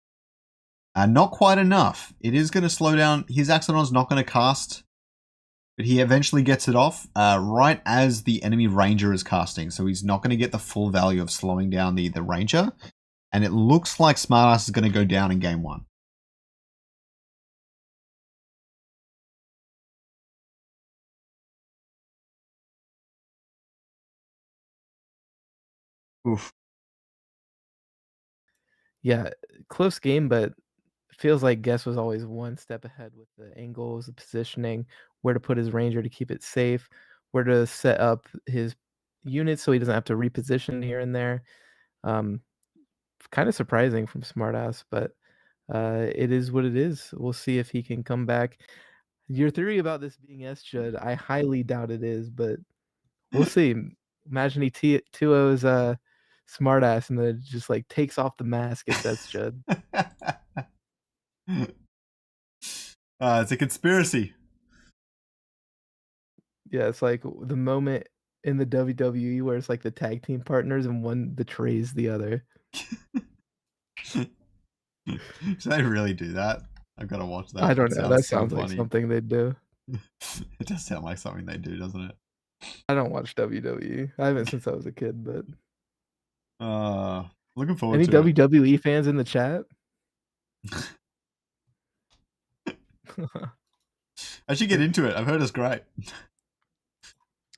Not quite enough. It is going to slow down. His Axodon's not going to cast, but he eventually gets it off right as the enemy Ranger is casting. So he's not going to get the full value of slowing down the Ranger. And it looks like Smartass is going to go down in game 1. Oof. Yeah, close game, but feels like Guess was always one step ahead with the angles, the positioning, where to put his Ranger to keep it safe, where to set up his units so he doesn't have to reposition here and there. Kind of surprising from Smartass, but it is what it is. We'll see if he can come back. Your theory about this being S-Jud, I highly doubt it is, but we'll see. Imagine he 2-0's Smartass and then it just like takes off the mask. It's S-Jud. It's a conspiracy. Yeah, it's like the moment in the WWE where it's like the tag team partners and one betrays the other. Should they really do that? I've got to watch that. I don't know. That sounds so like something they'd do. It does sound like something they do, doesn't it? I don't watch WWE. I haven't since I was a kid, but looking forward any to WWE fans in the chat? I should get into it. I've heard it's great.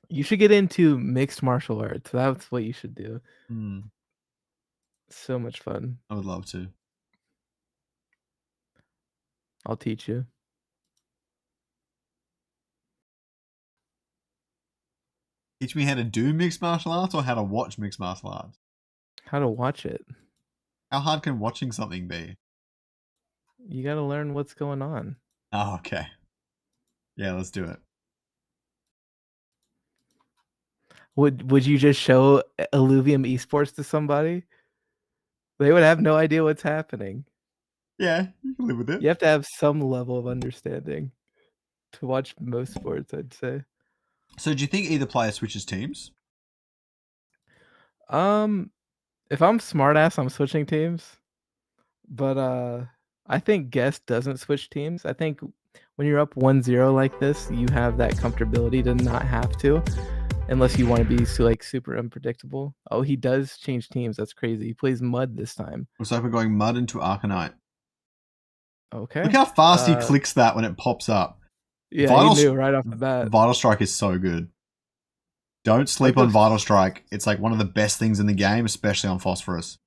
You should get into mixed martial arts. That's what you should do. So much fun. I would love to. I'll teach you. Teach me how to do mixed martial arts or how to watch mixed martial arts? How to watch it. How hard can watching something be? You got to learn what's going on. Oh, okay. Yeah, let's do it. Would you just show Illuvium Esports to somebody? They would have no idea what's happening. Yeah, you can live with it. You have to have some level of understanding to watch most sports, I'd say. So do you think either player switches teams? If I'm Smartass, I'm switching teams. But I think Guess doesn't switch teams. I think when you're up 1-0 like this, you have that comfortability to not have to, unless you want to be super unpredictable. Oh, he does change teams. That's crazy. He plays Mud this time. Looks like we're going Mud into Arcanite. Okay. Look how fast he clicks that when it pops up. Yeah, he knew right off the bat. Vital Strike is so good. Don't sleep on Vital Strike. It's like one of the best things in the game, especially on Phosphorus.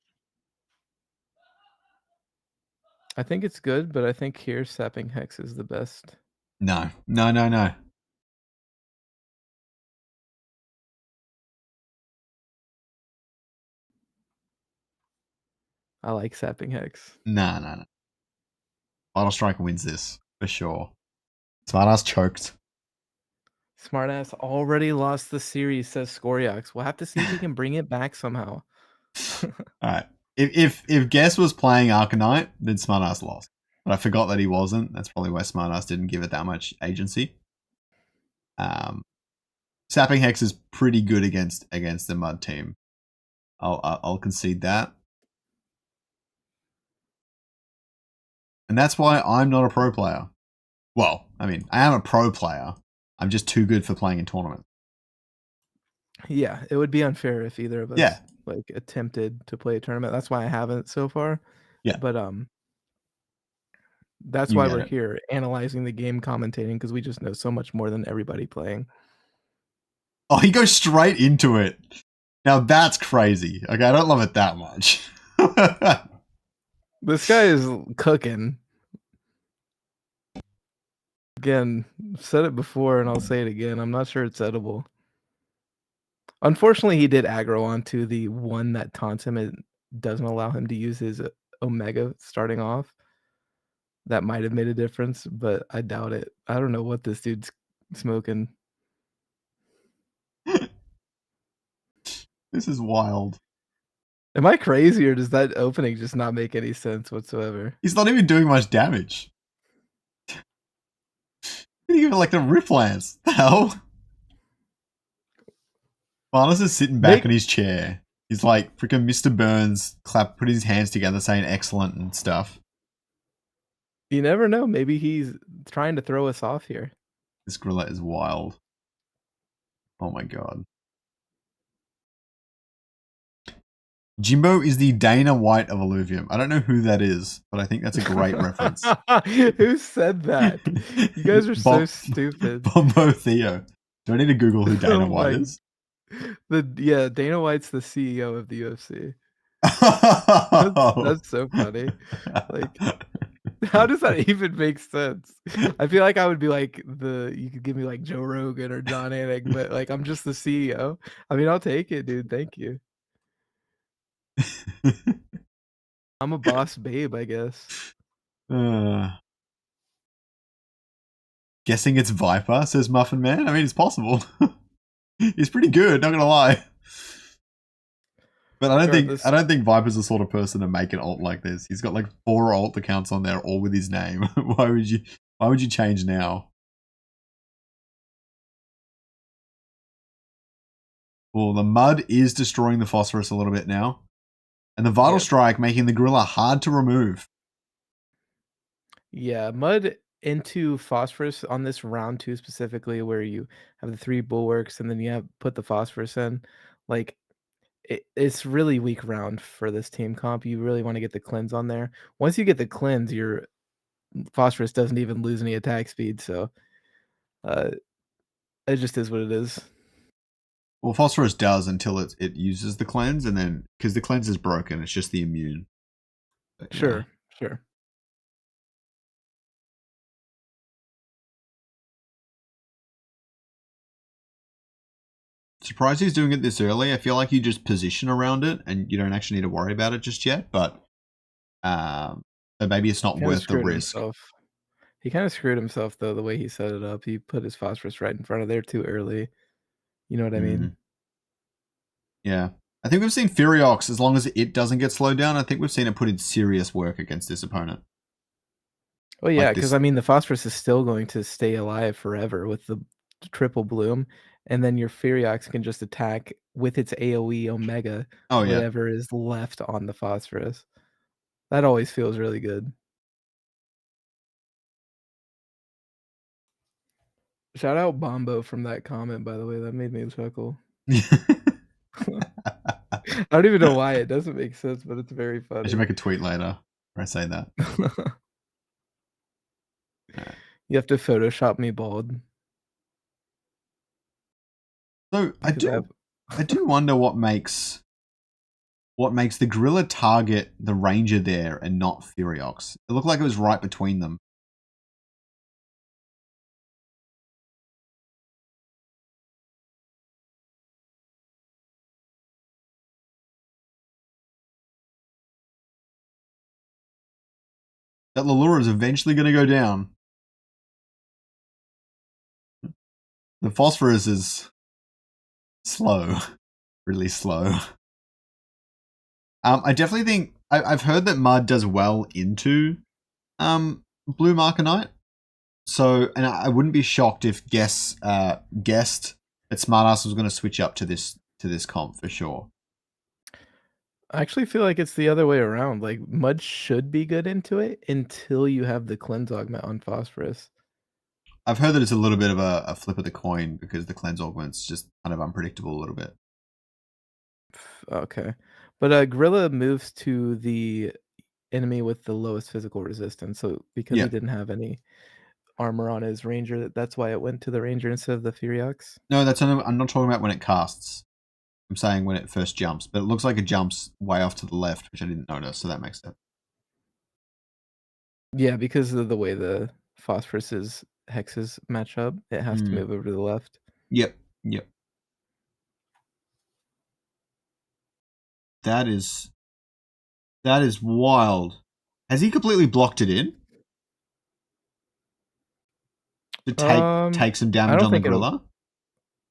I think it's good, but I think here Sapping Hex is the best. No. I like Sapping Hex. No. Vital Strike wins this, for sure. Smartass choked. Smartass already lost the series, says Scoriox. We'll have to see if he can bring it back somehow. Alright. If Guess was playing Arcanite, then Smartass lost. But I forgot that he wasn't. That's probably why Smartass didn't give it that much agency. Sapping Hex is pretty good against the Mud team. I'll concede that. And that's why I'm not a pro player. Well, I mean, I am a pro player. I'm just too good for playing in tournaments. Yeah, it would be unfair if either of us attempted to play a tournament. That's why I haven't so far. Yeah. But that's why we're here analyzing the game, commentating, because we just know so much more than everybody playing. Oh, he goes straight into it. Now that's crazy. Okay, I don't love it that much. This guy is cooking. Again, said it before and I'll say it again. I'm not sure it's edible. Unfortunately, he did aggro onto the one that taunts him and doesn't allow him to use his Omega starting off. That might have made a difference, but I doubt it. I don't know what this dude's smoking. This is wild. Am I crazy or does that opening just not make any sense whatsoever? He's not even doing much damage. Even like the rip lance. The hell? Marnus is sitting back in his chair. He's like freaking Mr. Burns, put his hands together saying excellent and stuff. You never know. Maybe he's trying to throw us off here. This gorilla is wild. Oh my god. Jimbo is the Dana White of Illuvium. I don't know who that is, but I think that's a great reference. Who said that? You guys are so stupid. Bombo Theo. Do I need to Google who Dana White is? Dana White's the CEO of the UFC. That's so funny. Like, how does that even make sense? I feel like I would be like you could give me like Joe Rogan or John Anik, but like I'm just the CEO. I mean, I'll take it, dude. Thank you. I'm a boss babe, I guess. Guessing it's Viper, says Muffin Man. I mean, it's possible. He's pretty good, not gonna lie. But I don't think Viper's the sort of person to make an alt like this. He's got like 4 alt accounts on there, all with his name. Why would you change now? Well, the mud is destroying the phosphorus a little bit now. And the vital strike making the gorilla hard to remove. Yeah, mud into phosphorus on this round 2 specifically, where you have the 3 bulwarks and then you have put the phosphorus in. Like, it's really weak round for this team comp. You really want to get the cleanse on there. Once you get the cleanse, your phosphorus doesn't even lose any attack speed. So it just is what it is. Well, phosphorus does until it uses the cleanse, and then because the cleanse is broken, it's just the immune. But, sure. Surprised he's doing it this early. I feel like you just position around it and you don't actually need to worry about it just yet, but maybe it's not worth the risk. He kind of screwed himself, though, the way he set it up. He put his phosphorus right in front of there too early. You know what I mean? Yeah. I think we've seen Furiox, as long as it doesn't get slowed down, I think we've seen it put in serious work against this opponent. Oh, yeah, because, I mean, the phosphorus is still going to stay alive forever with the triple bloom. And then your Furiox can just attack with its AoE Omega whatever is left on the phosphorus. That always feels really good. Shout out Bombo from that comment, by the way. That made me chuckle. I don't even know why. It doesn't make sense, but it's very funny. I should make a tweet later where I say that. You have to Photoshop me bald. So I do wonder what makes the gorilla target the ranger there and not Furiox. It looked like it was right between them. That Lalura is eventually going to go down. The phosphorus is slow, really slow. I definitely think I've heard that Mud does well into Blue Marconite. So, and I wouldn't be shocked if guessed that Smartass was going to switch up to this comp for sure. I actually feel like it's the other way around. Like, Mud should be good into it until you have the cleanse augment on phosphorus. I've heard that it's a little bit of a flip of the coin because the cleanse augment's just kind of unpredictable a little bit. Okay. But Gorilla moves to the enemy with the lowest physical resistance. So because he didn't have any armor on his ranger, that's why it went to the ranger instead of the Furiox. No, I'm not talking about when it casts. I'm saying when it first jumps, but it looks like it jumps way off to the left, which I didn't notice, so that makes sense. Yeah, because of the way the phosphorus's hexes match up, it has to move over to the left. Yep. That is wild. Has he completely blocked it in? To take some damage on the gorilla?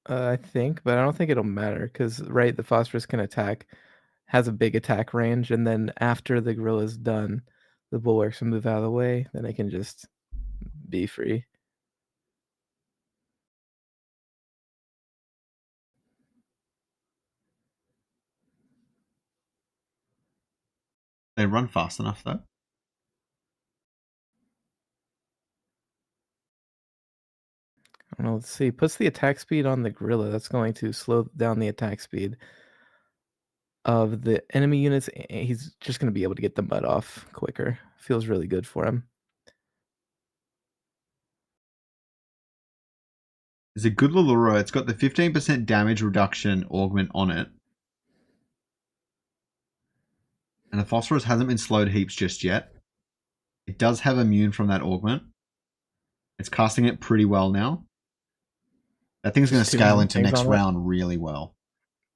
I think, but I don't think it'll matter because, right, the phosphorus can attack, has a big attack range, and then after the gorilla's done, the bulwarks will move out of the way, then it can just be free. They run fast enough though. I don't know, let's see. Puts the attack speed on the gorilla. That's going to slow down the attack speed of the enemy units. He's just going to be able to get the mud off quicker. Feels really good for him. It's a good Lulura. It's got the 15% damage reduction augment on it. And the phosphorus hasn't been slowed heaps just yet. It does have immune from that augment. It's casting it pretty well now. That thing's going to scale into next round really well.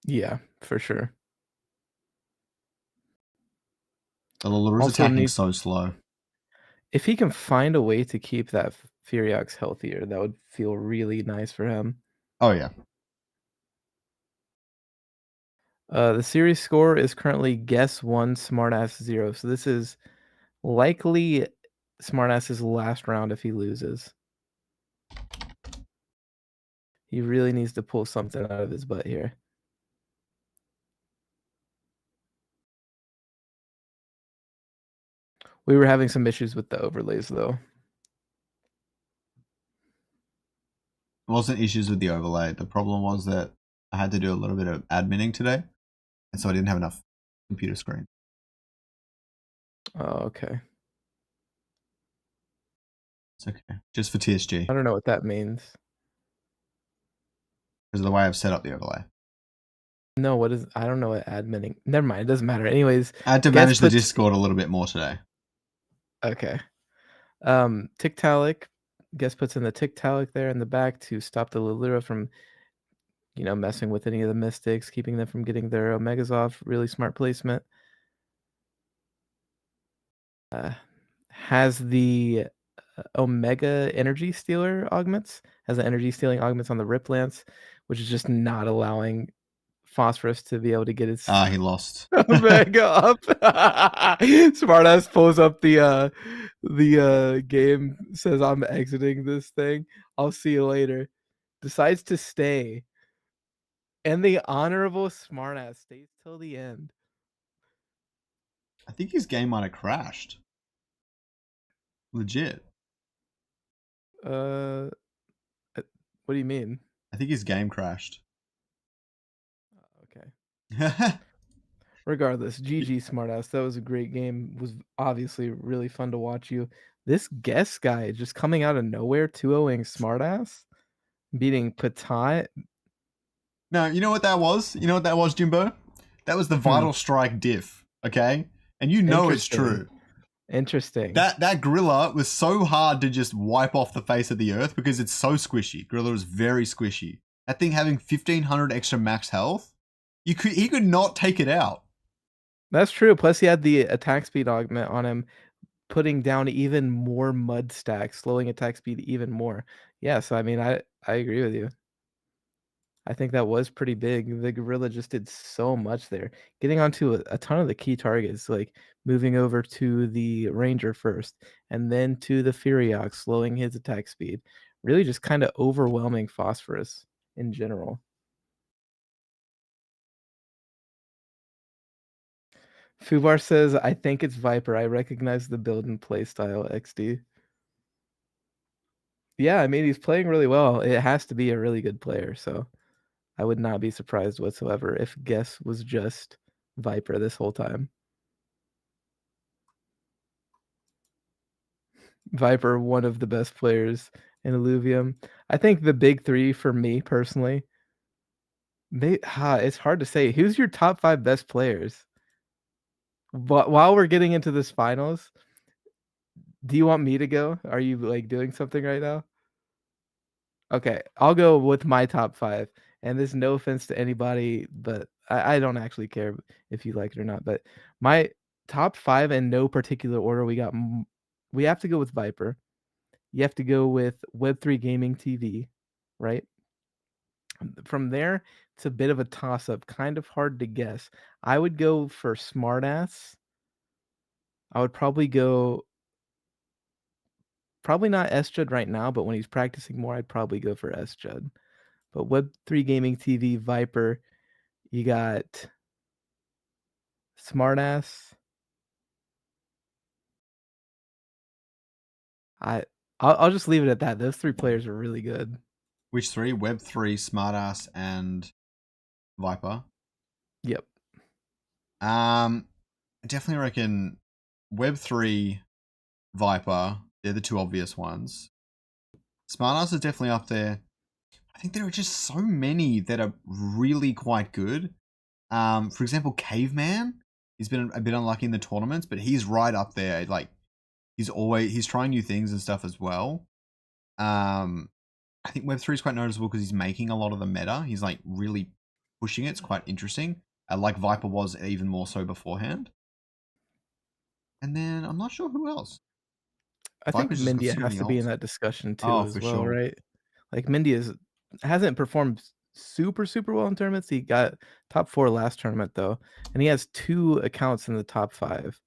Yeah, for sure. The Lulura's attacking so slow. If he can find a way to keep that Furiox healthier, that would feel really nice for him. Oh, yeah. The series score is currently guess 1, smartass 0. So this is likely smartass's last round if he loses. He really needs to pull something out of his butt here. We were having some issues with the overlays, though. It wasn't issues with the overlay. The problem was that I had to do a little bit of adminning today, and so I didn't have enough computer screen. Oh, okay. It's okay. Just for TSG. I don't know what that means. Because of the way I've set up the overlay. No, what is... I don't know what adminning... Never mind, it doesn't matter. Anyways... I had to manage the Discord a little bit more today. Okay. Tiktaalik. Guess puts in the Tiktaalik there in the back to stop the Lulura from, you know, messing with any of the mystics, keeping them from getting their Omegas off. Really smart placement. Has the Omega energy stealer augments. Has the energy stealing augments on the Rip Lance, which is just not allowing Phosphorus to be able to get his he lost. Omega up. Smartass pulls up the game, says I'm exiting this thing. I'll see you later. Decides to stay. And the honorable Smartass stays till the end. I think his game might have crashed. Legit. What do you mean? I think his game crashed. Okay. Regardless, GG Smartass. That was a great game. It was obviously really fun to watch you. This guest guy just coming out of nowhere, 2-0ing Smartass, beating Patat. No, you know what that was? You know what that was, Jimbo? That was the Vital Strike diff, okay? And you know it's true. Interesting. That gorilla was so hard to just wipe off the face of the earth because it's so squishy. Gorilla is very squishy. That thing having 1500 extra max health, he could not take it out. That's true. Plus, he had the attack speed augment on him, putting down even more mud stacks, slowing attack speed even more. Yeah, so I mean, I agree with you. I think that was pretty big. The gorilla just did so much there, getting onto a ton of the key targets, like moving over to the ranger first, and then to the Furiox, slowing his attack speed. Really, just kind of overwhelming Phosphorus in general. Fubar says, I think it's Viper. I recognize the build and play style, XD. Yeah, I mean, he's playing really well. It has to be a really good player, so I would not be surprised whatsoever if Guess was just Viper this whole time. Viper, one of the best players in Illuvium. I think the big three for me personally, it's hard to say. Who's your top 5 best players? But while we're getting into this finals, do you want me to go? Are you like doing something right now? Okay, I'll go with my top 5. And there's no offense to anybody, but I don't actually care if you like it or not. But my top 5 in no particular order, we have to go with Viper. You have to go with Web3 Gaming TV, right? From there, it's a bit of a toss-up, kind of hard to guess. I would go for smartass. I would probably go probably not S-Jud right now, but when he's practicing more, I'd probably go for S-Jud. But Web3 Gaming TV, Viper, you got smartass. I I'll just leave it at that. Those 3 players are really good. Which 3? Web3, Smartass, and Viper. Yep. I definitely reckon Web3, Viper, they're the 2 obvious ones. Smartass is definitely up there. I think there are just so many that are really quite good. For example, Caveman. He's been a bit unlucky in the tournaments, but he's right up there. Like he's trying new things and stuff as well. I think Web3 is quite noticeable because he's making a lot of the meta. He's like really pushing it. It's quite interesting. Like Viper was even more so beforehand. And then I'm not sure who else. I think Viper's just got Mindia so has many to be in ults. that discussion too Oh, as for well, sure. right? Like Mindia hasn't performed super well in tournaments. He got top 4 last tournament though, and he has 2 accounts in the top 5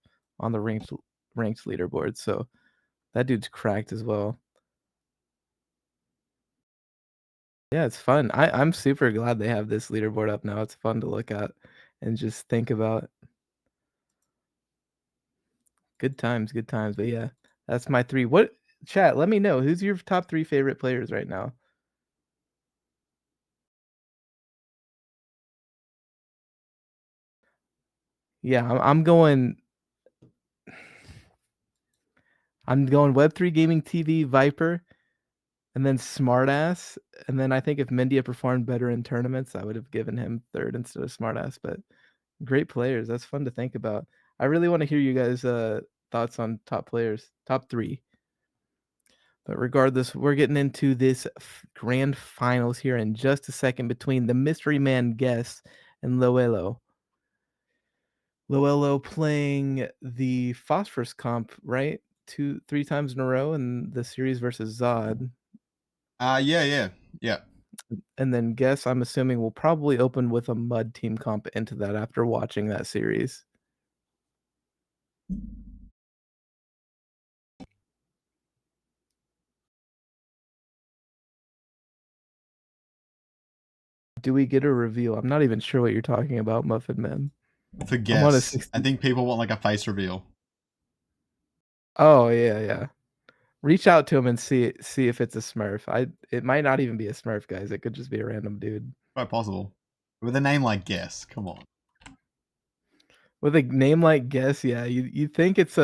on the ranked leaderboard. So that dude's cracked as well. Yeah, it's fun. I'm super glad they have this leaderboard up now. It's fun to look at and just think about. Good times, good times. But yeah, that's my 3. What chat, let me know who's your top 3 favorite players right now? Yeah, I'm going Web3 Gaming TV, Viper, and then Smartass. And then I think if Mendia performed better in tournaments, I would have given him 3rd instead of Smartass. But great players. That's fun to think about. I really want to hear you guys' thoughts on top players, top 3. But regardless, we're getting into this grand finals here in just a second between the mystery man Guess and Loello. Loello playing the Phosphorus comp, right? 3 times in a row in the series versus Zod. Yeah. And then Guess, I'm assuming, will probably open with a Mud team comp into that after watching that series. Do we get a reveal? I'm not even sure what you're talking about, Muffin Man. For I'm on a Guess, 60. I think people want like a face reveal. Oh, yeah. Reach out to him and see if it's a Smurf. It might not even be a Smurf, guys. It could just be a random dude. Quite possible. With a name like Guess, come on. With a name like Guess, yeah, you think it's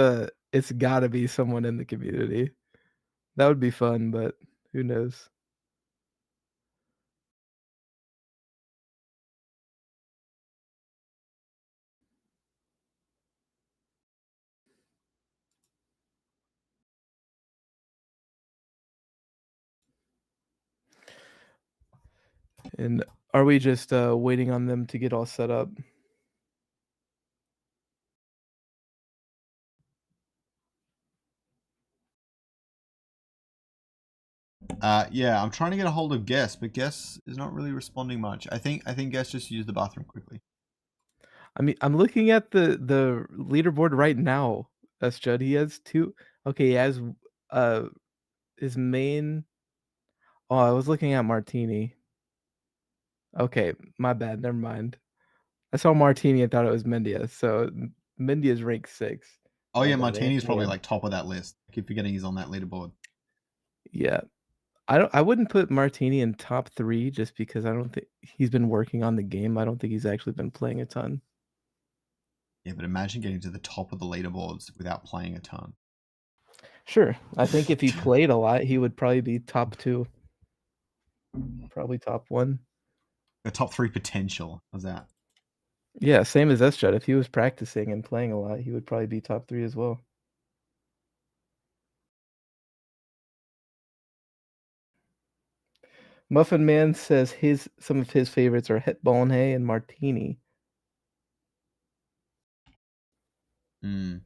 gotta be someone in the community. That would be fun, but who knows? And are we just waiting on them to get all set up? Yeah, I'm trying to get a hold of Guess, but Guess is not really responding much. I think Guess just used the bathroom quickly. I mean, I'm looking at the leaderboard right now. That's Judd. He has 2. Okay, he has uh his main. Oh, I was looking at Martini. Okay, my bad. Never mind. I saw Martini and thought it was Mendia. So Mendia's rank 6. Oh My yeah, bad. Martini's probably Ward. like top of that list. I keep forgetting he's on that leaderboard. Yeah. I wouldn't put Martini in top 3 just because I don't think he's been working on the game. I don't think he's actually been playing a ton. Yeah, but imagine getting to the top of the leaderboards without playing a ton. Sure. I think if he played a lot, he would probably be top 2. Probably top 1. The top 3 potential. How's that? Yeah, same as S-Jet. If he was practicing and playing a lot, he would probably be top 3 as well. Muffin Man says some of his favorites are Het Hay and Martini. Hmm.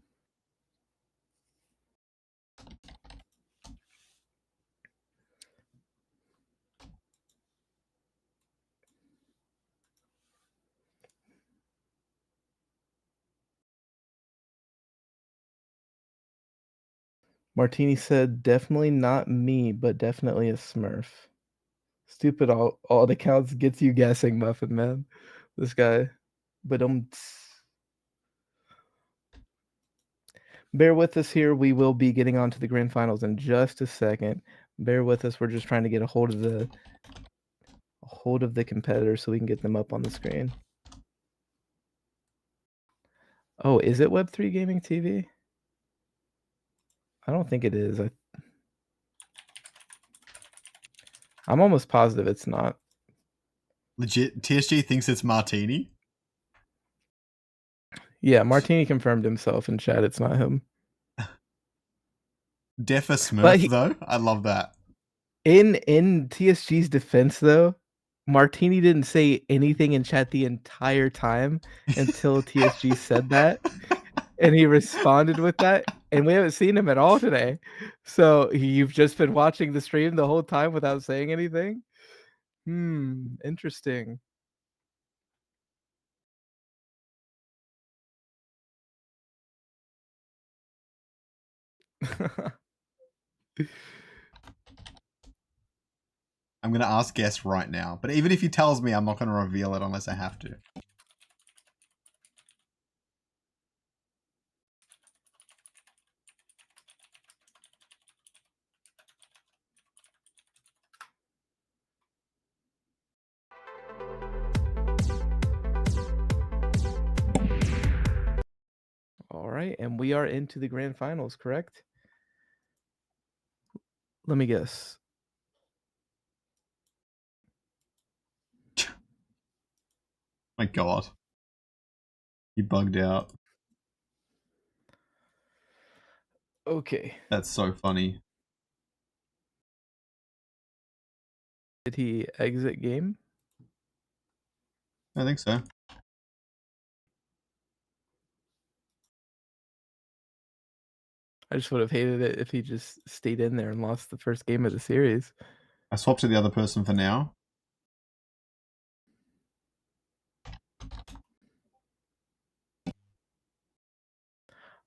Martini said, definitely not me, but definitely a Smurf. Stupid all the counts gets you guessing, Muffin Man. This guy. But bear with us here. We will be getting on to the grand finals in just a second. Bear with us. We're just trying to get a hold of the competitors so we can get them up on the screen. Oh, is it Web3 Gaming TV? I don't think it is. I'm almost positive it's not. Legit, TSG thinks it's Martini? Yeah, Martini confirmed himself in chat. It's not him. Defa But Smurf, though? I love that. in TSG's defense, though, Martini didn't say anything in chat the entire time until TSG said that. And he responded with that. And we haven't seen him at all today. So you've just been watching the stream the whole time without saying anything? Interesting. I'm going to ask Guess right now. But even if he tells me, I'm not going to reveal it unless I have to. All right, and we are into the grand finals, correct? Let me guess. My God. He bugged out. Okay. That's so funny. Did he exit game? I think so. I just would have hated it if he just stayed in there and lost the first game of the series. I swapped to the other person for now.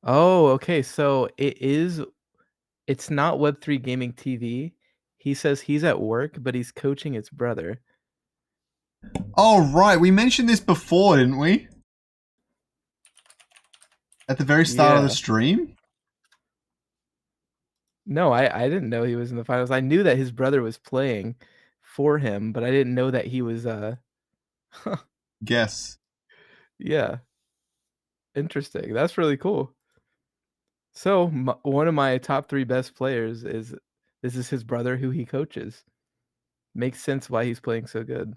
Oh, okay. So it's not Web3 Gaming TV. He says he's at work, but he's coaching his brother. Oh, right. We mentioned this before, didn't we? At the very start of the stream? No, I didn't know he was in the finals. I knew that his brother was playing for him, but I didn't know that he was Guess. Yeah. Interesting. That's really cool. So one of my top 3 best players this is his brother who he coaches. Makes sense why he's playing so good.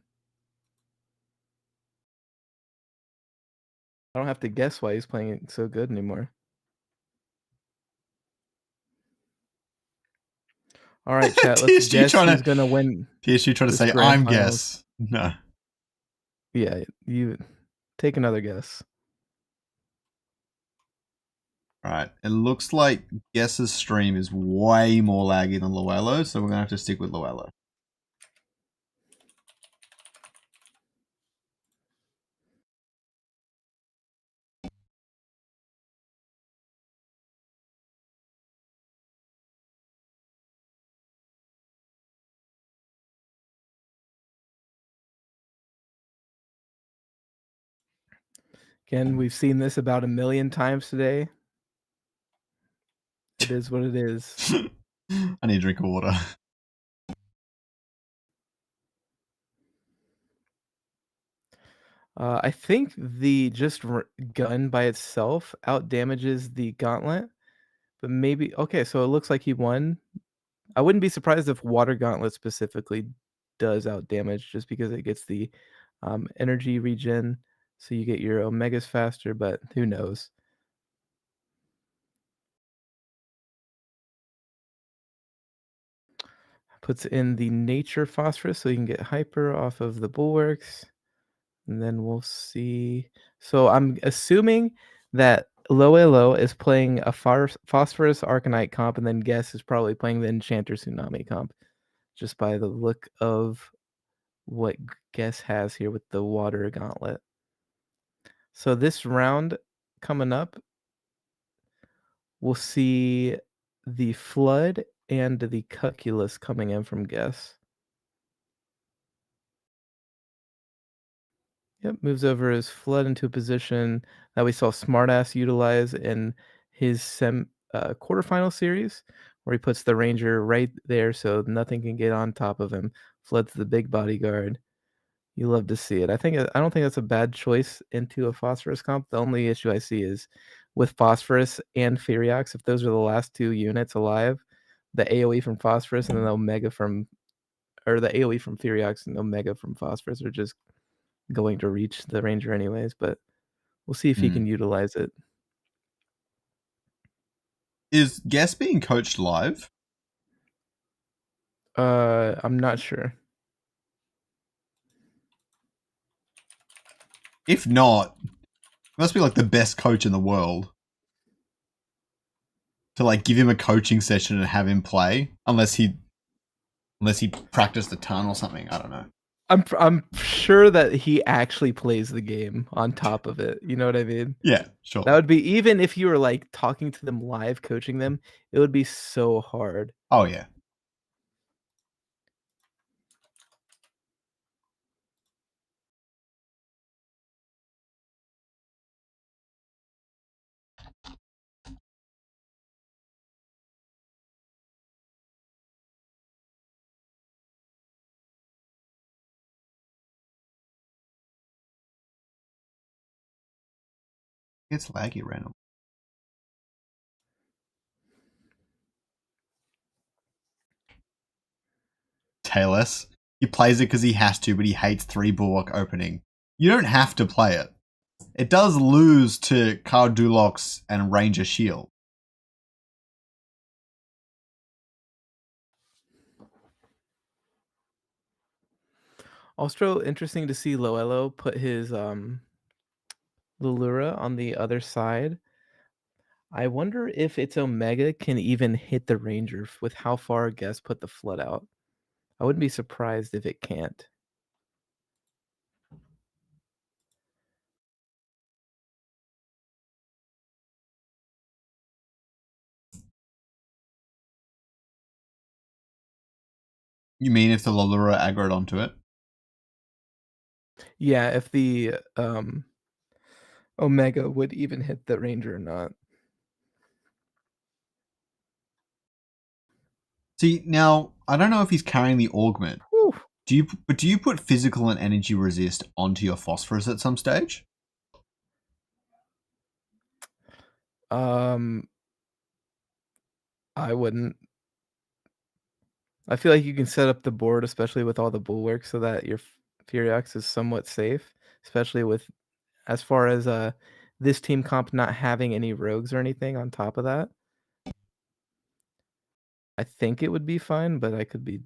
I don't have to guess why he's playing so good anymore. All right, chat. Let's guess who's gonna win. TSG trying to say, I'm guess. No. Yeah, you take another guess. Alright, it looks like Guess's stream is way more laggy than Luello, so we're going to have to stick with Luello. Again, we've seen this about 1 million times today. It is what it is. I need a drink of water. I think the just gun by itself out damages the gauntlet, but maybe okay. So it looks like he won. I wouldn't be surprised if water gauntlet specifically does out damage, just because it gets the energy regen, so you get your omegas faster. But who knows? Puts in the nature phosphorus, so you can get hyper off of the bulwarks. And then we'll see. So I'm assuming that Loelo is playing a Phosphorus Arcanite comp, and then Guess is probably playing the Enchanter Tsunami comp, just by the look of what Guess has here with the Water Gauntlet. So this round coming up, we'll see the Flood and the Cuculus coming in from Guess. Yep, moves over his Flood into a position that we saw Smartass utilize in his quarterfinal series, where he puts the Ranger right there so nothing can get on top of him. Flood's the big bodyguard. You love to see it. I don't think that's a bad choice into a Phosphorus comp. The only issue I see is with Phosphorus and Furiox, if those are the last two units alive, the AoE from Phosphorus and then the Omega from or the AoE from Furiox and Omega from Phosphorus are just going to reach the Ranger anyways, but we'll see if he can utilize it. Is Guess being coached live? I'm not sure. If not, he must be like the best coach in the world. To like give him a coaching session and have him play, unless he practiced a ton or something. I don't know. I'm sure that he actually plays the game on top of it. You know what I mean? Yeah, sure. That would be, even if you were like talking to them live, coaching them, it would be so hard. Oh yeah. It's laggy random. Tayless. He plays it because he has to, but he hates 3 Bulwark opening. You don't have to play it. It does lose to Cardulox and Ranger Shield. Also interesting to see Loello put his Lulura on the other side. I wonder if its Omega can even hit the Ranger with how far Guess put the Flood out. I wouldn't be surprised if it can't. You mean if the Lolura aggroed onto it? Yeah, if the Omega would even hit the Ranger or not. See, now, I don't know if he's carrying the augment. Whew. Do you put physical and energy resist onto your phosphorus at some stage? I wouldn't. I feel like you can set up the board, especially with all the bulwarks, so that your Furiox is somewhat safe, especially with as far as this team comp not having any rogues or anything on top of that. I think it would be fine, but I could be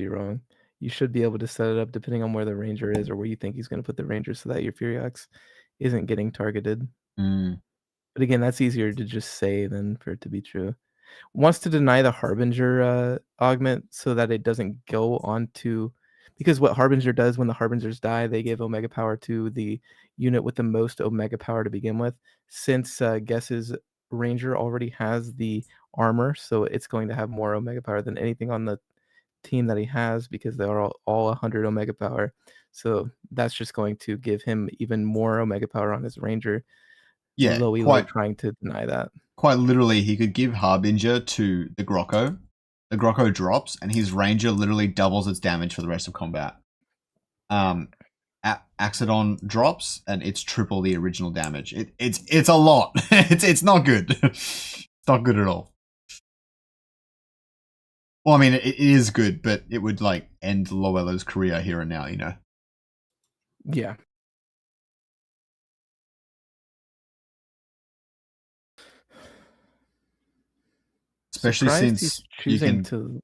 wrong. You should be able to set it up depending on where the Ranger is or where you think he's going to put the Ranger so that your Furiox isn't getting targeted. But again, that's easier to just say than for it to be true. Wants to deny the Harbinger augment so that it doesn't go on to, because what Harbinger does when the Harbingers die, they give Omega power to the unit with the most Omega power to begin with. Since Guess's Ranger already has the armor, so it's going to have more Omega power than anything on the team that he has because they are all 100 Omega power. So that's just going to give him even more Omega power on his Ranger. Yeah, Low trying to deny that. Quite literally, he could give Harbinger to the Grocco. The Grocco drops, and his Ranger literally doubles its damage for the rest of combat. Axodon drops, and it's triple the original damage. It's a lot. it's not good. It's not good at all. Well, I mean, it is good, but it would like end Loello's career here and now, you know. Yeah. Especially Surprised since he's choosing you can. to.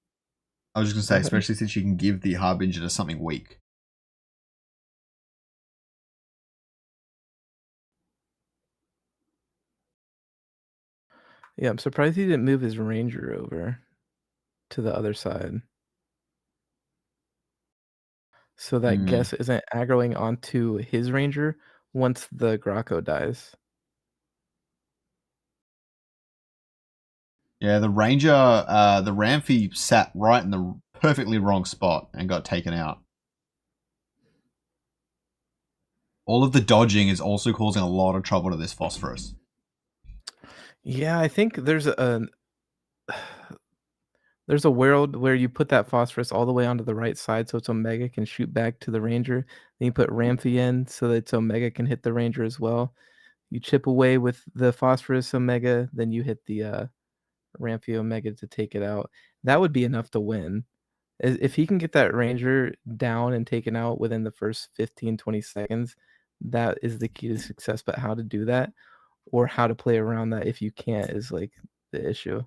I was just gonna say, especially since you can give the Harbinger to something weak. Yeah, I'm surprised he didn't move his Ranger over to the other side. So that Guess isn't aggroing onto his Ranger once the Grocco dies. Yeah, the Ranger, the Ramfy sat right in the perfectly wrong spot and got taken out. All of the dodging is also causing a lot of trouble to this Phosphorus. Yeah, I think there's a world where you put that Phosphorus all the way onto the right side so its Omega can shoot back to the Ranger. Then you put Ramfy in so that its Omega can hit the Ranger as well. You chip away with the Phosphorus Omega, then you hit the Ramfy Omega to take it out. That would be enough to win. If he can get that Ranger down and taken out within the first 15, 20 seconds, that is the key to success. But how to do that or how to play around that if you can't is like the issue.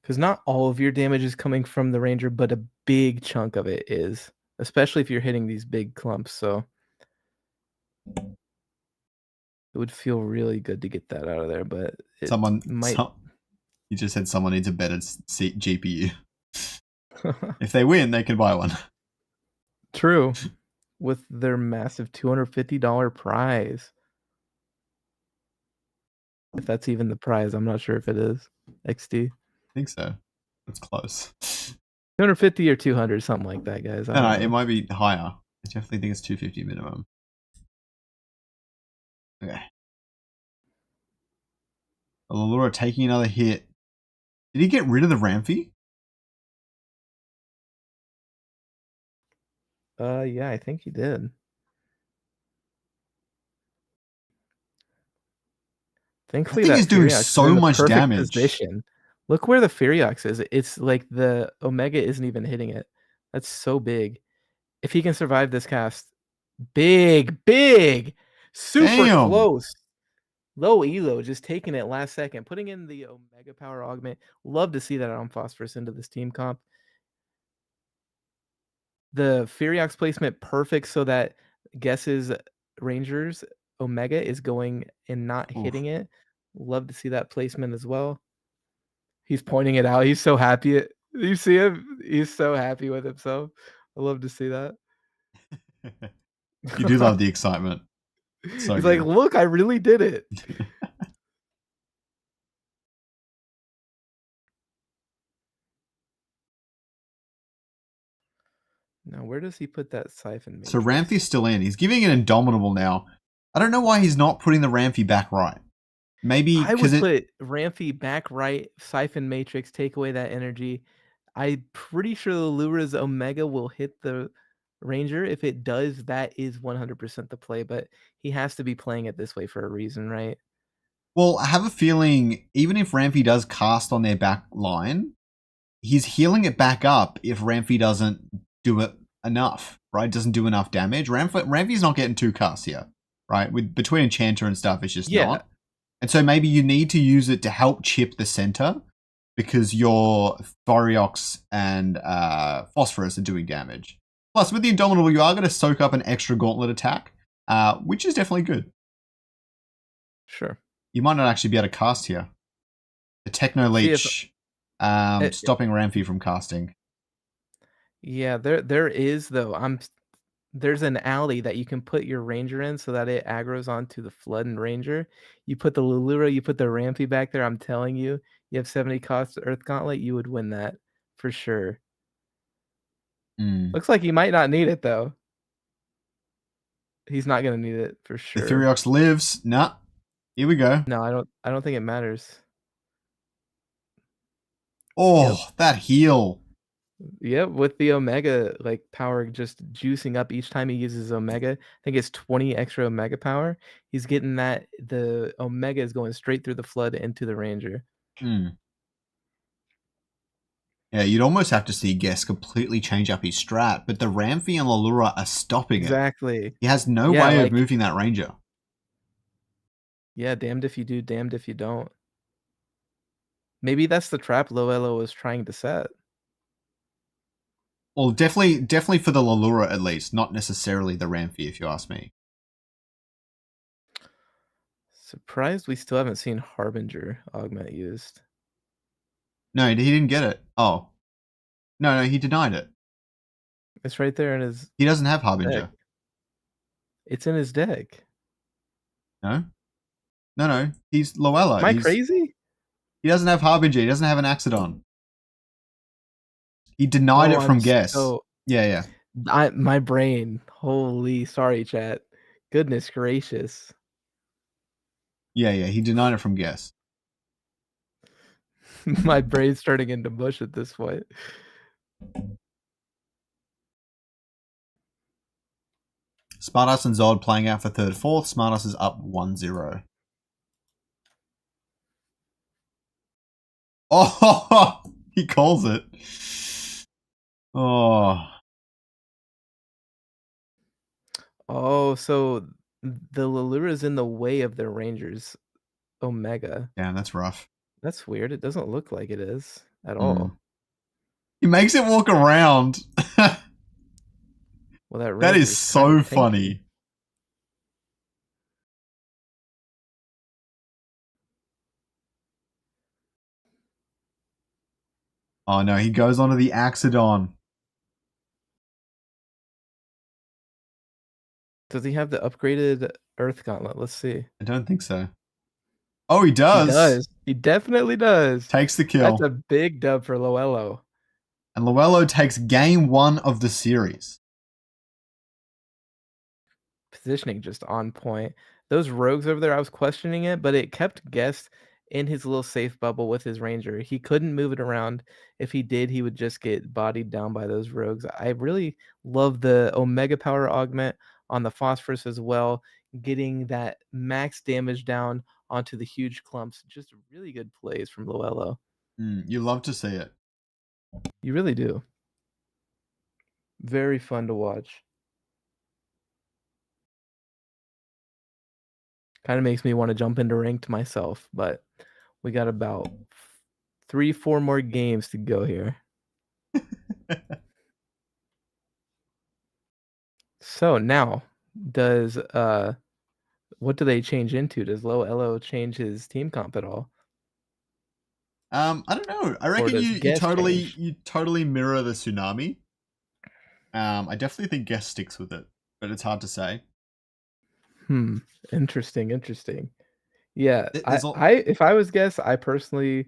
Because not all of your damage is coming from the Ranger, but a big chunk of it is, especially if you're hitting these big clumps. So it would feel really good to get that out of there, but it might. You just said someone needs a better GPU. If they win, they can buy one. True. With their massive $250 prize. If that's even the prize, I'm not sure if it is. XD. I think so. That's close. 250 or 200, something like that, guys. No, it might be higher. I definitely think it's 250 minimum. Okay. Allura taking another hit. Did he get rid of the Ramfy? Yeah, I think he did. Thankfully, that thing is doing Furiox so is in the much perfect damage. position. Look where the Furiox is. It's like the Omega isn't even hitting it. That's so big. If he can survive this cast, big, super Damn. close. Low elo, just taking it last second, putting in the Omega power augment. Love to see that on Phosphorus into this team comp. The Furiox placement perfect so that Guess's Rangers Omega is going and not hitting it. Love to see that placement as well. He's pointing it out. He's so happy. You see him? He's so happy with himself. I love to see that. You do love the excitement. So he's good. like, look, I really did it. Now, where does he put that siphon matrix? So Ramfy's still in. He's giving it Indomitable now. I don't know why he's not putting the Ramfy back right. Maybe I would put Ramfy back right, siphon matrix, take away that energy. I'm pretty sure the Lura's Omega will hit the Ranger. If it does, that is 100% the play, but he has to be playing it this way for a reason, right? Well, I have a feeling even if Ramfy does cast on their back line, he's healing it back up if Ramfy doesn't do it enough, right? Doesn't do enough damage. Ramfy's not getting 2 casts here, right? Between Enchanter and stuff, it's just not. And so maybe you need to use it to help chip the center because your Thoriox and Phosphorus are doing damage. Plus, with the Indomitable, you are going to soak up an extra gauntlet attack, which is definitely good. Sure. You might not actually be able to cast here. The Techno Leech stopping Ramfy from casting. Yeah, there is though. There's an alley that you can put your Ranger in so that it aggroes onto the Flood and Ranger. You put the Lulura, you put the Ramfy back there. I'm telling you, you have 70 cost Earth Gauntlet, you would win that for sure. Looks like he might not need it though. He's not gonna need it for sure. The Furiox lives. Nah. Here we go. No, I don't think it matters. Oh, that heal. Yep, with the Omega like power just juicing up each time he uses Omega. I think it's 20 extra Omega power. He's getting that. The Omega is going straight through the Flood into the Ranger. Yeah, you'd almost have to see Guess completely change up his strat, but the Ramfy and Lulura are stopping it. Exactly. He has no way of moving that Ranger. Yeah, damned if you do, damned if you don't. Maybe that's the trap Loello was trying to set. Well, definitely for the Lulura at least, not necessarily the Ramfy, if you ask me. Surprised we still haven't seen Harbinger augment used. No, he didn't get it. Oh. No, he denied it. It's right there in his He doesn't have deck. Harbinger. It's in his deck. No? No. He's Luella. Am I crazy? He doesn't have Harbinger. He doesn't have an Axodon. He denied it from guess. Yeah. My brain. Holy, sorry, chat. Goodness gracious. Yeah. He denied it from guess. My brain's turning into mush at this point. Smartass and Zod playing out for third, fourth. Smartass is up 1-0. Oh, he calls it. Oh, so the Lilura's in the way of their Rangers. Omega. damn, that's rough. That's weird. It doesn't look like it is at all. He makes it walk around. Well, that is so funny. Oh no, he goes onto the Axodon. Does he have the upgraded Earth Gauntlet? Let's see. I don't think so. Oh, he does. He does. He definitely does. Takes the kill. That's a big dub for Luello. And Luello takes game 1 of the series. Positioning just on point. Those rogues over there, I was questioning it, but it kept guessed in his little safe bubble with his ranger. He couldn't move it around. If he did, he would just get bodied down by those rogues. I really love the Omega power augment on the phosphorus as well, getting that max damage down onto the huge clumps. Just really good plays from Luello. You love to see it. You really do. Very fun to watch. Kind of makes me want to jump into ranked myself, but we got about 3-4 more games to go here. So now, does what do they change into? Does Luello change his team comp at all? I don't know. I reckon you totally mirror the Tsunami. I definitely think Guess sticks with it, but it's hard to say. Interesting. Yeah, if I was Guess, I personally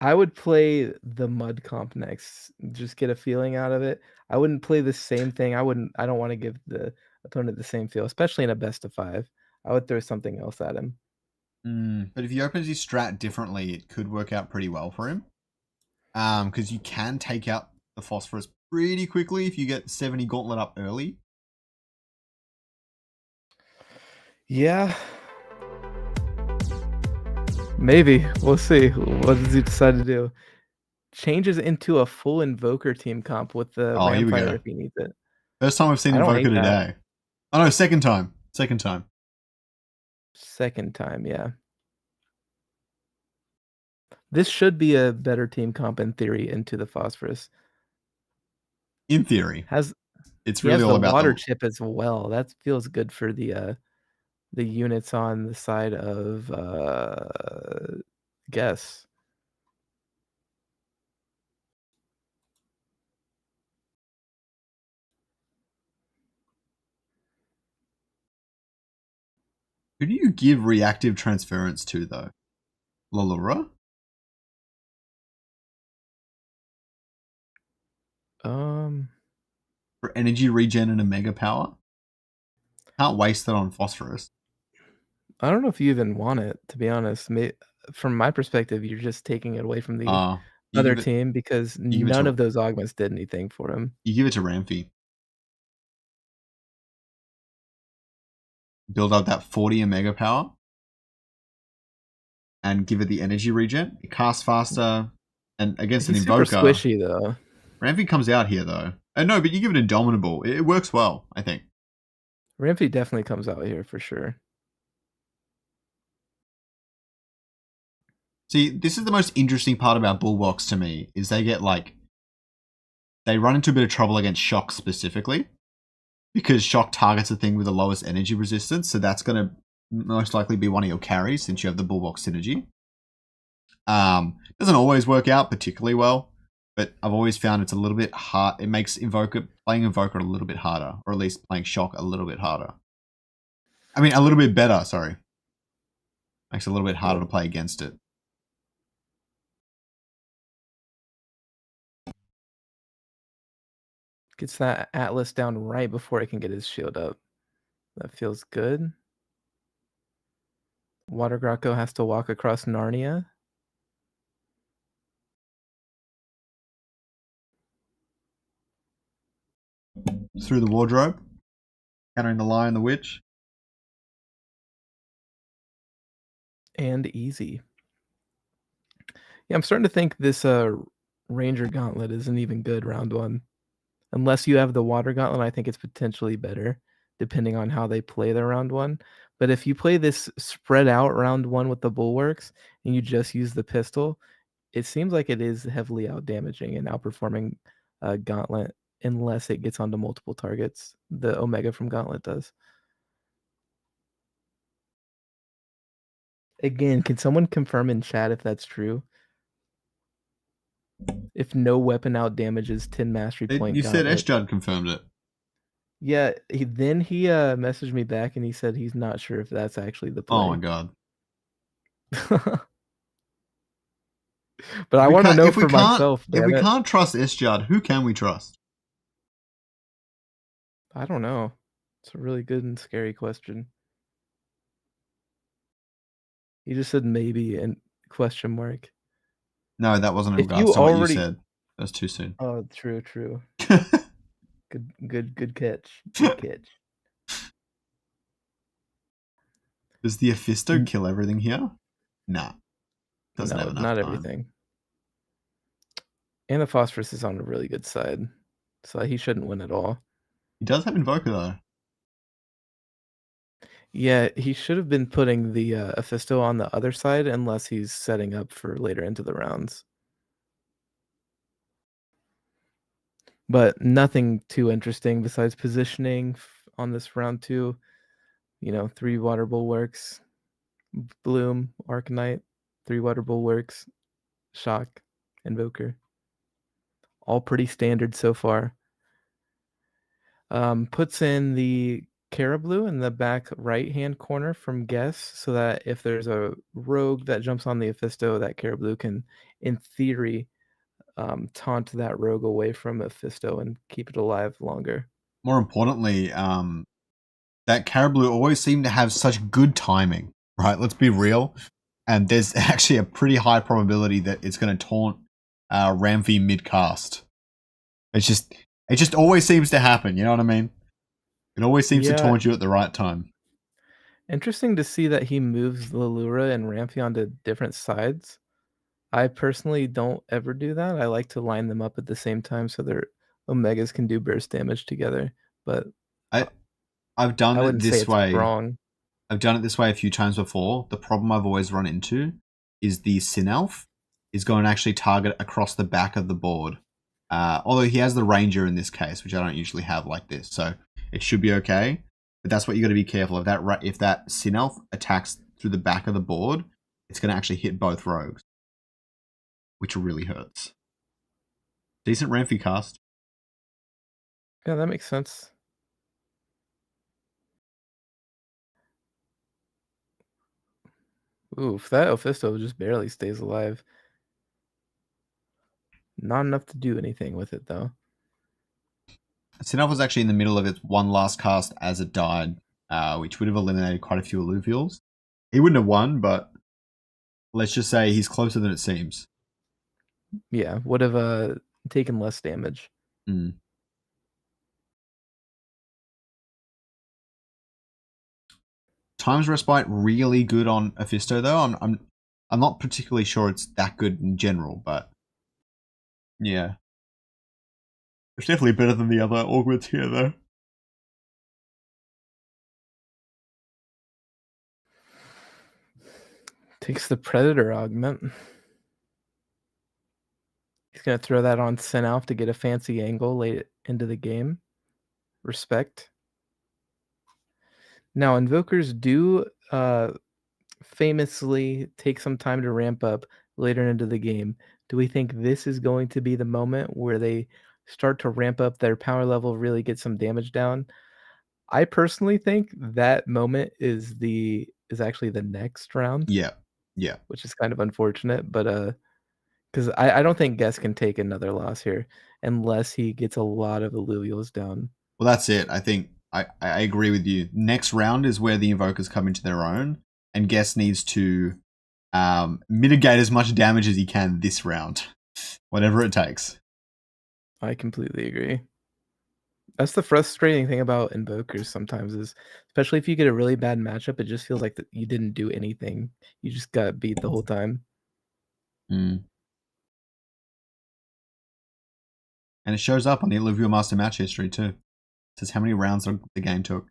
would play the mud comp next. Just get a feeling out of it. I wouldn't play the same thing. I don't want to give the opponent the same feel, especially in a best of 5. I would throw something else at him. But if he opens his strat differently, it could work out pretty well for him. Because you can take out the phosphorus pretty quickly if you get 70 gauntlet up early. Yeah. Maybe. We'll see. What does he decide to do? Changes into a full Invoker team comp with the Ramfire if he needs it. First time I've seen Invoker today. Oh no, second time. Second time, yeah. This should be a better team comp in theory into the Phosphorus. In theory. It's really all about the water chip as well. That feels good for the units on the side of Guess. Who do you give reactive transference to though? Lalura? For energy regen and Omega power? Can't waste that on phosphorus. I don't know if you even want it, to be honest. From my perspective, you're just taking it away from the other team because none of those augments did anything for him. You give it to Ramfy. Build up that 40 Omega power. And give it the energy regen. It casts faster. And against an Invoker. Super squishy, though. Ramfy comes out here, though. No, but you give it Indomitable. It works well, I think. Ramfy definitely comes out here for sure. See, this is the most interesting part about Bullbox to me, is they run into a bit of trouble against Shock specifically. Because Shock targets a thing with the lowest energy resistance, so that's going to most likely be one of your carries since you have the Bullbox synergy. Doesn't always work out particularly well, but I've always found it's a little bit hard. It makes playing Invoker a little bit harder, or at least playing Shock a little bit harder. I mean, a little bit better, sorry. Makes it a little bit harder to play against it. Gets that Atlas down right before it can get his shield up. That feels good. Water Grotto has to walk across Narnia. Through the wardrobe. Countering the Lion, the Witch. And easy. Yeah, I'm starting to think this Ranger Gauntlet isn't even good round 1. Unless you have the Water Gauntlet, I think it's potentially better, depending on how they play the round 1. But if you play this spread out round 1 with the Bulwarks, and you just use the pistol, it seems like it is heavily out-damaging and outperforming Gauntlet, unless it gets onto multiple targets. The Omega from Gauntlet does. Again, can someone confirm in chat if that's true? If no weapon out damages 10 mastery point You said Gauntlet. Esjud confirmed it. Yeah, then he messaged me back and he said he's not sure if that's actually the play. Oh my god. But I want to know for myself. If we can't trust Esjud, who can we trust? I don't know. It's a really good and scary question. He just said maybe and question mark. No, that wasn't in regards to what you said. That was too soon. Oh, true. Good catch. Good catch. Does the Ophisto kill everything here? Nah. Doesn't have enough time. Everything. And the Phosphorus is on a really good side. So he shouldn't win at all. He does have Invoker though. Yeah, he should have been putting the Ophisto on the other side unless he's setting up for later into the rounds. But nothing too interesting besides positioning on this round 2. 3 Water Bulwarks, Bloom, Arcanite, 3 Water Bulwarks, Shock, Invoker. All pretty standard so far. Puts in the Carablue in the back right-hand corner from Guess, so that if there's a rogue that jumps on the Ophisto, that Carablue can, in theory, taunt that rogue away from Ophisto and keep it alive longer. More importantly, that Carablue always seemed to have such good timing, right? Let's be real. And there's actually a pretty high probability that it's going to taunt Ramfi mid-cast. It just always seems to happen, you know what I mean? It always seems to taunt you at the right time. Interesting to see that he moves Lilura and Ramfi onto different sides. I personally don't ever do that. I like to line them up at the same time so their Omegas can do burst damage together. But I've done it this way. Wrong. I've done it this way a few times before. The problem I've always run into is the Sinelf is going to actually target across the back of the board. Although he has the Ranger in this case, which I don't usually have like this, so it should be okay. But that's what you got to be careful of. If that Sinelf attacks through the back of the board, it's going to actually hit both rogues, which really hurts. Decent Ramfi cast. Yeah, that makes sense. Oof, that Ophisto just barely stays alive. Not enough to do anything with it, though. Sinelf was actually in the middle of its one last cast as it died, which would have eliminated quite a few Illuvials. He wouldn't have won, but let's just say he's closer than it seems. Yeah, would have taken less damage. Mm. Times Respite really good on Ophisto though. I'm not particularly sure it's that good in general, but yeah. It's definitely better than the other augments here though. Takes the Predator augment. He's going to throw that on Sinelf to get a fancy angle late into the game. Respect. Now, Invokers do famously take some time to ramp up later into the game Do we think this is going to be the moment where they start to ramp up their power level, really get some damage down? I personally think that moment is actually the next round, Yeah. Yeah. which is kind of unfortunate, but because I don't think Guess can take another loss here unless he gets a lot of Illuvials down. Well, that's it. I think I agree with you. Next round is where the Invokers come into their own, and Guess needs to mitigate as much damage as he can this round, whatever it takes. I completely agree. That's the frustrating thing about Invokers sometimes is, especially if you get a really bad matchup, it just feels like that you didn't do anything. You just got beat the whole time. Mm. And it shows up on the Illuvium Master match history too. It says how many rounds the game took.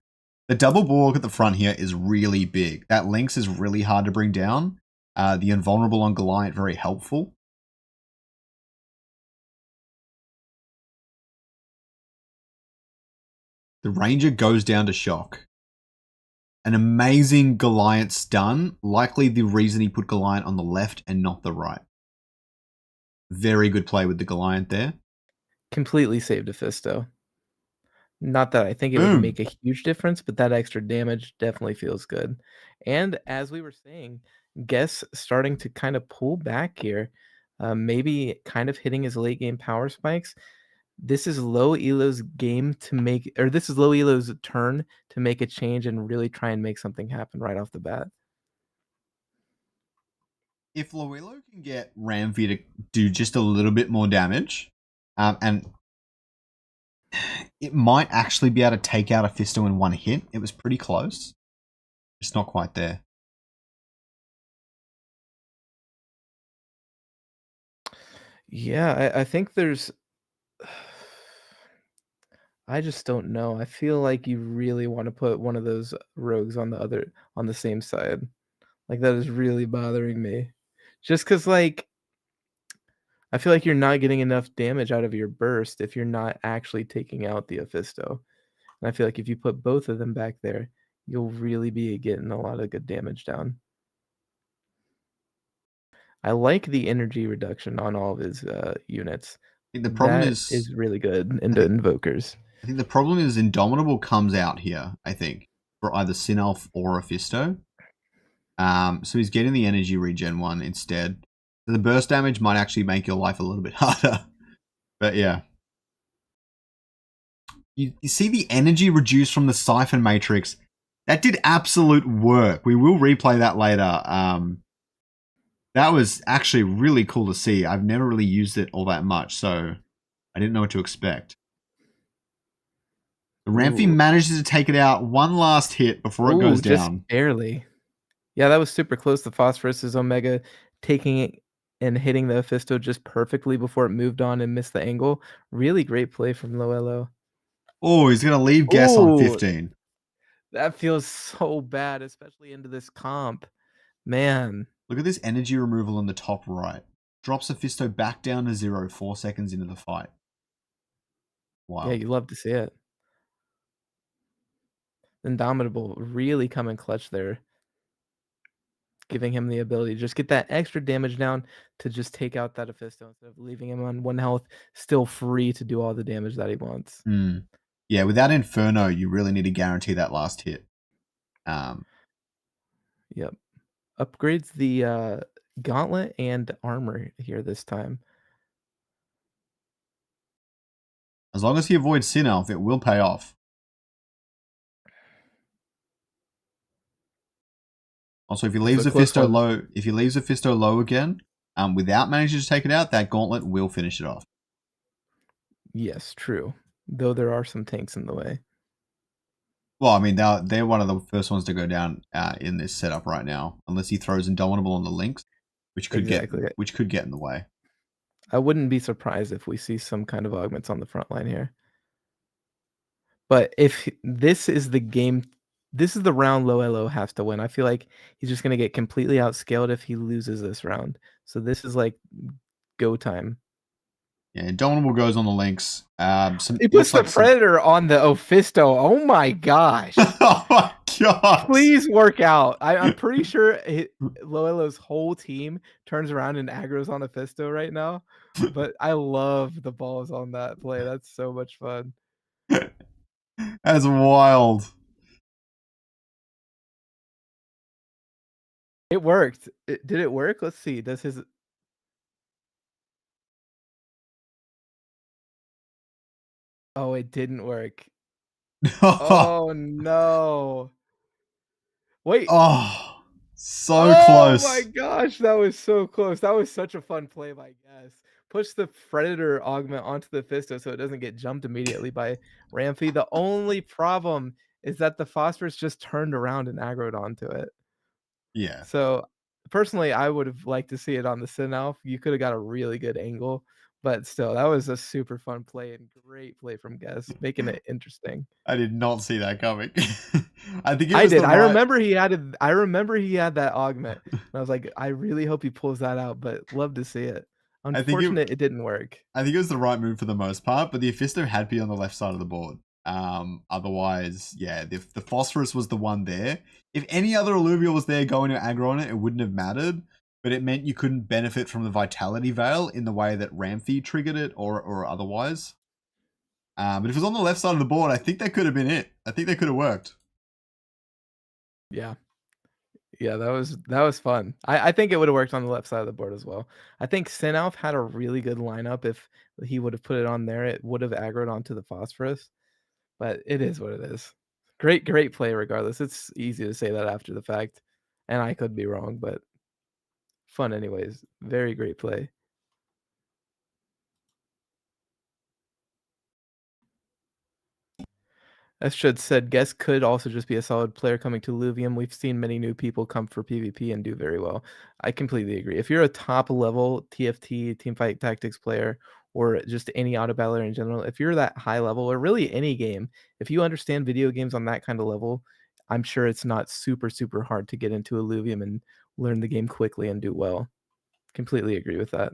The double bulwark at the front here is really big. That Lynx is really hard to bring down. The Invulnerable on Goliath, very helpful. The Ranger goes down to shock. An amazing Goliath stun. Likely the reason he put Goliath on the left and not the right. Very good play with the Goliath there. Completely saved a Fisto. Not that I think it would Boom. make a huge difference, but that extra damage definitely feels good. And as we were saying, Guess starting to kind of pull back here, maybe kind of hitting his late game power spikes. This is low Elo's game to make, or this is low Elo's turn to make a change and really try and make something happen right off the bat. If Loilo can get Ramfi to do just a little bit more damage, and it might actually be able to take out a Fisto in one hit. It was pretty close. Just not quite there. Yeah, I think there's... I just don't know. I feel like you really want to put one of those rogues on the same side. Like, that is really bothering me. Just because, like, I feel like you're not getting enough damage out of your burst if you're not actually taking out the Ophisto. And I feel like if you put both of them back there, you'll really be getting a lot of good damage down. I like the energy reduction on all of his units. I think the problem That is is really good into Invokers. I think the problem is Indomitable comes out here, I think, for either Sinelf or Ophisto. So he's getting the energy regen one instead. So the burst damage might actually make your life a little bit harder. But yeah. You see the energy reduced from the Siphon Matrix. That did absolute work. We will replay that later. That was actually really cool to see. I've never really used it all that much, so I didn't know what to expect. The Ramfi manages to take it out one last hit before it goes down. Just barely. Yeah, that was super close. The Phosphorus' Omega taking it and hitting the Ophisto just perfectly before it moved on and missed the angle. Really great play from Loello. Oh, he's going to leave Guess on 15. That feels so bad, especially into this comp. Man. Look at this energy removal on the top right. Drops Ophisto back down to 0 4 seconds into the fight. Wow. Yeah, you love to see it. Indomitable really coming clutch there. Giving him the ability to just get that extra damage down to just take out that Ophisto instead of leaving him on 1 health, still free to do all the damage that he wants. Yeah, without Inferno, you really need to guarantee that last hit. Yep. Upgrades the gauntlet and armor here this time. As long as he avoids Sinelf, it will pay off. Also, if he leaves Ophisto low again, without managing to take it out, that gauntlet will finish it off. Yes, true. Though there are some tanks in the way. Well, I mean, they're one of the first ones to go down in this setup right now, unless he throws Indomitable on the Lynx, which could get in the way. I wouldn't be surprised if we see some kind of augments on the front line here. But if this is the game, this is the round Loello has to win. I feel like he's just going to get completely outscaled if he loses this round. So this is like go time. Yeah, Indomitable goes on the Lynx. He puts the Predator on the Ophisto. Oh my gosh. Oh my God. Please work out. I'm pretty sure Loelo's whole team turns around and aggro's on a Fisto right now. But I love the balls on that play. That's so much fun. That's wild. It worked. Did it work? Let's see. Does his... Oh, it didn't work. Oh, no. Wait. Oh, so Oh my close. gosh, that was so close. That was such a fun play by Guess. Push the Predator augment onto the Fisto so it doesn't get jumped immediately by Ramfy. The only problem is that the Phosphorus just turned around and aggroed onto it. Yeah. So personally, I would have liked to see it on the Sinalf. You could have got a really good angle, but still, that was a super fun play and great play from Guess, making it interesting. I did not see that coming. I think it I was did. the I right. remember he had that augment. And I was like, I really hope he pulls that out, but love to see it. I think Unfortunate it didn't work. I think it was the right move for the most part, but the Ophisto had to be on the left side of the board. Otherwise, yeah, the Phosphorus was the one there. If any other Illuvial was there going to aggro on it, it wouldn't have mattered. But it meant you couldn't benefit from the Vitality Veil in the way that Ramfy triggered it or otherwise. But if it was on the left side of the board, I think that could have been it. I think that could have worked. Yeah. Yeah, that was fun. I think it would have worked on the left side of the board as well. I think Sinalf had a really good lineup. If he would have put it on there, it would have aggroed onto the Phosphorus. But it is what it is. Great play regardless. It's easy to say that after the fact. And I could be wrong, but fun anyways. Very great play. Estrad said, Guess could also just be a solid player coming to Illuvium. We've seen many new people come for PvP and do very well. I completely agree. If you're a top level TFT, Teamfight Tactics player, or just any auto battler in general, if you're that high level, or really any game, if you understand video games on that kind of level, I'm sure it's not super, super hard to get into Illuvium and learn the game quickly and do well. Completely agree with that.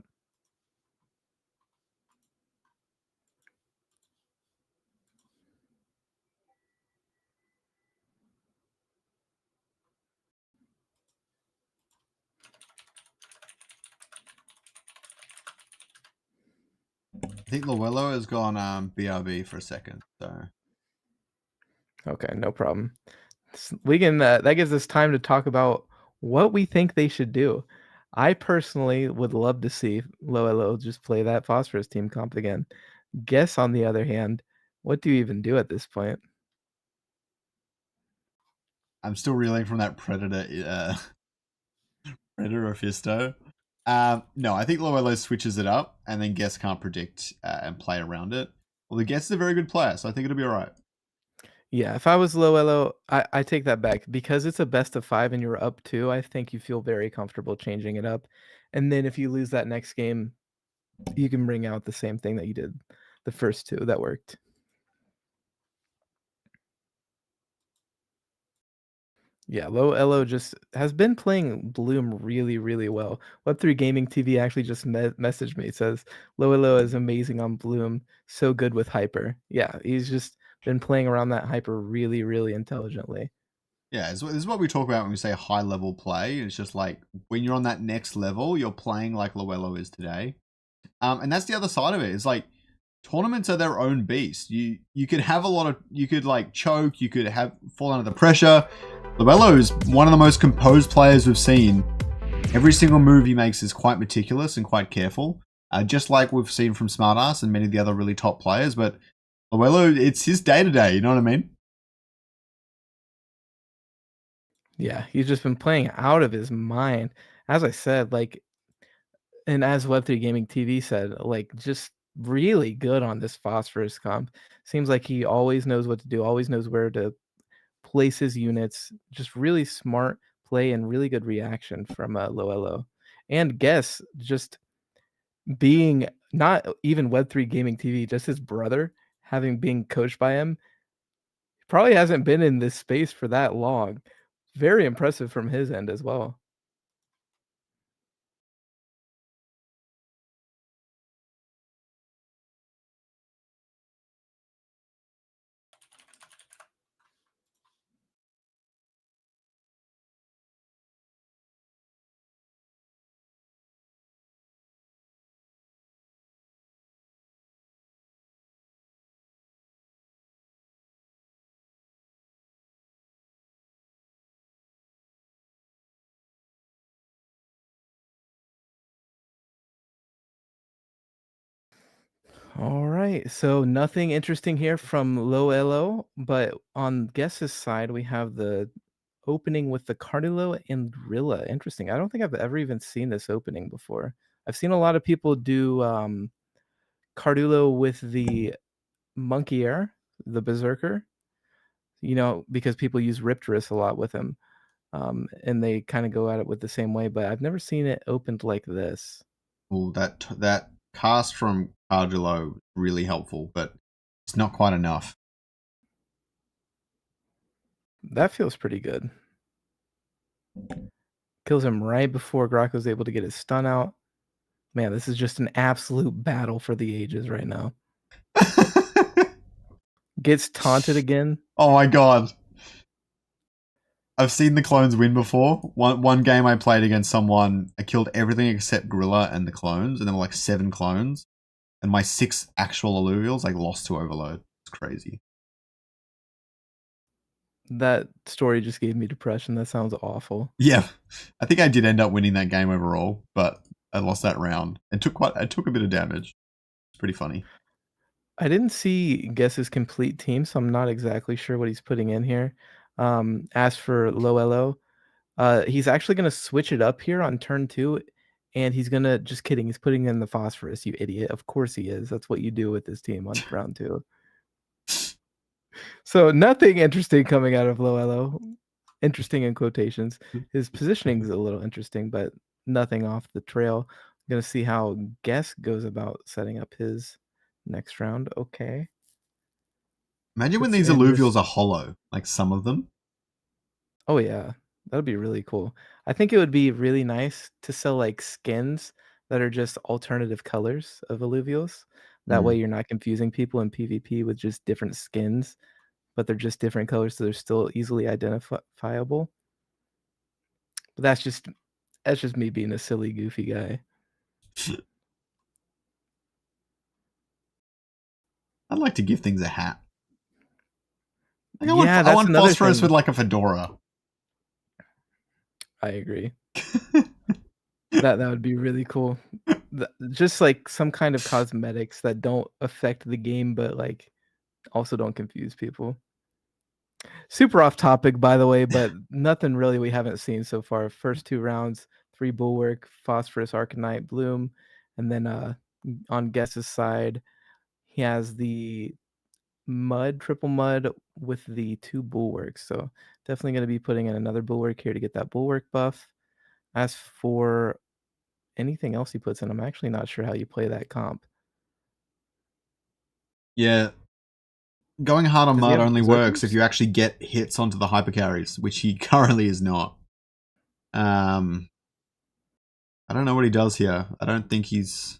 I think Luello has gone BRB for a second. So Okay, no problem. We can that gives us time to talk about what we think they should do. I personally would love to see Loelo just play that Phosphorus team comp again. Guess on the other hand, what do you even do at this point? I'm still reeling from that Predator Ophisto. No, I think Luello switches it up and then Guess can't predict and play around it. Well, the Guess is a very good player, so I think it'll be all right. Yeah, if I was Loelo, I take that back. Because it's a best of 5 and you're up 2, I think you feel very comfortable changing it up. And then if you lose that next game, you can bring out the same thing that you did the first 2 that worked. Yeah, Low just has been playing Bloom really, really well. Web3 Gaming TV actually just messaged me. It says Low is amazing on Bloom, so good with Hyper. Yeah, he's just been playing around that Hyper really, really intelligently. Yeah, this is what we talk about when we say high level play. It's just like when you're on that next level, you're playing like Luello is today. And that's the other side of it. It's like tournaments are their own beast. You could have a lot of you could like choke, you could have fall under the pressure. Luello is one of the most composed players we've seen. Every single move he makes is quite meticulous and quite careful. Just like we've seen from Smartass and many of the other really top players, but Luello, it's his day to day, you know what I mean? Yeah, he's just been playing out of his mind. As I said, like, and as Web3 Gaming TV said, like, just really good on this Phosphorus comp. Seems like he always knows what to do, always knows where to place his units. Just really smart play and really good reaction from Loello. And Guess just being not even Web3 Gaming TV, just his brother, having been coached by him, probably hasn't been in this space for that long. Very impressive from his end as well. All right, so nothing interesting here from low elo, but on Guess's side, we have the opening with the Cardillo and Grilla. Interesting. I don't think I've ever even seen this opening before. I've seen a lot of people do Cardillo with the Monkey Air, the Berserker, because people use Riptorus a lot with him. And they kind of go at it with the same way, but I've never seen it opened like this. Well, that cast from Cargillo really helpful, but it's not quite enough. That feels pretty good. Kills him right before Graco's able to get his stun out. Man, this is just an absolute battle for the ages right now. Gets taunted again. Oh my god. I've seen the clones win before. One game I played against someone, I killed everything except Gorilla and the clones, and there were like 7 clones. And my 6 actual Illuvials lost to Overload. It's crazy. That story just gave me depression. That sounds awful. Yeah. I think I did end up winning that game overall, but I lost that round and I took a bit of damage. It's pretty funny. I didn't see Guess's complete team, so I'm not exactly sure what he's putting in here. As for low elo, he's actually going to switch it up here on turn 2, and he's going to, just kidding, he's putting in the phosphorus, you idiot. Of course he is. That's what you do with this team on round 2. So nothing interesting coming out of low elo. Interesting in quotations. His positioning is a little interesting, but nothing off the trail. I'm going to see how Guess goes about setting up his next round. Okay. Imagine when these Illuvials are hollow, like some of them. Oh yeah, that would be really cool. I think it would be really nice to sell like skins that are just alternative colors of Illuvials. That way you're not confusing people in PvP with just different skins, but they're just different colors, so they're still easily identifiable. But that's just me being a silly, goofy guy. I'd like to give things a hat. Yeah, I want phosphorus with like a fedora. I agree. That would be really cool. Just like some kind of cosmetics that don't affect the game, but like also don't confuse people. Super off topic, by the way, but nothing really we haven't seen so far. First 2 rounds, 3 Bulwark, Phosphorus, Arcanite, Bloom, and then on Guess's side, he has the Mud, Triple Mud with the 2 Bulwarks. So definitely going to be putting in another Bulwark here to get that Bulwark buff. As for anything else he puts in, I'm actually not sure how you play that comp. Yeah. Going hard on Mud only works if you actually get hits onto the hypercarries, which he currently is not. I don't know what he does here. I don't think he's...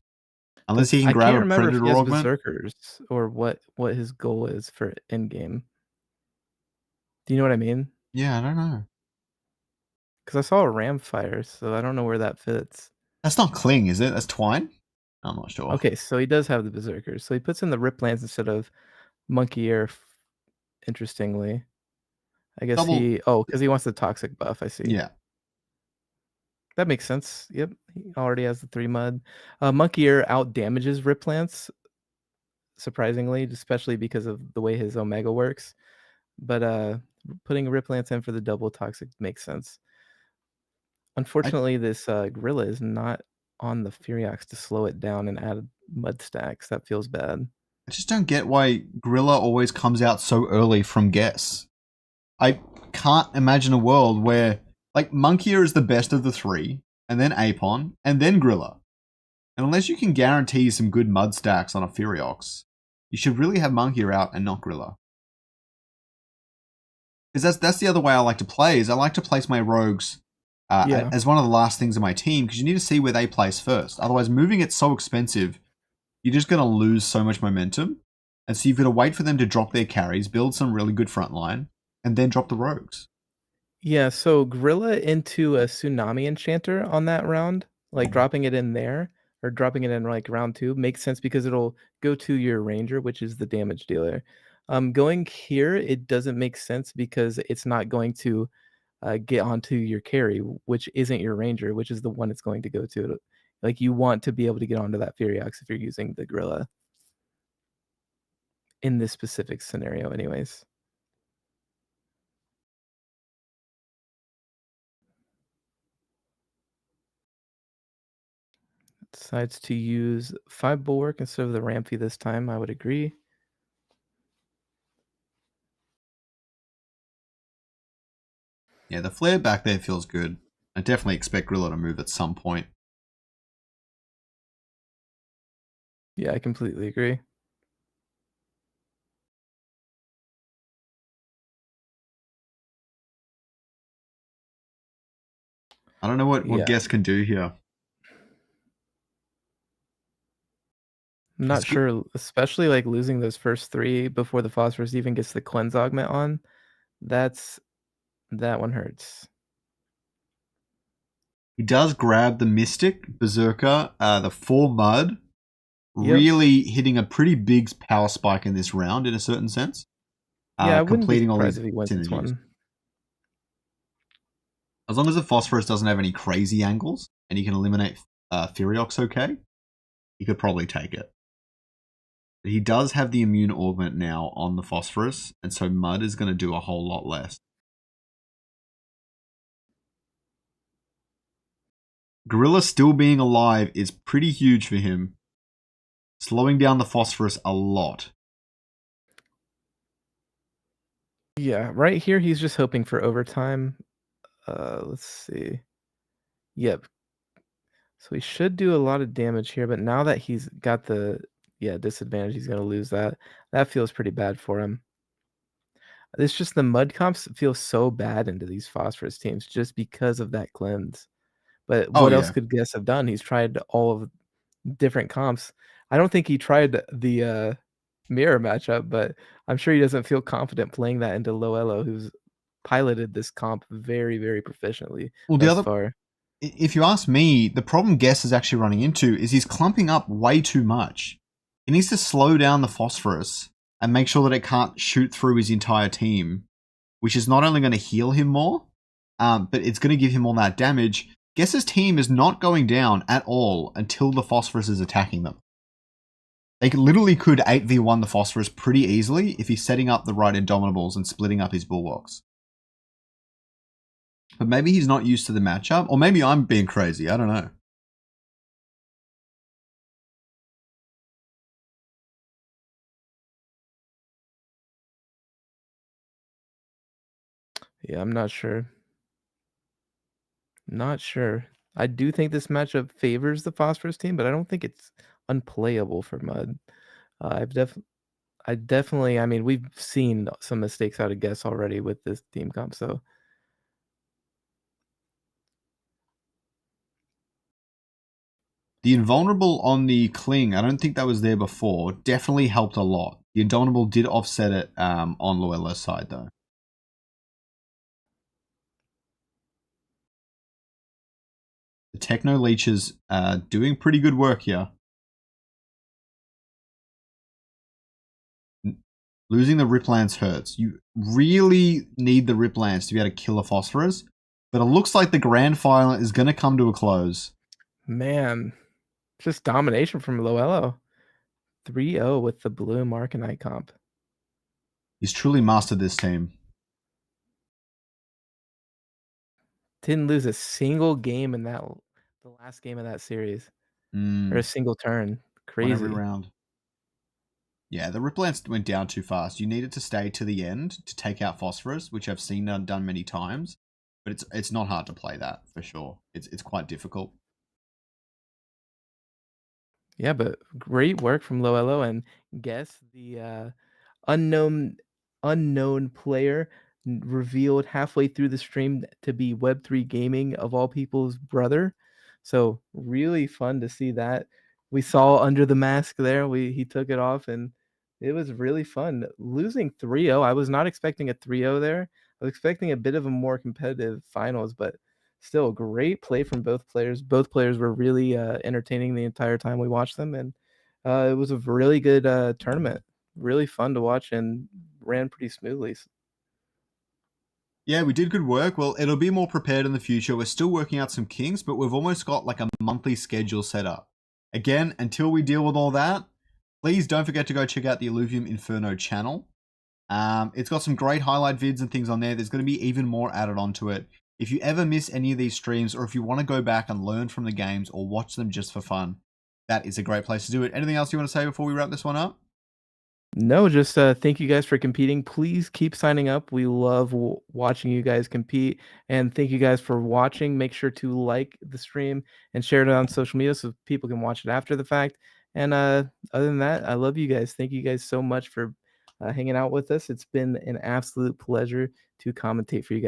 Unless he can grab a Predator augment. Berserkers or what his goal is for in-game. Do you know what I mean? Yeah, I don't know. Because I saw a Ram Fire, so I don't know where that fits. That's not Cling, is it? That's Twine? I'm not sure. Okay, so he does have the Berserkers. So he puts in the Rip Lance instead of Monkey Air, interestingly. I guess because he wants the Toxic buff, I see. Yeah. That makes sense. Yep, he already has the 3 Mud. Monkey Air out damages Rip Lance, surprisingly, especially because of the way his Omega works. But putting Rip Lance in for the double Toxic makes sense. Unfortunately, this Gorilla is not on the Furiox to slow it down and add mud stacks. That feels bad. I just don't get why Gorilla always comes out so early from Guess. I can't imagine a world where, like, Monkeyer is the best of the 3, and then Apon, and then Gorilla. And unless you can guarantee some good mud stacks on a Furiox, you should really have Monkeyer out and not Gorilla. Because that's the other way I like to play, is I like to place my rogues as one of the last things in my team, because you need to see where they place first. Otherwise, moving it's so expensive, you're just going to lose so much momentum. And so you've got to wait for them to drop their carries, build some really good frontline, and then drop the rogues. Yeah, so Gorilla into a Tsunami Enchanter on that round, like dropping it in there, or dropping it in like round 2, makes sense because it'll go to your Ranger, which is the damage dealer. Going here, it doesn't make sense because it's not going to get onto your carry, which isn't your Ranger, which is the one it's going to go to. Like, you want to be able to get onto that Furiox if you're using the Gorilla. in this specific scenario anyways. Decides to use 5 bulwark instead of the rampy this time, I would agree. Yeah, the flare back there feels good. I definitely expect Gorilla to move at some point. Yeah, I completely agree. I don't know what Guess can do here. I'm not sure, especially like losing those first 3 before the phosphorus even gets the cleanse augment on. That one hurts. He does grab the Mystic, Berserker, the 4 Mud, really hitting a pretty big power spike in this round in a certain sense. Yeah, I wouldn't be completing all surprised these if he wins this one. As long as the Phosphorus doesn't have any crazy angles and he can eliminate Theriax okay, he could probably take it. But he does have the immune augment now on the Phosphorus, and so Mud is going to do a whole lot less. Gorilla still being alive is pretty huge for him, slowing down the Phosphorus a lot. Yeah, right here he's just hoping for overtime. Let's see. Yep. So he should do a lot of damage here, but now that he's got the disadvantage, he's going to lose that. That feels pretty bad for him. It's just the mud comps feel so bad into these phosphorus teams just because of that cleanse. But what else could Guess have done? He's tried all of different comps. I don't think he tried the mirror matchup, but I'm sure he doesn't feel confident playing that into Loello, who's piloted this comp very, very proficiently thus far. If you ask me, the problem Guess is actually running into is he's clumping up way too much. He needs to slow down the Phosphorus and make sure that it can't shoot through his entire team, which is not only going to heal him more, but it's going to give him all that damage. Guess's team is not going down at all until the Phosphorus is attacking them. They literally could 8v1 the Phosphorus pretty easily if he's setting up the right Indomitables and splitting up his Bulwarks. But maybe he's not used to the matchup, or maybe I'm being crazy, I don't know. Yeah, I'm not sure. Not sure. I do think this matchup favors the Phosphorus team, but I don't think it's unplayable for Mud. I definitely, I mean, we've seen some mistakes out of Guess already with this team comp, so. The Invulnerable on the Cling, I don't think that was there before, definitely helped a lot. The Indomitable did offset it on Loella's side, though. The Techno Leeches are doing pretty good work here. Losing the Riplance hurts. You really need the Riplance to be able to kill a Phosphorus, but it looks like the Grand Final is going to come to a close. Man, just domination from Loello. 3-0 with the blue Arcanite comp. He's truly mastered this team. Didn't lose a single game in the last game of that series. Or a single turn. Crazy. Every round. Yeah, the Riplance went down too fast. You needed to stay to the end to take out Phosphorus, which I've seen done many times. But it's not hard to play that, for sure. It's quite difficult. Yeah, but great work from Loello, and Guess the unknown player revealed halfway through the stream to be Web3 Gaming of all people's brother. So really fun to see that. We saw under the mask there. He took it off, and it was really fun. Losing 3-0, I was not expecting a 3-0 there. I was expecting a bit of a more competitive finals, but still great play from both players. Both players were really entertaining the entire time we watched them, and it was a really good tournament. Really fun to watch and ran pretty smoothly. Yeah, we did good work. Well, it'll be more prepared in the future. We're still working out some kinks, but we've almost got like a monthly schedule set up. Again, until we deal with all that, please don't forget to go check out the Illuvium Inferno channel. It's got some great highlight vids and things on there. There's going to be even more added onto it. If you ever miss any of these streams, or if you want to go back and learn from the games or watch them just for fun, that is a great place to do it. Anything else you want to say before we wrap this one up? No, just thank you guys for competing. Please keep signing up. We love watching you guys compete. And thank you guys for watching. Make sure to like the stream and share it on social media so people can watch it after the fact. And other than that, I love you guys. Thank you guys so much for hanging out with us. It's been an absolute pleasure to commentate for you guys.